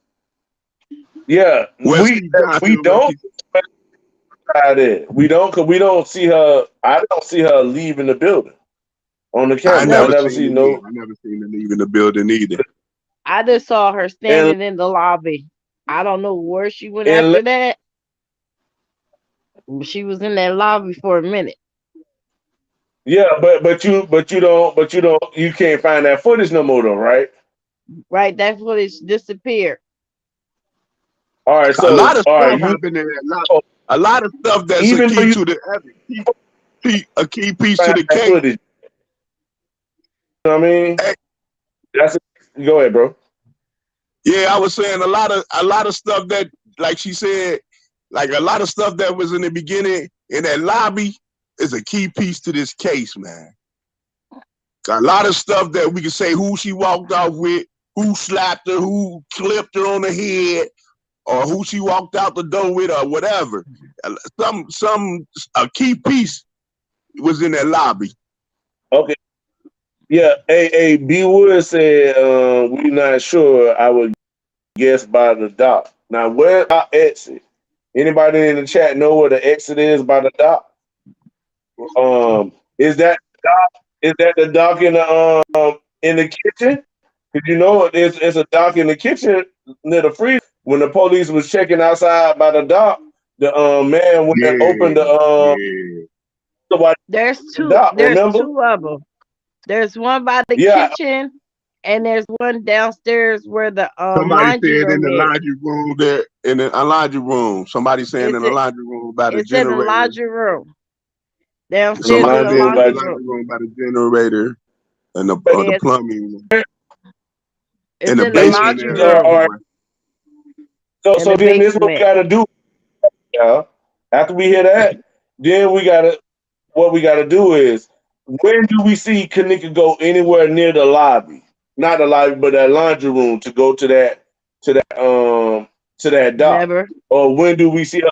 yeah, Well, C we Johnson. What don't she? try that. We don't because we don't see her. I don't see her leaving the building on the I camera. I never No, never seen see her leave. no. I never seen her leave in the building either. I just saw her And standing in the lobby. I don't know where she went and after that. But she was in that lobby for a minute. yeah, you can't find that footage no more though, right? Right, that's when it disappeared. All right, A lot so of all right, stuff you happened in that. A lot of stuff that's a even though key you to the a key piece to find the that case. footage, you know what I mean? Hey, That's go ahead, bro. yeah, I was saying a lot of stuff that, like she said, like a lot of stuff that was in the beginning in that lobby is a key piece to this case, man. A lot of stuff that we can say who she walked off with, who slapped her, who clipped her on the head, or who she walked out the door with, or whatever. Some a key piece was in that lobby. Okay, yeah. B Wood said we're not sure. I would guess by the dock. Now, where our exit? Anybody in the chat know where the exit is by the dock? Is that dock? Is that the dock in the kitchen? Because you know it's a dock in the kitchen near the freezer. When the police was checking outside by the dock, the man went and opened Yeah, yeah. the There's two. dock. There's Remember? two of them. There's one by the Yeah, kitchen, and there's one downstairs where the Somebody laundry said in room the is. laundry room there, in the laundry room. Somebody saying in It's the it. laundry room by the It's in the generator. laundry room. in the Downstairs in Somebody the laundry saying room, in the but laundry room. laundry room by the generator and but the Yes, plumbing in it's the in the they basement laundry area all room right. somewhere. in So the then this is what we basement. got to do. Yeah. After we hear that, then what we gotta do is when do we see Kanika go anywhere near the lobby? Not the lobby, but that laundry room to go to that to that dock. Never. Or when do we see her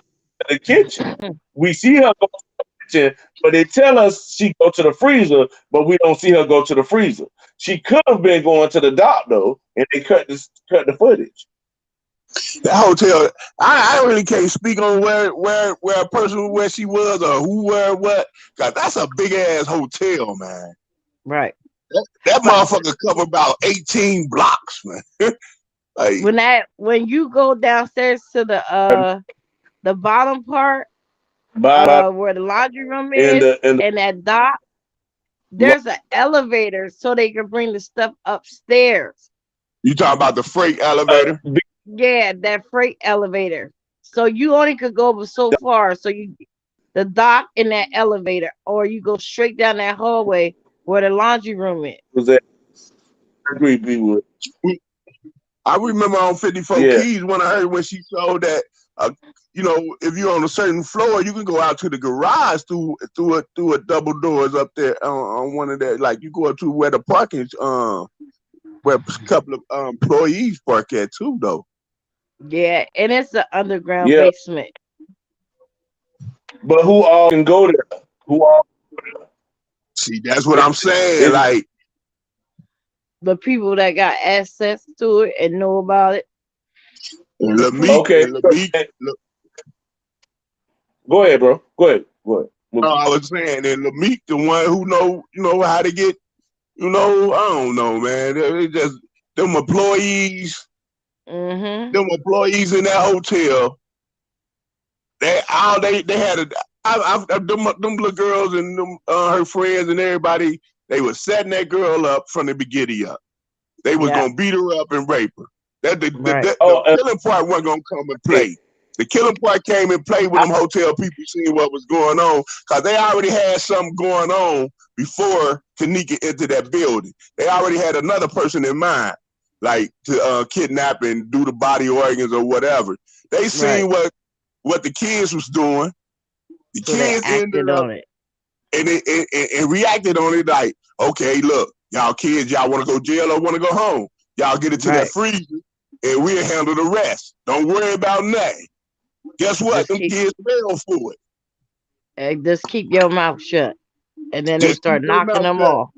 in the kitchen? We see her go to the kitchen, but they tell us she go to the freezer, but we don't see her go to the freezer. She could have been going to the dock though, and they cut the footage. The hotel, I really can't speak on where a person where she was or who where what. Cause that's a big ass hotel, man. Right. That But motherfucker cover about 18 blocks, man. Like when you go downstairs to the bottom part, By where the laundry room in is the and that dock, there's an elevator so they can bring the stuff upstairs. you talk about the freight elevator. Yeah, that freight elevator. So you only could go but so far. So you the dock in that elevator, or you go straight down that hallway where the laundry room is. was that agree, B Wood. I remember on 54 Yeah. Keys when I heard when she showed that, you know, if you're on a certain floor, you can go out to the garage through a double doors up there on one of that. Like you go up to where the parking, where a couple of employees park at too, though. Yeah, and it's an underground Yeah. basement. But who all can go there? Who all? See, that's what It, I'm saying. it, Like The people that got access to it and know about it, the Lameek, okay. police. and Lameek. Go ahead, bro. Go ahead. Go ahead. No, I was saying, and Lameek, the one who know, you know how to get, you know, I don't know, man. They just them employees, Mm-hmm. them employees in that hotel. They had them little girls and them her friends and everybody. They was setting that girl up from the beginning up. They was Yeah, gonna beat her up and rape her. That right. Oh, the killing part wasn't gonna come and play. The killing part came and played when them hotel people seeing what was going on, because they already had something going on before Tanika entered that building. They already had another person in mind, like to kidnap and do the body organs or whatever. They Right. seen what the kids was doing. The So they kids ended acted up on it. and reacted on it like, okay, look, y'all kids, y'all want to go jail or want to go home? Y'all get it to that Right. freezer, and we'll handle the rest. Don't worry about nothing. Guess what? Just Them keep kids fell for it. just keep your mouth shut. And then they Just keep start your knocking mouth them shut. off.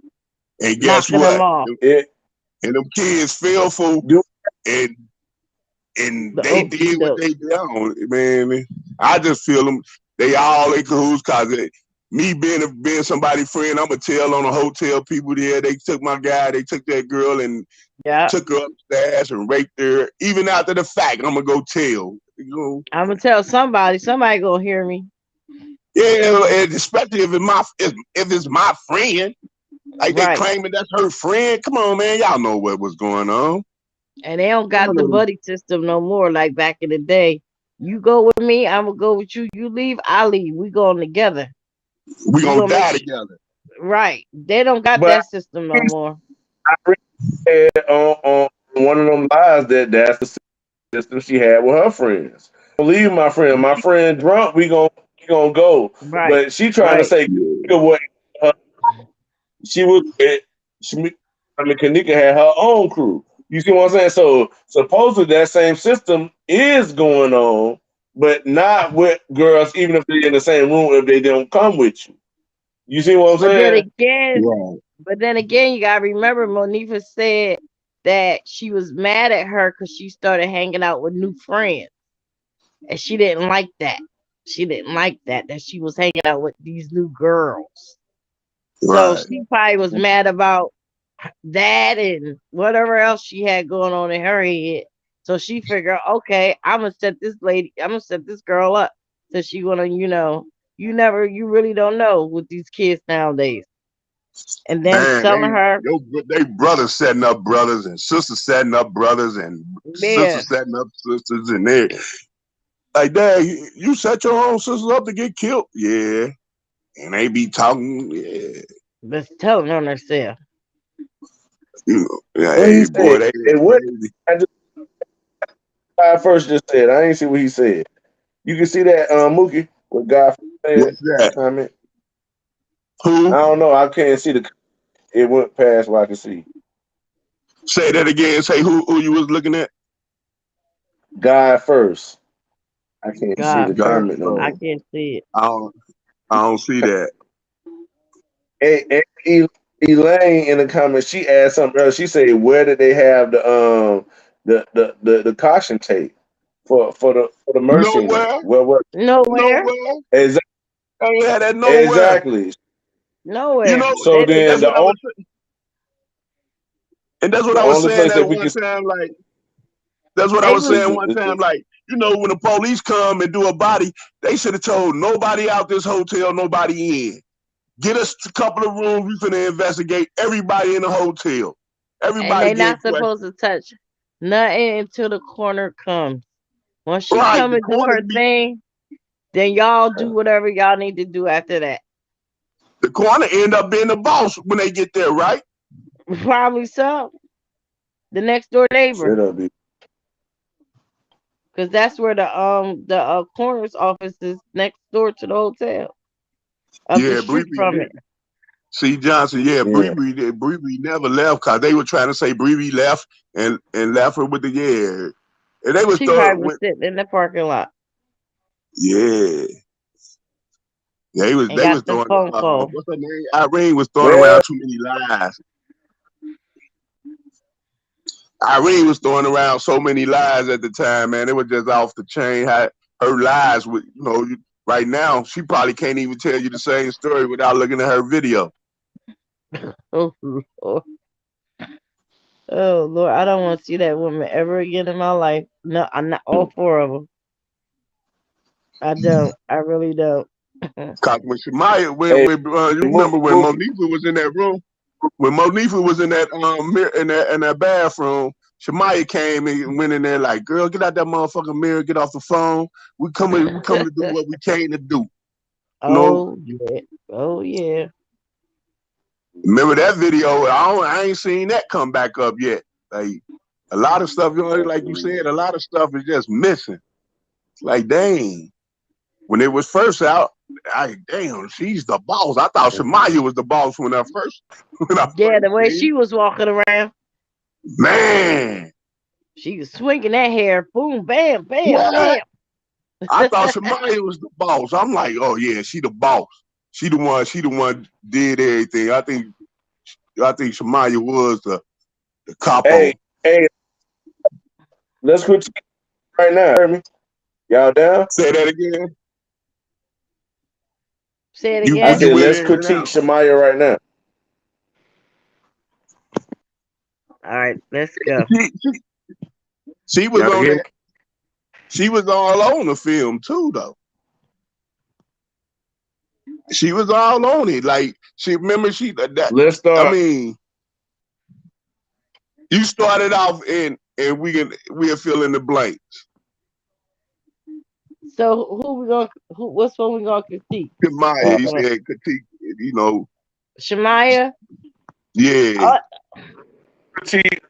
And guess Knocking them what? off. And them kids fell for do and and The they okey did what doke. they did. Man, I just feel them. They all in cahoots because me being somebody's friend, I'm gonna tell on the hotel people there. They took my guy, they took that girl and Yeah. took her upstairs and raped her. Even after the fact, I'm gonna go tell. You know, I'm gonna tell somebody. Somebody gonna hear me. yeah, and especially if it's my friend, like they Right. claiming that's her friend. Come on, man, y'all know what was going on. And they don't Y'all got the know buddy system no more like back in the day. You go with me, I'm gonna go with you. You leave, I leave. We going together. we We gonna gonna make die sure. together. Right. They don't got but that system no more. I read on one of them lies that's the system she had with her friends. Leave my friend. My friend drunk. We gonna go. Right. But she trying to Right. say what she was. She, I mean, Kanika had her own crew. You see what I'm saying? So supposedly that same system is going on, but not with girls, even if they're in the same room, if they don't come with you. You see what I'm But then saying? again, Right. you gotta remember Monifa said that she was mad at her because she started hanging out with new friends. And she didn't like that. She didn't like that she was hanging out with these new girls. So Right. she probably was mad about that and whatever else she had going on in her head. So she figured, okay, I'm gonna set this girl up. So she gonna, you really don't know with these kids nowadays. And then Man, telling her, they brothers setting up brothers and sisters setting up brothers and yeah, sisters setting up sisters and they like, Dad, you set your own sisters up to get killed. Yeah. And they be talking, yeah. just telling on herself. You know, yeah, What he hey said? boy, they And what crazy. I just I first just said, I ain't see what he said. You can see that Mookie, what God said What's in the that? comment. I Who? don't know. I can't see the. It went past what I can see. Say that again. Say who you was looking at? God first. I can't see God the God. first. comment no I more. can't see it. I don't I don't see that. And Elaine in the comments, she asked something else. She said, "Where did they have the caution tape for the mercy one? Nowhere. Where what? Nowhere. Nowhere. Exactly. I ain't had that nowhere. Exactly. You Nowhere. know, So They and didn't. then that's the what I only was and that's what the I was only saying place that that we one can time, like that's what I They was was saying one time. Like, you know, when the police come and do a body, they should have told nobody out this hotel, nobody in. Get us a couple of rooms. We finna investigate everybody in the hotel. and Everybody they getting not questioned. supposed to touch nothing until the corner comes. Once she Right, come the and do corner her be thing, then y'all do whatever y'all need to do after that. the corner end up being the boss when they get there, right? Probably so. the next door neighbor, Shut up, bitch. because that's where the coroner's office is, next door to the hotel, up the Yeah, street from it. C. Johnson, yeah, Yeah. Bree never left because they were trying to say Bree left and left her with the and they was She throwing probably was sitting in the parking lot yeah. and They got was the throwing phone call. what's her name? Irene was throwing Well, around too many lies. Irene was throwing around so many lies at the time, man. It was just off the chain. How her lies with right now she probably can't even tell you the same story without looking at her video. Oh Lord. Oh Lord, I don't want to see that woman ever again in my life. No, I'm not all four of them. I don't. I really don't. Cause when Shemaya, hey, you remember when Monifa was in that room? When Monifa was in that mirror in that bathroom, Shemaya came and went in there like, "Girl, get out that motherfucking mirror, get off the phone. We coming to do what we came to do." You know, Oh yeah. Oh yeah. remember that video? I ain't seen that come back up yet. Like a lot of stuff, like you said, a lot of stuff is just missing. It's like, dang. When it was first out, damn, she's the boss. I thought Shemaya was the boss when I first Yeah, the way seen she was walking around, it. Man, she was swinging that hair. Boom, bam, bam, what? bam. I thought Shemaya was the boss. I'm like, oh yeah, she the boss. She the one. She the one did everything. I think Shemaya was the capo. hey, let's critique right now. Hear me? Y'all down? Say that again. Say it I again. You said went let's in and critique out. Shemaya right now. All right, let's go. She was Y'all on hear me? that. She was all on the film too, though. She was all on it. Like she remember she that. Let's I start. mean, you started off and we'll fill in the blank. So who we gonna what's one we gonna critique? Maya, Uh, he said critique, Shemaya? yeah. critique.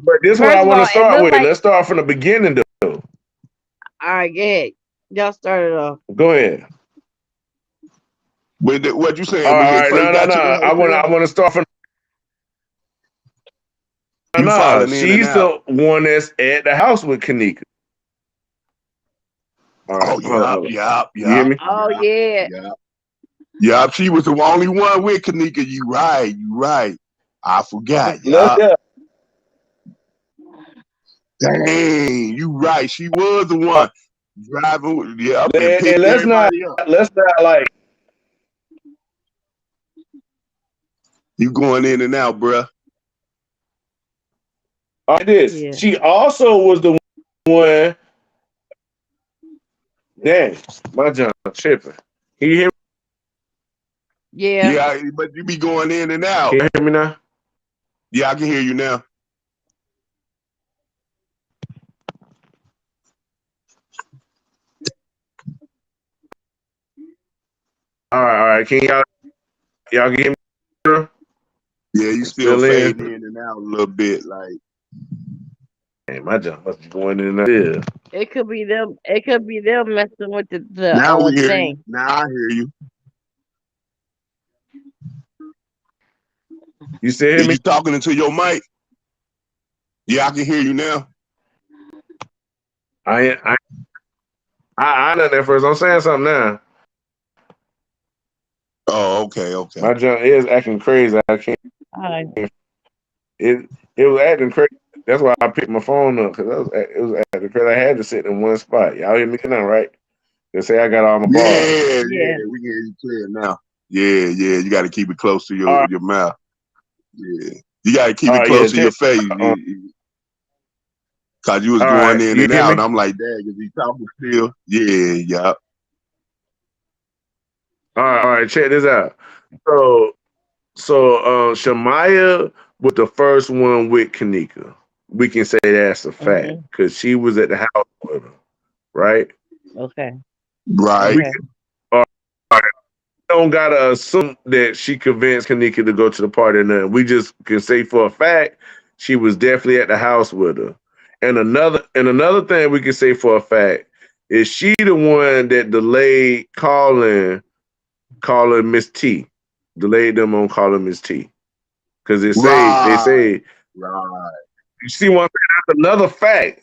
But this is what I First of want to all, it start looked with. like Let's start from the beginning, though. all right, go ahead. Y'all started off. Go ahead. What you All saying when they right, first no. got to the I hotel? want to start from. You No, falling in and she's out. the one that's at the house with Kanika. All right, Oh, hold on, yeah, hold on. yeah, You hear yeah, me? Oh yeah, yeah. yeah. Yeah, she was the only one with Kanika. You right. I forgot. Let's Yeah. yeah. Dang, you right. She was the one driving, and And picked everybody up. let's not like. You going in and out, bruh. All right, this. Yeah. She also was the one. Dang, my John tripping. Can you hear me? Yeah. Yeah, but you be going in and out. Can you hear me now? Yeah, I can hear you now. All right. Can y'all can hear me? Yeah, you I'm still still in. fading in and out a little bit. Like Man, my John must be going in and out. Yeah. It could be them. It could be them messing with the now we hear you. thing. Now I hear you. You still hear Is me? you talking into your mic? Yeah, I can hear you now. I know that first. I'm saying something now. Oh, okay. My John is acting crazy. I can't. All right. It it was acting crazy. That's why I picked my phone up because it was acting crazy. I had to sit in one spot. Y'all hear me now, right? They say I got all my bars. Yeah, Yeah. we can hear you clear now. Yeah. You got to keep it close to All right, your mouth. Yeah, you got to keep all it right, close to yeah. your face. Cause you was All going right, in you and hear out. me? I'm like, dang, is he talking still? Yeah. All right. Check this out. So Shamaya was the first one with Kanika. We can say that's a fact Mhm. because she was at the house with her, right? Okay. Right. We Okay. can, all right. don't gotta assume that she convinced Kanika to go to the party or nothing. We just can say for a fact she was definitely at the house with her. And another thing we can say for a fact is she the one that delayed calling Miss T. Delayed them on calling Miss T. Cause Right. Right. you see one thing, that's another fact.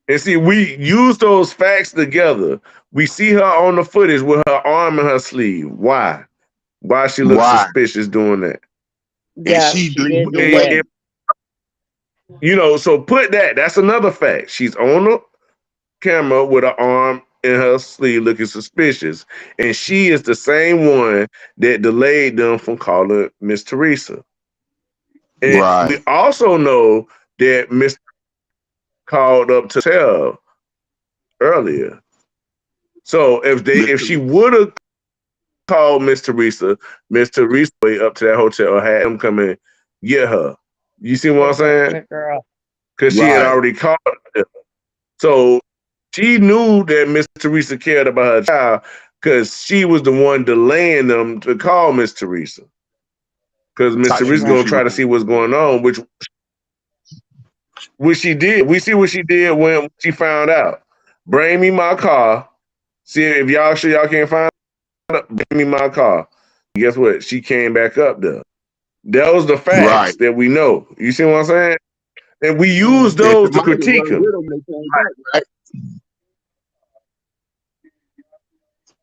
And see, we use those facts together. We see her on the footage with her arm in her sleeve. Why? Why she looks Why? suspicious doing that? And Yeah, she she did leading the do And that. way. if so put that. That's another fact. She's on the camera with her arm in her sleeve, looking suspicious, and she is the same one that delayed them from calling Miss Teresa. And we Right. also know that Miss called up to tell earlier. So if Mr. she would have called Miss Teresa way up to that hotel had him come and get her. You see what I'm saying? Pick her up. Because she had Right. already called her. So she knew that Miss Teresa cared about her child because she was the one delaying them to call Miss Teresa. Because Miss That's how she Teresa knew Right. gonna she was try to see going what's going on, which she did. We see what she did when she found out. Bring me my car. See if y'all sure y'all can't find it. Bring me my car. Guess what? She came back up there. That was the facts right. that we know. You see what I'm saying? And we use Mm-hmm. And those to Shamaya critique wasn't him. with him when they came back, right?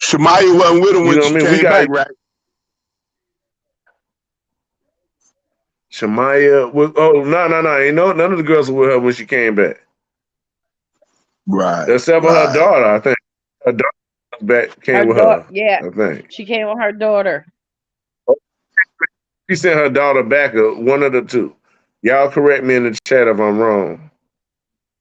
Shamaya wasn't with him You when know what she I mean? We came got back, right? Shamaya was no. Ain't no none of the girls were with her when she came back. Right. Except for her Right. daughter, I think. Her daughter back Her came with daughter, her, yeah, I think. she came with her daughter. She sent her daughter back, one of the two. Y'all correct me in the chat if I'm wrong.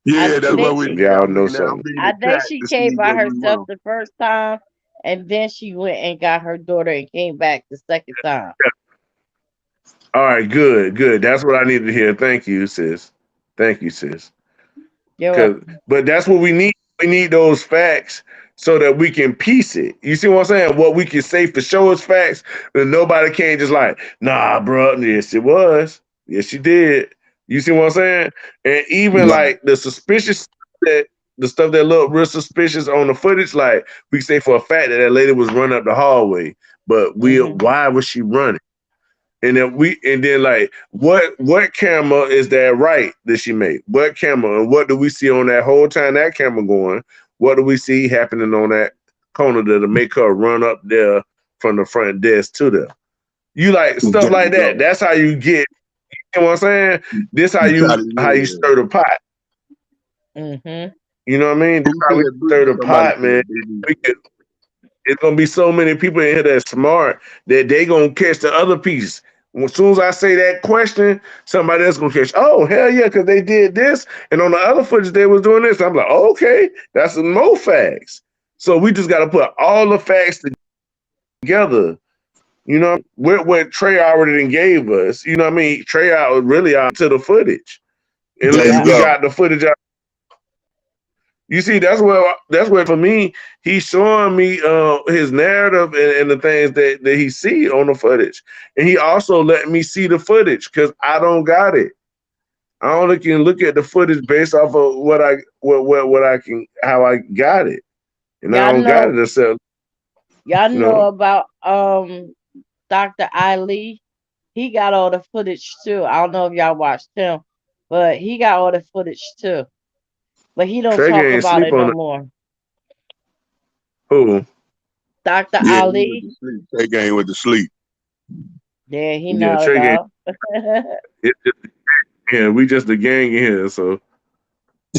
I Yeah, that's what think we. If Yeah, y'all I'm know reading that. I'm something. reading I the think chat she to came see by where we herself wrong. the first time, and then she went and got her daughter and came back the second time. All right, good. That's what I needed to hear. Thank you, sis. Thank you, sis. You're Cause, welcome. but that's what we need. We need those facts so that we can piece it. You see what I'm saying? What we can say for sure is facts, but nobody can't just like, nah, bro. Yes, it was. Yes, you did. You see what I'm saying? And even Right. like the stuff that looked real suspicious on the footage, like we say for a fact that lady was running up the hallway, but Hmm. why was she running? And then like what camera is that right that she made? What camera and what do we see on that whole time that camera going? What do we see happening on that corner to make her run up there from the front desk to there? You like stuff There like you that. go. That's how you get, you know what I'm saying? This how You try you to, how you yeah. stir the pot. Hmm. You know what I mean? This Who how we said stir Booty? the Somebody pot, man. said Booty. We could It's gonna be so many people in here that's smart that they gonna catch the other piece. As soon as I say that question, somebody else gonna catch. Oh hell yeah, because they did this, and on the other footage they was doing this. I'm like, okay, that's some more facts. So we just got to put all the facts together. You know what Trey already done gave us. You know what I mean? Trey out really out to the footage, There unless you Yeah. we go. got the footage out. You see, that's where for me, he's showing me his narrative and the things that he see on the footage, and he also let me see the footage because I don't got it. I only can look at the footage based off of what I can how I got it, and I Y'all don't got know, it. So y'all you know know, about Dr. Ali. He got all the footage too. I don't know if y'all watched him, but he got all the footage too. But he don't Trey talk ain't about sleep it no on it. more. Who? Dr. Yeah, he went Ali, to sleep. That game went to sleep. yeah, he Yeah, not Trey ain't. about. Yeah, we just the gang in here, so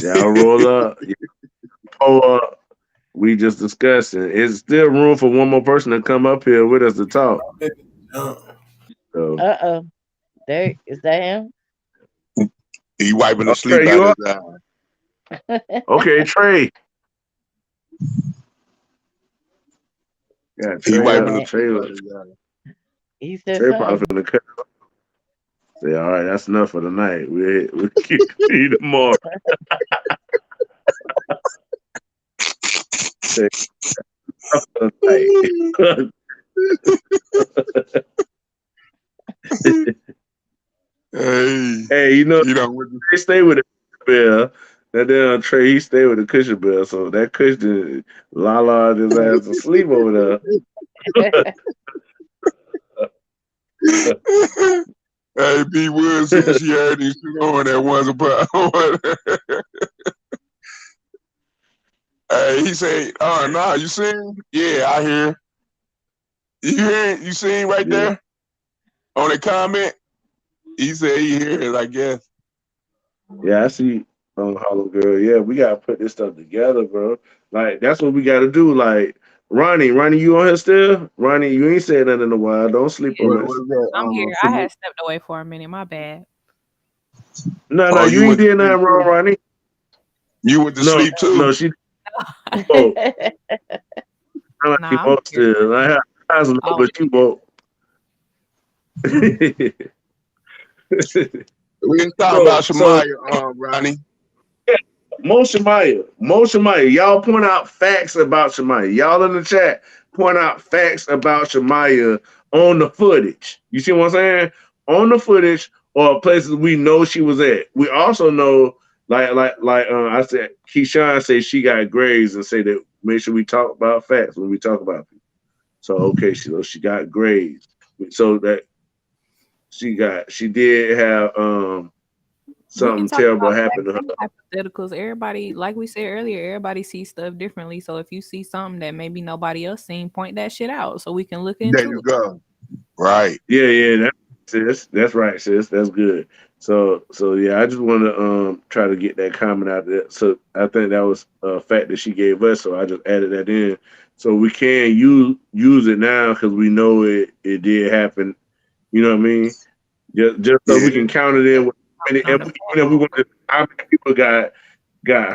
y'all roll up, y'all pull up. We just discussing. It's still room for one more person to come up here with us to talk. So, Uh-oh. There is that him? He wiping the oh, sleep Trey, out you his up? eye. Okay, Trey. Yeah, He Trey wiping up. the Man, sleep out his eye. he said Trey probably something. finna cut. Say, all right, that's enough for the night. We continue tomorrow. Say, enough for the night. Hey, Hey, you know, with they stay with a cushion bell. That damn Trey, he stay with a cushion bell. So that cushion, Lala his ass to sleep over the hey, B Wood said she heard this shit on that once upon. Hey, he said, "Oh no, you seen? Yeah, I hear. You hear? You seen right there. there on the comment? He said he hear it. I guess. Yeah, I see Hollow Girl. Yeah, we gotta put this stuff together, bro. Like that's what we gotta do. Like Ronnie, you on here still? Ronnie, you ain't said nothing in a while. Don't sleep Yeah, on What us. was that? I'm here. I had stepped away for a minute. My bad. No, Oh, you you ain't went to did sleep nothing wrong, too. Ronnie. You went to No, sleep too. no, she woke. I like you Nah, I'm woke here. still. I was low, Oh, but you woke. We didn't talk so about so Shemaya, Ronnie. Mo Shemaya, y'all point out facts about Shemaya. Y'all in the chat point out facts about Shemaya on the footage. You see what I'm saying? On the footage or places we know she was at. We also know, I said, Keyshawn said she got grades and say that make sure we talk about facts when we talk about people. So okay, she got grades. So that she did have we can something talk terrible about happen facts to her. and hypotheticals. Everybody, like we said earlier, everybody sees stuff differently. So if you see something that maybe nobody else seen, point that shit out so we can look There into you it. go. Right. Yeah, sis. That's right, sis. That's good. So yeah, I just want to try to get that comment out there. So I think that was a fact that she gave us. So I just added that in, so we can use it now because we know it did happen. You know what I mean? Just so Yeah. we can count it in. On Even the if we want to, how many people got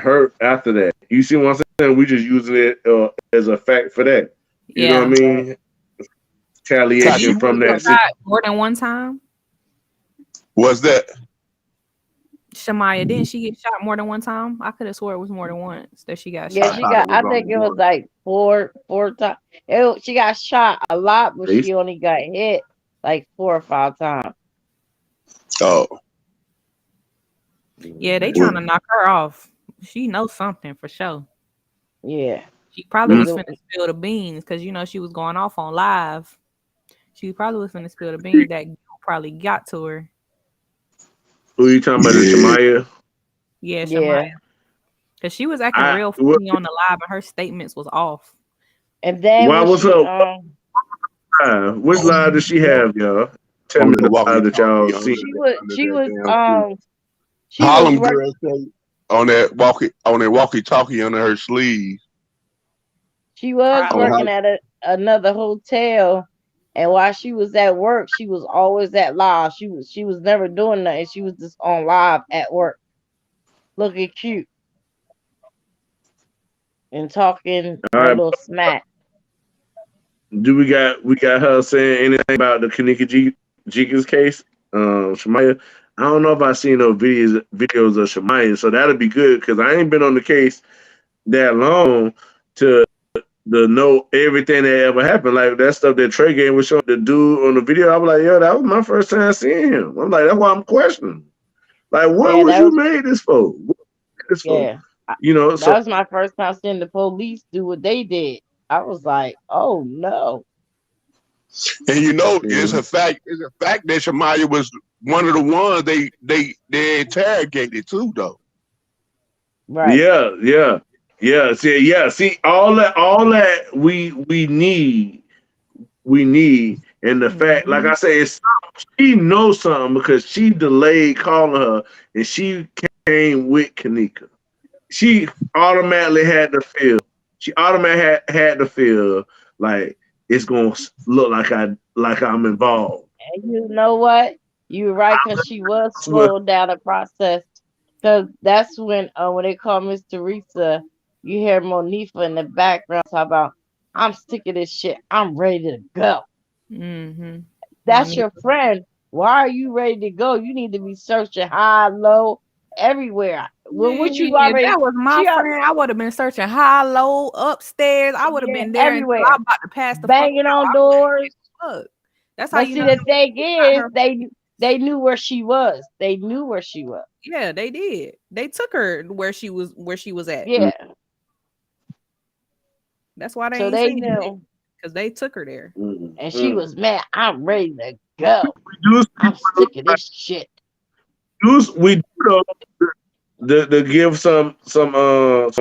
hurt after that? You see what I'm saying? We just using it as a fact for that. You know what I yeah. mean? Did Retaliation she from get that Tashima, situation. shot more than one time? what's that? Shamaya, didn't she get shot more than one time? I could have swore it was more than once that she got Yeah, I shot. she thought it got. was I only think it was one. like four times. She got shot a lot, but she only got hit like 4 or 5 times. Oh, Yeah, they well, trying to knock her off. She knows something for sure. Yeah, She probably because was finna spill the beans because you know she was going off on live. She probably was finna spill the beans that probably got to her. Who you talking about? The yeah. Shemaya? Yeah, Shamaya. yeah, Because she was acting real funny on the live and her statements was off. and then Why when was she her live? Which On, live did she have, y'all? Tell on me that the live that y'all walkie-talkie seen. she that was damn tree. she was Harlem work girl say on that walkie-talkie under her sleeve. she was On Probably. how working at another hotel, and while she was at work, she was always at live. She was never doing nothing. She was just on live at work, looking cute and talking All her right, little smack. do we got her saying anything about the Kanika Jenkins case? Shemaya. I don't know if I seen no videos of Shemaya, so that'll be good because I ain't been on the case that long to know everything that ever happened. Like that stuff that Tregang was showing the dude on the video. I was like, yo, that was my first time seeing him. I'm like, that's why I'm questioning. Like, what Yeah, was that you was made this for? What was you made this for? yeah. You know, That so was my first time seeing the police do what they did. I was like, oh no. and you know mhm. it's a fact that Shemaya was one of the ones they interrogated too though. Right. yeah. See, all that we need, and the fact, like Mhm. I say, it's she knows something because she delayed calling her, and she came with Kanika. She automatically had to feel. She automatically had to feel like it's gonna look like I'm involved. And you know what? You're right, because she was slowing down the process. Because that's when they call Miss Teresa, you hear Monifa in the background talk about, I'm sick of this shit. I'm ready to go. Mhm. That's your Monique. friend. Why are you ready to go? You need to be searching high, low, everywhere. Well, Man, what you if already that was my she are friend, I would have been searching high, low, upstairs. I would have yeah been there until everywhere I'm about to pass the fuck banging out. on I wouldn't give doors. a fuck. That's how But you see, know the thing they got is, her. they knew where she was. They knew where she was. Yeah, they did. They took her where she was at. Mm, Yeah, That's why they so ain't they saying it knew, because they took her there. mm, and she mm. was mad. I'm ready to go. We do see I'm sick of this shit. we do though, to give some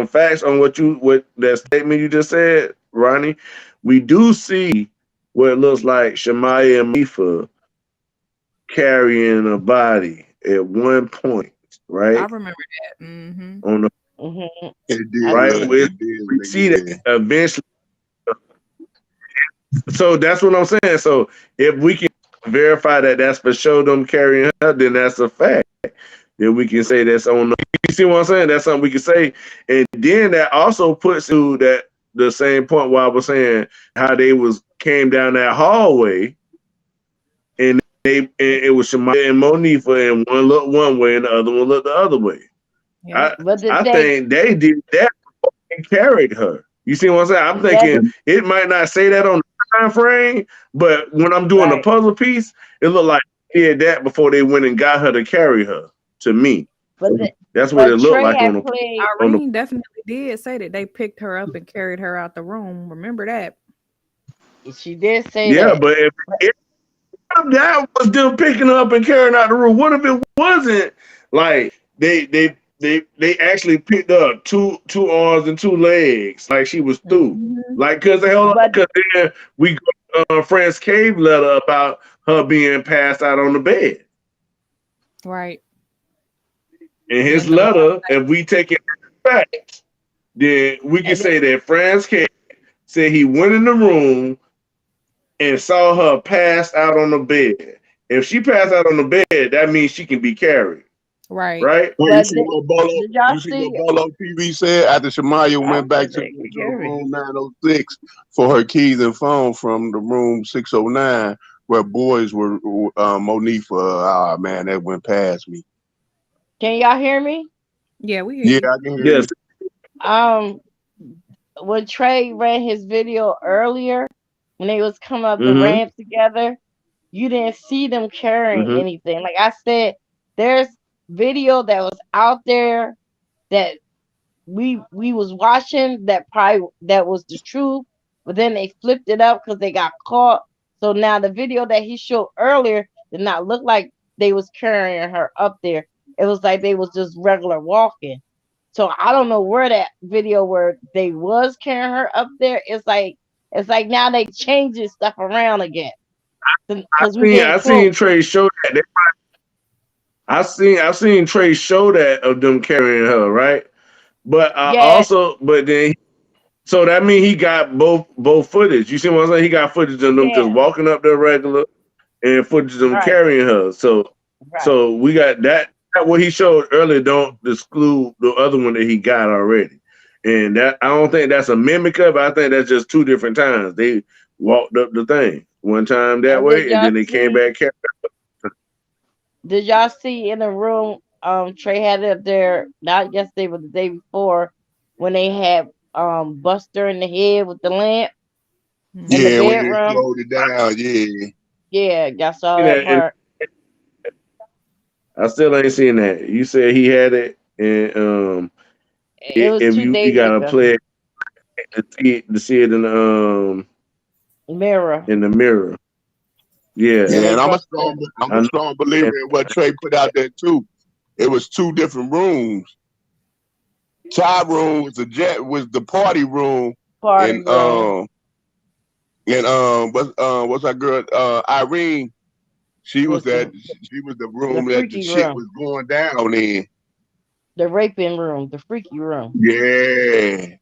facts on what that statement you just said, Ronnie. We do see what it looks like Shemaya and Mifa carrying a body at one point, I right? remember that. Mm-hmm. On the Hmm. It I did right look, did. with it did we look, see that yeah. eventually. So that's what I'm saying. So if we can verify that that's for sure them carrying her, then that's a fact. Then we can say that's on. You see what I'm saying? That's something we can say, and then that also puts to that the same point where I was saying how they was came down that hallway, and it was Shemaya and Monifa, and one looked one way and the other one looked the other way. Yep. I But the I thing think they did that and carried her. You see what I'm saying? I'm that's thinking it might not say that on the time frame, but when I'm doing the right. puzzle piece, it looked like they did that before they went and got her to carry her. To me, that's what it But looked Trey like had played. on the. Irene definitely did say that they picked her up and carried her out the room. Remember that? She did say Yeah, that. but if that was them picking her up and carrying out the room, what if it wasn't like they actually picked up two arms and two legs like she was through, Mm-hmm. like But because then we go Fran's cave letter about her being passed out on the bed. Right. In his In the long letter, if we take it as fact, then we can and say that Fran's cave said he went in the room and saw her passed out on the bed. If she passed out on the bed, that means she can be carried, right. right? Well, but did y'all You see what see? Bolo TV said after Shemaya I went back said to, they could to hear me. room 906 for her keys and phone from the room 609 where boys were Monifa. Ah man, that went past me. Can y'all hear me? Yeah, we hear Yeah, you. I can hear Yes. you. Um, when Trey ran his video earlier, when they was coming up the Mm-hmm. ramp together, you didn't see them carrying Mm-hmm. anything. Like I said, there's video that was out there that we was watching that probably that was the truth, but then they flipped it up because they got caught. So now the video that he showed earlier did not look like they was carrying her up there. It was like they was just regular walking. So I don't know where that video where they was carrying her up there. It's like now they changing stuff around again because we getting I close. seen Trey show that. I seen Trey show that of them carrying her, right? But I Yeah, also but then so that means he got both footage. You see what I'm saying? He got footage of them just yeah, walking up there regular and footage of them right, carrying her. right. So we got that what he showed earlier don't exclude the other one that he got already. And that I don't think that's a mimic of it. I think that's just two different times. They walked up the thing. One time that And did way and y'all then they came see? back. Did y'all see in the room? Trey had it up there not yesterday, but the day before when they had Buster in the head with the lamp in the Yeah, when Mm-hmm. they bedroom. slowed it down, yeah. Yeah, y'all saw that And part. I still ain't seen that. You said he had it, and It was if two you days gotta ago. play it to see it Mirror in the mirror. when Yeah, Yeah, they and bust I'm I a know. strong believer in what Trey put out there too. It was two different rooms. Ty room was the party room, party and room, what's that girl Irene? She was was that she was the the room that the freaky shit room, was going down in. the raping room, the freaky room, Yeah,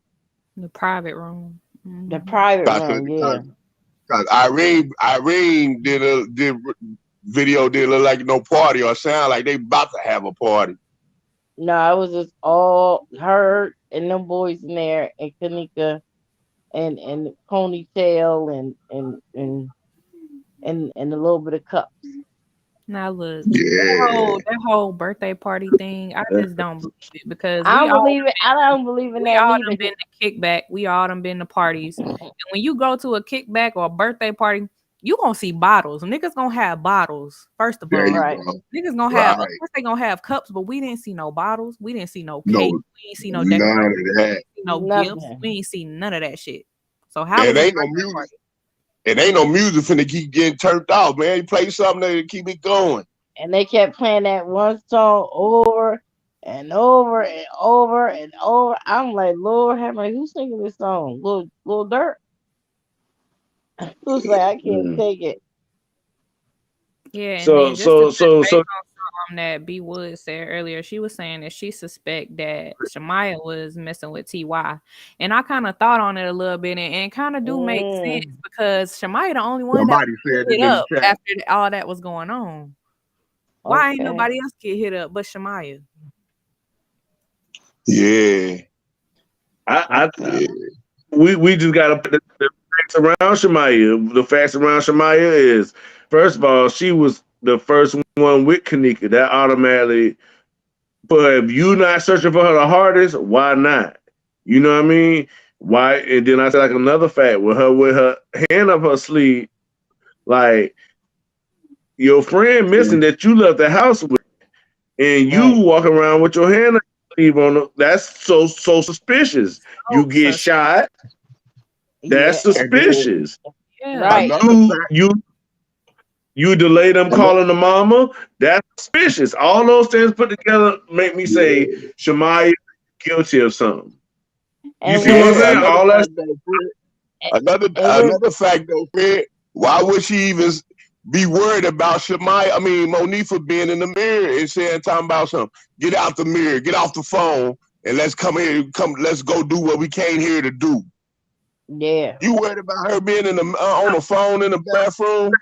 The private room. the Mm-hmm. private cause, room. Yeah. cause Irene did video didn't look like no party or sound like they about to have a party. No, it was just all her and them boys in there and Kanika and ponytail and a little bit of cups. Now look, Yeah. that whole birthday party thing, I just don't believe it because I don't believe it. I don't believe in we that all neither. done been to kickback, we all done been to parties. And when you go to a kickback or a birthday party, you gonna see bottles. Niggas gonna have bottles, first of There you all. Right. go. Niggas gonna have, of Right. course they gonna have cups, but we didn't see no bottles, we didn't see no cake, No, we didn't see no none decorations, of that. no gifts, we Nothing. ain't see none of that shit. So how And was the ain't no birthday music. party? It ain't no music finna keep getting turned off, man. You play something to keep it going. And they kept playing that one song over and over and over and over. I'm like, Lord have mercy, who's singing this song? Little Dirt? Who's like, I can't Mm. take it. Yeah, and So then just to so touch so base so on something that B Wood said earlier, she was saying that she suspect that Shamaya was messing with TY. And I kind of thought on it a little bit and kind of do make sense Mm, because Shamaya the only one that Somebody was said getting it hit in the up chat. after all that was going on. Why ain't okay. nobody else get hit up but Shamaya? Yeah. I Yeah. we just gotta put the facts around Shemaya. The facts around Shemaya is, first of all, she was the first one with Kanika. That automatically, but if you not searching for her the hardest, why not? You know what I mean? Why? And then I said like another fact with her hand up her sleeve, like your friend missing that you left the house with, and you Right. walk around with your hand up your sleeve on the, that's so suspicious. You Oh, get sus. shot, that's Yeah. And then suspicious. Yeah. Right. another fact, You delay them another, calling the mama. That's suspicious. All those things put together make me say yeah. Shemaya is guilty of something. You And see what what I'm Yeah, saying? another All that. fact though, Fred. and and what Another fact though, Fred. Why would she even be worried about Monifa being in the mirror and saying talking about something? Get out the mirror, get off the phone, and let's go do what we came here to do. yeah. You worried about her being in the on the phone in the bathroom?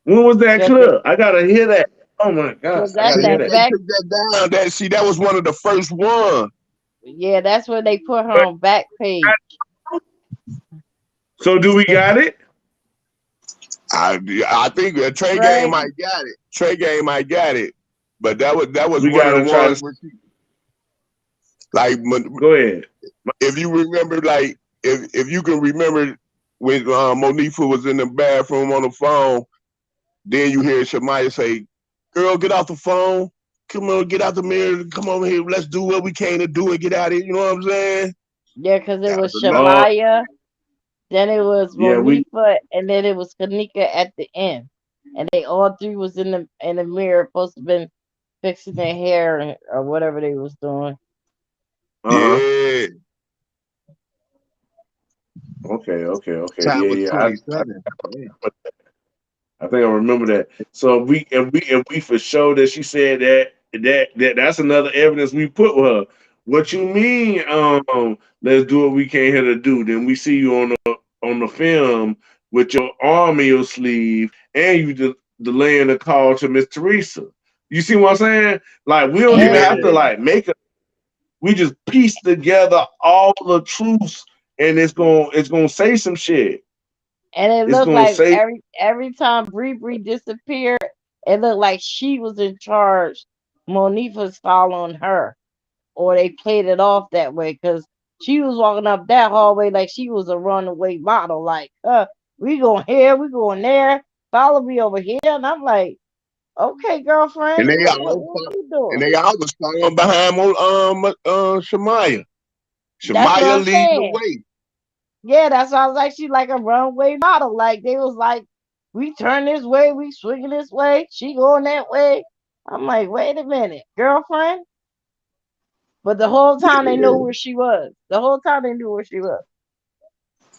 When was that Cause they, clip? I gotta hear that. Oh my gosh, cause I that's gotta hear that that. They back. took that down. That was one of the first ones. Yeah, that's where they put her on back page. So do we got it? I think Trey Game Right. might got it. Trey Game might got it, but that was We one of the gotta try ones to where she, like go ahead. if you remember, like if you can remember when Monifa was in the bathroom on the phone, then you hear Shamaya say, "Girl, get off the phone. Come on, get out the mirror. Come over here. Let's do what we came to do and get out of here." You know what I'm saying? Yeah, cause it That was was another. Shamaya, then it was Yeah, we Monifa, and then it was Kanika at the end. And they all three was in the mirror, supposed to been fixing their hair or whatever they was doing. uh-huh. Yeah. Okay. Time was Yeah. I 27. Yeah. I think I remember that. So if we for sure that she said that's another evidence we put with her. What you mean? Let's do what we came here to do. Then we see you on the film with your arm in your sleeve, and you delaying the call to Miss Teresa. You see what I'm saying? Like we don't even And have to Yeah. like make it. We just piece together all the truths, and it's gonna say some shit. and it It's looked gonna like say. every time Bree Bree disappeared, it looked like she was in charge. Monifa's following her, or they played it off that way because she was walking up that hallway like she was a runaway model. Like, we going here, we going there. Follow me over here, and I'm like, okay, And girlfriend, they all what you doing? was following behind Shamaya. That's what Shamaya I'm leading the saying. way. Yeah, that's why I was like, she like a runway model. Like they was like, we turn this way, we swinging this way, she going that way. I'm like, wait a minute, girlfriend. But the whole time they know Yeah. where she was. The whole time they knew where she was.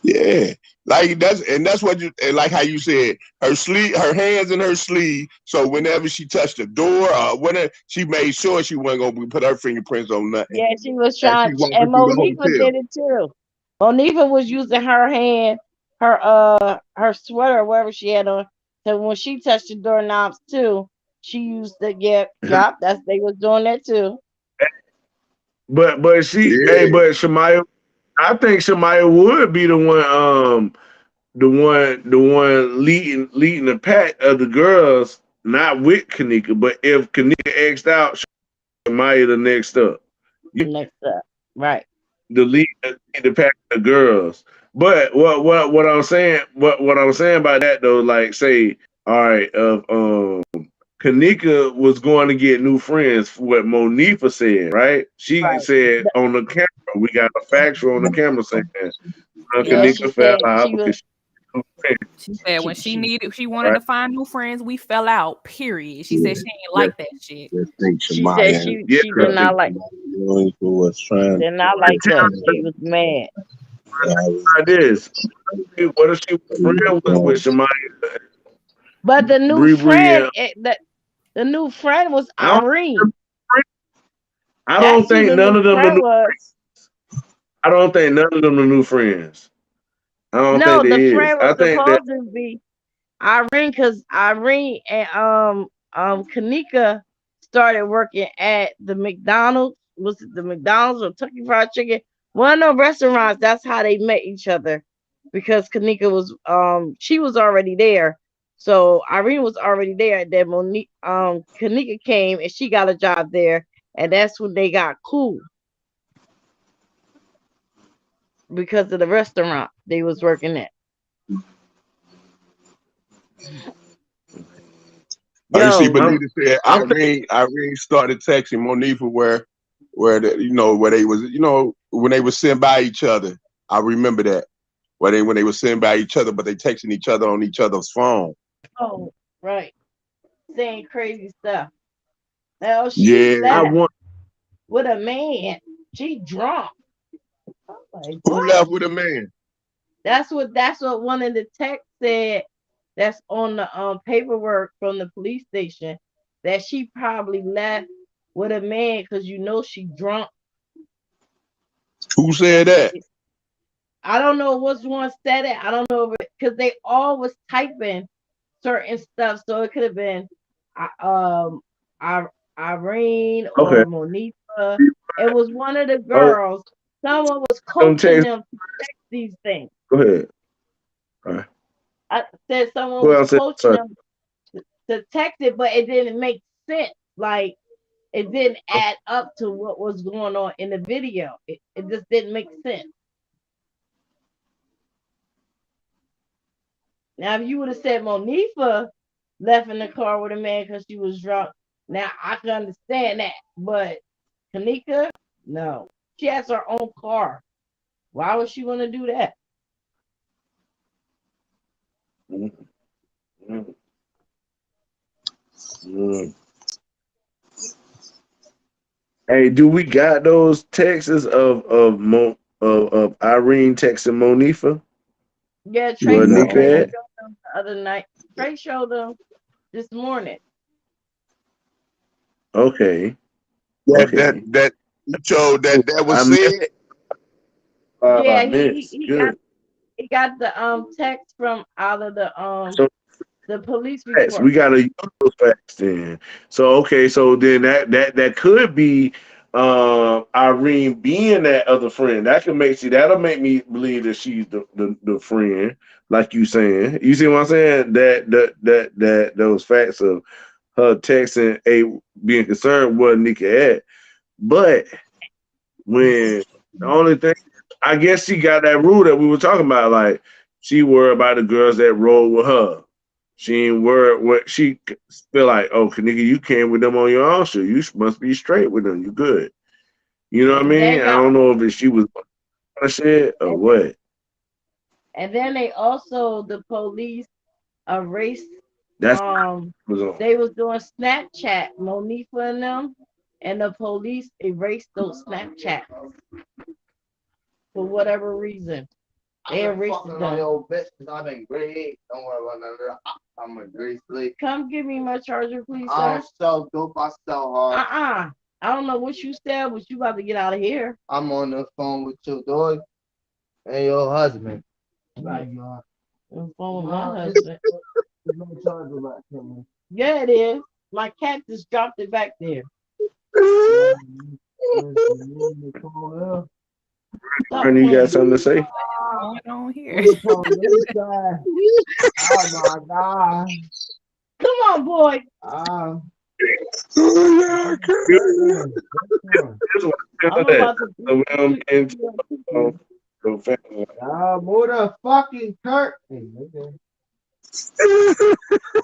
Yeah. Like that's what you and like how you said her hands in her sleeve. So whenever she touched the door whenever she made sure she wasn't gonna put her fingerprints on nothing Yeah, she was as she trying, walking and through the Monifa hotel. did it too. Monifa was using her hand, her sweater, whatever she had on. So when she touched the doorknobs too, she used the yep. That's they was doing that too. Yeah. But Shemaya, I think Shemaya would be the one leading the pack of the girls not with Kanika, but if Kanika X'd out, Maya the next up. Next up, right? The lead the pack of the girls. But what I'm saying what I'm saying about that though, like say, all right, Kanika was going to get new friends for what Monifa said, right? She Right. said on the camera, we got a factual on the camera saying Yeah, Yep. she Kanika fell said out she because was. she had new friends, She said when she wanted right? to find new friends, we fell out. Period. She said Yeah, she ain't just, like that shit. just think She said Shemaya Yeah, she did not like was trying did not but like tell that. me She was mad. about this. What if she was friend with Shemaya, But the new Bree Bree, friend, and the new friend was I don't, Irene. I don't That's who think the none new of them the friend new. was. I don't think none of them are new friends. I don't think No, there the is. friend was I think that supposed to be Irene, because Irene and Kanika started working at the McDonald's. Was it the McDonald's or Kentucky Fried Chicken? One of the restaurants. That's how they met each other, because Kanika was she was already there. So Irene was already there. And then Monique Kanika came and she got a job there, and that's when they got cool because of the restaurant they was working at. I just see Yo, I'm Benita said I'm thinking, Irene started texting Monifa where where they was when they was sitting by each other. I remember that. When they were sitting by each other, but they texting each other on each other's phone. oh, right, saying crazy stuff. Now she Yeah. I left want with a man. She drunk. I'm like, Who what? left with a man? That's what one of the texts said. That's on the paperwork from the police station, that she probably left with a man because she drunk. Who said And that? I don't know which one said it. I don't know because they all was typing certain stuff, so it could have been um I- Irene okay. or Monifa. It was one of the Oh, girls. Someone was them coaching text. them to text these things. Go ahead. All right. I said someone Go ahead. was I'm saying coaching sorry. them to text it, but it didn't make sense. Like it didn't add up to what was going on in the video. It just didn't make sense. Now, if you would have said Monifa left in the car with a man because she was drunk, now I can understand that. But Kanika, no. She has her own car. Why would she want to do that? Mm, mm. Hey, do we got those texts of Irene texting Monifa? Yeah, Trey Where No. Nika showed at? them the other night. Trey showed them this morning. Okay. That that Okay. that showed that I was missed said. Yeah, I he, missed. he got Good. he got the text from out of So the police facts. report. We gotta use those facts then. So okay, so then that could be Irene being that other friend. That could make that'll make me believe that she's the friend, like you saying. You see what I'm saying? That those facts of her texting a being concerned where Nika at. But when the only thing I guess she got that rule that we were talking about, like she worried about the girls that roll with her. She ain't worried what she feel like. Oh, nigga, you came with them on your own, so you must be straight with them. You good. You know what I And mean? then I y'all don't know if she was shit or and, what. and then they also the police erased That's um what was on. they was doing Snapchat, Monifa and them, and the police erased those Snapchats for whatever reason. They erased them. I've been great. Don't worry about none of that. I'm a great sleep. Come give me my charger, please, sir. I sell dope. I sell hard. I don't know what you said, but you about to get out of here. I'm on the phone with your dog and your husband. Right, you are. On the phone with my husband. There's no charger back here. Yeah, it is. My cat just dropped it back there. Stop And you got playing. something to say? What's going on here? Oh my God. Come on, boy. Oh, yeah, I'm about to So we don't get into you. the family. Move the fucking curtain.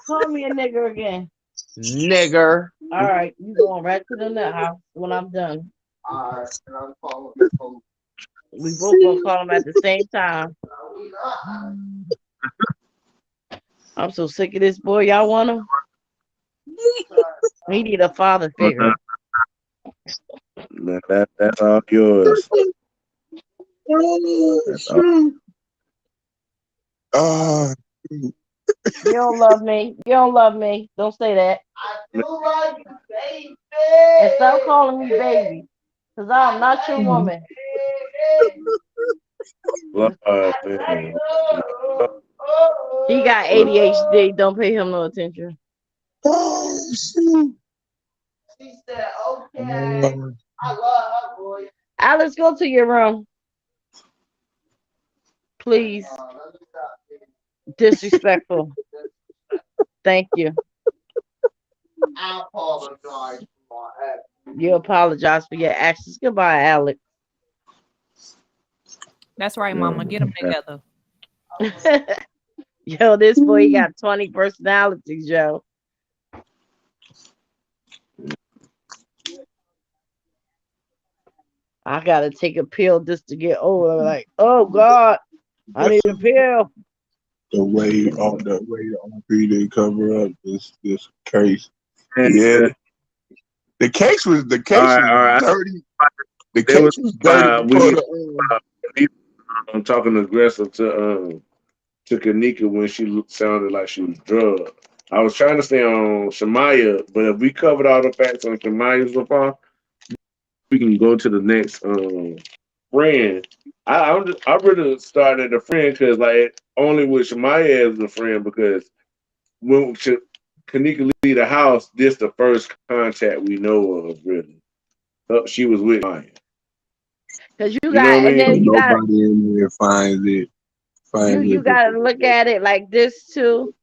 Call me a nigger again. Nigger. All right, you going right to the nut house when I'm done. All right, and I'm calling the police. We both gonna call him at the same time. I'm so sick of this boy. Y'all want him? We need a father figure. That's all yours. That's all. You don't love me. You don't love me. Don't say that. I do love you, baby. And stop calling me baby. Because I'm not your woman. Lord, man. He got ADHD. Don't pay him no attention. Oh, shoot. She said, okay. I love her, boy. Alice, go to your room. Please. Disrespectful. Thank you. I apologize for my actions. You apologize for your actions. Goodbye, Alex. That's right, Mama. Get them together. Yo, this boy got 20 personalities, yo. I gotta take a pill just to get over. Like, oh God, I need a pill. The way the RP they cover up this case. Yeah. The case was All right. dirty. The They was case was dirty before I'm talking aggressive to Kanika when she sounded like she was drugged. I was trying to stay on Shamaya, but if we covered all the facts on Shamaya's report, we can go to the next friend. I really started a friend because like only with Shamaya as a friend because when Kanika leave the house, this the first contact we know of really. She was with Maya. Cause you You know got, what I and mean? then you got, nobody in there finds it. you gotta look at it like this too.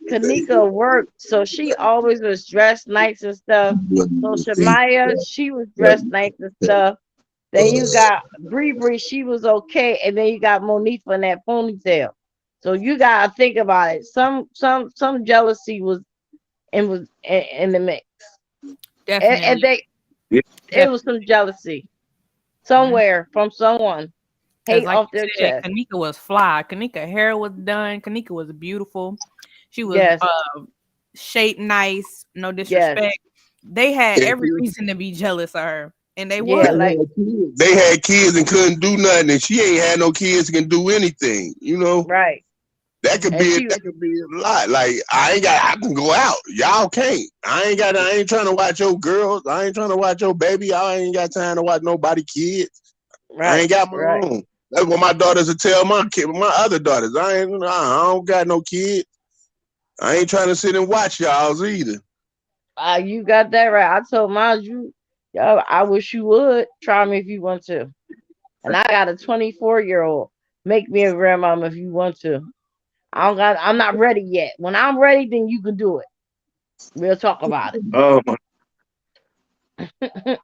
Kanika worked, so she always was dressed nice and stuff. So Shamaya, she was dressed nice and stuff. Then you got Bree Bree, she was okay, and then you got Monique in that ponytail. So you gotta think about it. Some jealousy was in the mix, and Definitely. Yeah. it was some jealousy somewhere from someone. Because, Hate like off you their said, chest. Kanika was fly. Kanika hair was done. Kanika was beautiful. She was Yes, shaped nice. No yes, disrespect. They had every And reason to be jealous of her, and they yeah. was. Like they had kids and couldn't do nothing, and she ain't had no kids and can do anything. You know right, that could and be she that could be a lot. Like I can go out. Y'all can't. I ain't trying to watch your girls. I ain't trying to watch your baby. I ain't got time to watch nobody kids. I right, ain't got my right. own. That's what my daughters will tell my other daughters. I don't got no kids. I ain't trying to sit and watch y'all's either. You got that right. I told mine yo, I wish you would try me if you want to. And I got a 24-year-old. Make me a grandmama if you want to. I'm not ready yet. When I'm ready, then you can do it. We'll talk about Oh my. it.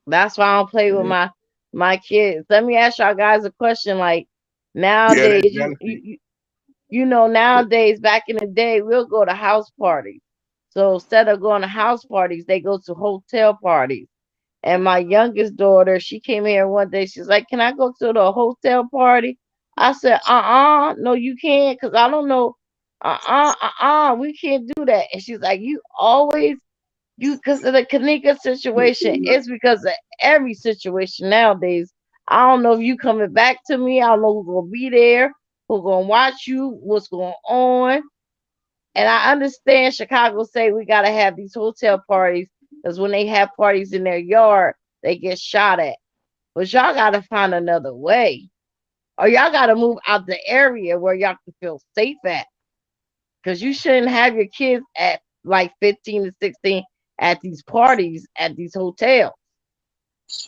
That's why I don't play with my kids. Let me ask y'all guys a question. Like Yeah, nowadays, that jealousy. nowadays, back in the day, we'll go to house parties. So instead of going to house parties, they go to hotel parties. And my youngest daughter, she came here one day. She's like, "Can I go to the hotel party?" I said, no, you can't, because I don't know. We can't do that. And she's like, "You always, because of the Kanika situation. It's because of every situation nowadays. I don't know if you coming back to me. I don't know who's gonna be there, who's gonna watch you, what's going on." And I understand Chicago say we gotta have these hotel parties because when they have parties in their yard, they get shot at. But y'all gotta find another way. Or y'all gotta move out the area where y'all can feel safe at. Because you shouldn't have your kids at like 15 to 16 at these parties at these hotels.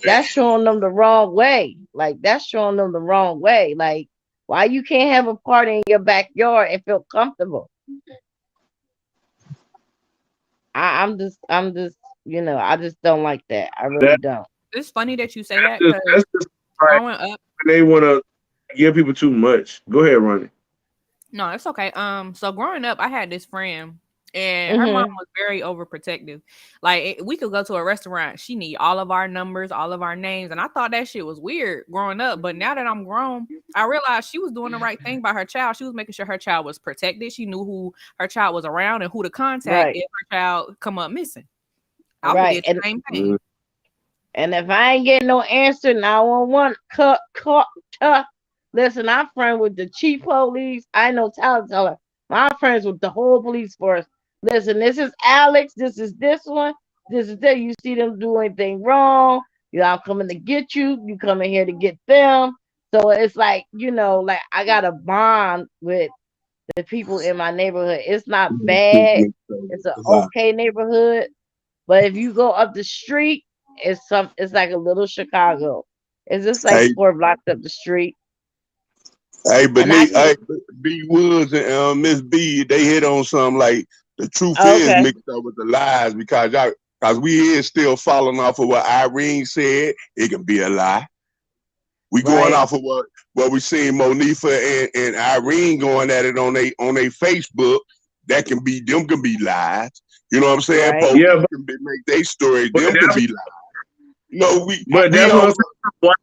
That's showing them the wrong way. Like that's showing them the wrong way. Like why you can't have a party in your backyard and feel comfortable? I'm just, I just don't like that. I really That don't. It's funny that you say that that's because just like growing up, when they want to give people too much. Go ahead, Ronnie. no, it's okay. So growing up, I had this friend, and her mom Mhm. was very overprotective. Like we could go to a restaurant, she need all of our numbers, all of our names, and I thought that shit was weird growing up. But now that I'm grown, I realized she was doing the right thing by her child. She was making sure her child was protected. She knew who her child was around and who to contact Right. if her child come up missing. I would have Right. did the same thing. And if I ain't getting no answer, 911, cut. Listen, I'm friends with the chief police. I know Tyler Teller. My friends with the whole police force. Listen, this is Alex. This is this one. This is that. You see them do anything wrong? I'm coming to get you. You coming here to get them. So it's like, like I got a bond with the people in my neighborhood. It's not bad. It's an okay neighborhood. But if you go up the street, it's like a little Chicago. It's just like Hey, 4 blocks up the street. hey, And I Benita, can hey, B Woods and Miss B, they hit on something like the truth is okay. mixed up with the lies because we is still following off of what Irene said. It can be a lie. We going Right, off of what we seen Monifa and Irene going at it on they Facebook. That can be them can be lies. You know what I'm saying? right. Police Yeah, can make their story. but Them can that's be lies. No, we A- but we that's what I'm don't. saying.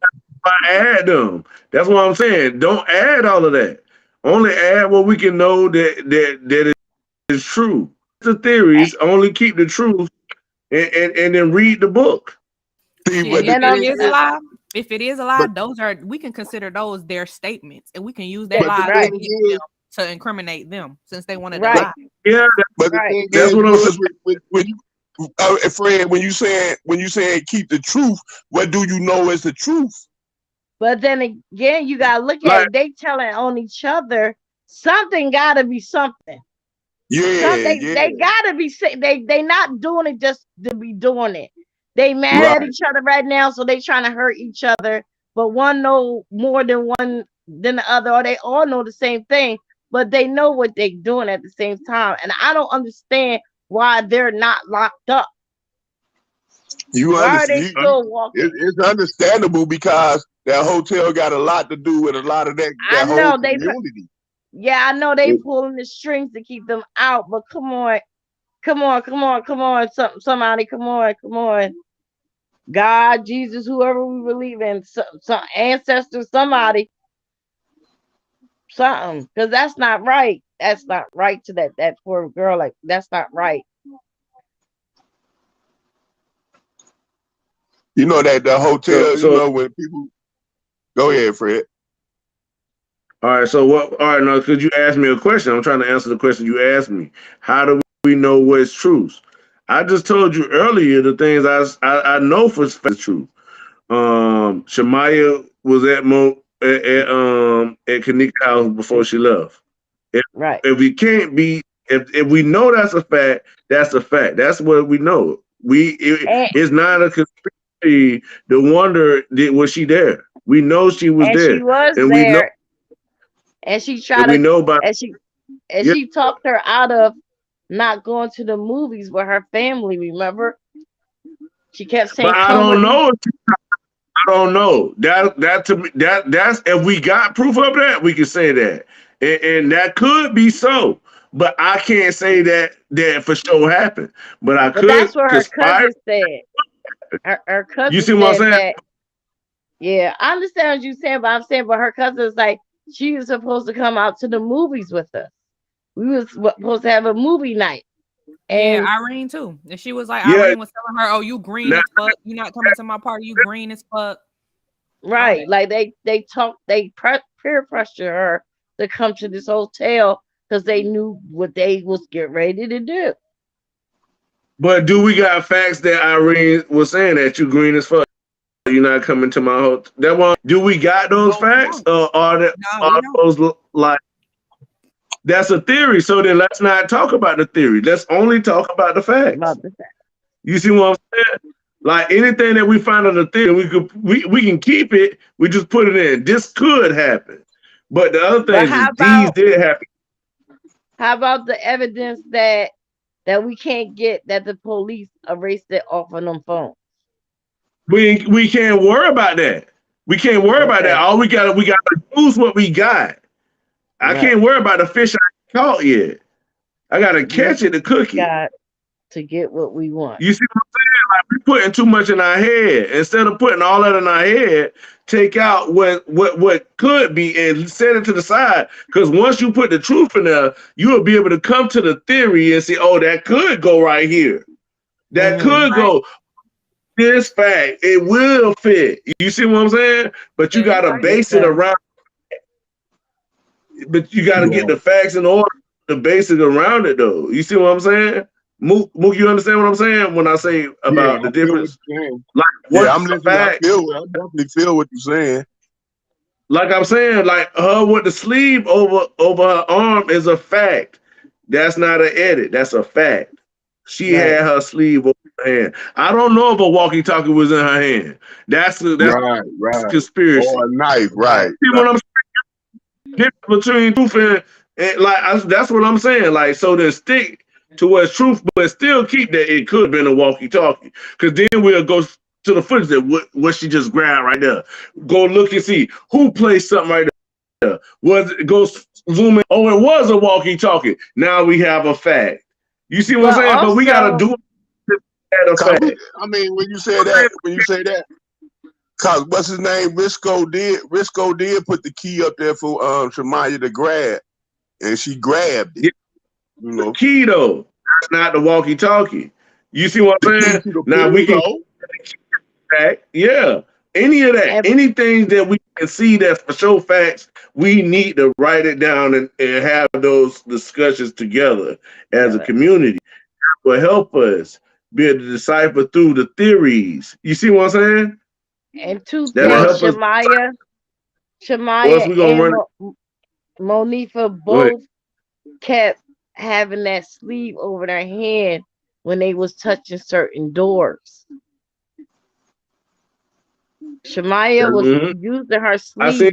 Why add them? That's what I'm saying. Don't add all of that. Only add what we can know that is true. The a- theories only keep the truth and then read the book. See, Shit, but if the it thing is a is, lie, but those are we can consider those their statements, and we can use that that, but the lies right, thing against them is, to incriminate them since they wanted to but right, lie. Yeah, but the right. thing that's is, what I'm saying. was when you Fred, when you saying keep the truth, what do you know is the truth? But then again, you gotta look at Like, it. They telling on each other. Something gotta be something. Some Yeah, they yeah, gotta be they not doing it just to be doing it. They mad at right. each other right now, so they trying to hurt each other. But one know more than one than the other, or they all know the same thing, but they know what they doing at the same time. And I don't understand why they're not locked up. You Why are they understand? still walking? It's understandable because that hotel got a lot to do with a lot of that I that whole know community. yeah, I know they pulling the strings to keep them out, but come on, somebody, come on. God, Jesus, whoever we believe in, some ancestors, somebody, something, because that's not right. That's not right to that poor girl. Like that's not right. You know that the so hotel. You so know when people go ahead, Fred. all right. So what? All right, now because you asked me a question, I'm trying to answer the question you asked me. How do we know what's truth? I just told you earlier the things I know for truth. Shemaya was at Kanika's house before she left. If Right. if we can't be if we know that's a fact, that's a fact. That's what we know. And It's not a conspiracy to wonder was she there. We know she was and she there, was and there, and she tried we to, know about and yeah. she talked her out of not going to the movies with her family. Remember, she kept But saying, I "Come with don't me." know. I don't know. That to me that's if we got proof of that, we can say that, and that could be so. But I can't say that for sure happened. But I But that's could what her conspire. cousin said. Her You cousin see what I'm said saying? that. Yeah, I understand what you're saying, but I'm saying, but her cousin's like, she was supposed to come out to the movies with us. We was supposed to have a movie night, Yeah, and Irene too. And she was like, Yeah. Irene was telling her, "Oh, you green Now, as fuck. You not coming to my party. You green as fuck." All right, that. like they peer pressure her to come to this hotel because they knew what they was getting ready to do. but do we got facts that Irene was saying that you green as fuck? You're not coming to my hotel. That one. Do we got those No, we facts, don't. or No, we are don't. those like that's a theory? So then let's not talk about the theory. Let's only talk about the facts. About the You see what I'm saying? Like anything that we find on the theory, we can keep it. We just put it in. This could happen, but the other But things is these did happen. How about the evidence that we can't get that the police erased it off of them phones? We can't worry about that. We can't worry about that. Okay, All we gotta use what we got. I right. can't worry about the fish I ain't caught yet. I gotta Use catch it to what we cook it. got to get what we want. You see what I'm saying? Like we putting too much in our head. Instead of putting all that in our head, take out what could be and set it to the side. Because once you put the truth in there, you'll be able to come to the theory and say, oh, that could go right here. That Mm-hmm. could Right. go this fact. It will fit. You see what I'm saying? But you Yeah, you gotta right. Yes, base it sir. around. But you gotta get Right. the facts in order, the basic around it though. You see what I'm saying? Mook, you understand what I'm saying when I say Yeah, about I the feel what difference? you're saying. Like Yeah, what's I'm a listening. fact? I definitely feel what you're saying. Like I'm saying, like her with the sleeve over her arm is a fact. That's not an edit. That's a fact. She Right. had her sleeve over her hand. I don't know if a walkie-talkie was in her hand. That's Right, right. conspiracy. Or a knife, Right. right, See right. what I'm saying? Between truth and that's what I'm saying. Like so, then stick to what's truth, but still keep that it could have been a walkie-talkie. Because then we'll go to the footage that what she just grabbed right there. Go look and see who placed something right there. Was it go zoom in? Oh, it was a walkie-talkie. Now we have a fact. You see what I'm But saying? But we gotta also, do it at a Cause fact. I mean, when you say that, cause what's his name? Risco did put the key up there for Shamaya to grab, and she grabbed it. Yeah, You know, key though. That's not the walkie-talkie. You see what the I'm key saying? to the Now we pool, can though. fact. Yeah. Any of that, and anything that we can see that's for sure facts, we need to write it down and have those discussions together as a together, community. Will help us be able to decipher through the theories. You see what I'm saying? and two That'll things, Right. help us. Or else Shamaya we're gonna and run it. Monifa Go ahead. both kept having that sleeve over their hand when they was touching certain doors. Shamaya was Mhm. using her I seen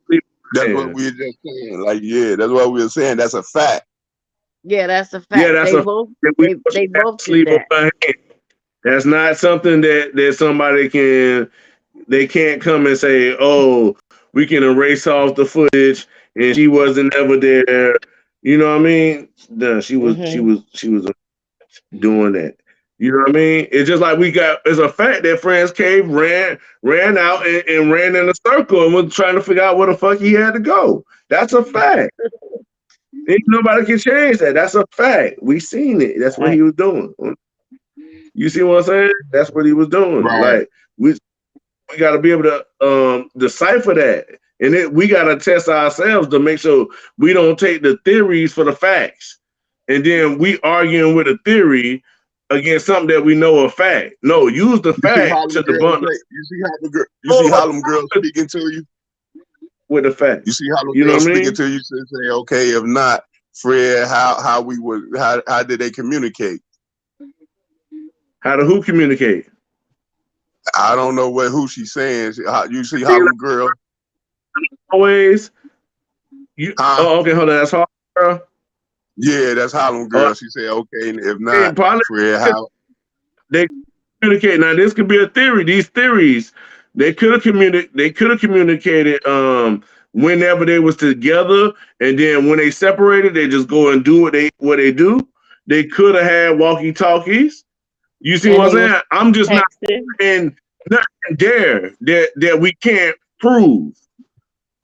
sleeve. That's what man. we were just saying. Like, yeah, that's what we were saying. That's a fact. Yeah, that's a Yeah, fact. that's They a both that we they know she they had both did sleep on that. her hand. That's not something that somebody can they can't come and say, "Oh, we can erase off the footage and she wasn't ever there." You know what I mean? No, she was she Hmm. was she was doing that. You know what I mean? It's just like we got. It's a fact that Franz Cave ran out and ran in a circle and was trying to figure out where the fuck he had to go. That's a fact. Ain't nobody can change that. That's a fact. We seen it. That's what Right. he was doing. You see what I'm saying? That's what he was doing. Right. Like we got to be able to decipher that, and we got to test ourselves to make sure we don't take the theories for the facts, and then we arguing with a theory against something that we know a fact. No, use the You see how fact to them girls debunk say? You see how the girl? You see how them girls the speaking to you? with the fact. You see how them You know girls what I speaking mean? to you? Say, okay, if not, Fred, how did they communicate? How to who communicate? I don't know who she's saying. You see See, how like, them girls, always. You huh? oh okay, hold on. That's hard, girl. Yeah, that's Harlem Oh, Girl. She said, okay, and if not, probably Fred, how? they communicate. Now this could be a theory. These theories they could have communicated whenever they was together, and then when they separated, they just go and do what they do. They could have had walkie talkies. You see And what I'm they was saying? I'm just not texting. in nothing there that we can't prove.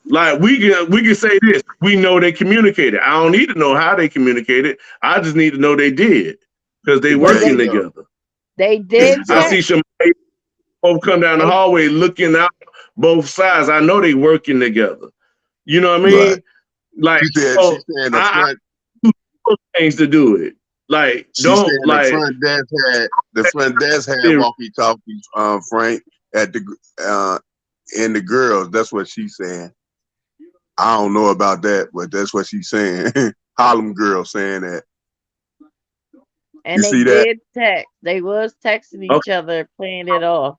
Like we can say this. We know they communicated. I don't need to know how they communicated. I just need to know they did because they But There working you they go. together. they did I see Exactly. text. some both come down the They hallway looking out both sides. I know they working together. You know what I Right. mean? Like, She so said the I front. do things to do it. Like, She said don't like the front desk had theory. walkie talkies. Frank at the and the girls. That's what she's saying. I don't know about that, but that's what she's saying. Harlem Girl saying that. You and they see that? did text. They was texting each Okay, other, playing it off.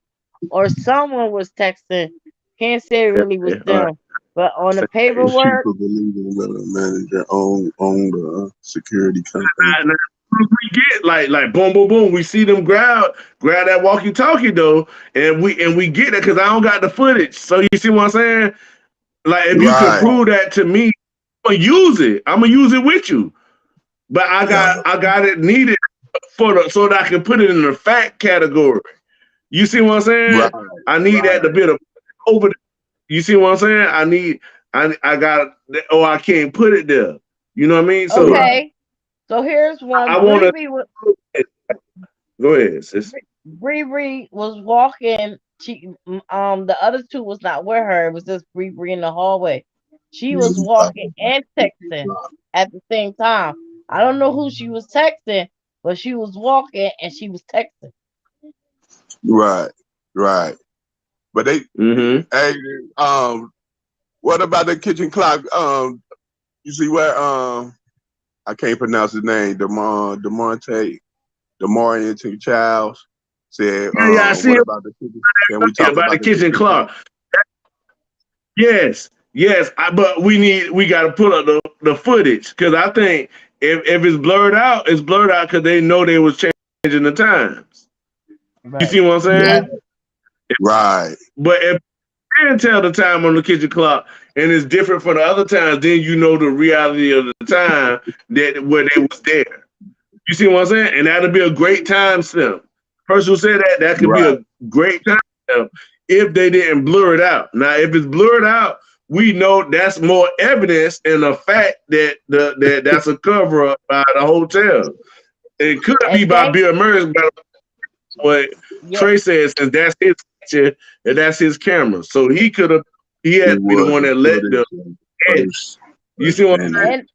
Or someone was texting. Can't say it really was all right. them. But on the The chief paperwork, of the legal manager own the security company. Now, we get like boom, boom, boom. We see them grab that walkie-talkie though, and we get it because I don't got the footage. So you see what I'm saying? Like if you could Right. prove that to me, I'm gonna use it. I'm gonna use it with you. But Yeah. I got it needed for the so that I can put it in the fact category. You see what I'm Right. saying? I need that to Right. be over. You see what I'm saying? I got oh I can't put it there. You know what I mean? So Right. okay. So here's one. I want to go ahead, sis. Bree was walking. She the other two was not with her. It was just Bree in the hallway. She Yeah, was you walking talking and texting at the same time. I don't know who she was texting, but she was walking and she was texting. right. Right. But they Mm-hmm. hey what about the kitchen clock? You see where I can't pronounce his name, Demarion Childs said, Yeah, I see what it about the kitchen? Can we talk about the about the kitchen kitchen clock? clock. Yes. But we got to put up the footage because I think if it's blurred out, it's blurred out because they know they was changing the times. You Right. see what I'm Right. saying? Right. But if you can tell the time on the kitchen clock and it's different from the other times, then you know the reality of the time that where they was there. You see what I'm saying? And that'll be a great time stamp. Person who said that could be Right. a great time stamp if they didn't blur it out. Now, if it's blurred out, we know that's more evidence and a fact that that's a cover up by the hotel. It could be And by thank Bill Murray, but what yeah, Trey says since that's his picture and that's his camera. So he had It to be the was one the that let the footage of in. You see first what minute.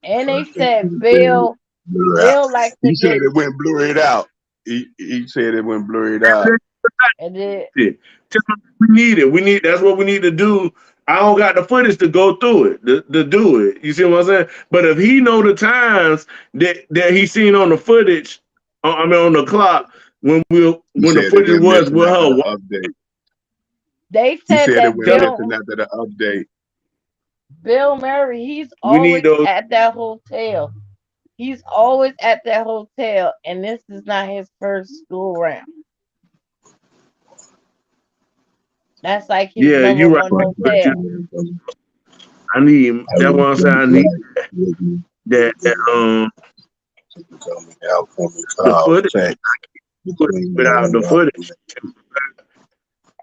and they First thing said blur out. Bill likes to He said get it went blurred out. He said it went blurred out. and then it. Tell them we need it. We need that's what we need to do. I don't got the footage to go through it, to do it. You see what I'm saying? But if he know the times that he seen on the footage, I mean on the clock, He when the said it footage went was missing with after the her, update. they He said said it that went tell them missing after the update. Bill Murray, he's we need always those. at that hotel. He's always at that hotel, and this is not his first school round. That's like his Yeah, number you right. one But hotel. I need that one saying I need that Outcoming the call footage text between without the footage.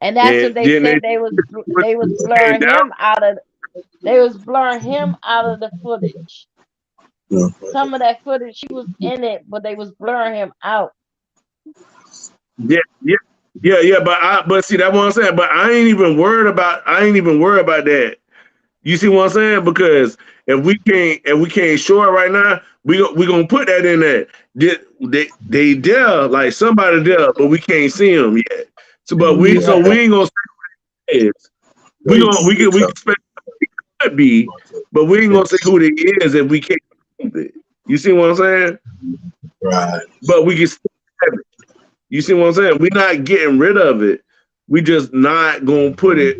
And that's And what they then said they was blurring down. him out of they was blurring him out of the footage. Some of that footage he was in it, but they was blurring him out. Yeah. But see that what I'm saying. But I ain't even worried about that. You see what I'm saying? Because if we can't show it right now, we gonna put that in there. They there like somebody there, but we can't see them yet. So Right. we ain't gonna say it. We can expect it could be, but we ain't gonna say who it is if we can't prove it. You see what I'm saying? Right. But we can still have it. You see what I'm saying? We're not getting rid of it. We just not gonna put it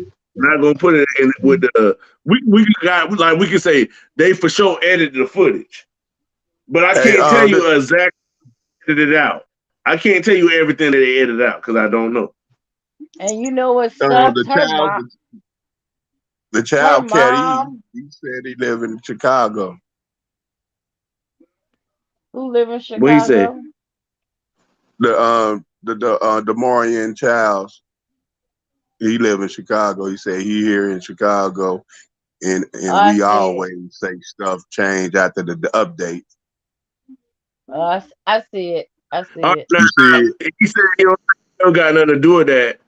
in with the we got like we can say they for sure edited the footage. But I Hey, can't tell you exactly edited it out. I can't tell you everything that they edited out because I don't know. And you know what sucks? the Her child cat, mom, he said he live in Chicago. who live in What he say? Chicago. The Demarion Childs, he live in Chicago. He said he here in Chicago, and Oh, I we see it. always say stuff change after the update. Oh, I see it. I see it. You see, He said he don't got nothing to do with that,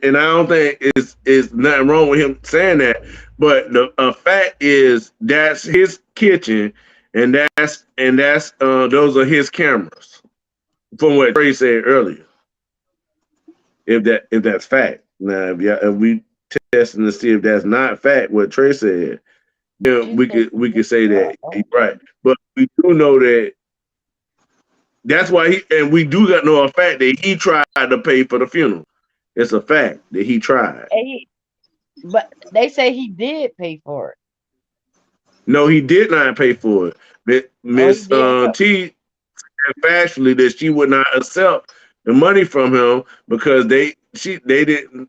and I don't think it's nothing wrong with him saying that. But the fact is that's his kitchen, and that's those are his cameras. From what Trey said earlier, if that's fact. Now, if we testing to see if that's not fact, what Trey said, then She said we could say that he's right. But we do know that that's why we do got know a fact that he tried to pay for the funeral. It's a fact that he tried. But they say he did pay for it. No, he did not pay for it. Oh, he Miss did. So T factually that she would not accept the money from him because they didn't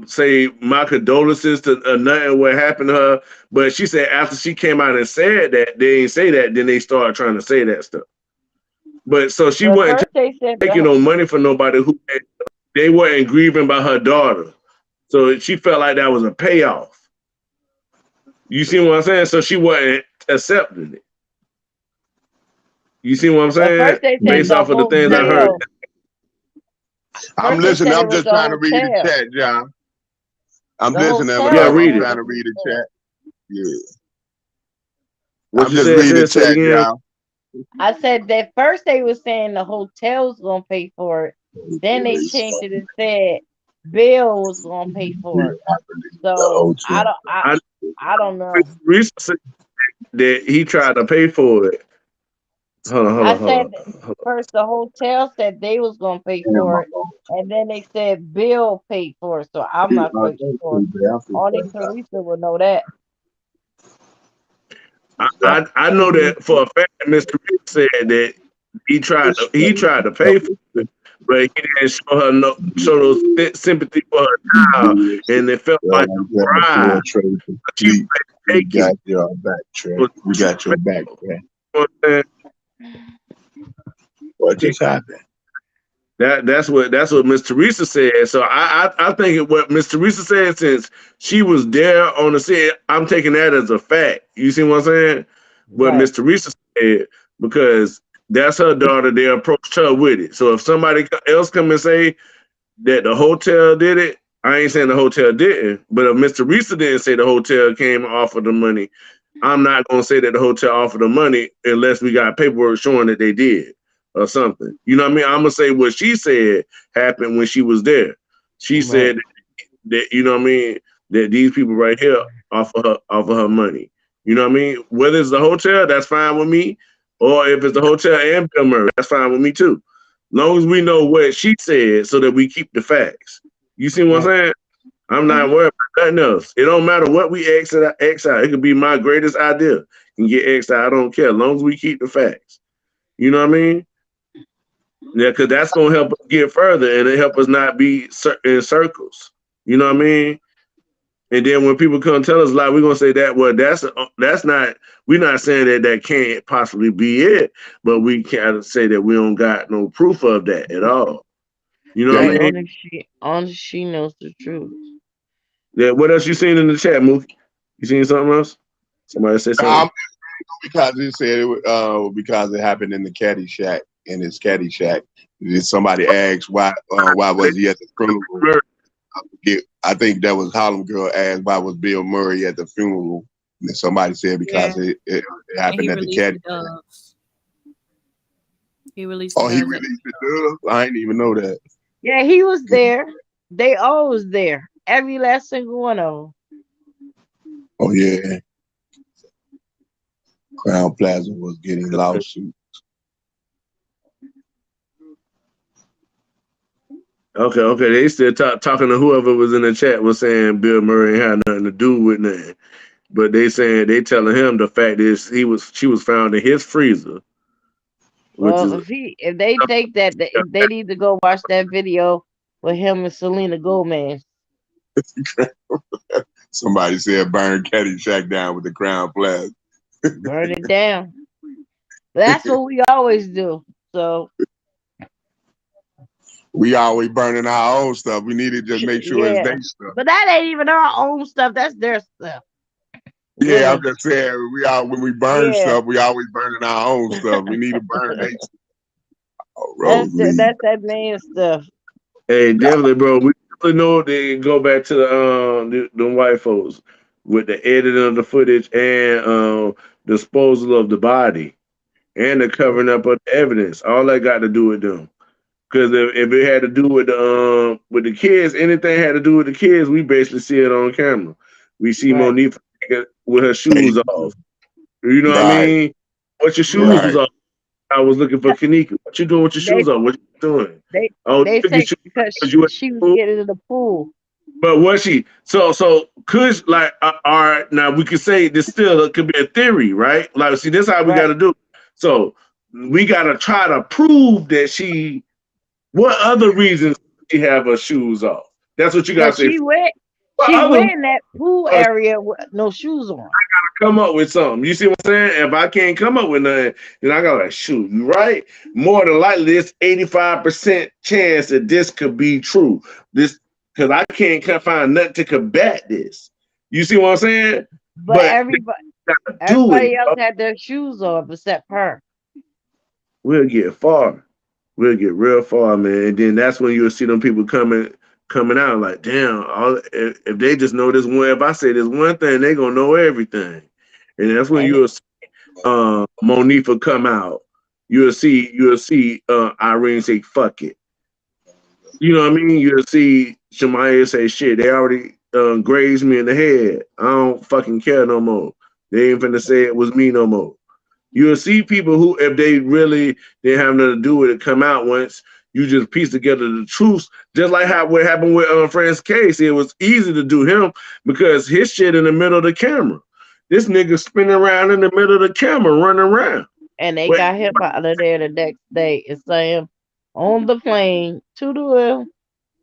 say my condolences to nothing what happened to her. But she said after she came out and said that they didn't say that, then they started trying to say that stuff. But so she at wasn't first they said taking no money from nobody who they weren't grieving about her daughter. So she felt like that was a payoff. You see what I'm saying? So she wasn't accepting it. You see what I'm at saying? first they said Based the off of the things I heard. hotel. I'm First they listening. said it I'm was just the trying to read the hotel. chat, John. I'm The listening, but Yeah, hotel I'm read claimed it. trying it to was read the there. chat. Yeah. What I'm you just said, reading the sis? Say it chat, again. John. I said that first they was saying the hotel was gonna pay for it. Then they changed it and said Bill was gonna pay for it. So I I don't know. recently that he tried to pay for it. Hold on, hold I on, hold said on. Hold on. first the hotel said they was gonna pay for it, and then they said Bill paid for it. So I'm not quite sure. Only Teresa would know that. I know that for a fact. Mr. Reed said that he tried to pay for it, but he didn't show those sympathy for her child, and it felt like a bribe. She We wouldn't take it. got your back, Trey. We got your back, Trey. You know what I'm saying? What just happened? That's what Miss Teresa said. So I think what Miss Teresa said, since she was there on the set, I'm taking that as a fact. You see what I'm saying? What Right. Miss Teresa said, because that's her daughter. They approached her with it. So if somebody else come and say that the hotel did it, I ain't saying the hotel didn't. But if Miss Teresa didn't say the hotel came and offered the money, I'm not gonna say that the hotel offered the money unless we got paperwork showing that they did or something. You know what I mean? I'm gonna say what she said happened when she was there. She Right. said that you know what I mean, that these people right here offer her money. You know what I mean? Whether it's the hotel, that's fine with me, or if it's the hotel and Bill Murray, that's fine with me too. Long as we know what she said, so that we keep the facts. You see what I'm Right. saying? I'm not Hmm. worried about nothing else. It don't matter what we X out. It could be my greatest idea and get X out. I don't care. As long as we keep the facts. You know what I mean? Yeah, because that's gonna help us get further and it help us not be in circles. You know what I mean? And then when people come tell us like, we're gonna say that. Well, that's not. We're not saying that that can't possibly be it, but we can't say that we don't got no proof of that at all. You know what Right. I mean? Only she knows the truth. Yeah. What else you seen in the chat, Mookie? You seen something else? Somebody say something. Because it said because it happened in the caddy shack, in his caddy shack. Somebody asked why was he at the funeral? I think that was Harlem Girl asked why was Bill Murray at the funeral. And then somebody said Yeah, because it and he happened at the released caddy the shack. doves. He released the Oh, he doves at released it, dude? I didn't even know that. Yeah, he was there. They all was there. Every last single one of Oh yeah, Crown Plaza was getting lawsuit. Okay. They still talking to whoever was in the chat was saying Bill Murray ain't had nothing to do with nothing. But they telling him the fact is she was found in his freezer, which Well, is if they think that they need to go watch that video with him and Selena Gomez. Somebody said burn caddy shack down with the Crown Plaza. Burn it down. That's what we always do. So We always burning our own stuff. We need to just make sure it's yeah. their stuff. But that ain't even our own stuff. That's their stuff. Yeah, I'm Really. just saying when we burn Yeah. stuff, we always burning our own stuff. We need to burn their stuff. Oh, That's Rosalie. that man stuff. hey, definitely, bro. We definitely know they go back to the white folks with the editing of the footage and disposal of the body and the covering up of the evidence. All that got to do with them. Because if it had to do with the kids, anything had to do with the kids, we basically see it on camera. We see Right. Monique with her shoes off. You know what I Right, mean? What your shoes was Right. right. off? I was looking for Kanika. What you doing with your They shoes off? What you doing? they Oh, you they took your say shoes off because because you went to she was school? getting in the pool. But was she could like all right, now we could say this still could be a theory, right? Like see this is how we Right. gotta do. So we gotta try to prove that she what other reasons she have her shoes off. That's what you gotta Cause say. What she other went in that pool uh, area with no shoes on. come up with something? You see what I'm saying? If I can't come up with nothing, then I gotta like shoot, you right? More than likely, there's 85% chance that this could be true. This because I can't find nothing to combat this. You see what I'm saying? But But they gotta do it. everybody else had their shoes off except her. We'll get far. We'll get real far, man. And then that's when you'll see them people coming out like, damn, if they just know this one, if I say this one thing, they gonna know everything. And that's when And you'll see Monifa come out. You'll see Irene say, fuck it. You know what I mean? You'll see Shemaya say, shit, they already grazed me in the head. I don't fucking care no more. They ain't finna say it was me no more. You'll see people who, if they really didn't have nothing to do with it, come out once you just piece together the truth. Just like how what happened with Francis Case, it was easy to do him because his shit in the middle of the camera. This nigga spinning around in the middle of the camera, running around. they Wait, got him out of there the next day and saying on the plane to the well.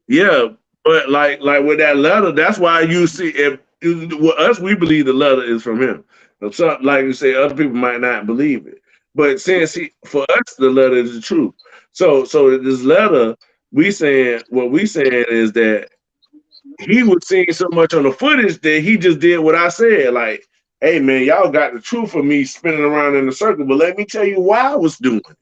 yeah, but like with that letter, that's why you see if with us we believe the letter is from him. So, like you say, other people might not believe it. But since for us the letter is the truth. So this letter, we saying is that he was seeing so much on the footage that he just did what I said. Like, hey man, y'all got the truth of me spinning around in a circle, but let me tell you why I was doing it.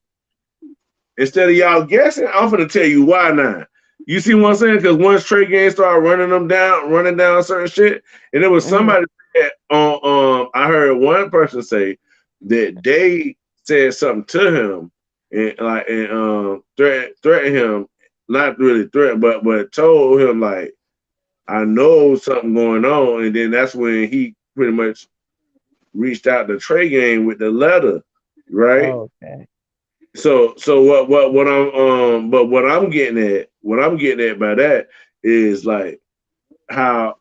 Instead of y'all guessing, I'm gonna tell you why now. You see what I'm saying? Because once Tregang started running down certain shit, and there was Hmm. somebody that I heard one person say that they said something to him and threatened him, not really threatened, but told him like, I know something going on, and then that's when he pretty much reached out to Tregang with the letter, right? Okay. So what I'm but what I'm getting at by that is like how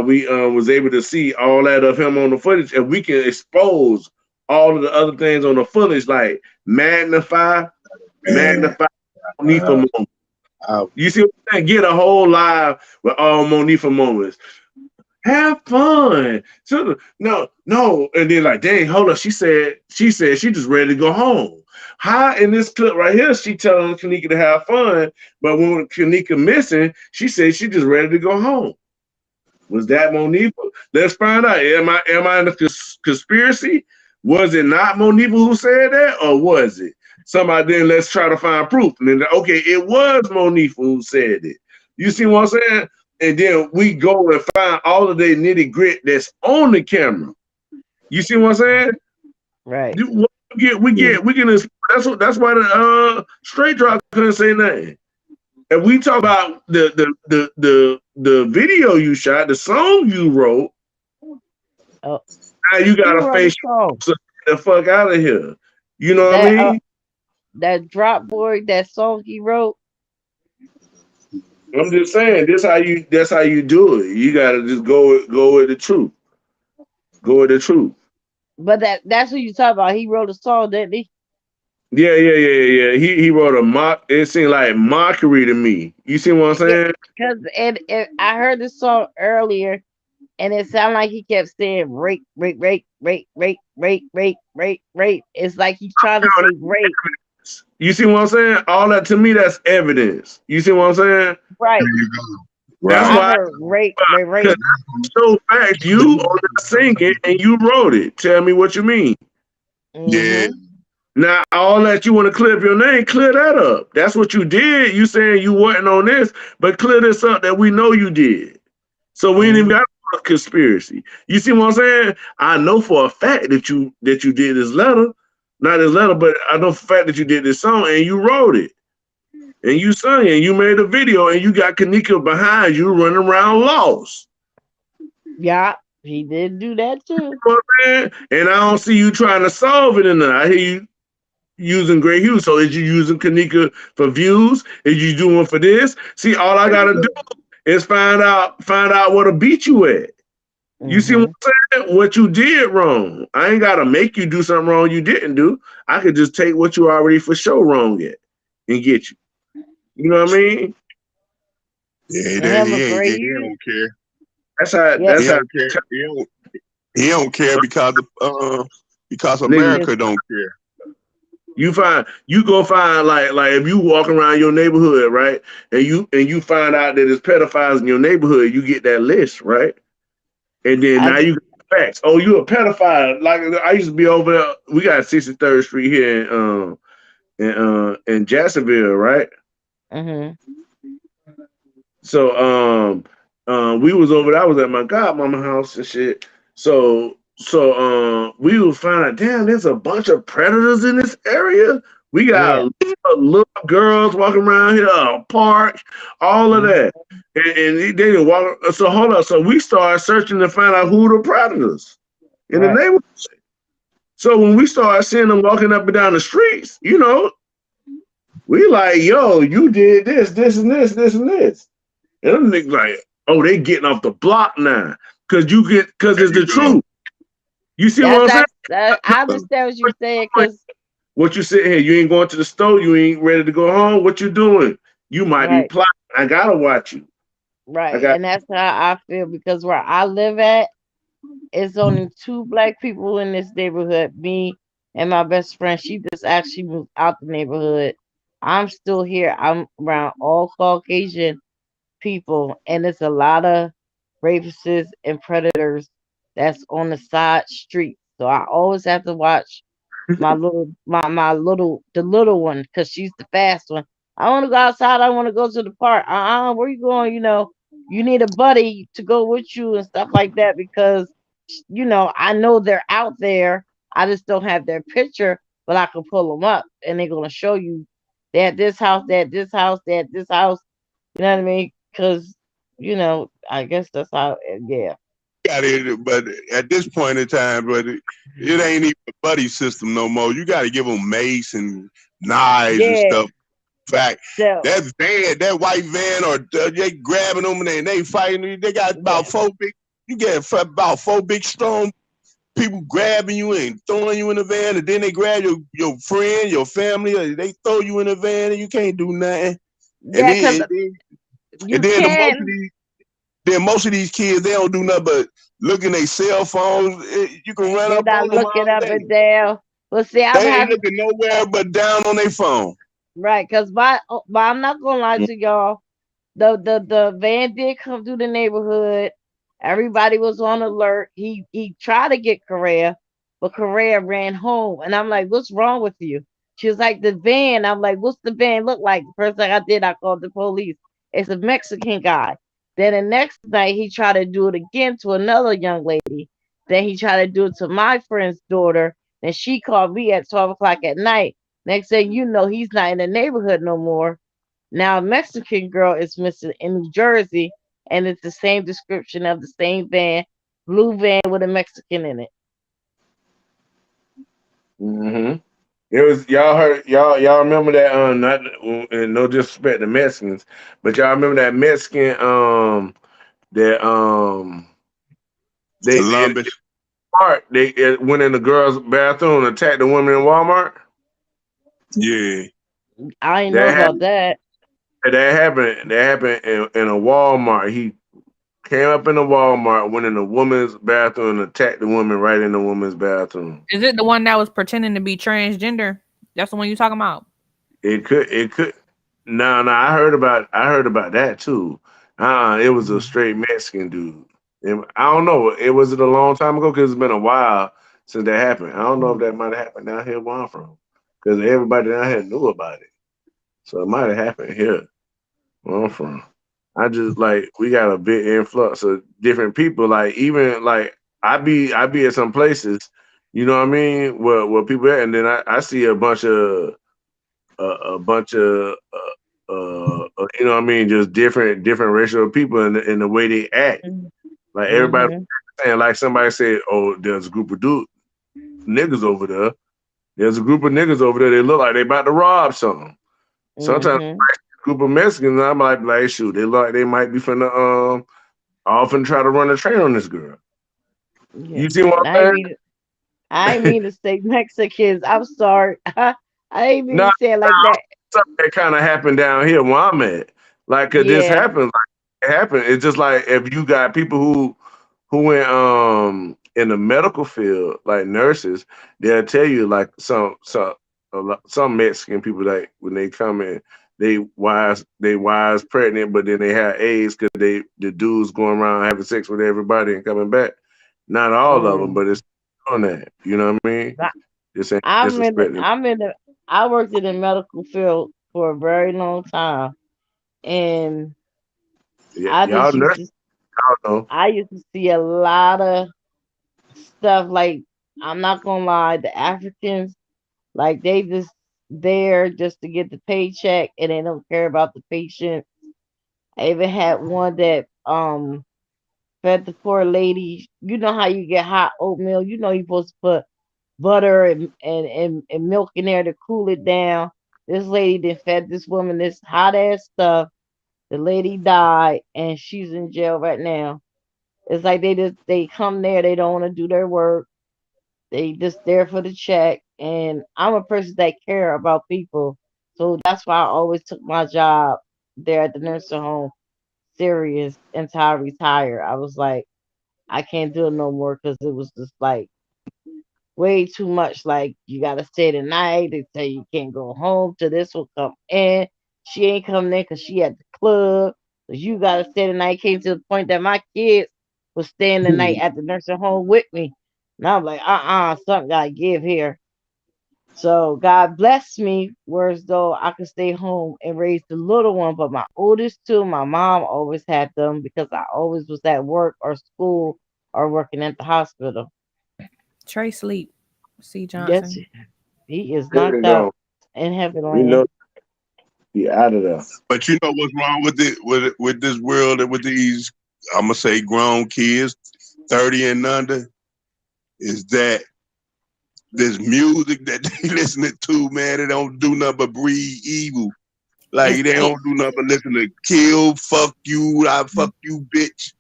we was able to see all that of him on the footage, and we can expose all of the other things on the footage, like Man, magnify Monifa uh, moments. I, You see what I'm saying? Get a whole live with all Monifa moments. Have fun. So, no. And then like, dang, hold up. She said she just ready to go home. How in this clip right here, she telling Kanika to have fun, but when Kanika missing, she said she just ready to go home. Was that Monifa? Let's find out. Am I in a conspiracy? Was it not Monifa who said that, or was it somebody? Then let's try to find proof. And then okay, it was Monifa who said it. You see what I'm saying? And then we go and find all of the nitty grit that's on the camera. You see what I'm saying? Right. What we can. That's why the straight drop couldn't say nothing. If we talk about the video you shot, the song you wrote, Oh, now you he got to wrote a face song. the fuck out of here. You know what I That mean? that drop boy, that song he wrote. I'm just saying that's how you do it. You gotta just go with the truth. Go with the truth. But that's what you talk about. He wrote a song, didn't he? Yeah. He wrote a mock. It seemed like mockery to me. You see what I'm Yeah, saying? because I heard this song earlier, and it sounded like he kept saying rape, rape, rape, rape, rape, rape, rape, rape, rape. It's like he's trying to say rape. You see what I'm saying? All that to me, that's evidence. You see what I'm saying? Right. That's I right. why, heard rape, rape, because rape. so fact you are not singing and you wrote it. Tell me what you mean. Yeah, Mm-hmm. Now, all that you want to clear up your name, clear that up. That's what you did. You saying you wasn't on this, but clear this up that we know you did. So we ain't even Mm-hmm. got a conspiracy. You see what I'm saying? I know for a fact that you did this letter, not this letter, but I know for a fact that you did this song and you wrote it and you sung it and you made a video and you got Kanika behind you running around lost. Yeah, he did do that too. You know what I'm saying? And I don't see you trying to solve it in there. I hear you using Gray Hughes. So is you using Kanika for views? Is you doing for this? See, all I gotta do is find out where to beat you at. You see what I'm saying? What you did wrong. I ain't gotta make you do something wrong you didn't do. I could just take what you already for sure wrong at and get you. You know what I mean? Yeah, Him he agree. don't care. That's how. Yeah, He That's how. don't care. He don't care because Niggas, his, America don't care. you go find like if you walk around your neighborhood, right, and you find out that there's pedophiles in your neighborhood, you get that list, right, and then I now you got facts. Oh, you a pedophile? Like I used to be over there. We got 63rd Street here in Jacksonville, right? mm-hmm. So we was over there. I was at my godmama house and shit. So we would find out, damn, there's a bunch of predators in this area. We Yeah. got little girls walking around here, a park, all of Mm-hmm. that. And they didn't walk. So hold up. So we started searching to find out who the predators in the Right. neighborhood. So when we started seeing them walking up and down the streets, we like, yo, you did this, this, and this, this, and this. And them niggas like, oh, they getting off the block now. Cause There it's you the go. truth. You see what That's I'm saying? I understand what you're saying because What you sitting here, you ain't going to the store, you ain't ready to go home. What you doing? You might be right, plotting. I gotta watch you. I right, got and that's how I feel because where I live at, it's only two black people in this neighborhood, me and my best friend. She just actually moved out the neighborhood. I'm still here. I'm around all Caucasian people, and it's a lot of rapists and predators that's on the side street. So I always have to watch the little one because she's the fast one. I want to go outside. I want to go to the park. Where you going? You need a buddy to go with you and stuff like that because I know they're out there. I just don't have their picture, but I can pull them up and they're gonna show you they at this house, they at this house, they at this house. You know what I mean? Because I guess that's how. Yeah, Got it, but at this point in time, but it ain't even a buddy system no more. You got to give them mace and knives and yeah. stuff. Fact, So that van, that white van, or they grabbing them and they fighting. They got about yeah, four big. You get about four big strong people grabbing you and throwing you in the van, and then they grab your friend, your family, or they throw you in the van and you can't do nothing. And yeah, because then and then, and you then can. most of these kids they don't do nothing but look in their cell phones. You can run They're up not on them looking all up day. and down. Well, see, I'm They ain't having looking nowhere but down on their phone. right because I'm not gonna lie to y'all. The van did come through the neighborhood. Everybody was on alert. He tried to get Correa, but Correa ran home. And I'm like, what's wrong with you? She was like, the van. I'm like, what's the van look like? The first thing I did, I called the police. It's a Mexican guy. Then the next night he tried to do it again to another young lady. Then he tried to do it to my friend's daughter. Then she called me at 12 o'clock at night. Next thing you know, he's not in the neighborhood no more. Now, a Mexican girl is missing in New Jersey, and it's the same description of the same van, blue van with a Mexican in it. mm-hmm. It was y'all heard y'all remember that not and no disrespect to Mexicans, but y'all remember that Mexican that they Columbus. went in the girls' bathroom and attacked the woman in Walmart. Yeah. I ain't know That about that. That happened in a Walmart. He came up in a Walmart, went in the woman's bathroom, and attacked the woman right in the woman's bathroom. Is it the one that was pretending to be transgender? That's the one you talking about? It could. No, no, I heard about that too. It was a straight Mexican dude. I don't know. It was it a long time ago because it's been a while since that happened. I don't know if that might have happened down here where I'm from because everybody down here knew about it. So it might have happened here where I'm from. I just like we got a big influx of different people. Like even like I be at some places, you know what I mean, where people at, and then I see a bunch of you know what I mean, just different racial people in the way they act. Like everybody Mm-hmm. saying, like somebody said, oh, there's a group of niggas over there. There's a group of niggas over there. They look like they about to rob something. Sometimes Mm-hmm. group of Mexicans. I'm like, shoot, they look like they might be finna often try to run a train on this girl. Yeah. You see what I ain't I'm mean I ain't mean to say Mexicans. I'm sorry. I ain't mean saying? to say it like that. Something that kind of happened down here where I'm at. Like, 'cause this Yeah. happens. Like, it happened. It's just like if you got people who went in the medical field, like nurses, they'll tell you like some Mexican people like when they come in, they wise pregnant, but then they have AIDS because the dudes going around having sex with everybody and coming back. Not all of them, Mm. but it's on that. You know what I mean? I- This ain't I'm in the disrespecting. I'm in the I worked in the medical field for a very long time, and I Y'all just used nurses, to I don't know. I used to see a lot of stuff like, I'm not gonna lie, the Africans, like, they just there just to get the paycheck and they don't care about the patient. I even had one that fed the poor lady. You know how you get hot oatmeal? You know you're supposed to put butter and milk in there to cool it down. This lady then fed this woman this hot ass stuff. The lady died and she's in jail right now. It's like they come there, they don't want to do their work. They just there for the check. And I'm a person that care about people. So that's why I always took my job there at the nursing home serious until I retire. I was like, I can't do it no more because it was just like way too much. Like, you gotta stay the night. They tell you can't go home till this will come in. She ain't coming in because she at the club. So you gotta stay the night. Came to the point that my kids was staying the night at the nursing home with me. And I'm like, something gotta give here. So God blessed me, whereas though I could stay home and raise the little one, but my oldest two, my mom always had them because I always was at work or school or working at the hospital. Trey sleep. C. Yes, Johnson. he is There knocked you out go. in heaven We know land. he out of there. But you know what's wrong with it with this world and with these, I'm gonna say, grown kids, 30 and under, is that this music that they listening to, man, they don't do nothing but breed evil. Like It's they it. don't do nothing but listen to kill, fuck you, I fuck you, bitch.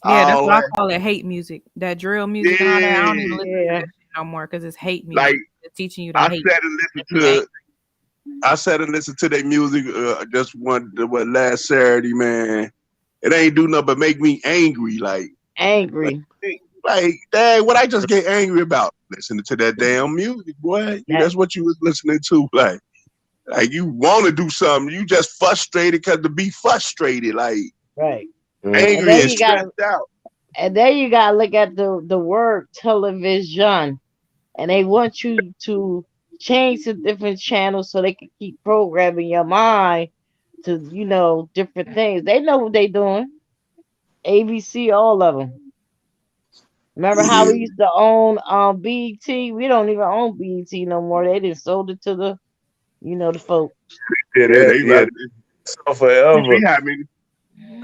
Yeah, that's All what I that. call it, hate music. That drill music and all that. I don't even Yeah. listen to Yeah, that shit no more because it's hate Like music. It's teaching you to I hate sat and listened and be angry. to I sat and listened to their music just one what last Saturday, man. It ain't do nothing but make me angry. Like, angry. dang, what I just get angry about listening to that damn music, boy. That That's what you was listening to, like you want to do something, you just frustrated because to be frustrated, like right. Mm. And angry then and you gotta stressed out. look at the word television, and they want you to change to different channels so they can keep programming your mind to, different things. They know what they doing. ABC, all of them. Remember how Yeah, we used to own BET? We don't even own BET no more. They just sold it to the folk. Yeah, yeah, they yeah, left. so You forever. see how many?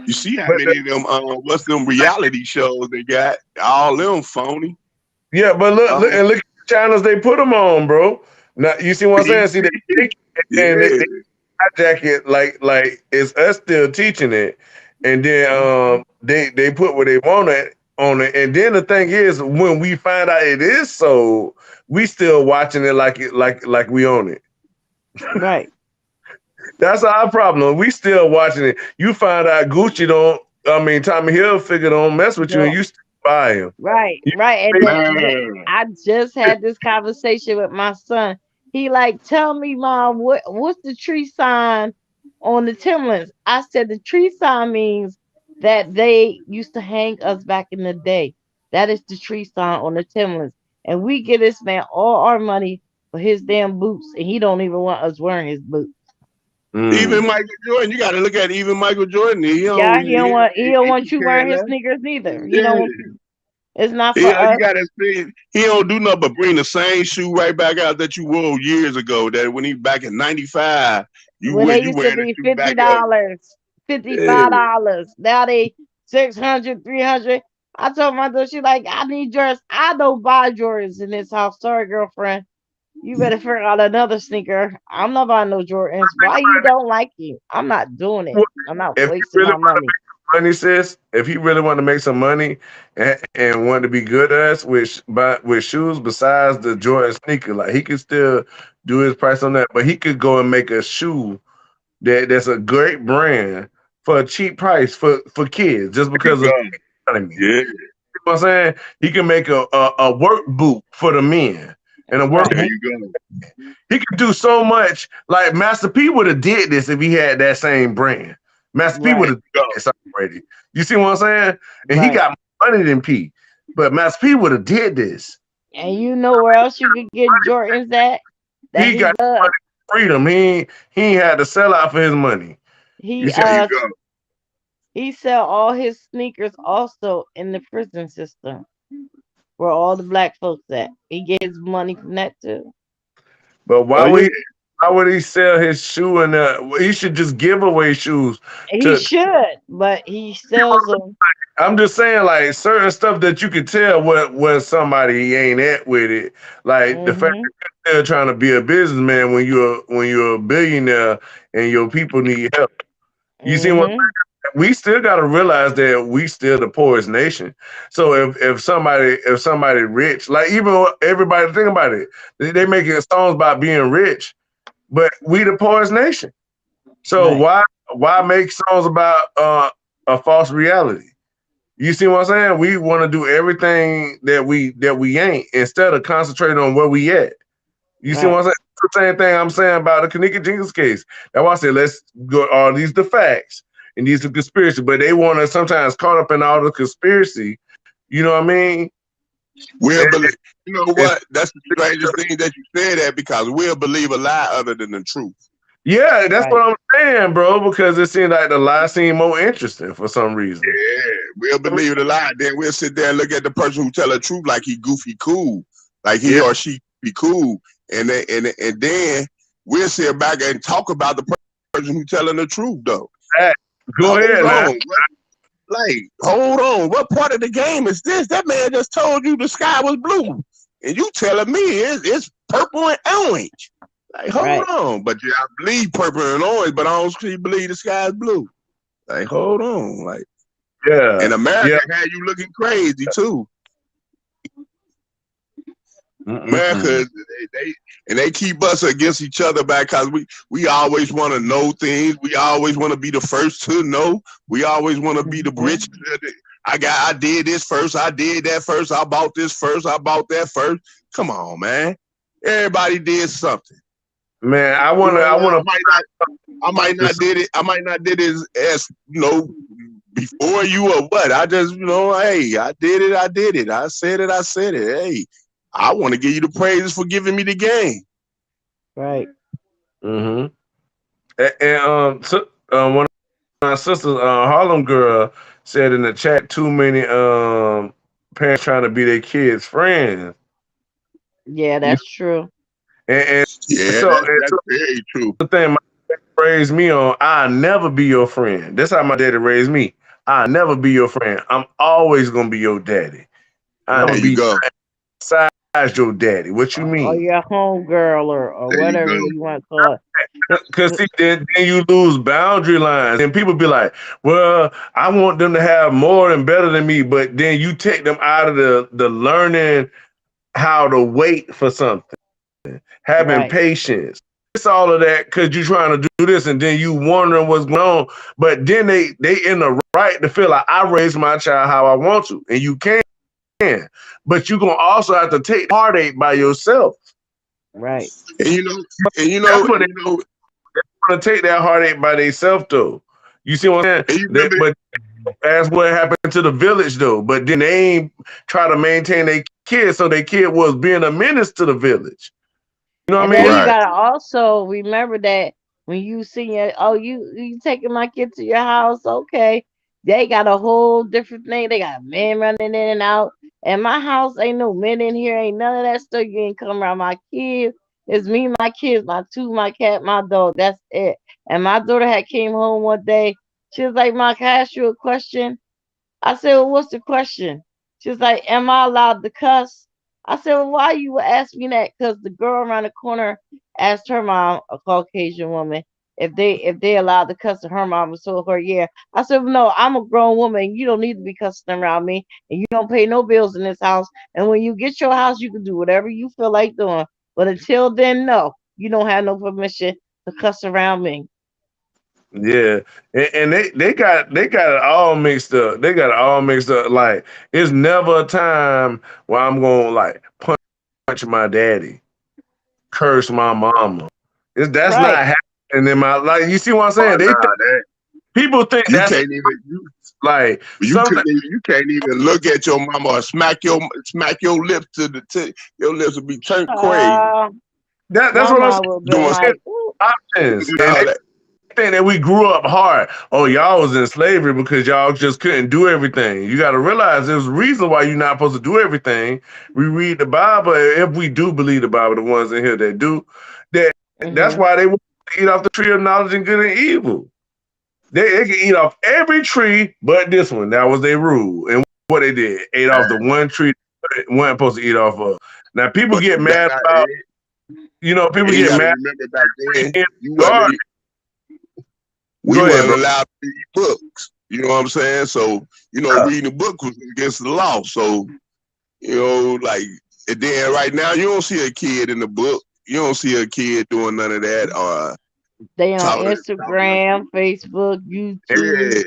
You see how But many of them? What's them reality shows they got? All them phony. yeah, but look, Um, and look at the channels they put them on, bro. Now you see what I'm saying? See, they take it and they yeah. hijack it like it's us still teaching it, and then they put what they want it on it, and then the thing is, when we find out it is so, we still watching it like we own it. Right. That's our problem. We still watching it. You find out Gucci don't. I mean, Tommy Hilfiger don't mess with you, and No. you still buy him. Right, You right. And pay then Man, I just had this conversation with my son. He like, tell me, mom, what's the tree sign on the Timberlands? I said the tree sign means that they used to hang us back in the day. That is the tree sign on the Timberlands. And we give this man all our money for his damn boots, and he don't even want us wearing his boots. mm. even Michael Jordan, you got to look at even Michael Jordan. He Yeah, don't, he don't he want can you care wearing his less. sneakers neither. He don't Yeah, want you. It's not for you us. got to see. He don't do nothing but bring the same shoe right back out that you wore years ago. That when he back in '95, When they you used to wearing the be shoe fifty back up. dollars, Yeah. $55. Now they 600, 300. I told my daughter, she like, I need yours. I don't buy Jordans in this house. Sorry, girlfriend. You better figure out another sneaker. I'm not buying no Jordans. Why you don't like you? I'm not doing it. I'm not If he wasting really my want to money. make some money, sis, if he really want to make some money and want to be good at us with shoes besides the Jordan sneaker, like he could still do his price on that, but he could go and make a shoe that's a great brand for a cheap price for kids just There because you of go. the economy. Yeah, You know what I'm saying? He can make a work boot for the men and a work there Right. boot. you go. He could do so much. Like Master P would have did this if he had that same brand. Master P would Right. have did this already. You see what I'm saying? And he Right. got more money than P. But Master P would have did this. And you know where else you could get Jordans at? That He he got loves. freedom. He ain't had to sell out for his money. You He see, There you go. he sell all his sneakers also in the prison system where all the black folks at. He get his money from that too. but Oh yeah. why would he sell his shoe and he should just give away shoes He to should, but he sells them. I'm just saying, like certain stuff that you could tell what somebody ain't at with it. Like the fact Hmm. that you're still trying to be a businessman when you're a billionaire and your people need help. You see what Hmm. we still got to realize that we still the poorest nation. So if somebody rich, like even everybody think about it, they making songs about being rich, but we the poorest nation. So Right. why make songs about a false reality? You see what I'm saying? We want to do everything that we ain't instead of concentrating on where we at. You see what Right. I'm saying? It's the same thing I'm saying about the Kanika Jenkins case. That's why I said let's go all these the facts and these the conspiracy, but they want to sometimes caught up in all the conspiracy. You know what I mean? We'll And, believe. You know and- what? That's the strangest thing that you said that because we'll believe a lie other than the truth. yeah, that's Right. what I'm saying, bro. Because it seems like the lie seemed more interesting for some reason. Yeah, we'll believe the lie. Then we'll sit there and look at the person who tell the truth like he goofy cool, like he Yeah, or she be cool, and then we'll sit back and talk about the person who telling the truth though. that. Go Hold ahead now. on, hold on. What part of the game is this? That man just told you the sky was blue, and you telling me it's purple and orange. Like, hold Right. on, but yeah, I believe purple and orange, but I don't see believe the sky is blue. Like, hold on, like. Yeah, And America yeah. had you looking crazy too. America, Mm-mm-mm. they keep us against each other back because we always want to know things. We always want to be the first to know. We always want to be the Hmm. rich. I did this first. I did that first. I bought this first. I bought that first. Come on, man. Everybody did something. Man, I You wanna know, I I wanna might not. I might not did it. I might not did it as before you or what. I just hey, I did it. I did it. I said it. I said it. Hey, I want to give you the praises for giving me the game. Right. mm-hmm. One of my sisters, Harlem girl, said in the chat, too many parents trying to be their kids' friends. Yeah, You that's true. and Yeah, so that's very true. the thing my dad raised me on, I'll never be your friend. That's how my daddy raised me. I'll never be your friend. I'm always gonna be your daddy. I'm There gonna Right. you be go. besides your daddy. What you Or mean? your home girl or There you whatever go. you want to call Because it. see, then you lose boundary lines, and people be like, "Well, I want them to have more and better than me," but then you take them out of the learning how to wait for something, having Right. patience. It's all of that because you're trying to do this, and then you wondering what's going on. But then they in the right to feel like I raised my child how I want to, and you can, but you're gonna also have to take the heartache by yourself. Right. And you know, and you That's know, what and they you know, want to take that heartache by themselves, though. You see what I'm and saying? you remember. But that's what happened to the village, though. But then they ain't try to maintain their kid, so their kid was being a menace to the village. You know what And I then mean? you Right. gotta also remember that when you see it, oh, you taking my kid to your house, okay. They got a whole different thing. They got men running in and out. And my house ain't no men in here, ain't none of that stuff. You ain't come around my kids. It's me, my kids, my two, my cat, my dog. That's it. And my daughter had came home one day. She was like, "Ma, can I ask you a question?" I said, "Well, what's the question?" She was like, "Am I allowed to cuss?" I said, well, why you would ask me that? Because the girl around the corner asked her mom, a Caucasian woman, if they allowed to cuss her mom and told her, yeah. I said, well, no, I'm a grown woman. You don't need to be cussing around me, and you don't pay no bills in this house. And when you get your house, you can do whatever you feel like doing. But until then, no, you don't have no permission to cuss around me. Yeah, and they got it all mixed up. They got it all mixed up. Like it's never a time where I'm gonna like punch my daddy, curse my mama. That's not Right. happening in my like. You see what I'm Oh saying? nah, that People think you that's can't even like you something. couldn't even, you can't even look at your mama or smack your lips your lips will be turned crazy Uh, That's my what I'm mom saying. would have been doing It's like, ooh, options, doing and all that. think that we grew up hard. Oh, y'all was in slavery because y'all just couldn't do everything. You got to realize there's a reason why you're not supposed to do everything. We read the Bible. If we do believe the Bible, the ones in here that do, that's mm-hmm. why they want to eat off the tree of knowledge and good and evil. They can eat off every tree but this one. That was their rule. And what they did, ate off the one tree they weren't supposed to eat off of. Now people But get you got mad about, people and you get got to mad remember back then in you the wasn't garden. we Go ahead, wasn't bro. allowed to read books. You know what I'm saying? So reading a book was against the law. So like, and then right now you don't see a kid in the book. You don't see a kid doing none of that or They on talking. Instagram, Facebook, YouTube. Yeah,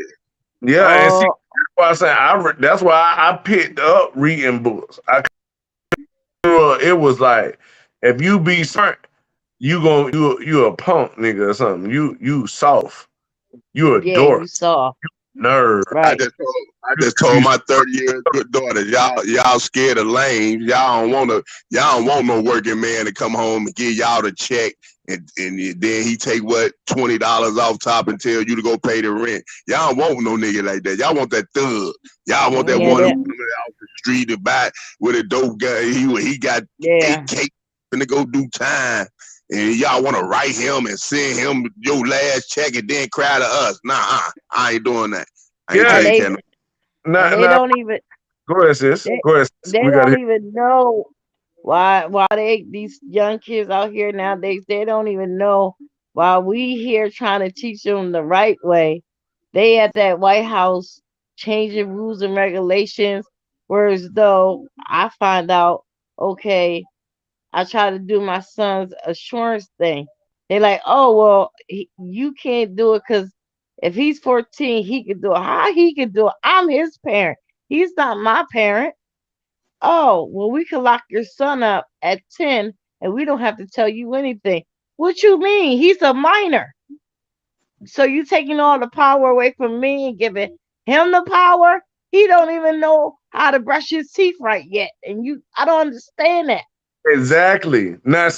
Yeah, and see, Oh, that's why I say that's why I picked up reading books. It was like if you be smart, you a punk nigga or something. You soft. You a yeah, you dork, saw. nerd. I Right. just told You my 30-year good daughter, y'all scared of lame. Y'all don't want no working man to come home and give y'all the check and then he take what $20 off top and tell you to go pay the rent. Y'all don't want no nigga like that. Y'all want that thug. Y'all want that Yeah, one who that. coming out the street to buy with a dope guy. He got Yeah. 8K to go do time. And y'all want to write him and send him your last check and then cry to us. Nah, I ain't doing that. I ain't yeah. And taking they care of no. and Now, they now don't even go ahead, sis. they Go ahead. Sis. they We got don't it. even know why these young kids out here nowadays, they don't even know why we here trying to teach them the right way. They at that White House changing rules and regulations, whereas though I find out, okay, I try to do my son's assurance thing. They're like, oh, well, you can't do it because if he's 14, he can do it. How he can do it? I'm his parent. He's not my parent. Oh, well, we can lock your son up at 10 and we don't have to tell you anything. What you mean? He's a minor. So you taking all the power away from me and giving him the power? He don't even know how to brush his teeth right yet. And I don't understand that. Exactly. Now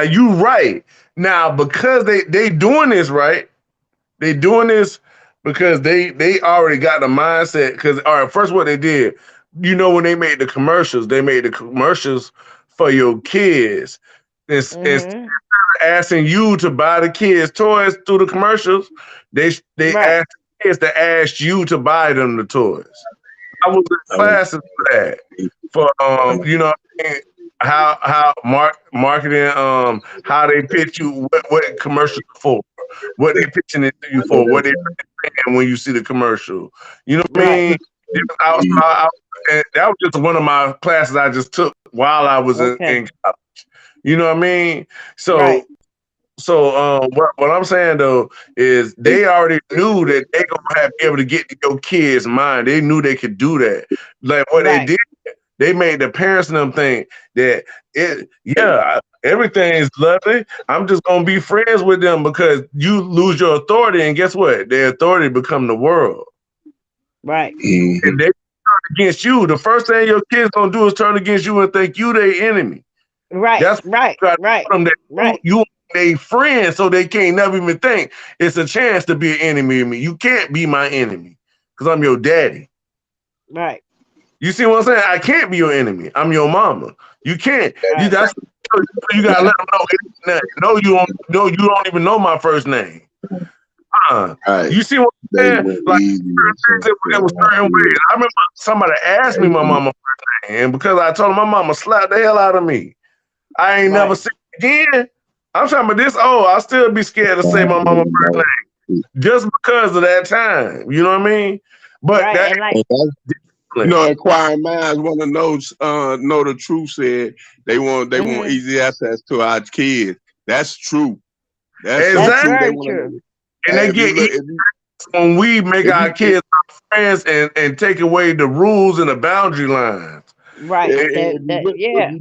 you right. Now because they doing this right. They doing this because they already got the mindset. Because all right, first what they did, when they made the commercials for your kids. Instead Hmm. of asking you to buy the kids toys through the commercials, they Right. asked the kids to ask you to buy them the toys. I was in Um, classes for that. For how marketing how they pitch you what commercials for, what they pitching it to you for, what they saying when you see the commercial. You know what I Right. mean? And that was just one of my classes I just took while I was Okay. in college. You know what I mean? Right. What I'm saying though is they already knew that they gonna be able to get to your kids' mind. They knew they could do that. Like what they Right. did, they made the parents and them think that everything is lovely. I'm just gonna be friends with them because you lose your authority, and guess what? Their authority become the world. Right. And they turn against you. The first thing your kids gonna do is turn against you and think you their enemy. Right. That's Right. why you got to Right. tell them that Right. you they friends, so they can't never even think it's a chance to be an enemy of me. You can't be my enemy because I'm your daddy. Right. You see what I'm saying? I can't be your enemy. I'm your mama. You can't. Right. You gotta let them know. No, you don't. No, you don't even know my first name. Right. You see what I'm They saying? went Like easy and shit. it was certain ways. I remember somebody asked me my mama first name, and because I told her my mama slapped the hell out of me. I ain't never Right. seen it again. I'm talking about this. Oh, I'll still be scared to say my mama first name just because of that time. You know what I mean? But Right. that And like, You know, inquiring minds want to know the truth. Said they want easy access to our kids. That's true. That's so that's true. exactly, They very want to true. know. and Hey, they if you get look, easy when we make if our you kids our friends and take away the rules and the boundary lines. Right. if you look Yeah.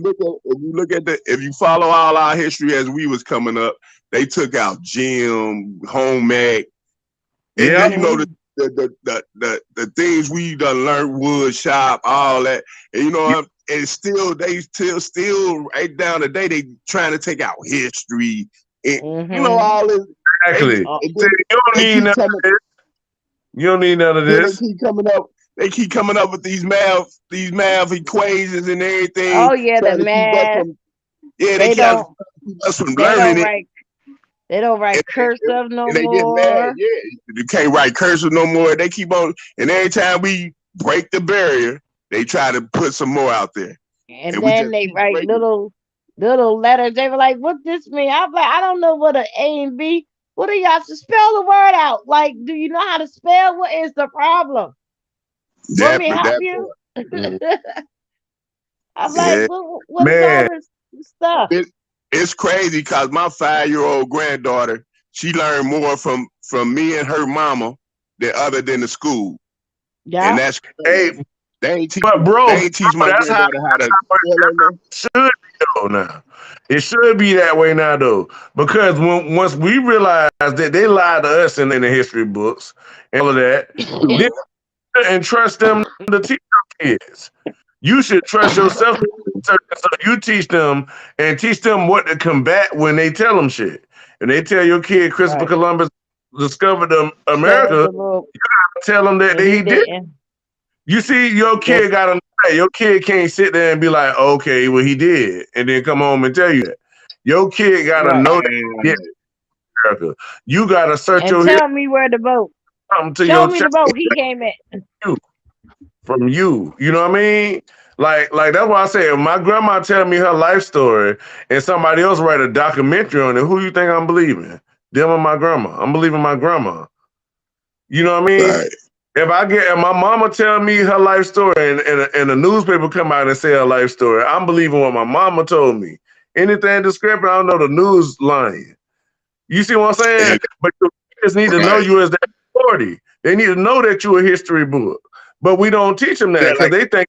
if you follow all our history as we was coming up, they took out gym, home ec, and then Yep, you know Mm-hmm. the things we done learned, wood shop, all that, and you know, and still they still right down today they trying to take out history, and you know Mm-hmm. all this. They exactly. and See, then you don't they need keep none coming. of this. You don't need none of Then they this. keep coming up. They keep coming up with these math equations and everything, Oh yeah, the trying to keep us math. from they They keep don't. us from They don't learning it, write. They don't and, write and, cursive no and they get mad. more. Yeah, you can't write cursive no more. They keep on, and every time we break the barrier, they try to put some more out there, And and we then just they keep write breaking. little letters. They were like, "What this mean?" I'm like, "I don't know what an A and B. What are y'all to spell the word out? Like, do you know how to spell? What is the problem? Want That me to help that you?" part. Mhm. I'm like, Yeah, what is all Man, this stuff?" it, it's crazy because my 5-year-old granddaughter, she learned more from me and her mama than other than the school, and Yeah. that's hey, crazy. They ain't teach but bro, they ain't teach my that's how granddaughter how to spell or nothing. it should be though now. It should be that way now though. Because once we realize that they lied to us in the history books and all of that, then and trust them to teach your kids. You should trust yourself to so you teach them what to combat when they tell them shit. And they tell your kid Christopher Right. Columbus discovered Discovered America, the book, tell them that and he he did. didn't. You see, your That's kid got to know. Your kid can't sit there and be like, okay, well, he did, and then come home and tell you that. Your kid got to right. know that he did America. You got to search And your head tell me where the boat. something to Show your me child the boat he came at. from you. You know what I mean? Like that's why I say if my grandma tell me her life story and somebody else write a documentary on it, who you think I'm believing? Them or my grandma? I'm believing my grandma. You know what I mean? Right. If my mama tell me her life story and a newspaper come out and say her life story, I'm believing what my mama told me. Anything discrepant, I don't know the news lying. You see what I'm saying? And But the kids need to know right. you as that authority. They need to know that you're a history book. But we don't teach them that Yeah, because like they think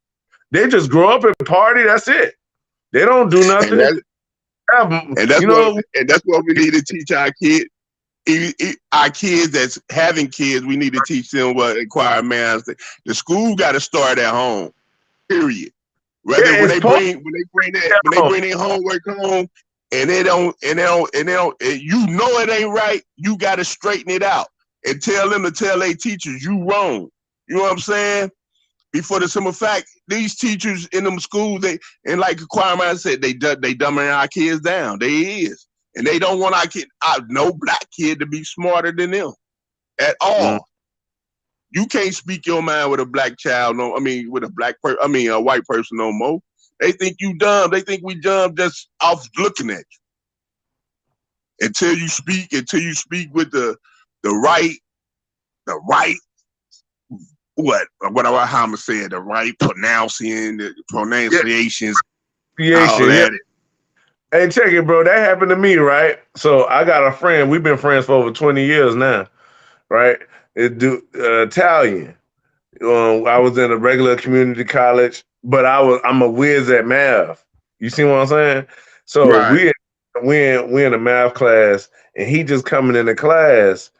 they just grow up and party. That's it. They don't do and nothing. that Have, and that's you what know, and that's what we need to teach our kids. Our kids that's having kids, we need to teach them what inquired minds. The school got to start at home. Period. Whether yeah, it's part when they of bring their homework home and and you know it ain't right, you got to straighten it out and tell them to tell their teachers you wrong. You know what I'm saying? Before the simple fact, these teachers in them schools, they and like Aquarium said, they dumbing our kids down. They is, and they don't want no black kid to be smarter than them at mm, all. You can't speak your mind with a black child. No, I mean with a a white person no more. They think you dumb. They think we dumb just off looking at you. Until you speak with the right, the right what how I'm saying, the right pronouncing, the yeah, pronunciations, all creation. Yeah. that. Hey, check it, bro. That happened to me, right? So I got a friend. We've been friends for over 20 years now, right? It do Italian. I was in a regular community college, but I'm a whiz at math. You see what I'm saying? So Right, we in a math class, and he just coming into class,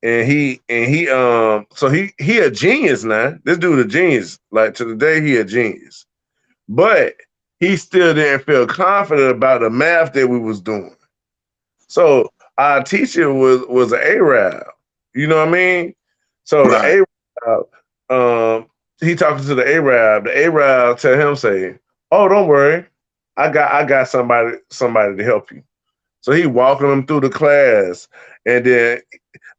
and he a genius now. This dude a genius. Like to the day he a genius, but he still didn't feel confident about the math that we was doing. So our teacher was an Arab. You know what I mean? So the right. Arab, he talking to the Arab. The Arab tell him say, "Oh, don't worry, I got somebody to help you." So he walking them through the class, and then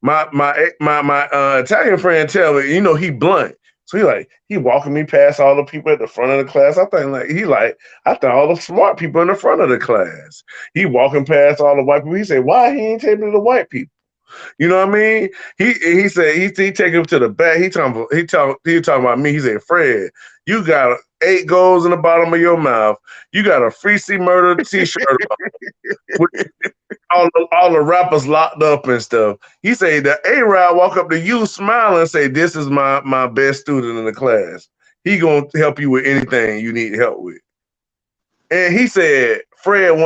my Italian friend tell me, he blunt. So he walking me past all the people at the front of the class. I think all the smart people in the front of the class. He walking past all the white people. He said, why he ain't taking the white people? You know what I mean? He said he take him to the back. He talking about me. He said, Fred, you got 8 goals in the bottom of your mouth. You got a Free C Murder t-shirt on with all the rappers locked up and stuff. He said the A-Rod walk up to you, smile and say, this is my best student in the class. He gonna help you with anything you need help with. And he said, Fred,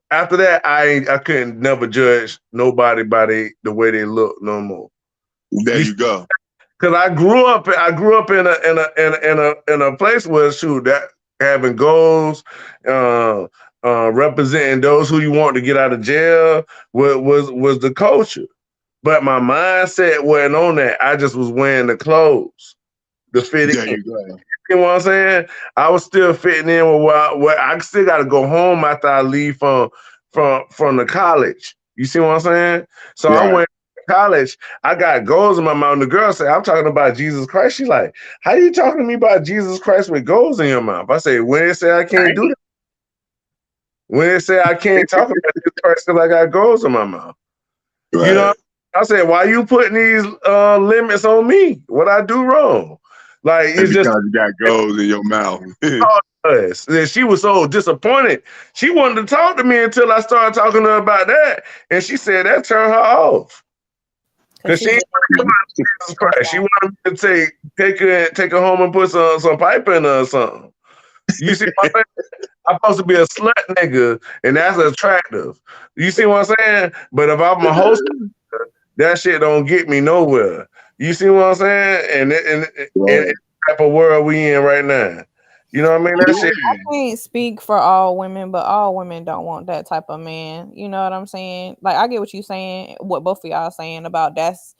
after that, I couldn't never judge nobody by the way they look no more. There you go. Because I grew up in a place where that having goals, representing those who you want to get out of jail was the culture. But my mindset wasn't on that. I just was wearing the clothes to fit in. There you go. You know what I'm saying? I was still fitting in with what I still got to go home after I leave from the college. You see what I'm saying? So Right. I went to college. I got goals in my mouth. And the girl said, I'm talking about Jesus Christ. She's like, how you talking to me about Jesus Christ with goals in your mouth? I say, when it say I can't do that? When it say I can't talk about Jesus Christ because I got goals in my mouth. Right. You know, I said, why you putting these limits on me? What I do wrong? Like, it's because just you got goals in your mouth. she was so disappointed. She wanted to talk to me until I started talking to her about that, and she said that turned her off because she ain't Jesus Christ. She wanted me to take her home and put some pipe in her or something. You see what I'm saying? I'm supposed to be a slut nigga, and that's attractive. You see what I'm saying? But if I'm a host, that shit don't get me nowhere. You see what I'm saying? And the type of world we in right now. You know what I mean? That shit. I can't speak for all women, but all women don't want that type of man. You know what I'm saying? Like, I get what you're saying, what both of y'all saying about that's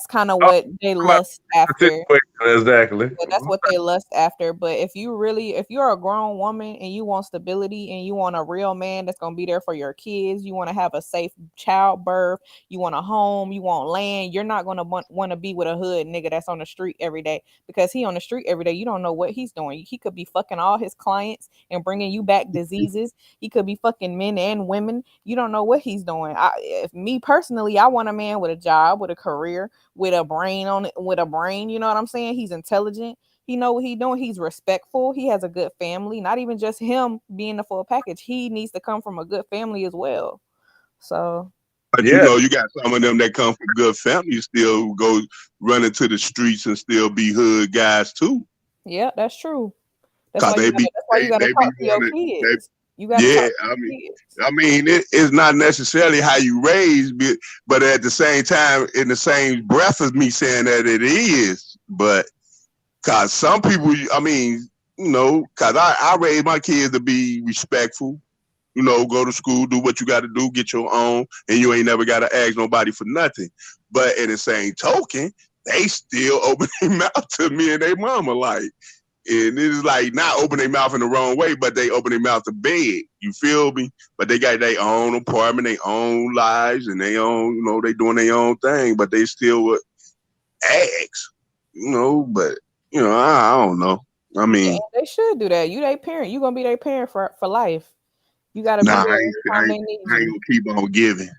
kind of what they lust after. Exactly. Yeah, that's what they lust after. But if you're a grown woman and you want stability and you want a real man that's gonna be there for your kids, you want to have a safe childbirth, you want a home, you want land, you're not gonna want to be with a hood nigga that's on the street every day because he on the street every day. You don't know what he's doing. He could be fucking all his clients and bringing you back diseases. He could be fucking men and women. You don't know what he's doing. If me personally, I want a man with a job, with a career, with a brain on it, with a brain. You know what I'm saying? He's intelligent. He know what he's doing. He's respectful. He has a good family. Not even just him being the full package. He needs to come from a good family as well. So, but you know, you got some of them that come from good families still go running to the streets and still be hood guys too. Yeah, that's true. That's why you gotta talk to your kids. You gotta talk to your kids. I mean, it's not necessarily how you raise, but at the same time, in the same breath as me saying that it is, but cause some people, I mean, cause I raised my kids to be respectful, go to school, do what you got to do, get your own, and you ain't never got to ask nobody for nothing. But in the same token, they still open their mouth to me and their mama like. And it is like not open their mouth in the wrong way, but they open their mouth to beg. You feel me? But they got their own apartment, their own lives, and they own, they doing their own thing, but they still would ask, but I don't know. I mean, they should do that. You their parent. You gonna be their parent for life. You gotta be there every time they need you. I ain't gonna keep on giving.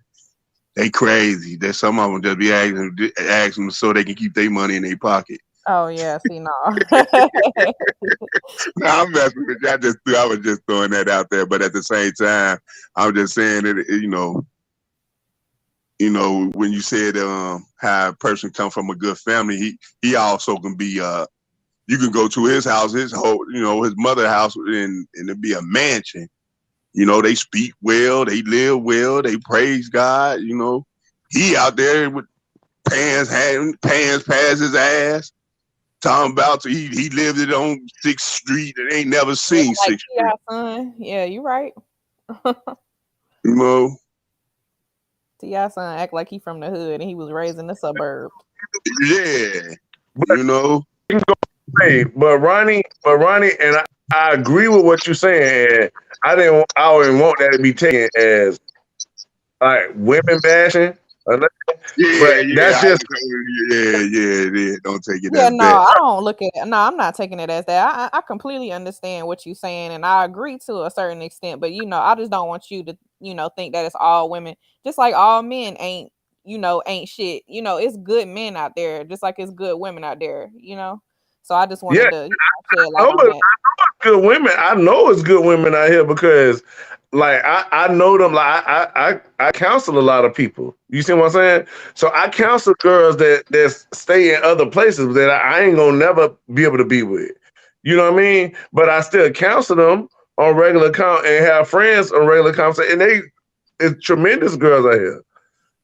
They crazy. There's some of them just be asking them so they can keep their money in their pocket. Oh yeah, see no. No, I'm messing with you. I was just throwing that out there, but at the same time, I'm just saying that when you said how a person come from a good family, he also can be you can go to his house, his whole his mother's house, and it be a mansion. They speak well, they live well, they praise God. He out there with pants past his ass. Talking about he lived it on 6th Street and ain't never seen 6th Street. Son. Yeah, you right. T.I. son act like he from the hood and he was raised in the suburbs. Yeah. But Ronnie, and I agree with what you're saying. And I didn't want that to be taken as like women bashing, Yeah, but that's just yeah. Don't take it Yeah, as no, that. I don't look at it. No, I'm not taking it as that. I completely understand what you're saying, and I agree to a certain extent. But I just don't want you to, think that it's all women. Just like all men ain't shit. It's good men out there, just like it's good women out there. So I just yeah. wanted to shed I light know on that. good women. I know it's good women out here because, like, I know them. Like, I counsel a lot of people. You see what I'm saying? So I counsel girls that stay in other places that I ain't gonna never be able to be with. You know what I mean? But I still counsel them on regular count and have friends on regular counsel, and they it's tremendous girls out here.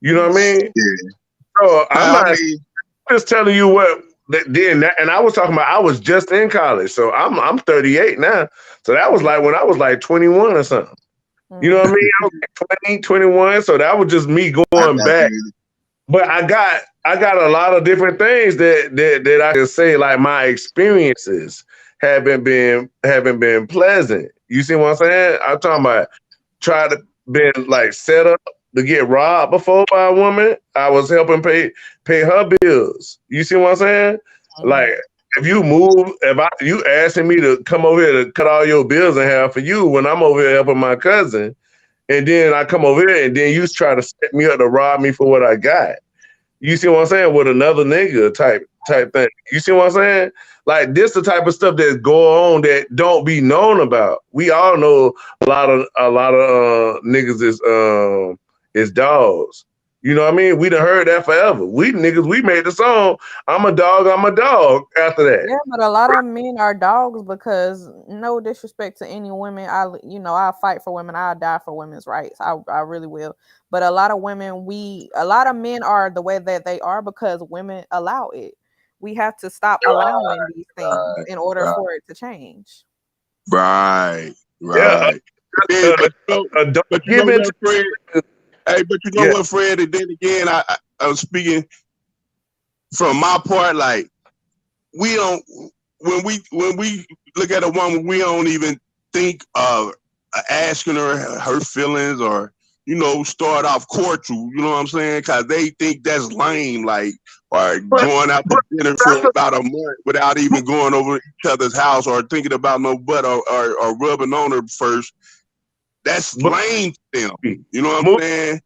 You know what I mean? Yeah. So I'm I not mean, just telling you what and I was talking about I was just in college, so I'm 38 now. So that was like when I was like 21 or something. You know what I Mm-hmm. mean? I was like 20, 21, so that was just me I going back. definitely, But I got a lot of different things that I can say like my experiences haven't been pleasant. You see what I'm saying? I'm talking about try to been like set up to get robbed before by a woman. I was helping pay her bills. You see what I'm saying? Mm-hmm. Like if you asking me to come over here to cut all your bills in half for you when I'm over here helping my cousin, and then I come over here and then you try to set me up to rob me for what I got. You see what I'm saying? With another nigga type thing. You see what I'm saying? Like this the type of stuff that go on that don't be known about. We all know a lot of niggas is dogs. You know what I mean? We done heard that forever. We niggas, we made the song, I'm a dog after that. Yeah, but a lot of men are dogs because no disrespect to any women. I fight for women. I die for women's rights. I really will. But a lot of men are the way that they are because women allow it. We have to stop allowing these things right, in order right, for it to change. right, Yeah, right. a, Then, a dog but you know giving what, to Fred? Hey, but you know yeah. what, Fred? And then again, I was speaking from my part. Like we don't when we look at a woman, we don't even think of asking her feelings or start off cordial. You know what I'm saying? Because they think that's lame. Like or But going out to but dinner for that's about a month without even going over each other's house or thinking about no butt or rubbing on her first. That's but lame to them. You know what I'm saying?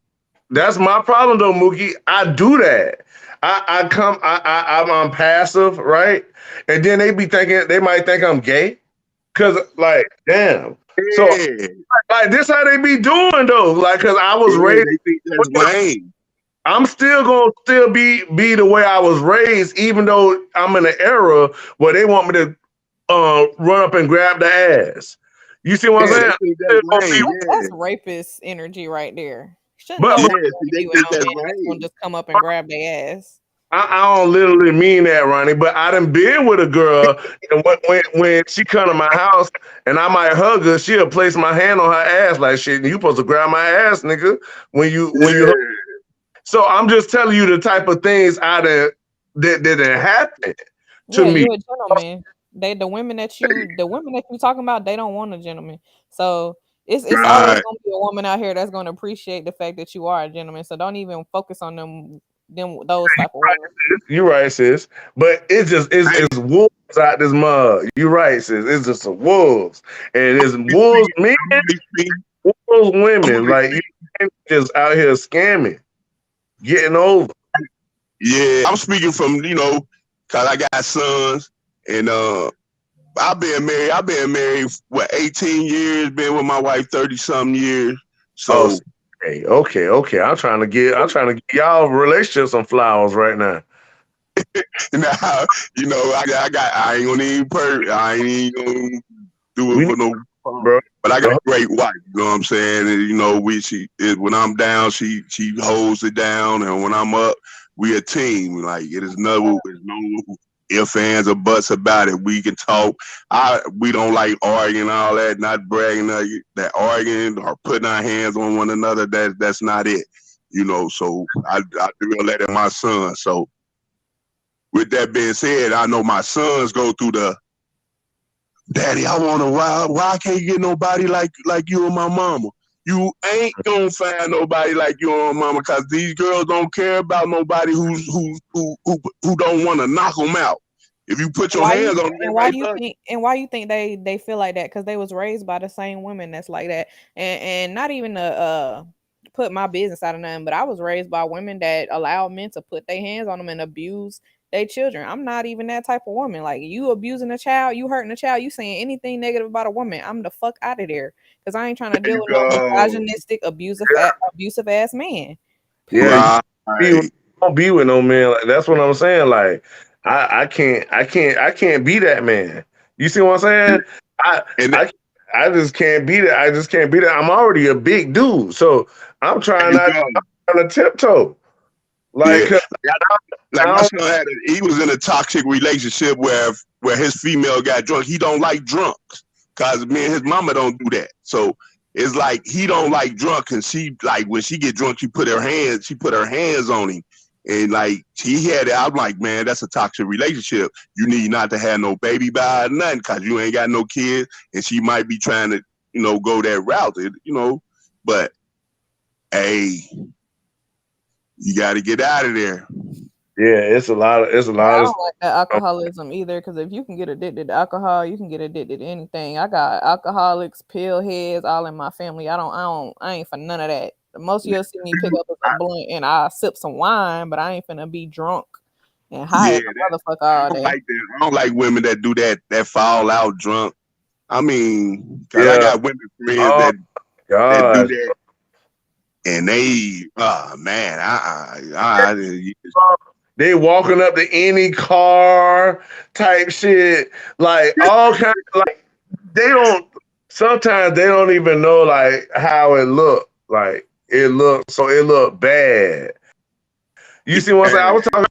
that's my problem though, Mookie. I do that. I'm passive, right? And then they might think I'm gay. Cause like, damn. So Yeah, like this how they be doing though. Like, cause I was yeah, raised, they think that's lame. I'm still gonna still be the way I was raised, even though I'm in an era where they want me to run up and grab the ass. You see what I'm Yeah, saying? they I'm think still that's gonna be, lame. That's Yeah, rapist energy right there. Shouldn't but nobody yeah. See, want to they be with think no that's man that's gonna lame. just come up and grab their ass. I don't literally mean that, Ronnie, but I done been with a girl, and when she come to my house and I might hug her, she'll place my hand on her ass like shit. You supposed to grab my ass, nigga, when you hug. Yeah, So I'm just telling you the type of things that didn't happen to Yeah, me. you a gentleman. The women that you talking about, they don't want a gentleman. So it's always right. gonna be a woman out here that's gonna appreciate the fact that you are a gentleman. So don't even focus on those type of women. You right, sis. But Hey, it's wolves out this mud. You right, sis. It's just some wolves, and it's you wolves speak. men, I'm only speaking. wolves I'm women. only Like you speaking. ain't just out here scamming, getting over. Yeah, I'm speaking from cause I got sons, and I've been married what 18 years, been with my wife 30 something years. Oh, So okay. I'm trying to get y'all relationship some flowers right now, now I ain't gonna even I ain't even gonna do it we need, for no. bro. But I got a great wife. You know what I'm saying? And, when I'm down, she holds it down, and when I'm up, we a team. Like it's no ifs, ands, or buts about it. We can talk. We don't like arguing all that, not bragging that arguing or putting our hands on one another. That's not it. So I do that at my son. So with that being said, I know my sons go through the daddy. I want to why I can't get nobody like you and my mama. You ain't gonna find nobody like your own mama, cause these girls don't care about nobody who don't want to knock them out. If you put your Why you hands on them, they and why might you love think and why you think they feel like that? Because they was raised by the same women that's like that, and not even to put my business out of nothing, but I was raised by women that allow men to put their hands on them and abuse their children. I'm not even that type of woman. Like you abusing a child, you hurting a child, you saying anything negative about a woman, I'm the fuck out of there because I ain't trying to you. There deal you with no go. misogynistic, abusive ass man. Yeah, Period. you be, Right. don't be with no man. Like, that's what I'm saying. Like I can't be that man. You see what I'm saying? I And I I just can't be that. I just can't be that. I'm already a big dude, so I'm there trying you not go. to tiptoe. Yeah. Like, 'cause Like I my don't, son he was in a toxic relationship where his female got drunk. He don't like drunks because me and his mama don't do that. So it's like he don't like drunk, and she like when she get drunk, she put her hands on him, and like he had it. I'm like, man, that's a toxic relationship. You need not to have no baby by her, nothing, because you ain't got no kids, and she might be trying to go that route, But hey, you got to get out of there. yeah, it's a Yeah, I lot of don't like that alcoholism either. Because if you can get addicted to alcohol, you can get addicted to anything. I got alcoholics, pill heads, all in my family. I ain't for none of that. The most you'll see me pick up is a blunt and I sip some wine, but I ain't finna be drunk and high Yeah, as a motherfucker all I don't day. like that. I don't like women that do that fall out drunk. I mean, cause I yeah. got women friends Oh that do gosh, that, and they, oh man, they walking up to any car type shit, like all kinds. Like they don't. Sometimes they don't even know like how it look. Like it look bad. You see what I'm saying? I was talking.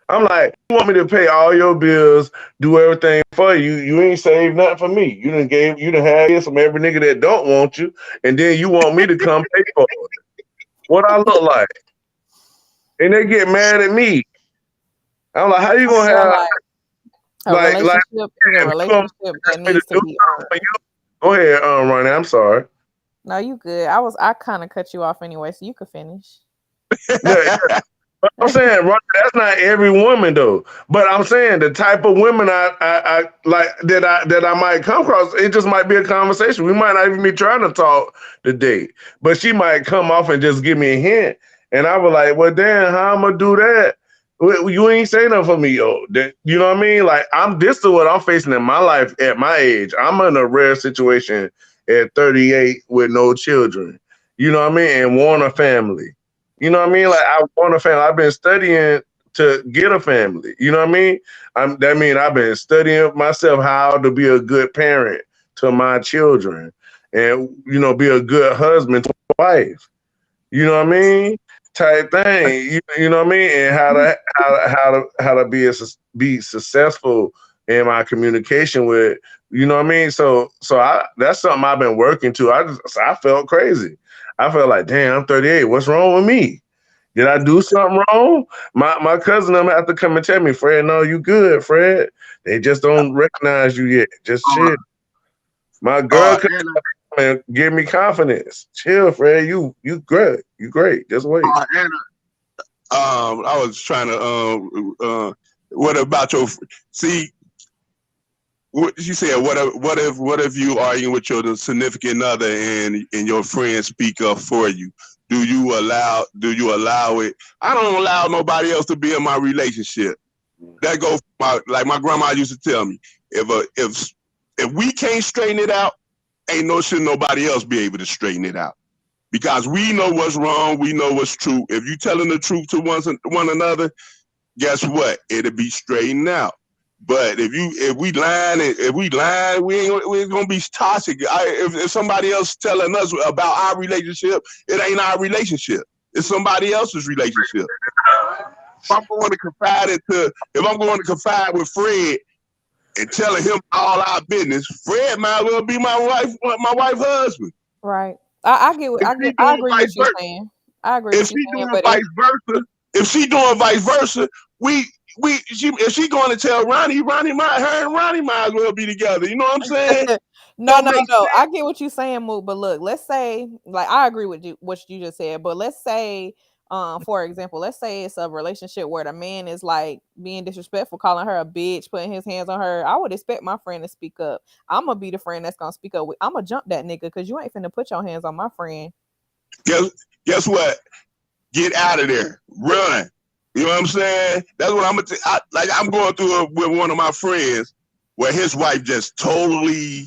I'm like, you want me to pay all your bills, do everything for you. You ain't saved nothing for me. You done had this from every nigga that don't want you, and then you want me to come pay for it. What I look like? And they get mad at me. I'm like, how you I gonna feel have like a like relationship is a if you gonna relationship that ask me to needs to do be something earned. for you? Go ahead, Ronnie. I'm sorry. No, you good. I kind of cut you off anyway, so you could finish. Yeah, I'm saying, Ron, that's not every woman though. But I'm saying the type of women I like that I might come across, it just might be a conversation. We might not even be trying to talk today, but she might come off and just give me a hint, and I was like, well, damn, how I'm gonna do that? You ain't say nothing for me, yo. You know what I mean? Like this is what I'm facing in my life at my age. I'm in a rare situation at 38 with no children. You know what I mean? And want a family. You know what I mean? Like I want a family. I've been studying to get a family. You know what I mean? That means I've been studying myself how to be a good parent to my children, and be a good husband to my wife. You know what I mean? Type thing. You know what I mean? And how to be successful in my communication with. You know what I mean? So that's something I've been working to. I felt crazy. I felt like, damn, I'm 38. What's wrong with me? Did I do something wrong? My cousin them have to come and tell me, Fred, no, you good, Fred. They just don't recognize you yet. Just chill. My girl could Anna, come and give me confidence. Chill, Fred. You great. You great. Just wait. Anna, I was trying to, what about your, see, what you said, what if you arguing with your significant other and your friends speak up for you? Do you allow it? I don't allow nobody else to be in my relationship. That goes like my grandma used to tell me, if we can't straighten it out, ain't no shit nobody else be able to straighten it out. Because we know what's wrong, we know what's true. If you telling the truth to one another, guess what? It'll be straightened out. But if we lying, we ain't gonna be toxic. If somebody else telling us about our relationship, it ain't our relationship. It's somebody else's relationship. If I'm going to confide with Fred and telling him all our business, Fred might as well be my wife's husband. Right. If she I doing agree vice what you're versa, saying. I agree if what you're she saying, doing but vice versa, if she doing vice versa, we if she going to tell Ronnie, her and Ronnie might as well be together. You know what I'm saying? No, Don't no, make no. sense. I get what you're saying, Mook. But look, let's say, like, I agree with you what you just said. But let's say, for example, let's say it's a relationship where the man is like being disrespectful, calling her a bitch, putting his hands on her. I would expect my friend to speak up. I'm gonna be the friend that's gonna speak up. I'm gonna jump that nigga because you ain't finna put your hands on my friend. Guess what? Get out of there. Run. You know what I'm saying? That's what I'm like. I'm going through it with one of my friends where his wife just totally.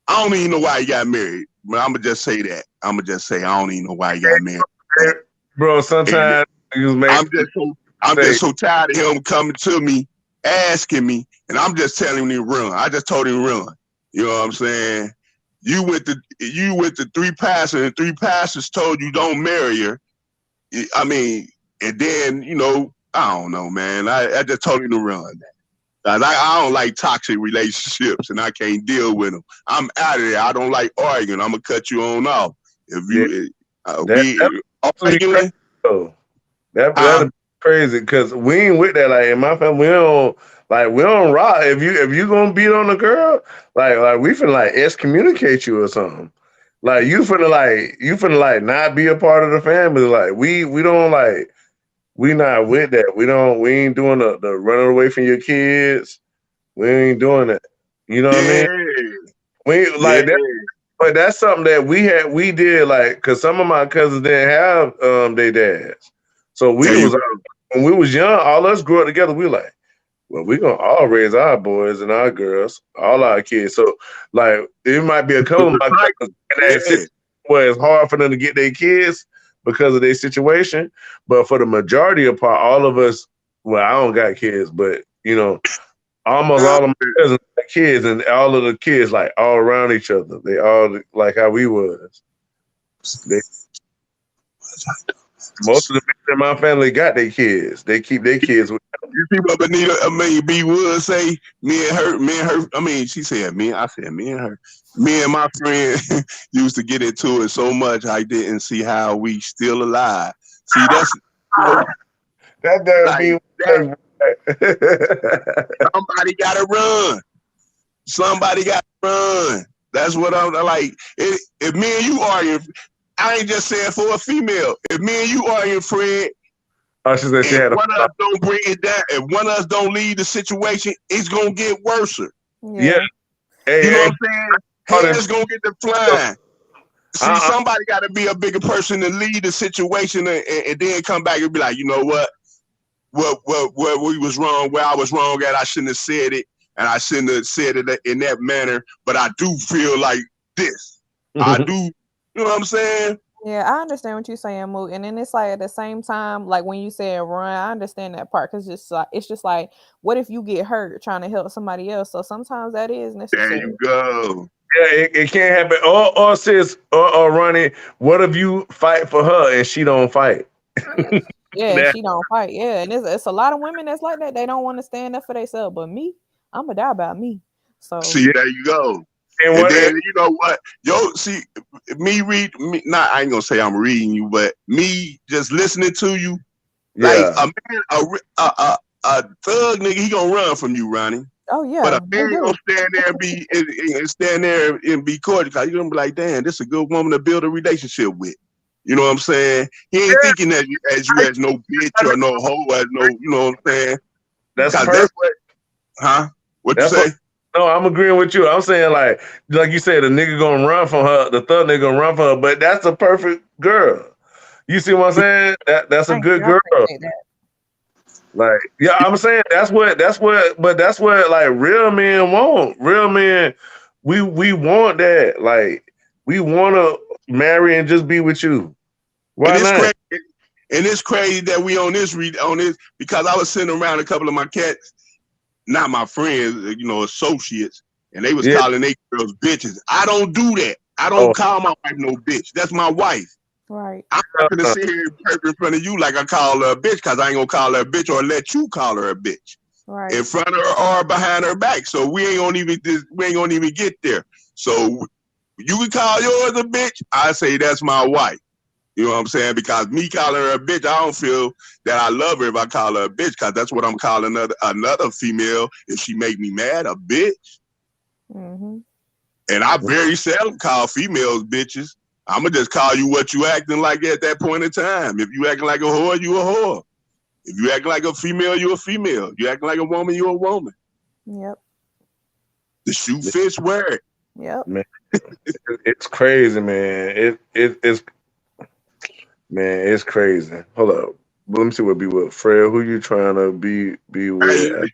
I don't even know why he got married, but I'm gonna just say that. I'm gonna just say I don't even know why he got married. Bro, And sometimes you make I'm say, just so tired of him coming to me, asking me, and I'm just telling him to run. I just told him to run. You know what I'm saying? You with the three pastors, and three pastors told you don't marry her. I mean, and then I don't know, man. I just told him to run. I don't like toxic relationships, and I can't deal with them. I'm out of there. I don't like arguing. I'm gonna cut you on off. If yeah, you that we be crazy arguing, though. huh? That'd be crazy because we ain't with that. Like in my family, we don't rock. If you gonna beat on a girl, like we finna like excommunicate you or something. Like you finna not be a part of the family. Like we don't like we not with that. We ain't doing the running away from your kids. We ain't doing that. You know what I mean? Yeah, We ain't yeah. like that. But that's something that we did like because some of my cousins didn't have their dads, so There we you was go. when we was young, all us grew up together. We like, well, we gonna all raise our boys and our girls, all our kids. So like, it might be a couple With of the my cousins in that cycle. Yeah, situation where it's hard for them to get their kids because of their situation. But for the majority of part, all of us, well, I don't got kids, but almost nah, all of my cousins got kids, and all of the kids like all around each other. They all like how we was. They Most of the men in my family got their kids. They keep their kids with. you see what Benita, B Wood say? Me and her. I mean, she said me. I said me and her. Me and my friend used to get into it so much I didn't see how we still alive. See, that's That damn like be. that. Somebody gotta run. Somebody gotta run. That's what I'm like. If me and you arguing, I ain't just saying for a female. If me and you arguing, Fred, Oh, she said she and had a. one of us don't bring it down, if one of us don't leave the situation, it's gonna get worse. Yeah. Yeah. You know Hey, what I'm saying? hey, Heads gonna get the flying. See, uh, somebody got to be a bigger person to lead the situation, and then come back and be like, you know what we was wrong, where I was wrong at, I shouldn't have said it, and I shouldn't have said it in that manner. But I do feel like this. I do. You know what I'm saying? Yeah, I understand what you're saying, Mook. And then it's like at the same time, like when you say run, I understand that part because it's just like, what if you get hurt trying to help somebody else? So sometimes that is There necessary. you go. yeah, it can't happen. Or sis, or Ronnie, what if you fight for her and she don't fight? Yeah, yeah, That, she don't fight. Yeah, and it's a lot of women that's like that. They don't want to stand up for themselves. But me, I'm gonna die about me. So See, yeah, there you go. and And what? then you know what? Yo, see, not I ain't gonna say I'm reading you, but me just listening to you, like Yeah, a man, a thug nigga, he gonna run from you, Ronnie. oh But yeah, a they man do. gonna stand there and stand there and be cordial. Cause you're gonna be like, damn, this is a good woman to build a relationship with. You know what I'm saying? He ain't thinking that you as no bitch or no hoe, as no, you know what I'm saying? that's Cause perfect. that's what, huh? What you That's what. say? No, I'm agreeing with you. I'm saying like you said, the nigga gonna run from her, the thug nigga gonna run from her, but that's a perfect girl. You see what I'm saying? That's a Thank you. good I girl. appreciate that. Like, yeah, I'm saying but that's what like real men want. Real men, we want that. Like, we want to marry and just be with you. And Why it's not? crazy. And it's crazy that we on this because I was sitting around a couple of my cats, not my friends, associates, and they was Yeah. calling they girls bitches. I don't do that. I Oh, don't call my wife no bitch. That's my wife. Right, I'm not gonna uh, sit here and perp in front of you like I call her a bitch because I ain't gonna call her a bitch or let you call her a bitch right. in front of her or behind her back. So we ain't gonna even get there. So you can call yours a bitch. I say that's my wife. You know what I'm saying? Because me calling her a bitch, I don't feel that I love her if I call her a bitch, because that's what I'm calling another female if she make me mad, a bitch. Mm-hmm. And I very seldom call females bitches. I'm going to just call you what you acting like at that point in time. If you acting like a whore, you a whore. If you acting like a female, you a female. You acting like a woman, you a woman. Yep. The shoe fits, wear it. Yep. Man, it's crazy, man. It's man, it's crazy. Hold up. Let me see what be with Fred. Who you trying to be with? Hey,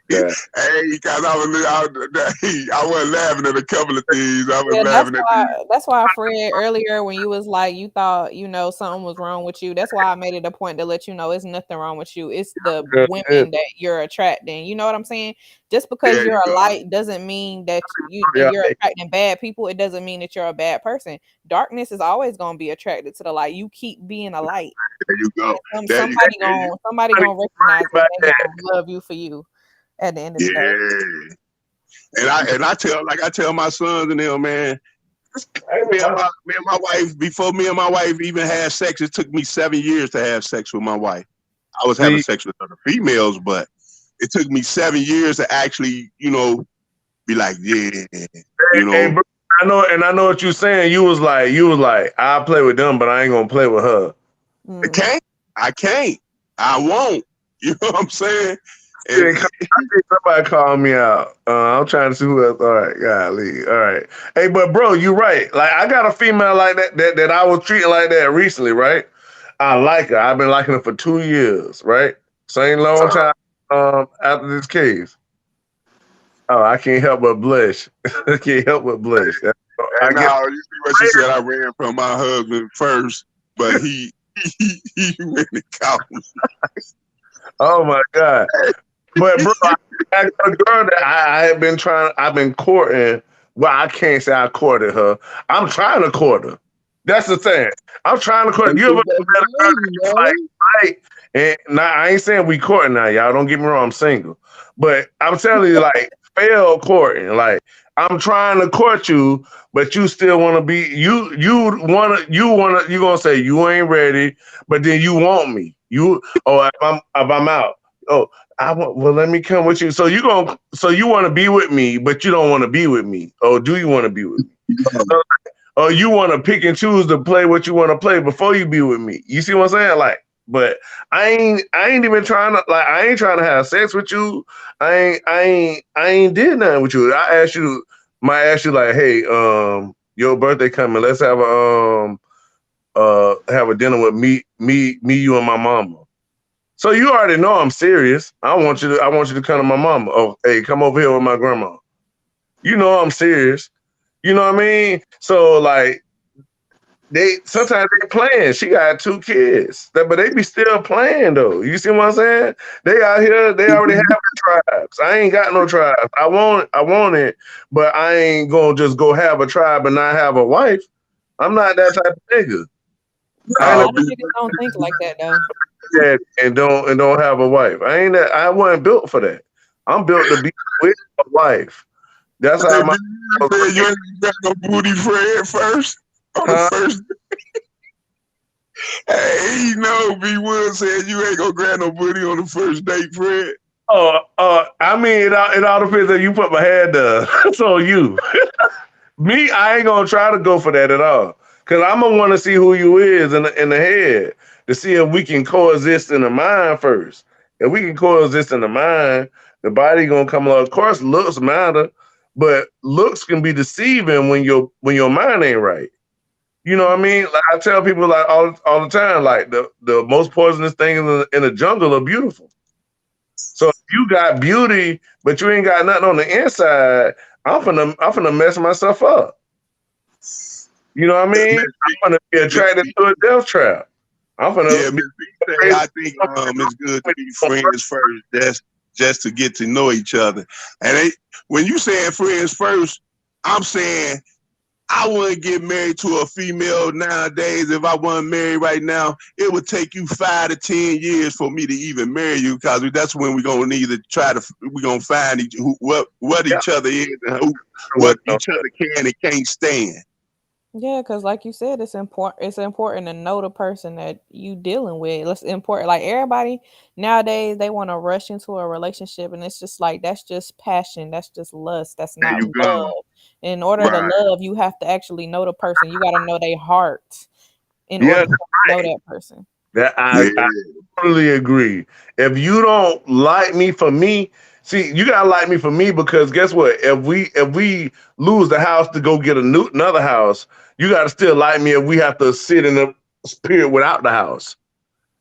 That hey, because I wasn't laughing at a couple of things. I was Yeah, laughing at these. that's why Fred earlier when you was like you thought something was wrong with you. That's why I made it a point to let you know it's nothing wrong with you. It's the girl said, women that you're attracting. You know what I'm saying? Just because There you you're a go. light doesn't mean that yeah, you're attracting bad people. It doesn't mean that you're a bad person. Darkness is always gonna be attracted to the light. You keep being a light. There you go. There you Somebody gonna recognize it. about They that. gonna love you for you at the end of the day. Yeah. And I tell my sons and them, man, me and my wife, before me and my wife even had sex, it took me 7 years to have sex with my wife. I was having See, sex with other females, but it took me 7 years to actually, be like, yeah, hey, bro, I know what you're saying. You was like, I'll play with them, but I ain't gonna play with her. I can't, I won't. You know what I'm saying? I think somebody called me out. I'm trying to see who else. All right, golly. All right. Hey, but bro, you right. Like I got a female like that I was treating like that recently, right? I like her. I've been liking her for 2 years, right? Same long time after this case. Oh, I can't help but blush. I can't help but blush. I And get now you see what she said. I ran from my husband first, but he went and caught me. oh my God. But bro, I got a girl that I've been courting. Well, I can't say I courted her. I'm trying to court her. That's the thing. I'm trying to court. You ever met a girl that's like, right? And now I ain't saying we courting now, y'all. Don't get me wrong, I'm single. But I'm telling you, like, fail courting. Like, I'm trying to court you, but you still want to be you gonna say you ain't ready, but then you want me. If I'm out. Oh, well, let me come with you. So you want to be with me, but you don't want to be with me. Oh, do you want to be with me? Or you want to pick and choose to play what you want to play before you be with me. You see what I'm saying? Like, but I ain't even trying to I ain't trying to have sex with you. I ain't did nothing with you. Might ask you like, hey, your birthday coming. Let's have a dinner with me, you and my mama. So you already know I'm serious. I want you to come to my mama. Oh, hey, come over here with my grandma. You know I'm serious. You know what I mean? So like sometimes they playing. She got 2 kids, but they be still playing though. You see what I'm saying? They out here. They already have the tribes. I ain't got no tribes. I want it, but I ain't gonna just go have a tribe and not have a wife. I'm not that type of nigga. A I ain't lot of niggas don't think like that though. that and don't have a wife. I wasn't built for that. I'm built to be with a wife. That's Hey, how my man, you ain't got no booty Fred first on the huh? first. Hey, B Wood said you ain't gonna grab no booty on the first date, Fred. I mean, it all depends on you put my hand down. That's on you. Me, I ain't gonna try to go for that at all. Cause I'm gonna want to see who you is in the head to see if we can coexist in the mind first. If we can coexist in the mind, the body gonna come along. Of course, looks matter, but looks can be deceiving when your mind ain't right. You know what I mean? Like I tell people like all the time, like the most poisonous things in the jungle are beautiful. So if you got beauty, but you ain't got nothing on the inside, I'm finna mess myself up. You know what I mean? I'm gonna be attracted to a death trap. I'm gonna Yeah, be Miss B say I think it's good to be friends first, just to get to know each other. And when you saying friends first, I'm saying I wouldn't get married to a female nowadays. If I wasn't married right now, it would take you 5 to 10 years for me to even marry you, because that's when we're gonna need to we're gonna find what yeah, each other is and what what no, each other can and can't stand. Yeah, because like you said, it's important. It's important to know the person that you dealing with. It's important. Like everybody nowadays, they want to rush into a relationship, and it's just like that's just passion. That's just lust. That's There not you go. love. In order to Right. love, you have to actually know the person. You got to know their heart in Yeah, order to know that person. that Yeah. I totally agree. If you don't like me for me, see, you gotta like me for me because guess what? If we lose the house to go get another house, you gotta still like me if we have to sit in the spirit without the house.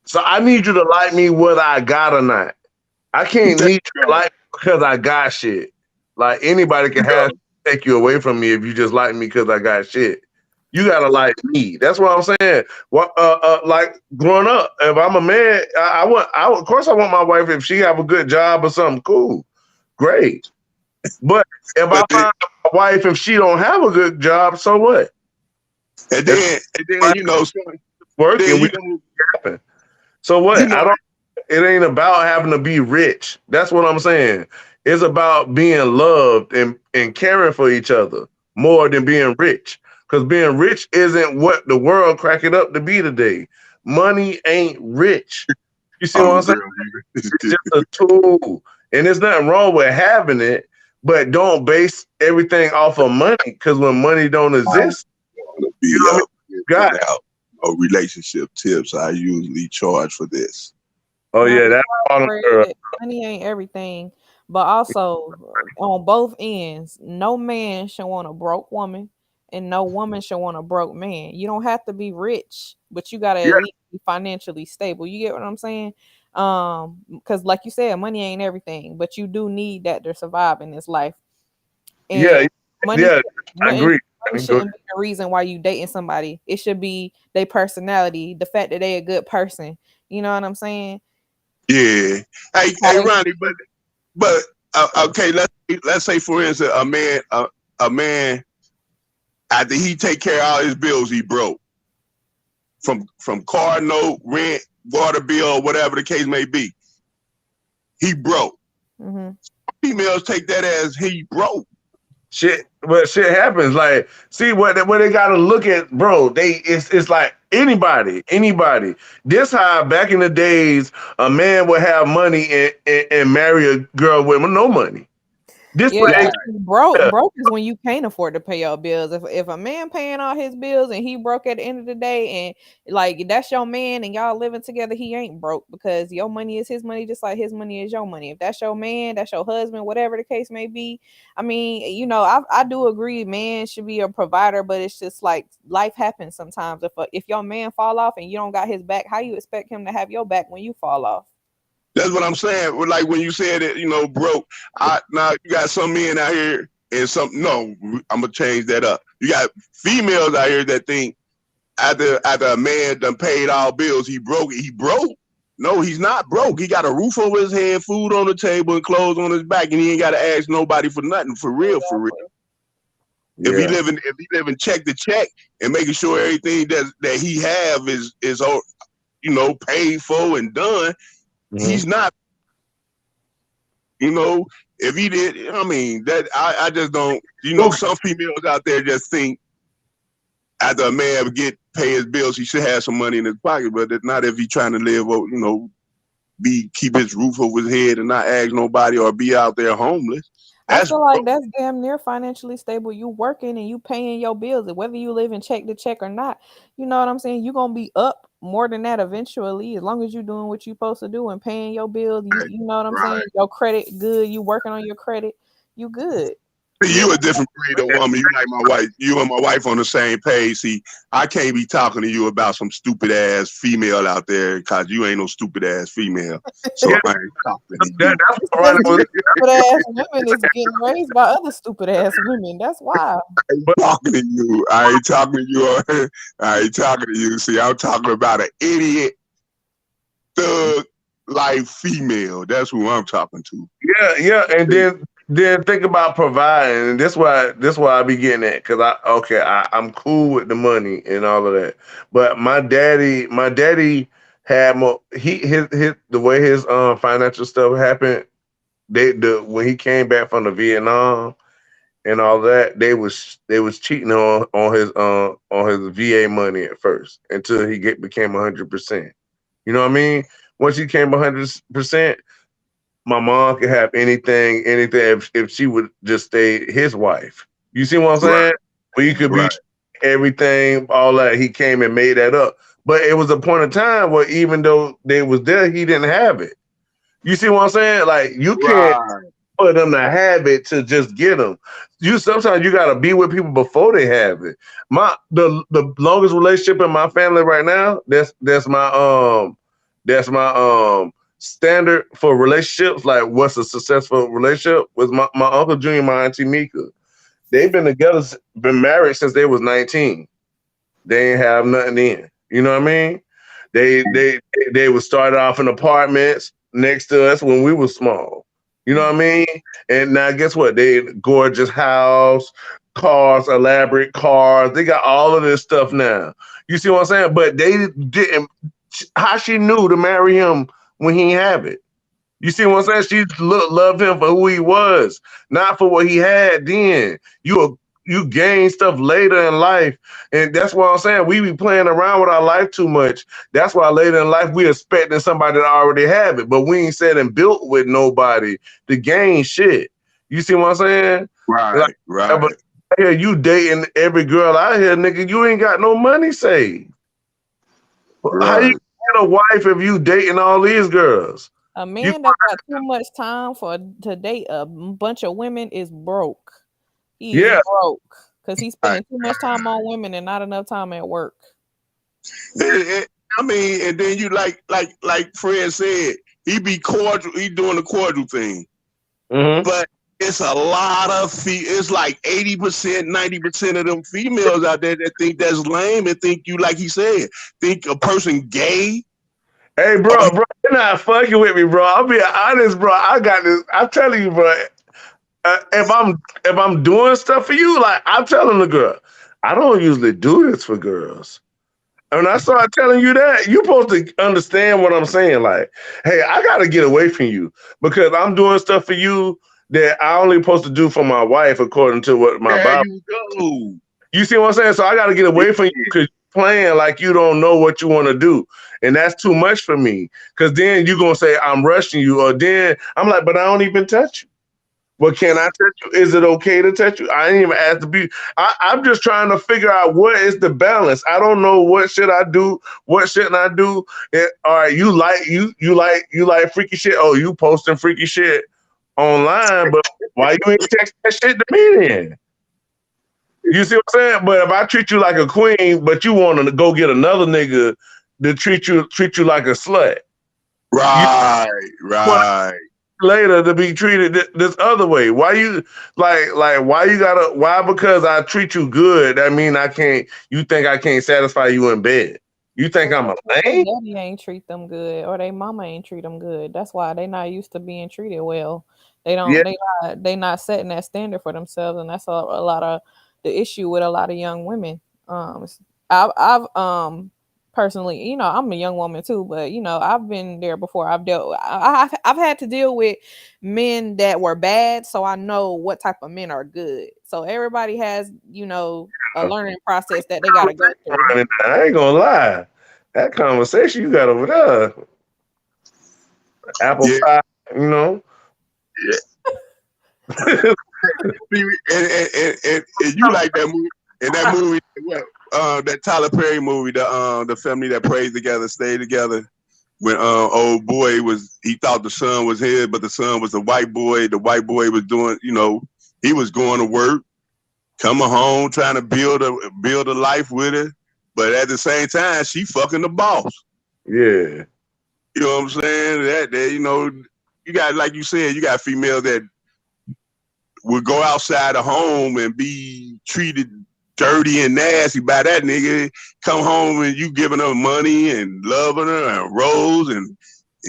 So I need you to like me whether I got or not. I can't There need you to you like me because I got shit. Like anybody can go. have take you away from me if you just like me because I got shit. You gotta like me. That's what I'm saying. What like growing up, if I'm a man, of course I want my wife if she have a good job or something cool, great. But if I But then, find a wife if she don't have a good job, so what? and If then, and then, I you know, work then and we you know, happen. So you what? know, I don't. It ain't about having to be rich. That's what I'm saying. It's about being loved and caring for each other more than being rich. Because being rich isn't what the world crack it up to be today. Money ain't rich. You see what I'm oh saying? girl, It's just a tool. And there's nothing wrong with having it, but don't base everything off of money. Because when money don't exist, to you be know what I mean? You got giving out relationship tips. I usually charge for this. oh Now, yeah, you that's are all the girl. correct. Money ain't everything, but also on both ends, no man should want a broke woman, and no woman should want a broke man. You don't have to be rich, but you gotta Yeah, at least be financially stable. You get what I'm saying? Because like you said, money ain't everything, but you do need that to survive in this life. And yeah, money, yeah. I money, agree. money Go shouldn't be the reason why you dating somebody. It should be their personality, the fact that they a good person. You know what I'm saying? Yeah. How Hey, they Ronnie, but okay, let's say for instance, a man after he take care of all his bills, he broke from car note, rent, water bill, whatever the case may be. He broke. hmm Females take that as he broke. shit, but shit happens. Like, see what they gotta look at, bro. It's like anybody. This how back in the days a man would have money and marry a girl with no money. This Yeah, what they Right. actually, broke yeah, broke is when you can't afford to pay your bills. If a man paying all his bills and he broke at the end of the day, and like that's your man and y'all living together, he ain't broke because your money is his money, just like his money is your money. If that's your man, that's your husband, whatever the case may be. I mean, I do agree, man should be a provider, but it's just like life happens sometimes. If your man fall off and you don't got his back, how you expect him to have your back when you fall off? That's what I'm saying. Like when you said it, broke. Now you got some men out here and some. No, I'm gonna change that up. You got females out here that think after a man done paid all bills, he broke. He broke. No, he's not broke. He got a roof over his head, food on the table, and clothes on his back, and he ain't got to ask nobody for nothing. For real, for real. Exactly. yeah. If he living check to check and making sure everything that he have is paid for and done, Mm-hmm. he's not. If he did, I mean that I just don't. Some females out there just think after a man get pay his bills, he should have some money in his pocket, but it's not if he trying to live, be keep his roof over his head and not ask nobody or be out there homeless. I That's feel like that's damn near financially stable. You working and you paying your bills, and whether you live in check to check or not. You know what I'm saying? You're gonna be up more than that eventually, as long as you're doing what you're supposed to do and paying your bills. You know what I'm right. saying? Your credit good. You working on your credit. You good. See, you a different breed of woman. You like my wife. You and my wife on the same page. See, I can't be talking to you about some stupid ass female out there because you ain't no stupid ass female. So Yeah, I ain't talking to that's you. what Because Ronnie these was. stupid ass women is getting raised by other stupid ass women. That's why. But Talking to you. I ain't talking to you. I ain't talking to you. See, I'm talking about an idiot thug like female. That's who I'm talking to. yeah, and then think about providing, and this why I be getting at because I'm cool with the money and all of that, but my daddy had more his the way his financial stuff happened. When he came back from the Vietnam, and all that, they was cheating on his VA money at first until he became 100%. You know what I mean? Once he came 100%, my mom could have anything if she would just stay his wife. You see what I'm Right, saying? We could be right, everything, all that. He came and made that up. But it was a point of time where even though they was there, he didn't have it. You see what I'm saying? Like you can't right, for them to have it to just get them. You sometimes you gotta be with people before they have it. The longest relationship in my family right now. That's my standard for relationships. Like what's a successful relationship with my uncle Junior, my auntie Mika. They've been together, been married since they was 19. They ain't have nothing in. You know what I mean? They would start off in apartments next to us when we were small. You know what I mean? And now guess what? They gorgeous house, cars, elaborate cars. They got all of this stuff now. You see what I'm saying? But they didn't. How she knew to marry him when he ain't have it? You see what I'm saying? She loved him for who he was, not for what he had then. You gain stuff later in life. And that's what I'm saying. We be playing around with our life too much. That's why later in life we expecting somebody to already have it. But we ain't said and built with nobody to gain shit. You see what I'm saying? Like, right, right, but here you dating every girl out here, nigga. You ain't got no money saved. How you right. get a wife if you dating all these girls? A You man that got too much time for to date a bunch of women is broke. He's yeah. broke because he's Right. spending too much time on women and not enough time at work. I mean, and then you like Fred said, he be cordial. He doing the cordial thing, Mm-hmm. but it's a lot of it's like 80%, 90% of them females out there that think that's lame and think you, like he said, think a person gay. Hey, bro, you're not fucking with me, bro. I'll be honest, bro. I got this. I'm telling you, bro. If I'm doing stuff for you, like I'm telling the girl, I don't usually do this for girls. And when I start telling you that, you're supposed to understand what I'm saying. Like, hey, I gotta get away from you because I'm doing stuff for you that I only supposed to do for my wife according to what my There Bible. you go. You see what I'm saying? So I got to get away from you because you're playing like you don't know what you want to do. And that's too much for me. Because then you're going to say, I'm rushing you. Or then I'm like, but I don't even touch you. Well, can I touch you? Is it okay to touch you? I ain't even asked to be. I'm just trying to figure out what is the balance. I don't know what should I do, what shouldn't I do. All right, you like freaky shit. Oh, you posting freaky shit online, but why you ain't text that shit to me then? You see what I'm saying? But if I treat you like a queen, but you want to go get another nigga to treat you like a slut, you Right, want right. later to be treated this other way. Why you like why you gotta why because I treat you good that mean I can't you think I can't satisfy you in bed? You think I'm a They lame? daddy ain't treat them good, or they mama ain't treat them good. That's why they not used to being treated well. They Yeah, don't. They not setting that standard for themselves, and that's a lot of the issue with a lot of young women. I've personally, I'm a young woman too, but I've been there before. I've had to deal with men that were bad, so I know what type of men are good. So everybody has, a learning process that they got to go through. I ain't gonna lie. That conversation you got over there, apple Yeah, pie, you know. yeah. And you like that movie? And that movie, that Tyler Perry movie, the family that prayed together, stayed together. When old boy he thought the son was his, but the son was the white boy. The white boy was doing, he was going to work, coming home, trying to build a life with her, but at the same time, she fucking the boss. Yeah. You know what I'm saying? That you got, like you said, you got females that would go outside the home and be treated dirty and nasty by that nigga. Come home and you giving her money and loving her and rose and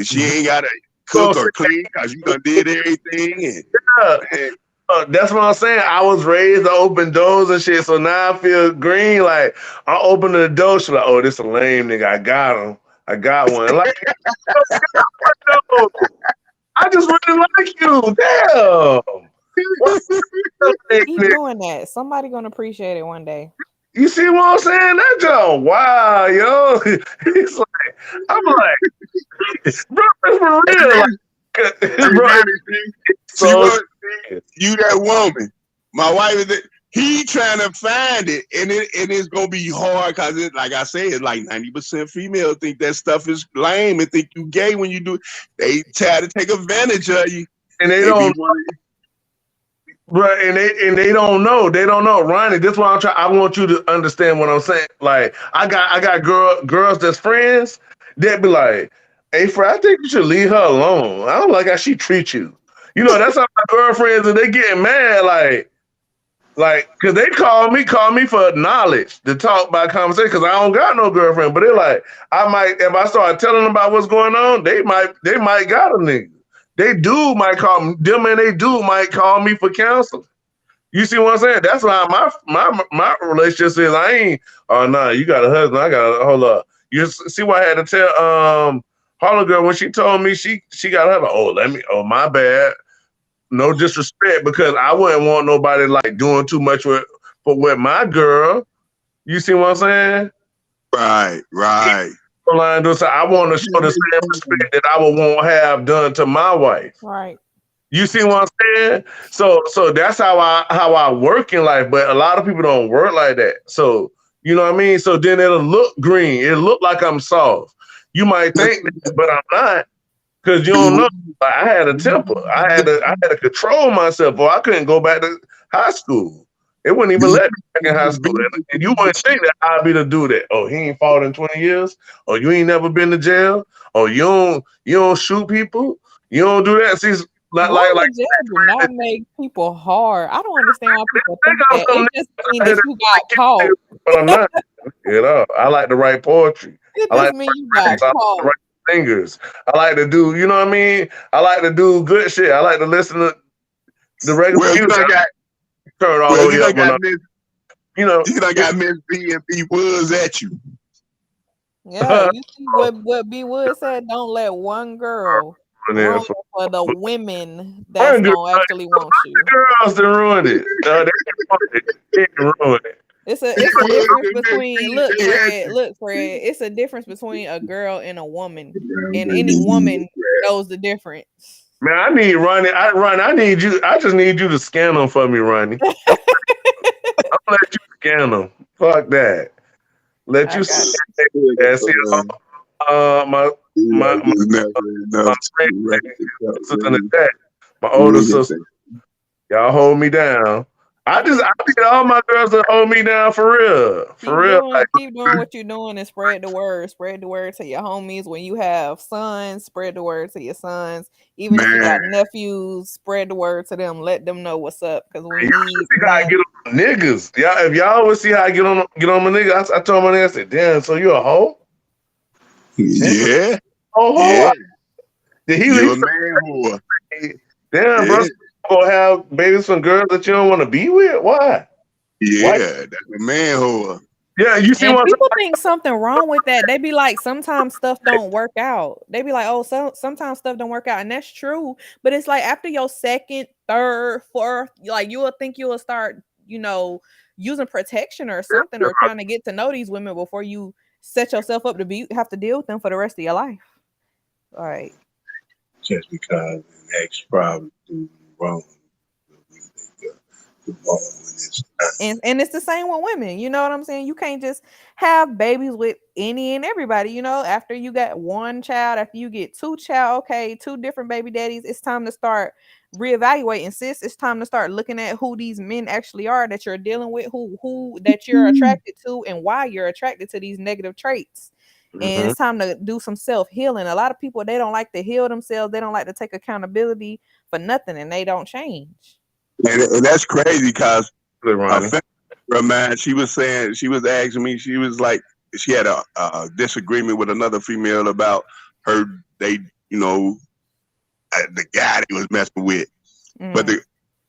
she ain't gotta cook or clean because you done did everything. And man, That's what I'm saying. I was raised to open doors and shit, so now I feel green. Like I open the door, she's like, "Oh, this a lame nigga. I got him. I got one." Like, no, I just really like you. Damn. What Keep doing that. Somebody gonna appreciate it one day. You see what I'm saying? That Joe, wow, yo. It's like, I'm like, bro, it's for real. Like, bro, See so what you that woman. My wife is he trying to find it, and it's gonna be hard because it, like I said, it's like 90% female think that stuff is lame and think you gay when you do it. They try to take advantage of you. and they They be don't, bro, and they don't know. They don't know, Ronnie. This is why I'm trying. I want you to understand what I'm saying. Like, I got girls that's friends that be like, "Hey, Fred, I think you should leave her alone. I don't like how she treats you." You know, that's how my girlfriends and they getting mad, like, cause they call me for knowledge to talk about conversation. Cause I don't got no girlfriend, but they're like, I might if I start telling them about what's going on, they might got a nigga. They do might call me, them and they do might call me for counseling. You see what I'm saying? That's why my relationship is I ain't. Oh no, you got a husband. I got a hold up. You see what I had to tell Harlem girl when she told me she got her. Oh my bad. No disrespect, because I wouldn't want nobody like doing too much with my girl. You see what I'm saying? Right. So I want to show the same respect that I would want to have done to my wife. Right. You see what I'm saying? So that's how I work in life. But a lot of people don't work like that. So you know what I mean? So then it'll look green. It'll look like I'm soft. You might think that, but I'm not. Because you don't know. I had a temper. I had to control myself, or I couldn't go back to high school. It wouldn't even let me back in high school. And you wouldn't think that I'd be to do that. Oh, he ain't fought in 20 years. Or you ain't never been to jail. Or you don't shoot people. You don't do that. See, Going to jail do not make people hard. I don't understand why people think that. It just means that you got caught. But I'm not. You know, I like to write poetry. It I just like means you got caught. to write fingers. I like to do, you know what I mean? I like to do good shit. I like to listen to the regular Well, music. you done got, turn all well, over you done up when got I, Miss, you know. you done got Miss B and B Woods at you. Yeah, you see what B Wood said. Don't let one girl ruin it for the women that's gonna actually want you. Girls that ruined it. They ruined it. It's a difference between look, Fred. It's a difference between a girl and a woman, and any woman knows the difference. Man, I need Ronnie. I need you. I just need you to scan them for me, Ronnie. I'll let you scan them. Fuck that. Let you scan and see my my older sister. Y'all hold me down. I need all my girls to hold me down for real. Keep doing what you're doing and spread the word. Spread the word to your homies. When you have sons, spread the word to your sons. Even if you got nephews, spread the word to them. Let them know what's up. Because we need gotta get on niggas. If y'all would see how I get on my nigga, I told my nigga, I said, damn, so you a hoe? Yeah. Oh, yeah. You're a man whore. Damn, bro. Gonna have babies from girls that you don't want to be with? Why? Yeah, that's a man whore. Yeah, you see and what people think something wrong with that. They be like, sometimes stuff don't work out. They be like, oh, sometimes stuff don't work out, and that's true. But it's like after your second, third, fourth, like you will start, using protection or something, or trying to get to know these women before you set yourself up to have to deal with them for the rest of your life. All right. Just because an ex probably do wrong. And it's the same with women. You know what I'm saying? You can't just have babies with any and everybody. After you got one child, after you get two different baby daddies, it's time to start reevaluating, sis. It's time to start looking at who these men actually are that you're dealing with, who that you're attracted to, and why you're attracted to these negative traits. And it's time to do some self-healing. A lot of people, they don't like to heal themselves. They don't like to take accountability for nothing, and they don't change. And that's crazy because a friend of mine, she was asking me, she was like, she had a disagreement with another female about her, the guy they was messing with. But the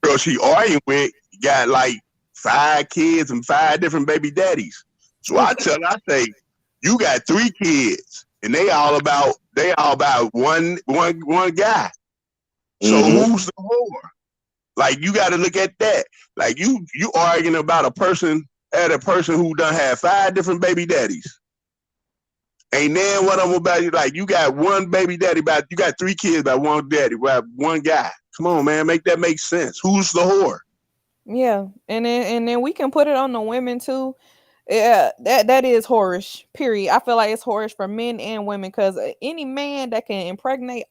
girl she arguing with got like 5 kids and 5 different baby daddies. So I tell her, I say, you got 3 kids and they all about one guy. So who's the whore? Like you got to look at that. Like you arguing about a person who done had 5 different baby daddies. Ain't then one of them about you. Like you got one baby daddy, about you got 3 kids by one daddy, by one guy. Come on, man, make that make sense. Who's the whore? Yeah, and then we can put it on the women too. Yeah, that is whorish. Period. I feel like it's whorish for men and women because any man that can impregnate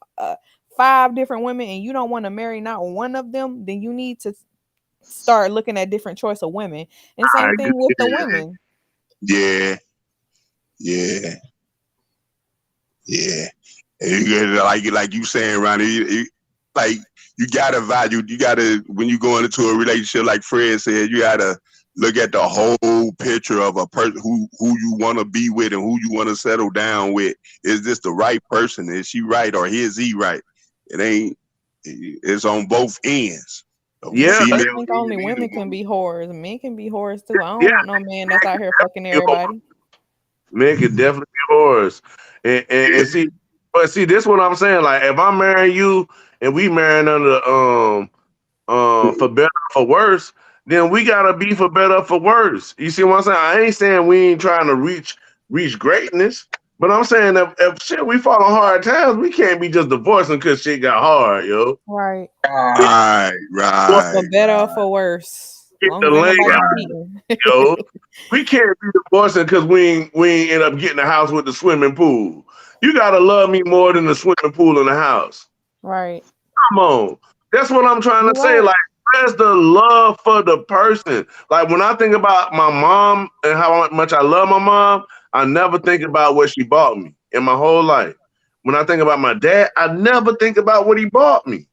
5 different women and you don't want to marry not one of them, then you need to start looking at different choice of women. And I same thing with the agree. women. Yeah, yeah, yeah. And you gotta, like you saying, Ronnie, like you gotta value. You gotta when you going into a relationship, like Fred said, you gotta look at the whole picture of a person who you want to be with and who you want to settle down with. Is this the right person? Is she right or is he right? It ain't. It's on both ends. The But Yeah, see, they female think end only and women the can be whores. Men can be whores too. I yeah, don't want no man that's out here fucking yeah. everybody. Men could definitely be whores. And women. see, but see, this what I'm saying. Like, if I'm marrying you and we marrying under for better or for worse, then we gotta be for better or for worse. You see what I'm saying? I ain't saying we ain't trying to reach greatness, but I'm saying if shit we fall on hard times, we can't be just divorcing because shit got hard, yo. Right. Right, We For right, better or for worse. As get long the as ain't lane, nobody right. cheating. yo. We can't be divorcing because we ain't end up getting a house with the swimming pool. You gotta love me more than the swimming pool in the house. Right. Come on. That's what I'm trying You're to say. right. Like, where's the love for the person? Like, when I think about my mom and how much I love my mom, I never think about what she bought me in my whole life. When I think about my dad, I never think about what he bought me.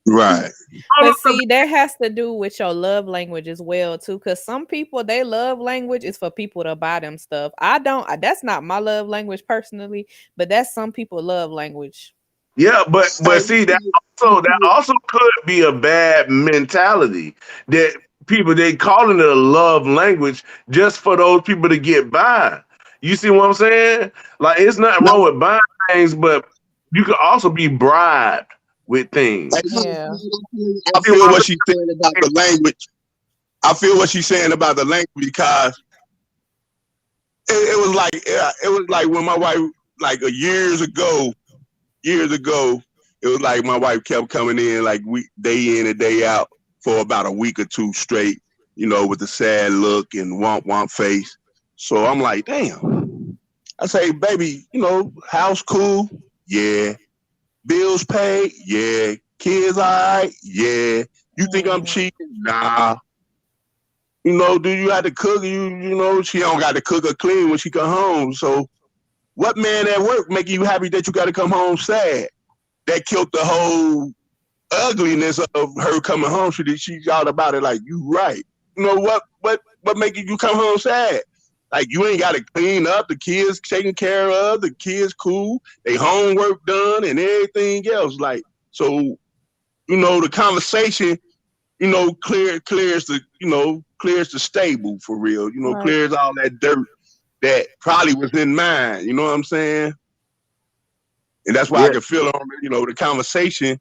Right. All But of the- see, that has to do with your love language as well, too. Cause some people, they love language is for people to buy them stuff. I don't that's not my love language personally, but that's some people love language. Yeah, but see that also could be a bad mentality that people they calling it a love language just for those people to get by. You see what I'm saying? Like it's not No, wrong with buying things, but you could also be bribed with things. Yeah. I See feel what I'm what she's saying about the language. I feel what she's saying about the language because it was like when my wife like years ago, it was like my wife kept coming in like we day in and day out for about a week or two straight, with the sad look and womp face. So I'm like, damn. I say, baby, house cool, yeah. Bills paid, yeah. Kids all right, yeah. You think I'm Mhm. cheap? Nah. Do you have to cook? She don't got to cook or clean when she come home. So what man at work making you happy that you got to come home sad? That killed the whole ugliness of her coming home. She thought about it like you right. What making you come home sad? Like you ain't got to clean up. The kids taken care of. The kids cool. They homework done and everything else. Like so, the conversation, clears the stable for real. Right. Clears all that dirt that probably was in mine. You know what I'm saying? And that's why I Yeah, can feel on the conversation,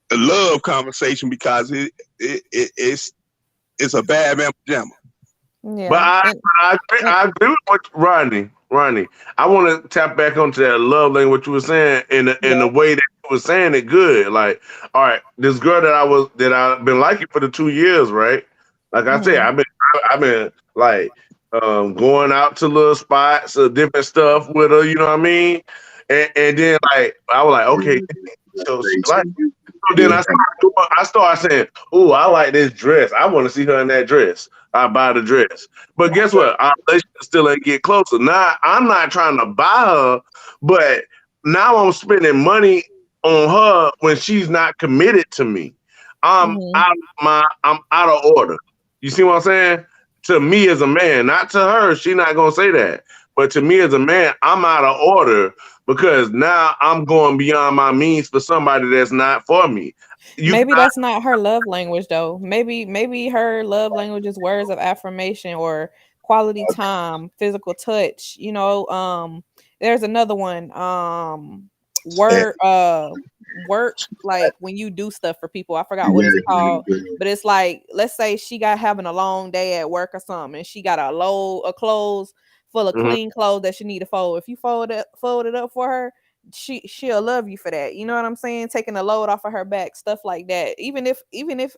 the love conversation, because it's a bad man pajama. but Yeah. I agree with what Rodney. Rodney, I want to tap back onto that love language what you were saying in the Yeah. way that you were saying it good. Like, all right, this girl that I've been liking for the 2 years, right? Like I said, Mhm. I've been like going out to little spots or different stuff with her. You know what I mean? And then like I was like, okay, so she like. So then I started saying, "Ooh, I like this dress. I want to see her in that dress. I buy the dress." But guess what? Our relationship still ain't get closer. Now I'm not trying to buy her, but now I'm spending money on her when she's not committed to me. Mhm. I'm out of order. You see what I'm saying? To me as a man, not to her. She not gonna say that. But to me as a man, I'm out of order because now I'm going beyond my means for somebody that's not for me. You, Maybe that's not her love language though. Maybe her love language is words of affirmation or quality time, physical touch. There's another one. And Word work, like when you do stuff for people. I forgot what it's called, Yeah. but it's like, let's say she got having a long day at work or something, and she got a load of clothes full of Mhm. clean clothes that she need to fold. If you fold it up for her, she'll love you for that. You know what I'm saying? Taking the load off of her back, stuff like that. Even if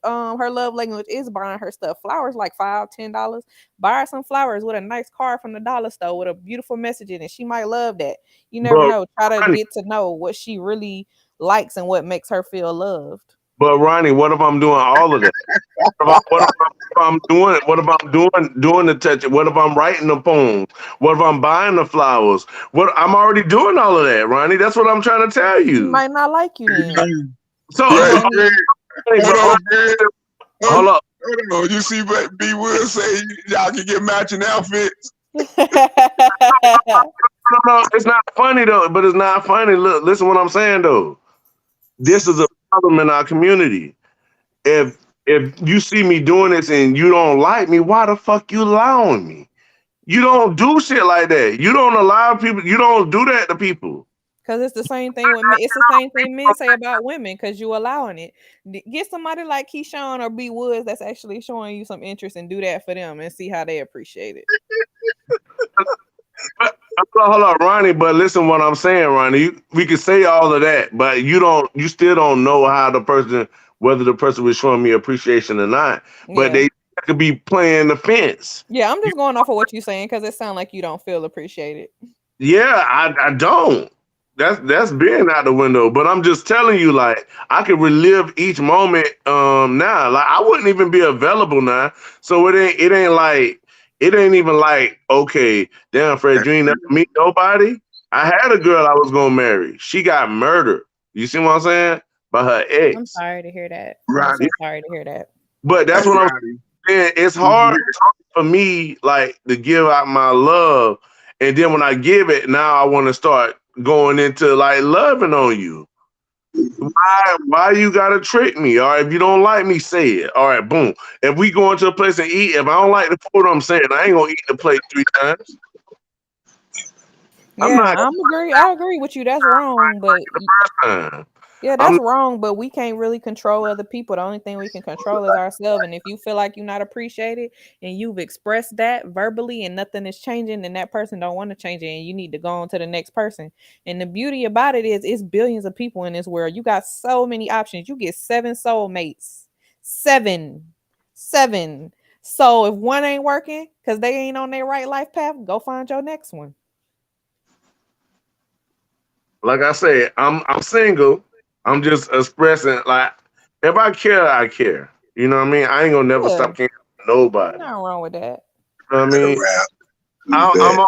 her love language is buying her stuff, flowers like $5, $10. Buy her some flowers with a nice card from the dollar store with a beautiful message in it. She might love that. You never But know. Try to Ronnie, get to know what she really likes and what makes her feel loved. what if I'm doing all of that? What if I'm doing it? What if I'm doing the touch? What if I'm writing the poems? What if I'm buying the flowers? What I'm already doing all of that, Ronnie. That's what I'm trying to tell She you. might not like you then. So, You Right, might okay, need. Greg. but Hold on, Greg. hold up. Hold on. You see what B Will say? Y'all can get matching outfits. No, it's not funny though. But it's not funny. Look, listen, what I'm saying though. This is a problem in our community. If you see me doing this and you don't like me, why the fuck you allowing me? You don't do shit like that. You don't allow people. You don't do that to people. Cause it's the same thing with men. It's the same thing men say about women. Cause you allowing it. Get somebody like Keyshawn or B Woods that's actually showing you some interest and do that for them and see how they appreciate it. Hold on, Ronnie. But listen, what I'm saying, Ronnie. We can say all of that, but you don't. You still don't know how the person, whether the person was showing me appreciation or not. But Yeah. they could be playing the fence. Yeah, I'm just going off of what you're saying because it sounds like you don't feel appreciated. Yeah, I don't. That's being out the window. But I'm just telling you, like, I can relive each moment now. Like I wouldn't even be available now. So it ain't even like, okay, damn Fred, you ain't never meet nobody. I had a girl I was gonna marry. She got murdered. You see what I'm saying? By her I'm ex. sorry to hear that. I'm Roddy. so sorry to hear that. But Hey, that's what I'm Roddy. saying. It's hard for me like to give out my love. And then when I give it, now I want to start going into like loving on you. Why you gotta trick me? All right, if you don't like me, say it. All right, boom. If we go into a place and eat, if I don't like the food, I'm saying I ain't gonna eat the plate 3 times. I'm Yeah, not I agree with you. That's wrong, but time. yeah, I'm that's wrong, but we can't really control other people. The only thing we can control is ourselves. And if you feel like you're not appreciated and you've expressed that verbally and nothing is changing, then that person don't want to change it and you need to go on to the next person. And the beauty about it is it's billions of people in this world. You got so many options. You get 7 soulmates. Seven. Seven. So if one ain't working because they ain't on their right life path, go find your next one. like I said, I'm single. I'm just expressing like if I care, I care. You know what I mean? I ain't gonna never Yeah, stop caring for nobody. nothing wrong with that. You know what I Better mean? rap. Who's I'm that?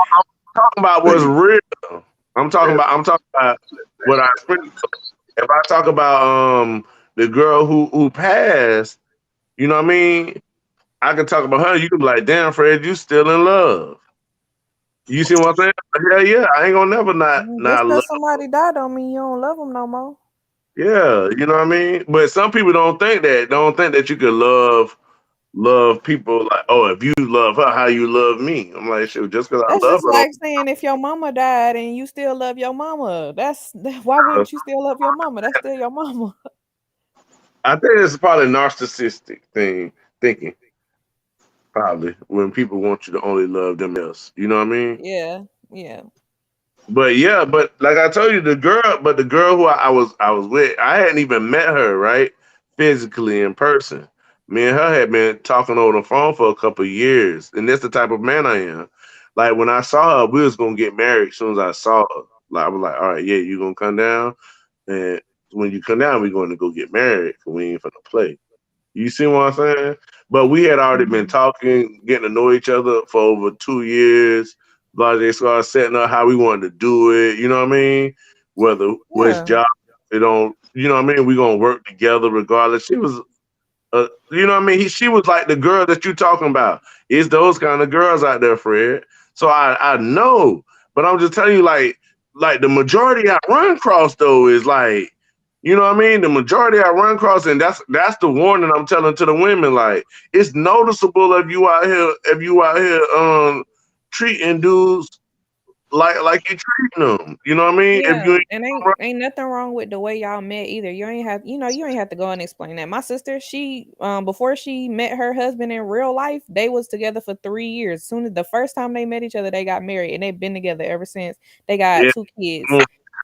talking about what's real. I'm talking about what I experienced. If I talk about the girl who passed, you know what I mean? I can talk about her. You can be like, damn, Fred, you still in love. You see what I'm saying? Hell yeah, I ain't gonna never Just not love. because somebody died don't mean you don't love them no more. Yeah, you know what I mean? But some people don't think that. Don't think that you could love people like, oh, if you love her, how you love me. I'm like, shit, just because That's I love just her, don't like saying if your mama died and you still love your mama. Why wouldn't you still love your mama? That's still your mama. I think it's probably narcissistic thing thinking. Probably when people want you to only love them else. You know what I mean? Yeah, yeah, But yeah, but like I told you, the girl who I was with, I hadn't even met her, right? Physically in person. Me and her had been talking over the phone for a couple of years. And that's the type of man I am. Like when I saw her, we was gonna get married as soon as I saw her. Like I was like, all right, yeah, you gonna come down? And when you come down, we're going to go get married because we ain't finna play. You see what I'm saying? But we had already been mhm, talking, getting to know each other for over 2 years. They started setting up how we wanted to do it. You know what I mean? Whether which yeah. job it don't. You know what I mean? We gonna work together regardless. She was, you know what I mean? She was like the girl that you talking about. It's those kind of girls out there, Fred. So I know, but I'm just telling you, like the majority I run across though is like, you know what I mean? The majority I run across, and that's the warning I'm telling to the women. Like, it's noticeable if you out here treating dudes like you treating them. You know what I mean? If Yeah, you ain't and ain't nothing wrong with the way y'all met either. You ain't have you ain't have to go and explain that. My sister, she before she met her husband in real life, they was together for 3 years. As soon as the first time they met each other, they got married and they've been together ever since. They got yeah, 2 kids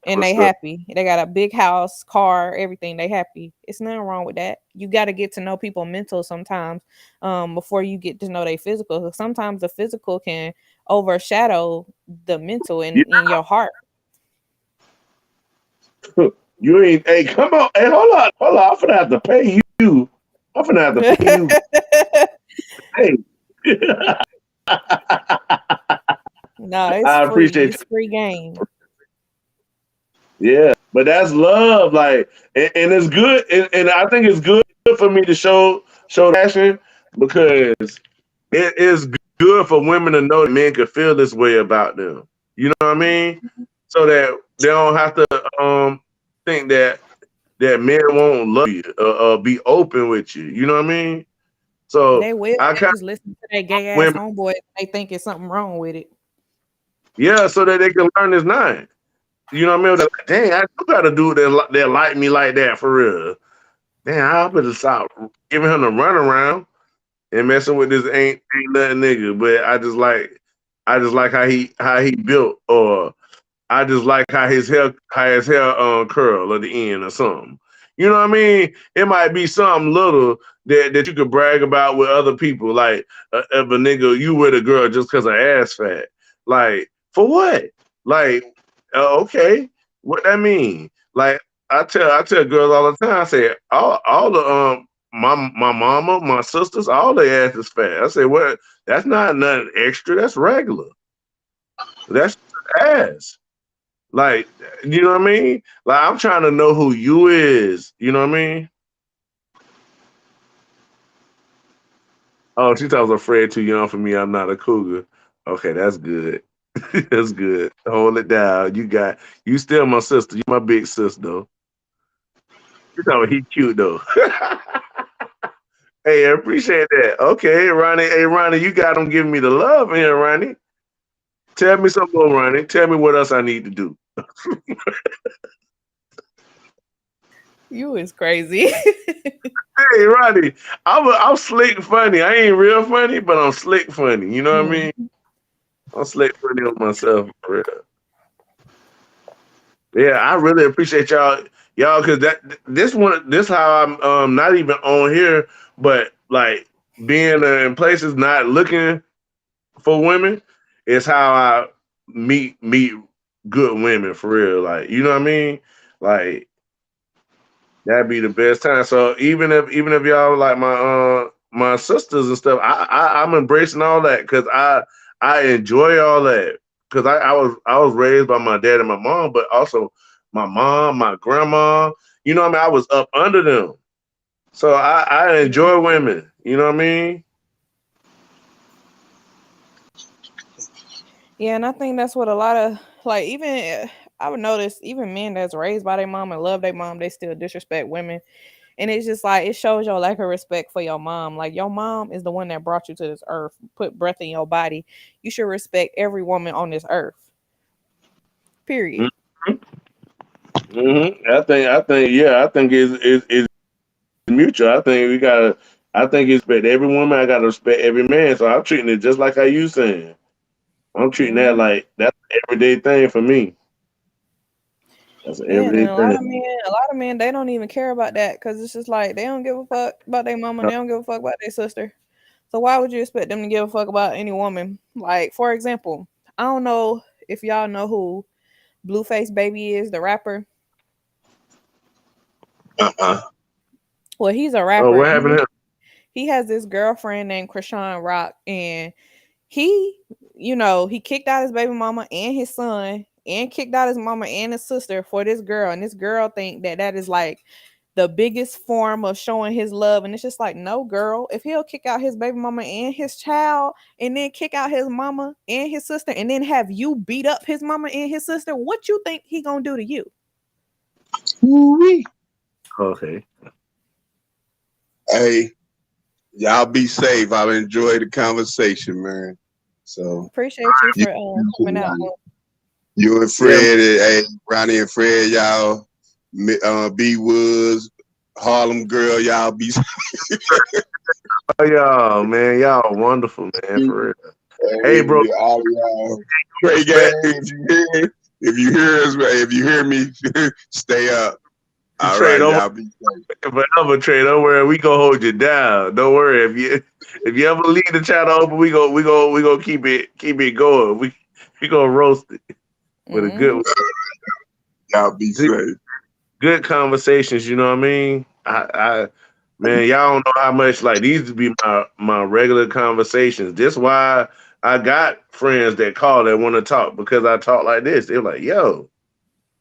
and they what's up? happy. They got a big house, car, everything. They happy. It's nothing wrong with that. You got to get to know people mental sometimes before you get to know their physical. Sometimes the physical can overshadow the mental in your heart. You ain't. Hey, come on. Hey, hold on. I'm gonna have to pay you. I'm gonna have to pay you. Hey, No, it's I free. appreciate you. It's free game. Yeah, but that's love. Like, and it's good. And I think it's good for me to show passion because it is good for women to know that men can feel this way about them. You know what I mean? So that they don't have to think that men won't love you or be open with you. You know what I mean? So They will. I They kind just listen to that gay of ass women, homeboy. They think it's something wrong with it. yeah, so that they can learn this nine. You know what I mean? They're like, dang, I do got to do that like me like that for real. Damn, I better stop giving him the runaround and messing with this ain't nothing nigga. But I just like how he built, or I just like how his hair curl at the end or something. You know what I mean? It might be something little that you could brag about with other people, like if a nigga you with a girl just because her ass fat. Like for what? Like okay, what that mean? Like I tell girls all the time. I say all the my mama, my sisters, all their ass is fat. I say what? That's not nothing extra. That's regular. That's ass. Like, you know what I mean? Like, I'm trying to know who you is. You know what I mean? Oh, she thought I was afraid too young for me. I'm not a cougar. Okay, that's good. That's good. Hold it down. You still my sister. You my big sister though. You know he cute though. Hey, I appreciate that. Okay, Ronnie. Hey, Ronnie, you got him giving me the love here, Ronnie. Tell me some more, Ronnie. Tell me what else I need to do. You is crazy. Hey, Ronnie, I'm slick funny. I ain't real funny, but I'm slick funny. You know what I mean? Mm. I'm slick funny on myself, for real. Yeah, I really appreciate y'all, because this how I'm not even on here, but like being in places not looking for women is how I meet good women for real. Like you know what I mean? Like that'd be the best time. So even if y'all like my sisters and stuff, I'm embracing all that because I enjoy all that because I was raised by my dad and my mom, but also my mom, my grandma. You know what I mean? I was up under them, so I enjoy women. You know what I mean? Yeah, and I think that's what a lot of like even I would notice even men that's raised by their mom and love their mom, they still disrespect women. And it's just like it shows your lack of respect for your mom. Like your mom is the one that brought you to this earth, put breath in your body. You should respect every woman on this earth. Period. I think it's mutual. I think we gotta. I think it's respect every woman. I gotta respect every man. So I'm treating it just like how you saying. I'm treating that Hmm. like that's an everyday thing for me. That's an Yeah, and everyday thing. a lot of men, they don't even care about that because it's just like they don't give a fuck about their mama, they don't give a fuck about their sister. So why would you expect them to give a fuck about any woman? Like, for example, I don't know if y'all know who Blueface Baby is, the rapper. Uh-uh. Well, he's a Oh, rapper what and happened? he has this girlfriend named Krishan Rock, and he, he kicked out his baby mama and his son, and kicked out his mama and his sister for this girl, and this girl think that that is like the biggest form of showing his love. And it's just like, no, girl, if he'll kick out his baby mama and his child and then kick out his mama and his sister and then have you beat up his mama and his sister, what you think he gonna do to you? Woo-wee. Okay. Hey, y'all be safe. I've enjoyed the conversation, man. So Appreciate you you for coming out. You and Yeah, Fred, hey, Ronnie and Fred, y'all, B Woods, Harlem Girl, y'all be. oh, y'all, man, y'all wonderful, man, for real. Hey, bro, Hey, all y'all. Great game. respect. If you hear me, stay up. All Trade right, over y'all be safe. forever, trade. Don't worry, we gonna hold you down. Don't worry if you ever leave the channel open, we gonna keep it going. We gonna roast it with a good Mm-hmm. Y'all be safe. good conversations. You know what I mean? Man, y'all don't know how much like these to be my regular conversations. This why I got friends that call that want to talk because I talk like this. They're like, yo,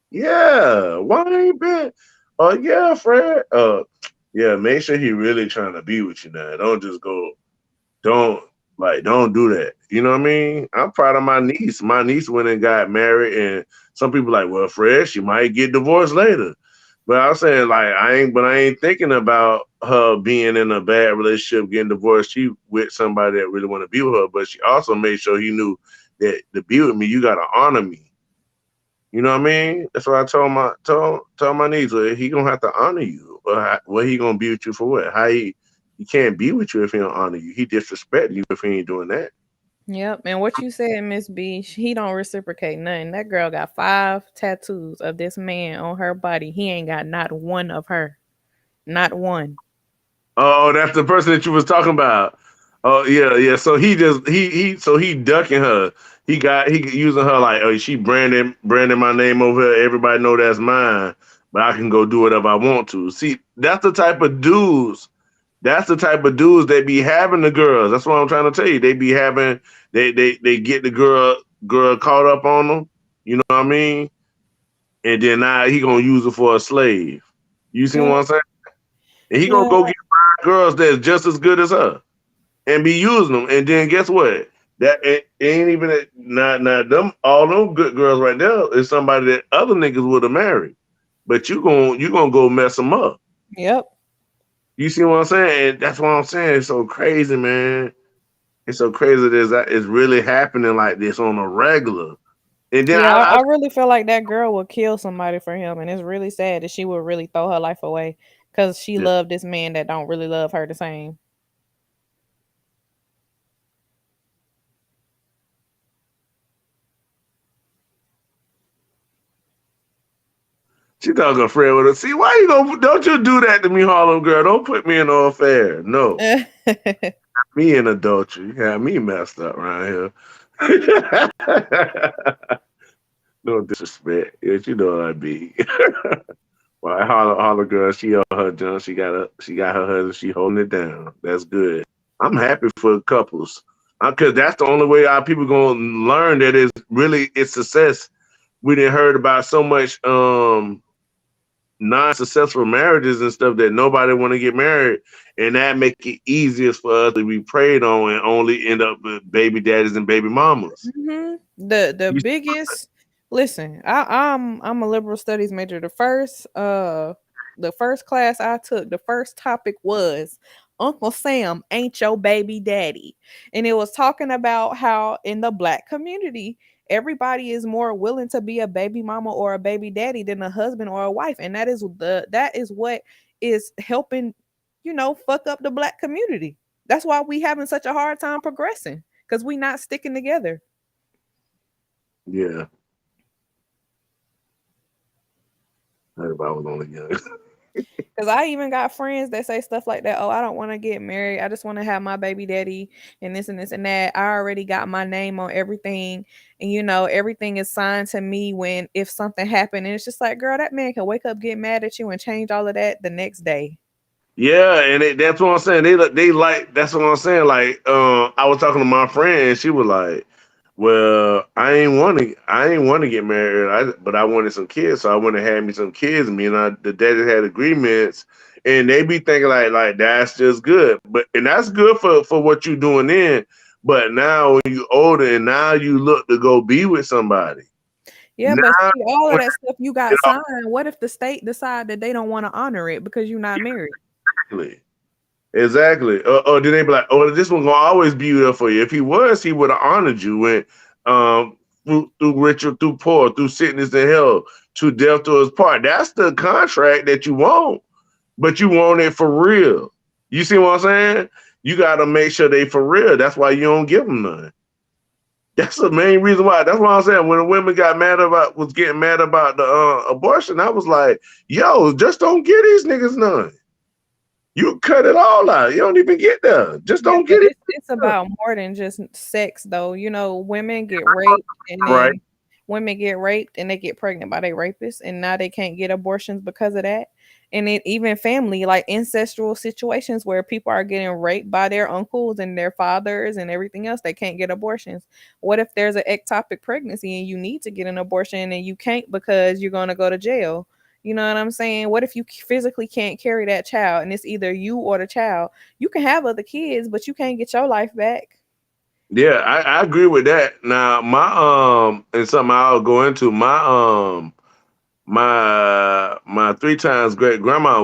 yeah, why ain't been? Oh yeah, Fred. Yeah, make sure he really trying to be with you now. Don't just go. Don't do that. You know what I mean? I'm proud of my niece. My niece went and got married, and some people like, well, Fred, she might get divorced later. But I'm saying like I ain't thinking about her being in a bad relationship, getting divorced. She with somebody that really want to be with her, but she also made sure he knew that to be with me, you gotta honor me. You know what I mean? That's what I told my niece. Well, he gonna have to honor you. What he gonna be with you for? What? He can't be with you if he don't honor you. He disrespect you if he ain't doing that. Yep. And what you said, Miss B, he don't reciprocate nothing. That girl got 5 tattoos of this man on her body. He ain't got not one of her. Not one. Oh, that's the person that you was talking about. Oh yeah, yeah. So he ducking her. He using her like, oh, she branding my name over here. Everybody know that's mine, but I can go do whatever I want to. See, that's the type of dudes. That's the type of dudes they be having the girls. That's what I'm trying to tell you. They be having they get the girl caught up on them. You know what I mean? And then now he gonna use her for a slave. You see what Yeah. I'm saying? And he gonna Yeah. go get girls that's just as good as her and be using them. And then guess what? That it ain't even not them all them good girls right now is somebody that other niggas would have married. But you gonna go mess them up. Yep. You see what I'm saying? And that's what I'm saying. It's so crazy, man. It's so crazy that it's really happening like this on a regular. And then Yeah, I I really feel like that girl would kill somebody for him, and it's really sad that she would really throw her life away because she yeah. loved this man that don't really love her the same. She talking Fred with her. See, why you don't you do that to me, Harlem girl? Don't put me in no affair. No. Me in adultery. You got me messed up around here. No disrespect. Yes, you know what I be. Well, holler girl, she on her junk. She got her husband. She holding it down. That's good. I'm happy for couples. Cause that's the only way our people gonna learn that it's success. We didn't heard about so much non-successful marriages and stuff that nobody want to get married, and that make it easiest for us to be preyed on and only end up with baby daddies and baby mamas. The You- biggest listen, I'm a liberal studies major. The first class I took, the first topic was Uncle Sam ain't your baby daddy. And it was talking about how in the black community, everybody is more willing to be a baby mama or a baby daddy than a husband or a wife. And that is what is helping, fuck up the black community. That's why we having such a hard time progressing. Because we not sticking together. yeah, if I was only young. Because I even got friends that say stuff like that. Oh, I don't want to get married. I just want to have my baby daddy and this and this and that. I already got my name on everything. And, everything is signed to me when if something happened. And it's just like, girl, that man can wake up, get mad at you, and change all of that the next day. Yeah, and that's what I'm saying. They like that's what I'm saying. Like, I was talking to my friend, and she was like, "Well, I ain't want to get married, but I wanted some kids, so I went and had me some kids. Me and the daddy had agreements, and they be thinking like that's just good, and that's good for what you doing then. But now when you older, and now you look to go be with somebody. Yeah, but Now, see, all of that stuff you got you signed. What if the state decide that they don't want to honor it because you're not married? know, exactly. Or did they be like, oh, this one gonna always be there for you? If he was, he would have honored you. And through rich or through poor, through sickness and health, to death to his part. That's the contract that you want, but you want it for real. You see what I'm saying? You got to make sure they for real. That's why you don't give them none. That's the main reason why. That's why I'm saying when the women was getting mad about the abortion, I was like, yo, just don't give these niggas none. You cut it all out. You don't even get there. Just Yeah, don't but get it. it's about more than just sex though. You know, Right. women get raped and they get pregnant by their rapists and now they can't get abortions because of that. And it even family like incestual situations where people are getting raped by their uncles and their fathers and everything else, they can't get abortions. What if there's an ectopic pregnancy and you need to get an abortion and you can't because you're going to go to jail? You know what I'm saying? What if you physically can't carry that child and it's either you or the child? You can have other kids, but you can't get your life back. Yeah, I agree with that. Now and something I'll go into, my three times great grandma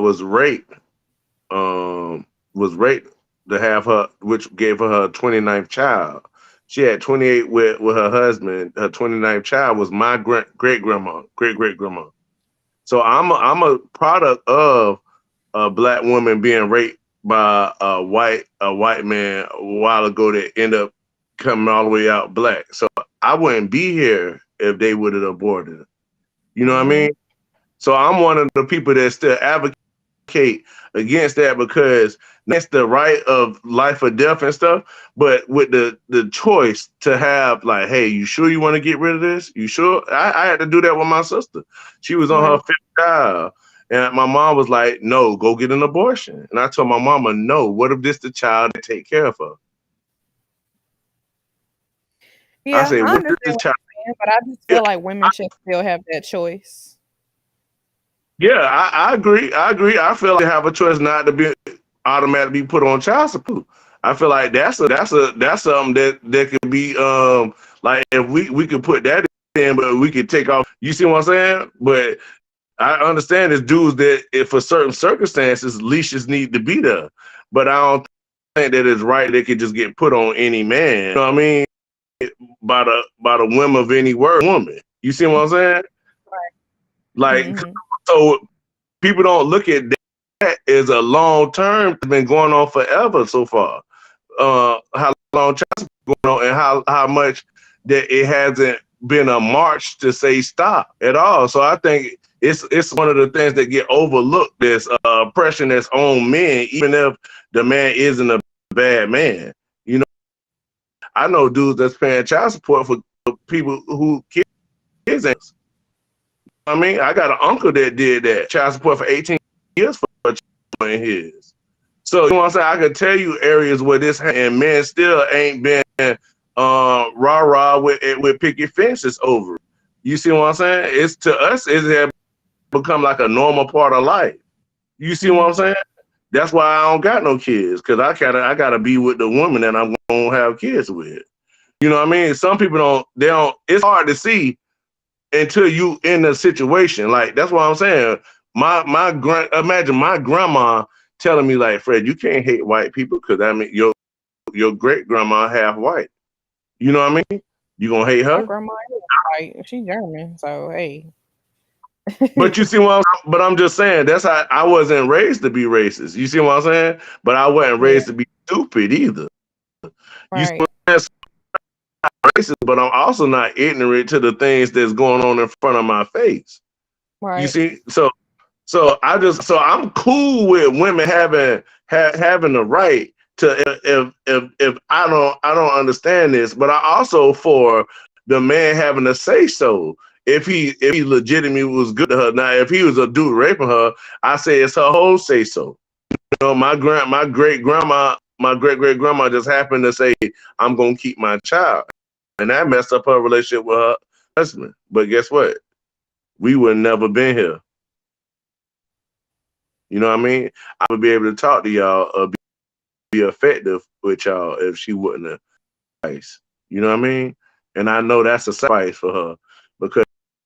um was raped to have her, which gave her 29th child. She had 28 with her husband. Her 29th child was my great grandma, great grandma. So I'm a product of a black woman being raped by a white man a while ago that end up coming all the way out black. So I wouldn't be here if they would have aborted her. You know what I Mhm. mean? So I'm one of the people that still advocate against that because that's the right of life or death and stuff. But with the choice to have like, hey, you sure you want to get rid of this? You sure? I had to do that with my sister. She was on her Right. fifth child. And my mom was like, no, go get an abortion. And I told my mama, no, what if this the child that take care of her? I Yeah, said, I what if understand this what child? you're saying, but I just feel like women should still have that choice. Yeah, I agree. I agree. I feel like they have a choice not to be automatically put on child support. I feel like that's something that could be like if we could put that in, but we could take off. You see what I'm saying? But I understand it's dudes that if for certain circumstances leashes need to be there, but I don't think that it's right they could just get put on any man. You know what I mean? By the whim of any word woman. You see what I'm saying? Right. Like Mhm. so people don't look at that as a long term. It's been going on forever so far. How long China's going on and how much that it hasn't been a march to say stop at all. So I think it's one of the things that get overlooked. This oppression that's on men, even if the man isn't a bad man. You know, I know dudes that's paying child support for people who kids ain't. I mean, I got an uncle that did that child support for 18 years for a child in his. So you know what I'm saying? I could tell you areas where this and men still ain't been rah rah with picket fences over. You see what I'm saying? It's to us it has become like a normal part of life. You see what I'm Mhm. saying? That's why I don't got no kids because I gotta be with the woman that I'm gonna have kids with. You know what I mean? Some people don't. It's hard to see until you in a situation. Like that's what I'm saying. Imagine my grandma telling me like, Fred, you can't hate white people because I mean your great grandma half white. You know what I mean? You gonna hate My her? grandma is white. She German, so hey. But you see what but I'm just saying that's how I wasn't raised to be racist. You see what I'm saying? But I wasn't Yeah. raised to be stupid either. You see Right. what I'm saying? I'm racist, but I'm also not ignorant to the things that's going on in front of my face. You Right. see, so I'm cool with women having the right to if I don't understand this, but I also for the man having to say so. If he legitimately was good to her. Now, if he was a dude raping her, I say it's her whole say so. You know, my great grandma, my great great grandma just happened to say, I'm gonna keep my child. And that messed up her relationship with her husband. But guess what? We would never been here. You know what I mean? I would be able to talk to y'all or be effective with y'all if she wouldn't have sacrificed. You know what I mean? And I know that's a sacrifice for her because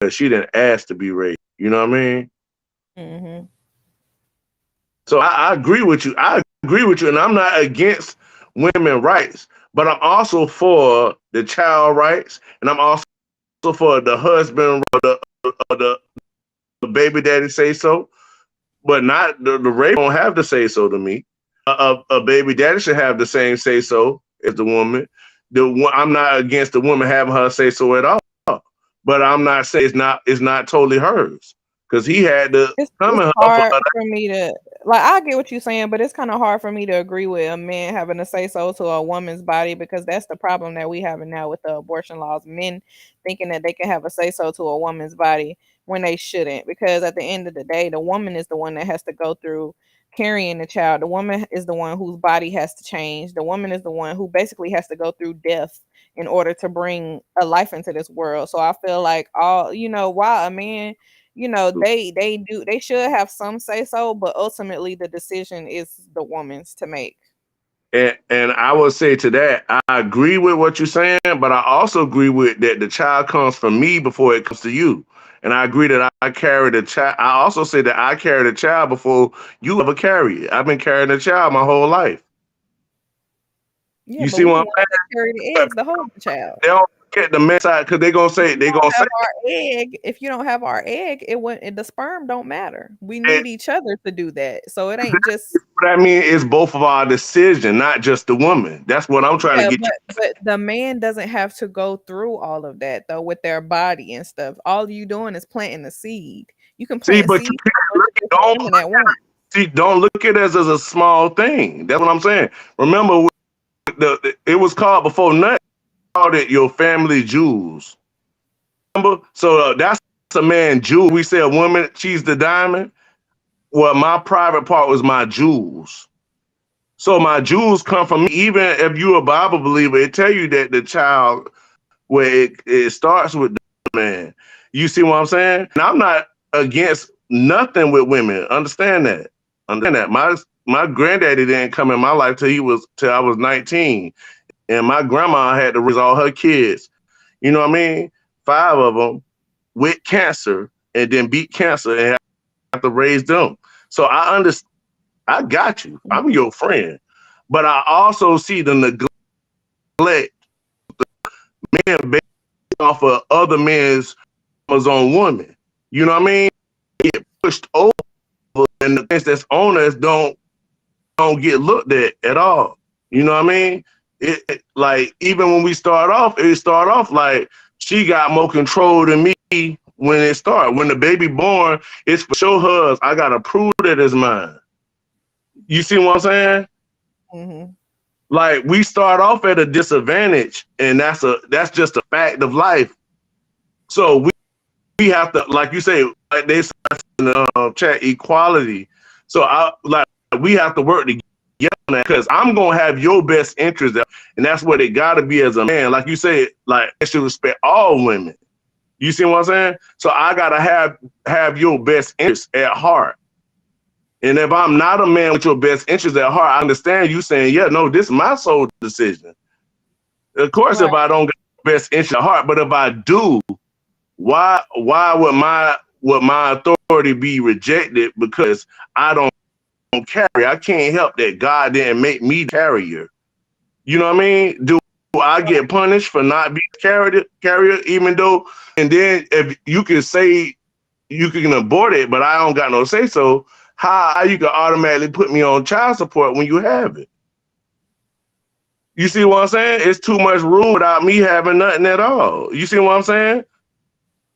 she didn't ask to be raped. You know what I mean? Mhm. So I agree with you. I agree with you, and I'm not against women rights, but I'm also for the child rights, and I'm also for the husband or the baby daddy say so, but not the rape don't have to say so to me. A baby daddy should have the same say so as the woman. I'm not against the woman having her say so at all, but I'm not saying it's not totally hers because he had to come It's in her for hard her. for me to like I get what you're saying, but it's kind of hard for me to agree with a man having to say so to a woman's body because that's the problem that we having now with the abortion laws. Men thinking that they can have a say so to a woman's body when they shouldn't, because at the end of the day, the woman is the one that has to go through carrying the child. The woman is the one whose body has to change. The woman is the one who basically has to go through death in order to bring a life into this world. So I feel like while a man they should have some say so, but ultimately the decision is the woman's to make. And I would say to that, I agree with what you're saying, but I also agree with that the child comes from me before it comes to you. And I agree that I carry the child. I also say that I carry the child before you ever carry it. I've been carrying the child my whole life. Yeah, You but see we what the I'm ones saying? that carry the But eggs to hold the child. they don't look at the men's side because they're gonna If say you they're don't gonna say have our egg, if you don't have our egg, the sperm don't matter. We that. need each other to do that. So it ain't just What I mean is both of our decision, not just the woman. That's what I'm trying to yeah, get but you. but the man doesn't have to go through all of that though with their body and stuff. All you doing is planting the seed. You can See, plant but you seeds can't in a bunch look of different don't women at once. see, don't look at it as a small thing. That's what I'm saying. Remember, it was called before nothing. Called it your family jewels. Remember, so that's a man jewel. We say a woman, she's the diamond. Well, my private part was my jewels. So my jewels come from me. Even if you're a Bible believer, it tell you that the child where it starts with the man. You see what I'm saying? And I'm not against nothing with women. Understand that. Understand that. My granddaddy didn't come in my life till I was 19, and my grandma had to raise all her kids. You know what I mean? 5 of them with cancer, and then beat cancer and have to raise them. So I understand. I got you. I'm your friend, but I also see the neglect men based off of other men's own woman. You know what I mean? Get pushed over, and the things that's on us don't get looked at all. You know what I mean? Like even when we start off, it start off like she got more control than me when it start. When the baby born, it's for sure hers. I gotta prove that it's mine. You see what I'm saying? Mhm. Like we start off at a disadvantage, and that's just a fact of life. So we have to, like you say, like they said in the chat, equality. So we have to work together on that because I'm gonna have your best interest, and that's what it got to be as a man. Like you say, like I should respect all women. You see what I'm saying? So I gotta have your best interest at heart. And if I'm not a man with your best interest at heart, I understand you saying, yeah, no, this is my sole decision. Of course, if Right. I don't get best interest at heart, but if I do, why would my authority be rejected because I don't carry? I can't help that God didn't make me the carrier. You know what I mean? Do I get punished for not being carrier even though? And then if you can say you can abort it, but I don't got no say so, how you can automatically put me on child support when you have it? You see what I'm saying? It's too much room without me having nothing at all. You see what I'm saying?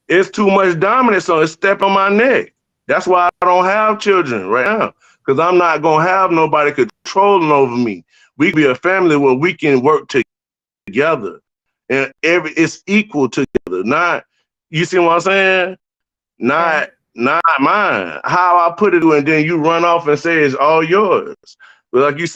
It's too much dominance, so it's step on my neck. That's why I don't have children right now, because I'm not gonna have nobody controlling over me. We be a family where we can work together, and it's equal together. Not, you see what I'm saying? Yeah. Not mine. How I put it, and then you run off and say it's all yours. But like you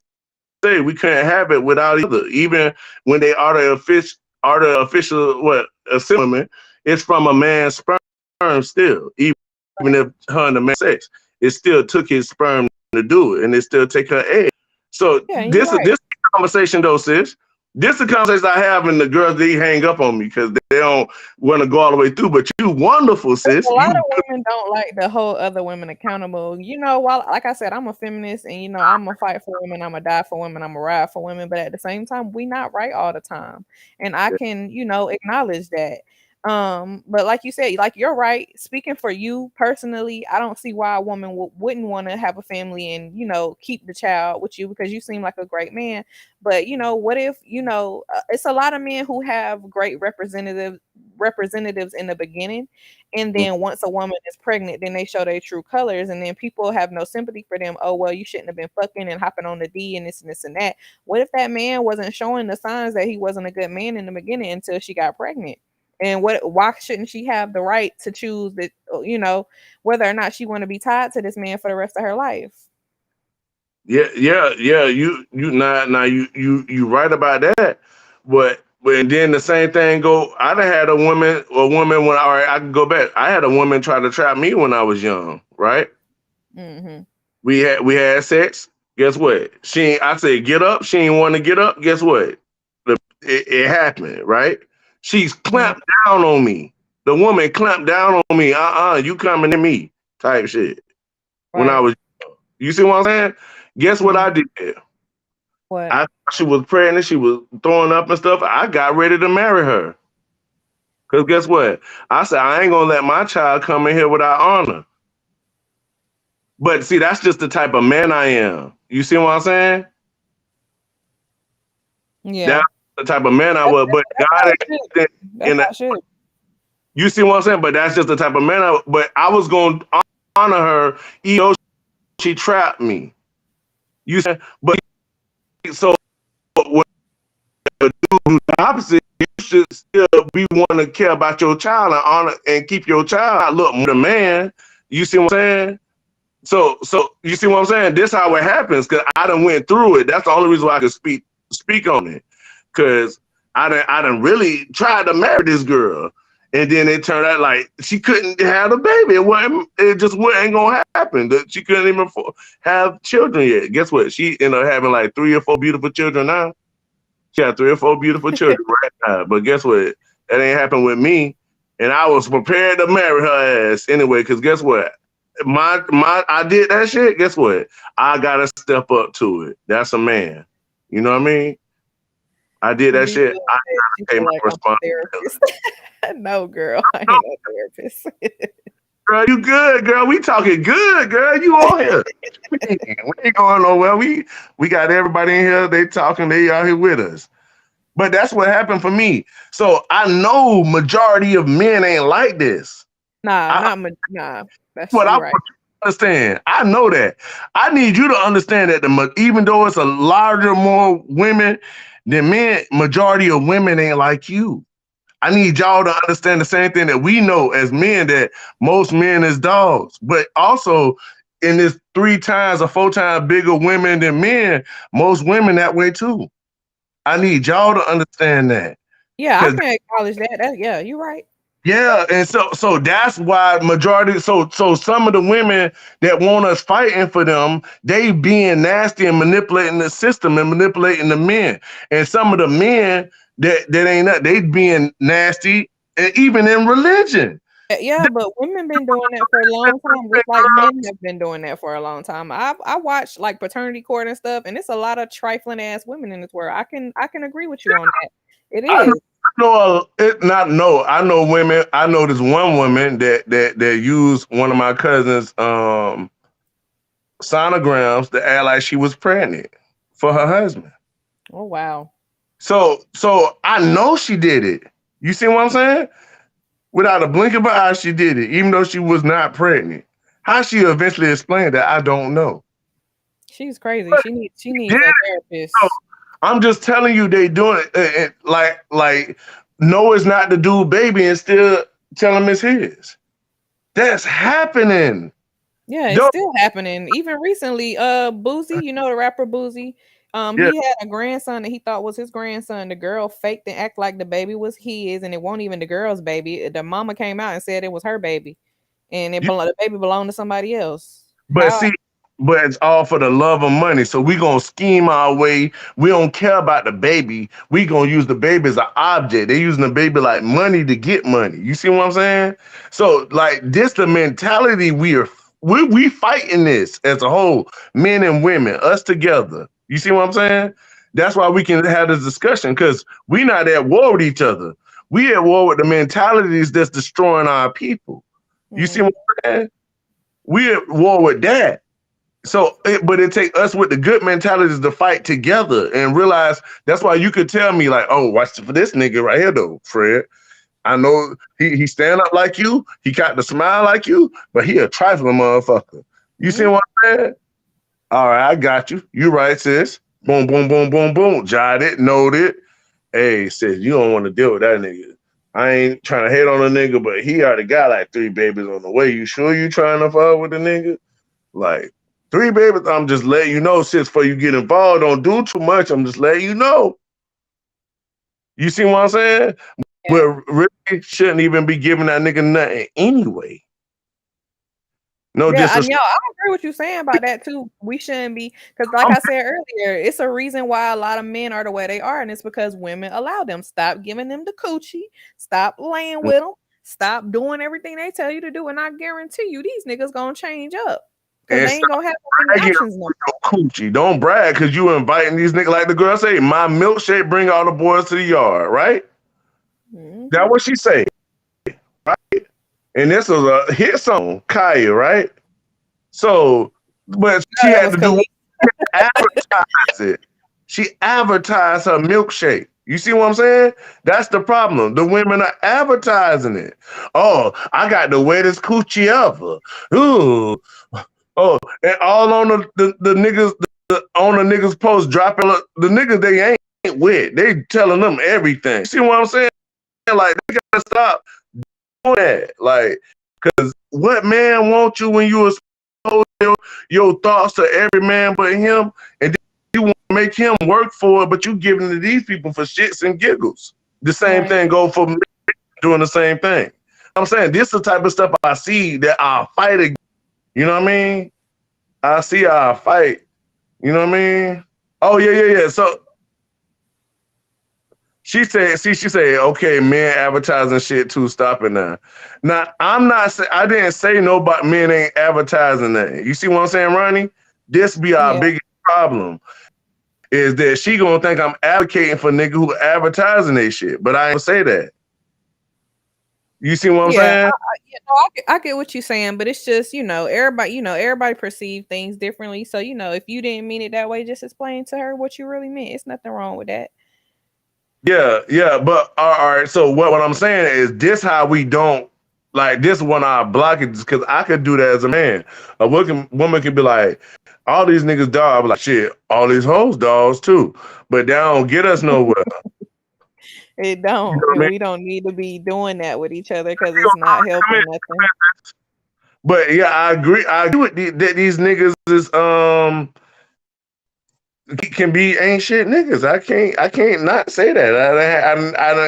say, we couldn't have it without each other. Even when they are the official what assemblyman, it's from a man's sperm still. Even if her and the man sex, it still took his sperm to do it, and it still take her egg. So Yeah, you're this is right. this conversation though, sis. This is the conversation I have, and the girls they hang up on me because they don't want to go all the way through. But you wonderful, A sis. lot of You women don't like to hold other women accountable. While like I said, I'm a feminist and I'm gonna fight for women, I'm gonna die for women, I'm gonna ride for women, but at the same time, we not right all the time. And I can, acknowledge that. But like you said, like you're right. Speaking for you personally, I don't see why a woman wouldn't want to have a family and keep the child with you because you seem like a great man. But what if it's a lot of men who have great representatives in the beginning, and then once a woman is pregnant, then they show their true colors, and then people have no sympathy for them. Oh well, you shouldn't have been fucking and hopping on the D and this and that. What if that man wasn't showing the signs that he wasn't a good man in the beginning until she got pregnant? And why shouldn't she have the right to choose that, whether or not she want to be tied to this man for the rest of her life? Yeah. You right about that. But when then the same thing go, I done had a woman when all right, I can go back. I had a woman try to trap me when I was young, right? Mm-hmm. We had sex. Guess what? I said get up. She didn't want to get up. Guess what? It happened, right? She's Mm-hmm. clamped down on me. The woman clamped down on me. You coming to me? Type shit. When I Right. was, you see what I'm saying? Guess what I Mm-hmm. did? What? I She was pregnant. She was throwing up and stuff. I got ready to marry her. Cause guess what? I said I ain't gonna let my child come in here without honor. But see, that's just the type of man I am. You see what I'm saying? Yeah. That's the type of man I That's, was. But that's how God, it should. That's in how a, it should. you see what I'm saying? But that's just the type of man but I was gonna honor her, even though she trapped me. You said, but so when you do the opposite, you should still be wanting to care about your child and honor and keep your child. I look, the man. You see what I'm saying? So you see what I'm saying? This how it happens because I done went through it. That's the only reason why I could speak on it. Cause I done really tried to marry this girl. And then it turned out like she couldn't have a baby. It just ain't gonna happen. She couldn't even have children yet. Guess what? She ended up having like 3 or 4 beautiful children now. She had 3 or 4 beautiful children right now. But guess what? That ain't happened with me. And I was prepared to marry her ass anyway. Cause guess what? I did that shit. Guess what? I gotta step up to it. That's a man. You know what I mean? I did that B shit. said I she gotta take feel my like I'm a responsibility. therapist. No, girl, I ain't no therapist. Girl, you good, girl. We talking good, girl. You on here. We ain't going nowhere. We got everybody in here. They talking. They out here with us. But that's what happened for me. So I know majority of men ain't like this. Nah, I, nah. That's what I you want right. you to understand. I know that. I need you to understand that even though it's a larger, more women than men, majority of women ain't like you. I need y'all to understand the same thing that we know as men, that most men is dogs, but also in this 3 times or 4 times bigger women than men, most women that way too. I need y'all to understand that. Yeah, I Cause can acknowledge that. Yeah, you're right. yeah, and so that's why majority so some of the women that want us fighting for them, they being nasty and manipulating the system and manipulating the men. And some of the men that ain't that they being nasty, and even in religion. Yeah, but women been doing that for a long time, just like men have been doing that for a long time. I watch like paternity court and stuff, and it's a lot of trifling ass women in this world. I can agree with you on that. It I is. know it not know. I know women. I know this one woman that used one of my cousins' sonograms to act like she was pregnant for her husband. Oh wow. So I know she did it. You see what I'm saying? Without a blink of an eye, she did it, even though she was not pregnant. How she eventually explained that, I don't know. She's crazy. She needs Yeah, a so therapist. I'm just telling you, they doing it, like no, it's not the dude baby, and still tell him it's his. That's happening. Yeah, it's Don't, still happening. Even recently, Boosie, the rapper Boosie, yeah, he had a grandson that he thought was his grandson. The girl faked and act like the baby was his, and it wasn't even the girl's baby. The mama came out and said it was her baby, and the baby belonged to somebody else. but How? see, but it's all for the love of money. So we gonna scheme our way. We don't care about the baby. We gonna use the baby as an object. They using the baby like money to get money. You see what I'm saying? So like this, the mentality we fighting this as a whole, men and women, us together. You see what I'm saying? That's why we can have this discussion because we not at war with each other. We at war with the mentalities that's destroying our people. You see what I'm saying? We at war with that. So, but it take us with the good mentalities to fight together and realize that's why you could tell me like, oh, watch for this nigga right here though, Fred. I know he stand up like you, he got the smile like you, but he a trifling motherfucker. You see what I'm saying? All right, I got you. You right, sis. Boom, boom, boom, boom, boom. Jot it, note it. Hey, sis, you don't want to deal with that nigga. I ain't trying to hate on a nigga, but he already got like 3 babies on the way. You sure you trying to fuck with the nigga? Like 3 babies, I'm just letting you know, sis, before you get involved, don't do too much. I'm just letting you know. You see what I'm saying? Yeah. But really shouldn't even be giving that nigga nothing anyway. No disrespect. I agree with you saying about that too. We shouldn't be, because like I said earlier, it's a reason why a lot of men are the way they are, and it's because women allow them. Stop giving them the coochie. Stop laying with them. Stop doing everything they tell you to do, and I guarantee you, these niggas gonna change up. Because they ain't gonna have any options no coochie. Don't brag because you inviting these niggas, like the girl say, my milkshake bring all the boys to the yard, right? That's what she say, right? And this was a hit song, Kaya, right? So, but she had to do advertise it. She advertised her milkshake. You see what I'm saying? That's the problem. The women are advertising it. Oh, I got the wettest coochie ever. Ooh. Oh, and all on the niggas on the niggas post dropping the niggas they ain't with. They telling them everything. See what I'm saying? Like they gotta stop doing that. Like, cause what man wants you when you expose your thoughts to every man but him, and you want to make him work for it, but you giving it to these people for shits and giggles. The same thing go for me doing the same thing. I'm saying this is the type of stuff I see that I'll fight against. You know what I mean? I see our fight. You know what I mean? Oh, yeah. So she said, okay, men advertising shit too, stop it now. Now, I didn't say nobody, men ain't advertising that. You see what I'm saying, Ronnie? This be our biggest problem, is that she gonna think I'm advocating for niggas who advertising they shit, but I ain't say that. You see what I'm saying? I get what you're saying, but it's just, everybody perceive things differently. So, if you didn't mean it that way, just explain to her what you really meant. It's nothing wrong with that. Yeah, but all right. So what I'm saying is this how we don't like this one our blockages, because I could do that as a man. A woman can be like, all these niggas dogs. I'm like, shit, all these hoes dogs too, but they don't get us nowhere. It don't, you know and we don't need to be doing that with each other because it's not helping nothing. But yeah, I agree with that these niggas is can be ain't shit niggas. I can't not say that.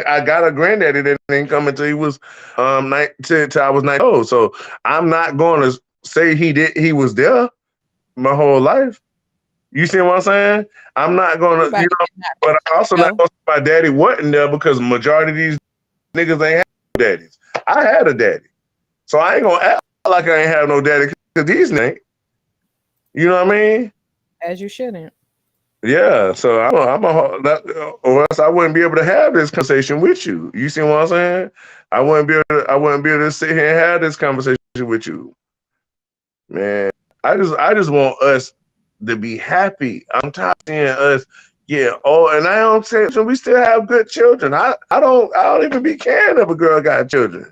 I got a granddaddy that didn't come until he was till I was 9 old. So I'm not going to say he was there my whole life. You see what I'm saying? I'm not gonna, but I also not gonna say my daddy wasn't there, because the majority of these niggas ain't have daddies. I had a daddy, so I ain't gonna act like I ain't have no daddy, because these ain't. You know what I mean? As you shouldn't. Yeah, so or else I wouldn't be able to have this conversation with you. You see what I'm saying? I wouldn't be able to sit here and have this conversation with you, man. I just want us to be happy. I'm tired of seeing us and I don't say we still have good children. I don't even be caring if a girl got children.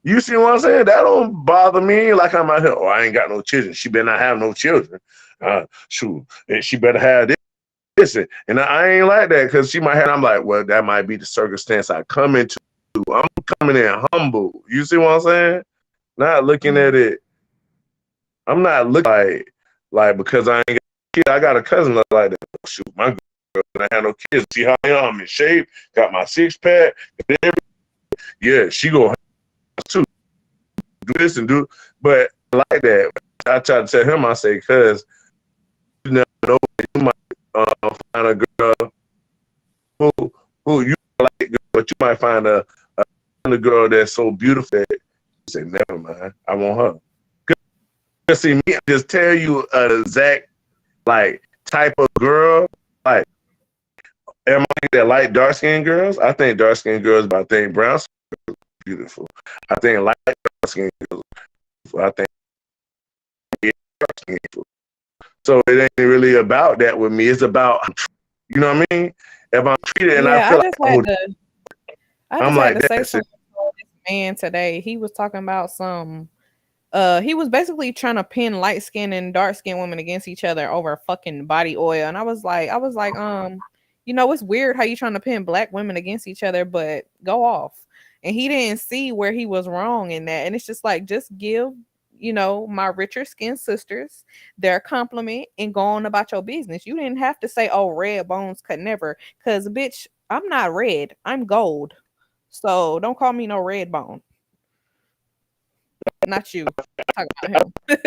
You see what I'm saying? That don't bother me. Like I'm out here, I ain't got no children. She better not have no children. Shoot, she better have this. And I ain't like that, because she might have. I'm like, well, that might be the circumstance I come into. I'm coming in humble. You see what I'm saying? Not looking at it. I'm not looking like because I ain't got a kid. I got a cousin like that. Shoot, my girl, I have no kids. See how I am? I'm in shape. Got my 6-pack. Yeah, she gonna too do this and do. But like that, I try to tell him. I say, cause you never know, you might find a girl who you like, but you might find a girl that's so beautiful that you say, never mind, I want her. Cause see, me, I just tell you an exact like type of girl. Like, am that like dark skinned girls. I think dark skinned girls, but I think brown skin girls are beautiful. I think light dark skinned girls are beautiful. I think dark skinned girls. So it ain't really about that with me. It's about, you know what I mean? If I'm treated and I Yeah, feel like I I'm just had like to say that. something to this man today. He was talking about some he was basically trying to pin light skinned and dark skinned women against each other over fucking body oil. And I was like, it's weird how you trying to pin black women against each other, but go off. And he didn't see where he was wrong in that. And it's just like, just give, my richer skinned sisters their compliment and go on about your business. You didn't have to say, oh, red bones could never. Cause bitch, I'm not red. I'm gold. So don't call me no red bone. Not you. Talk about him.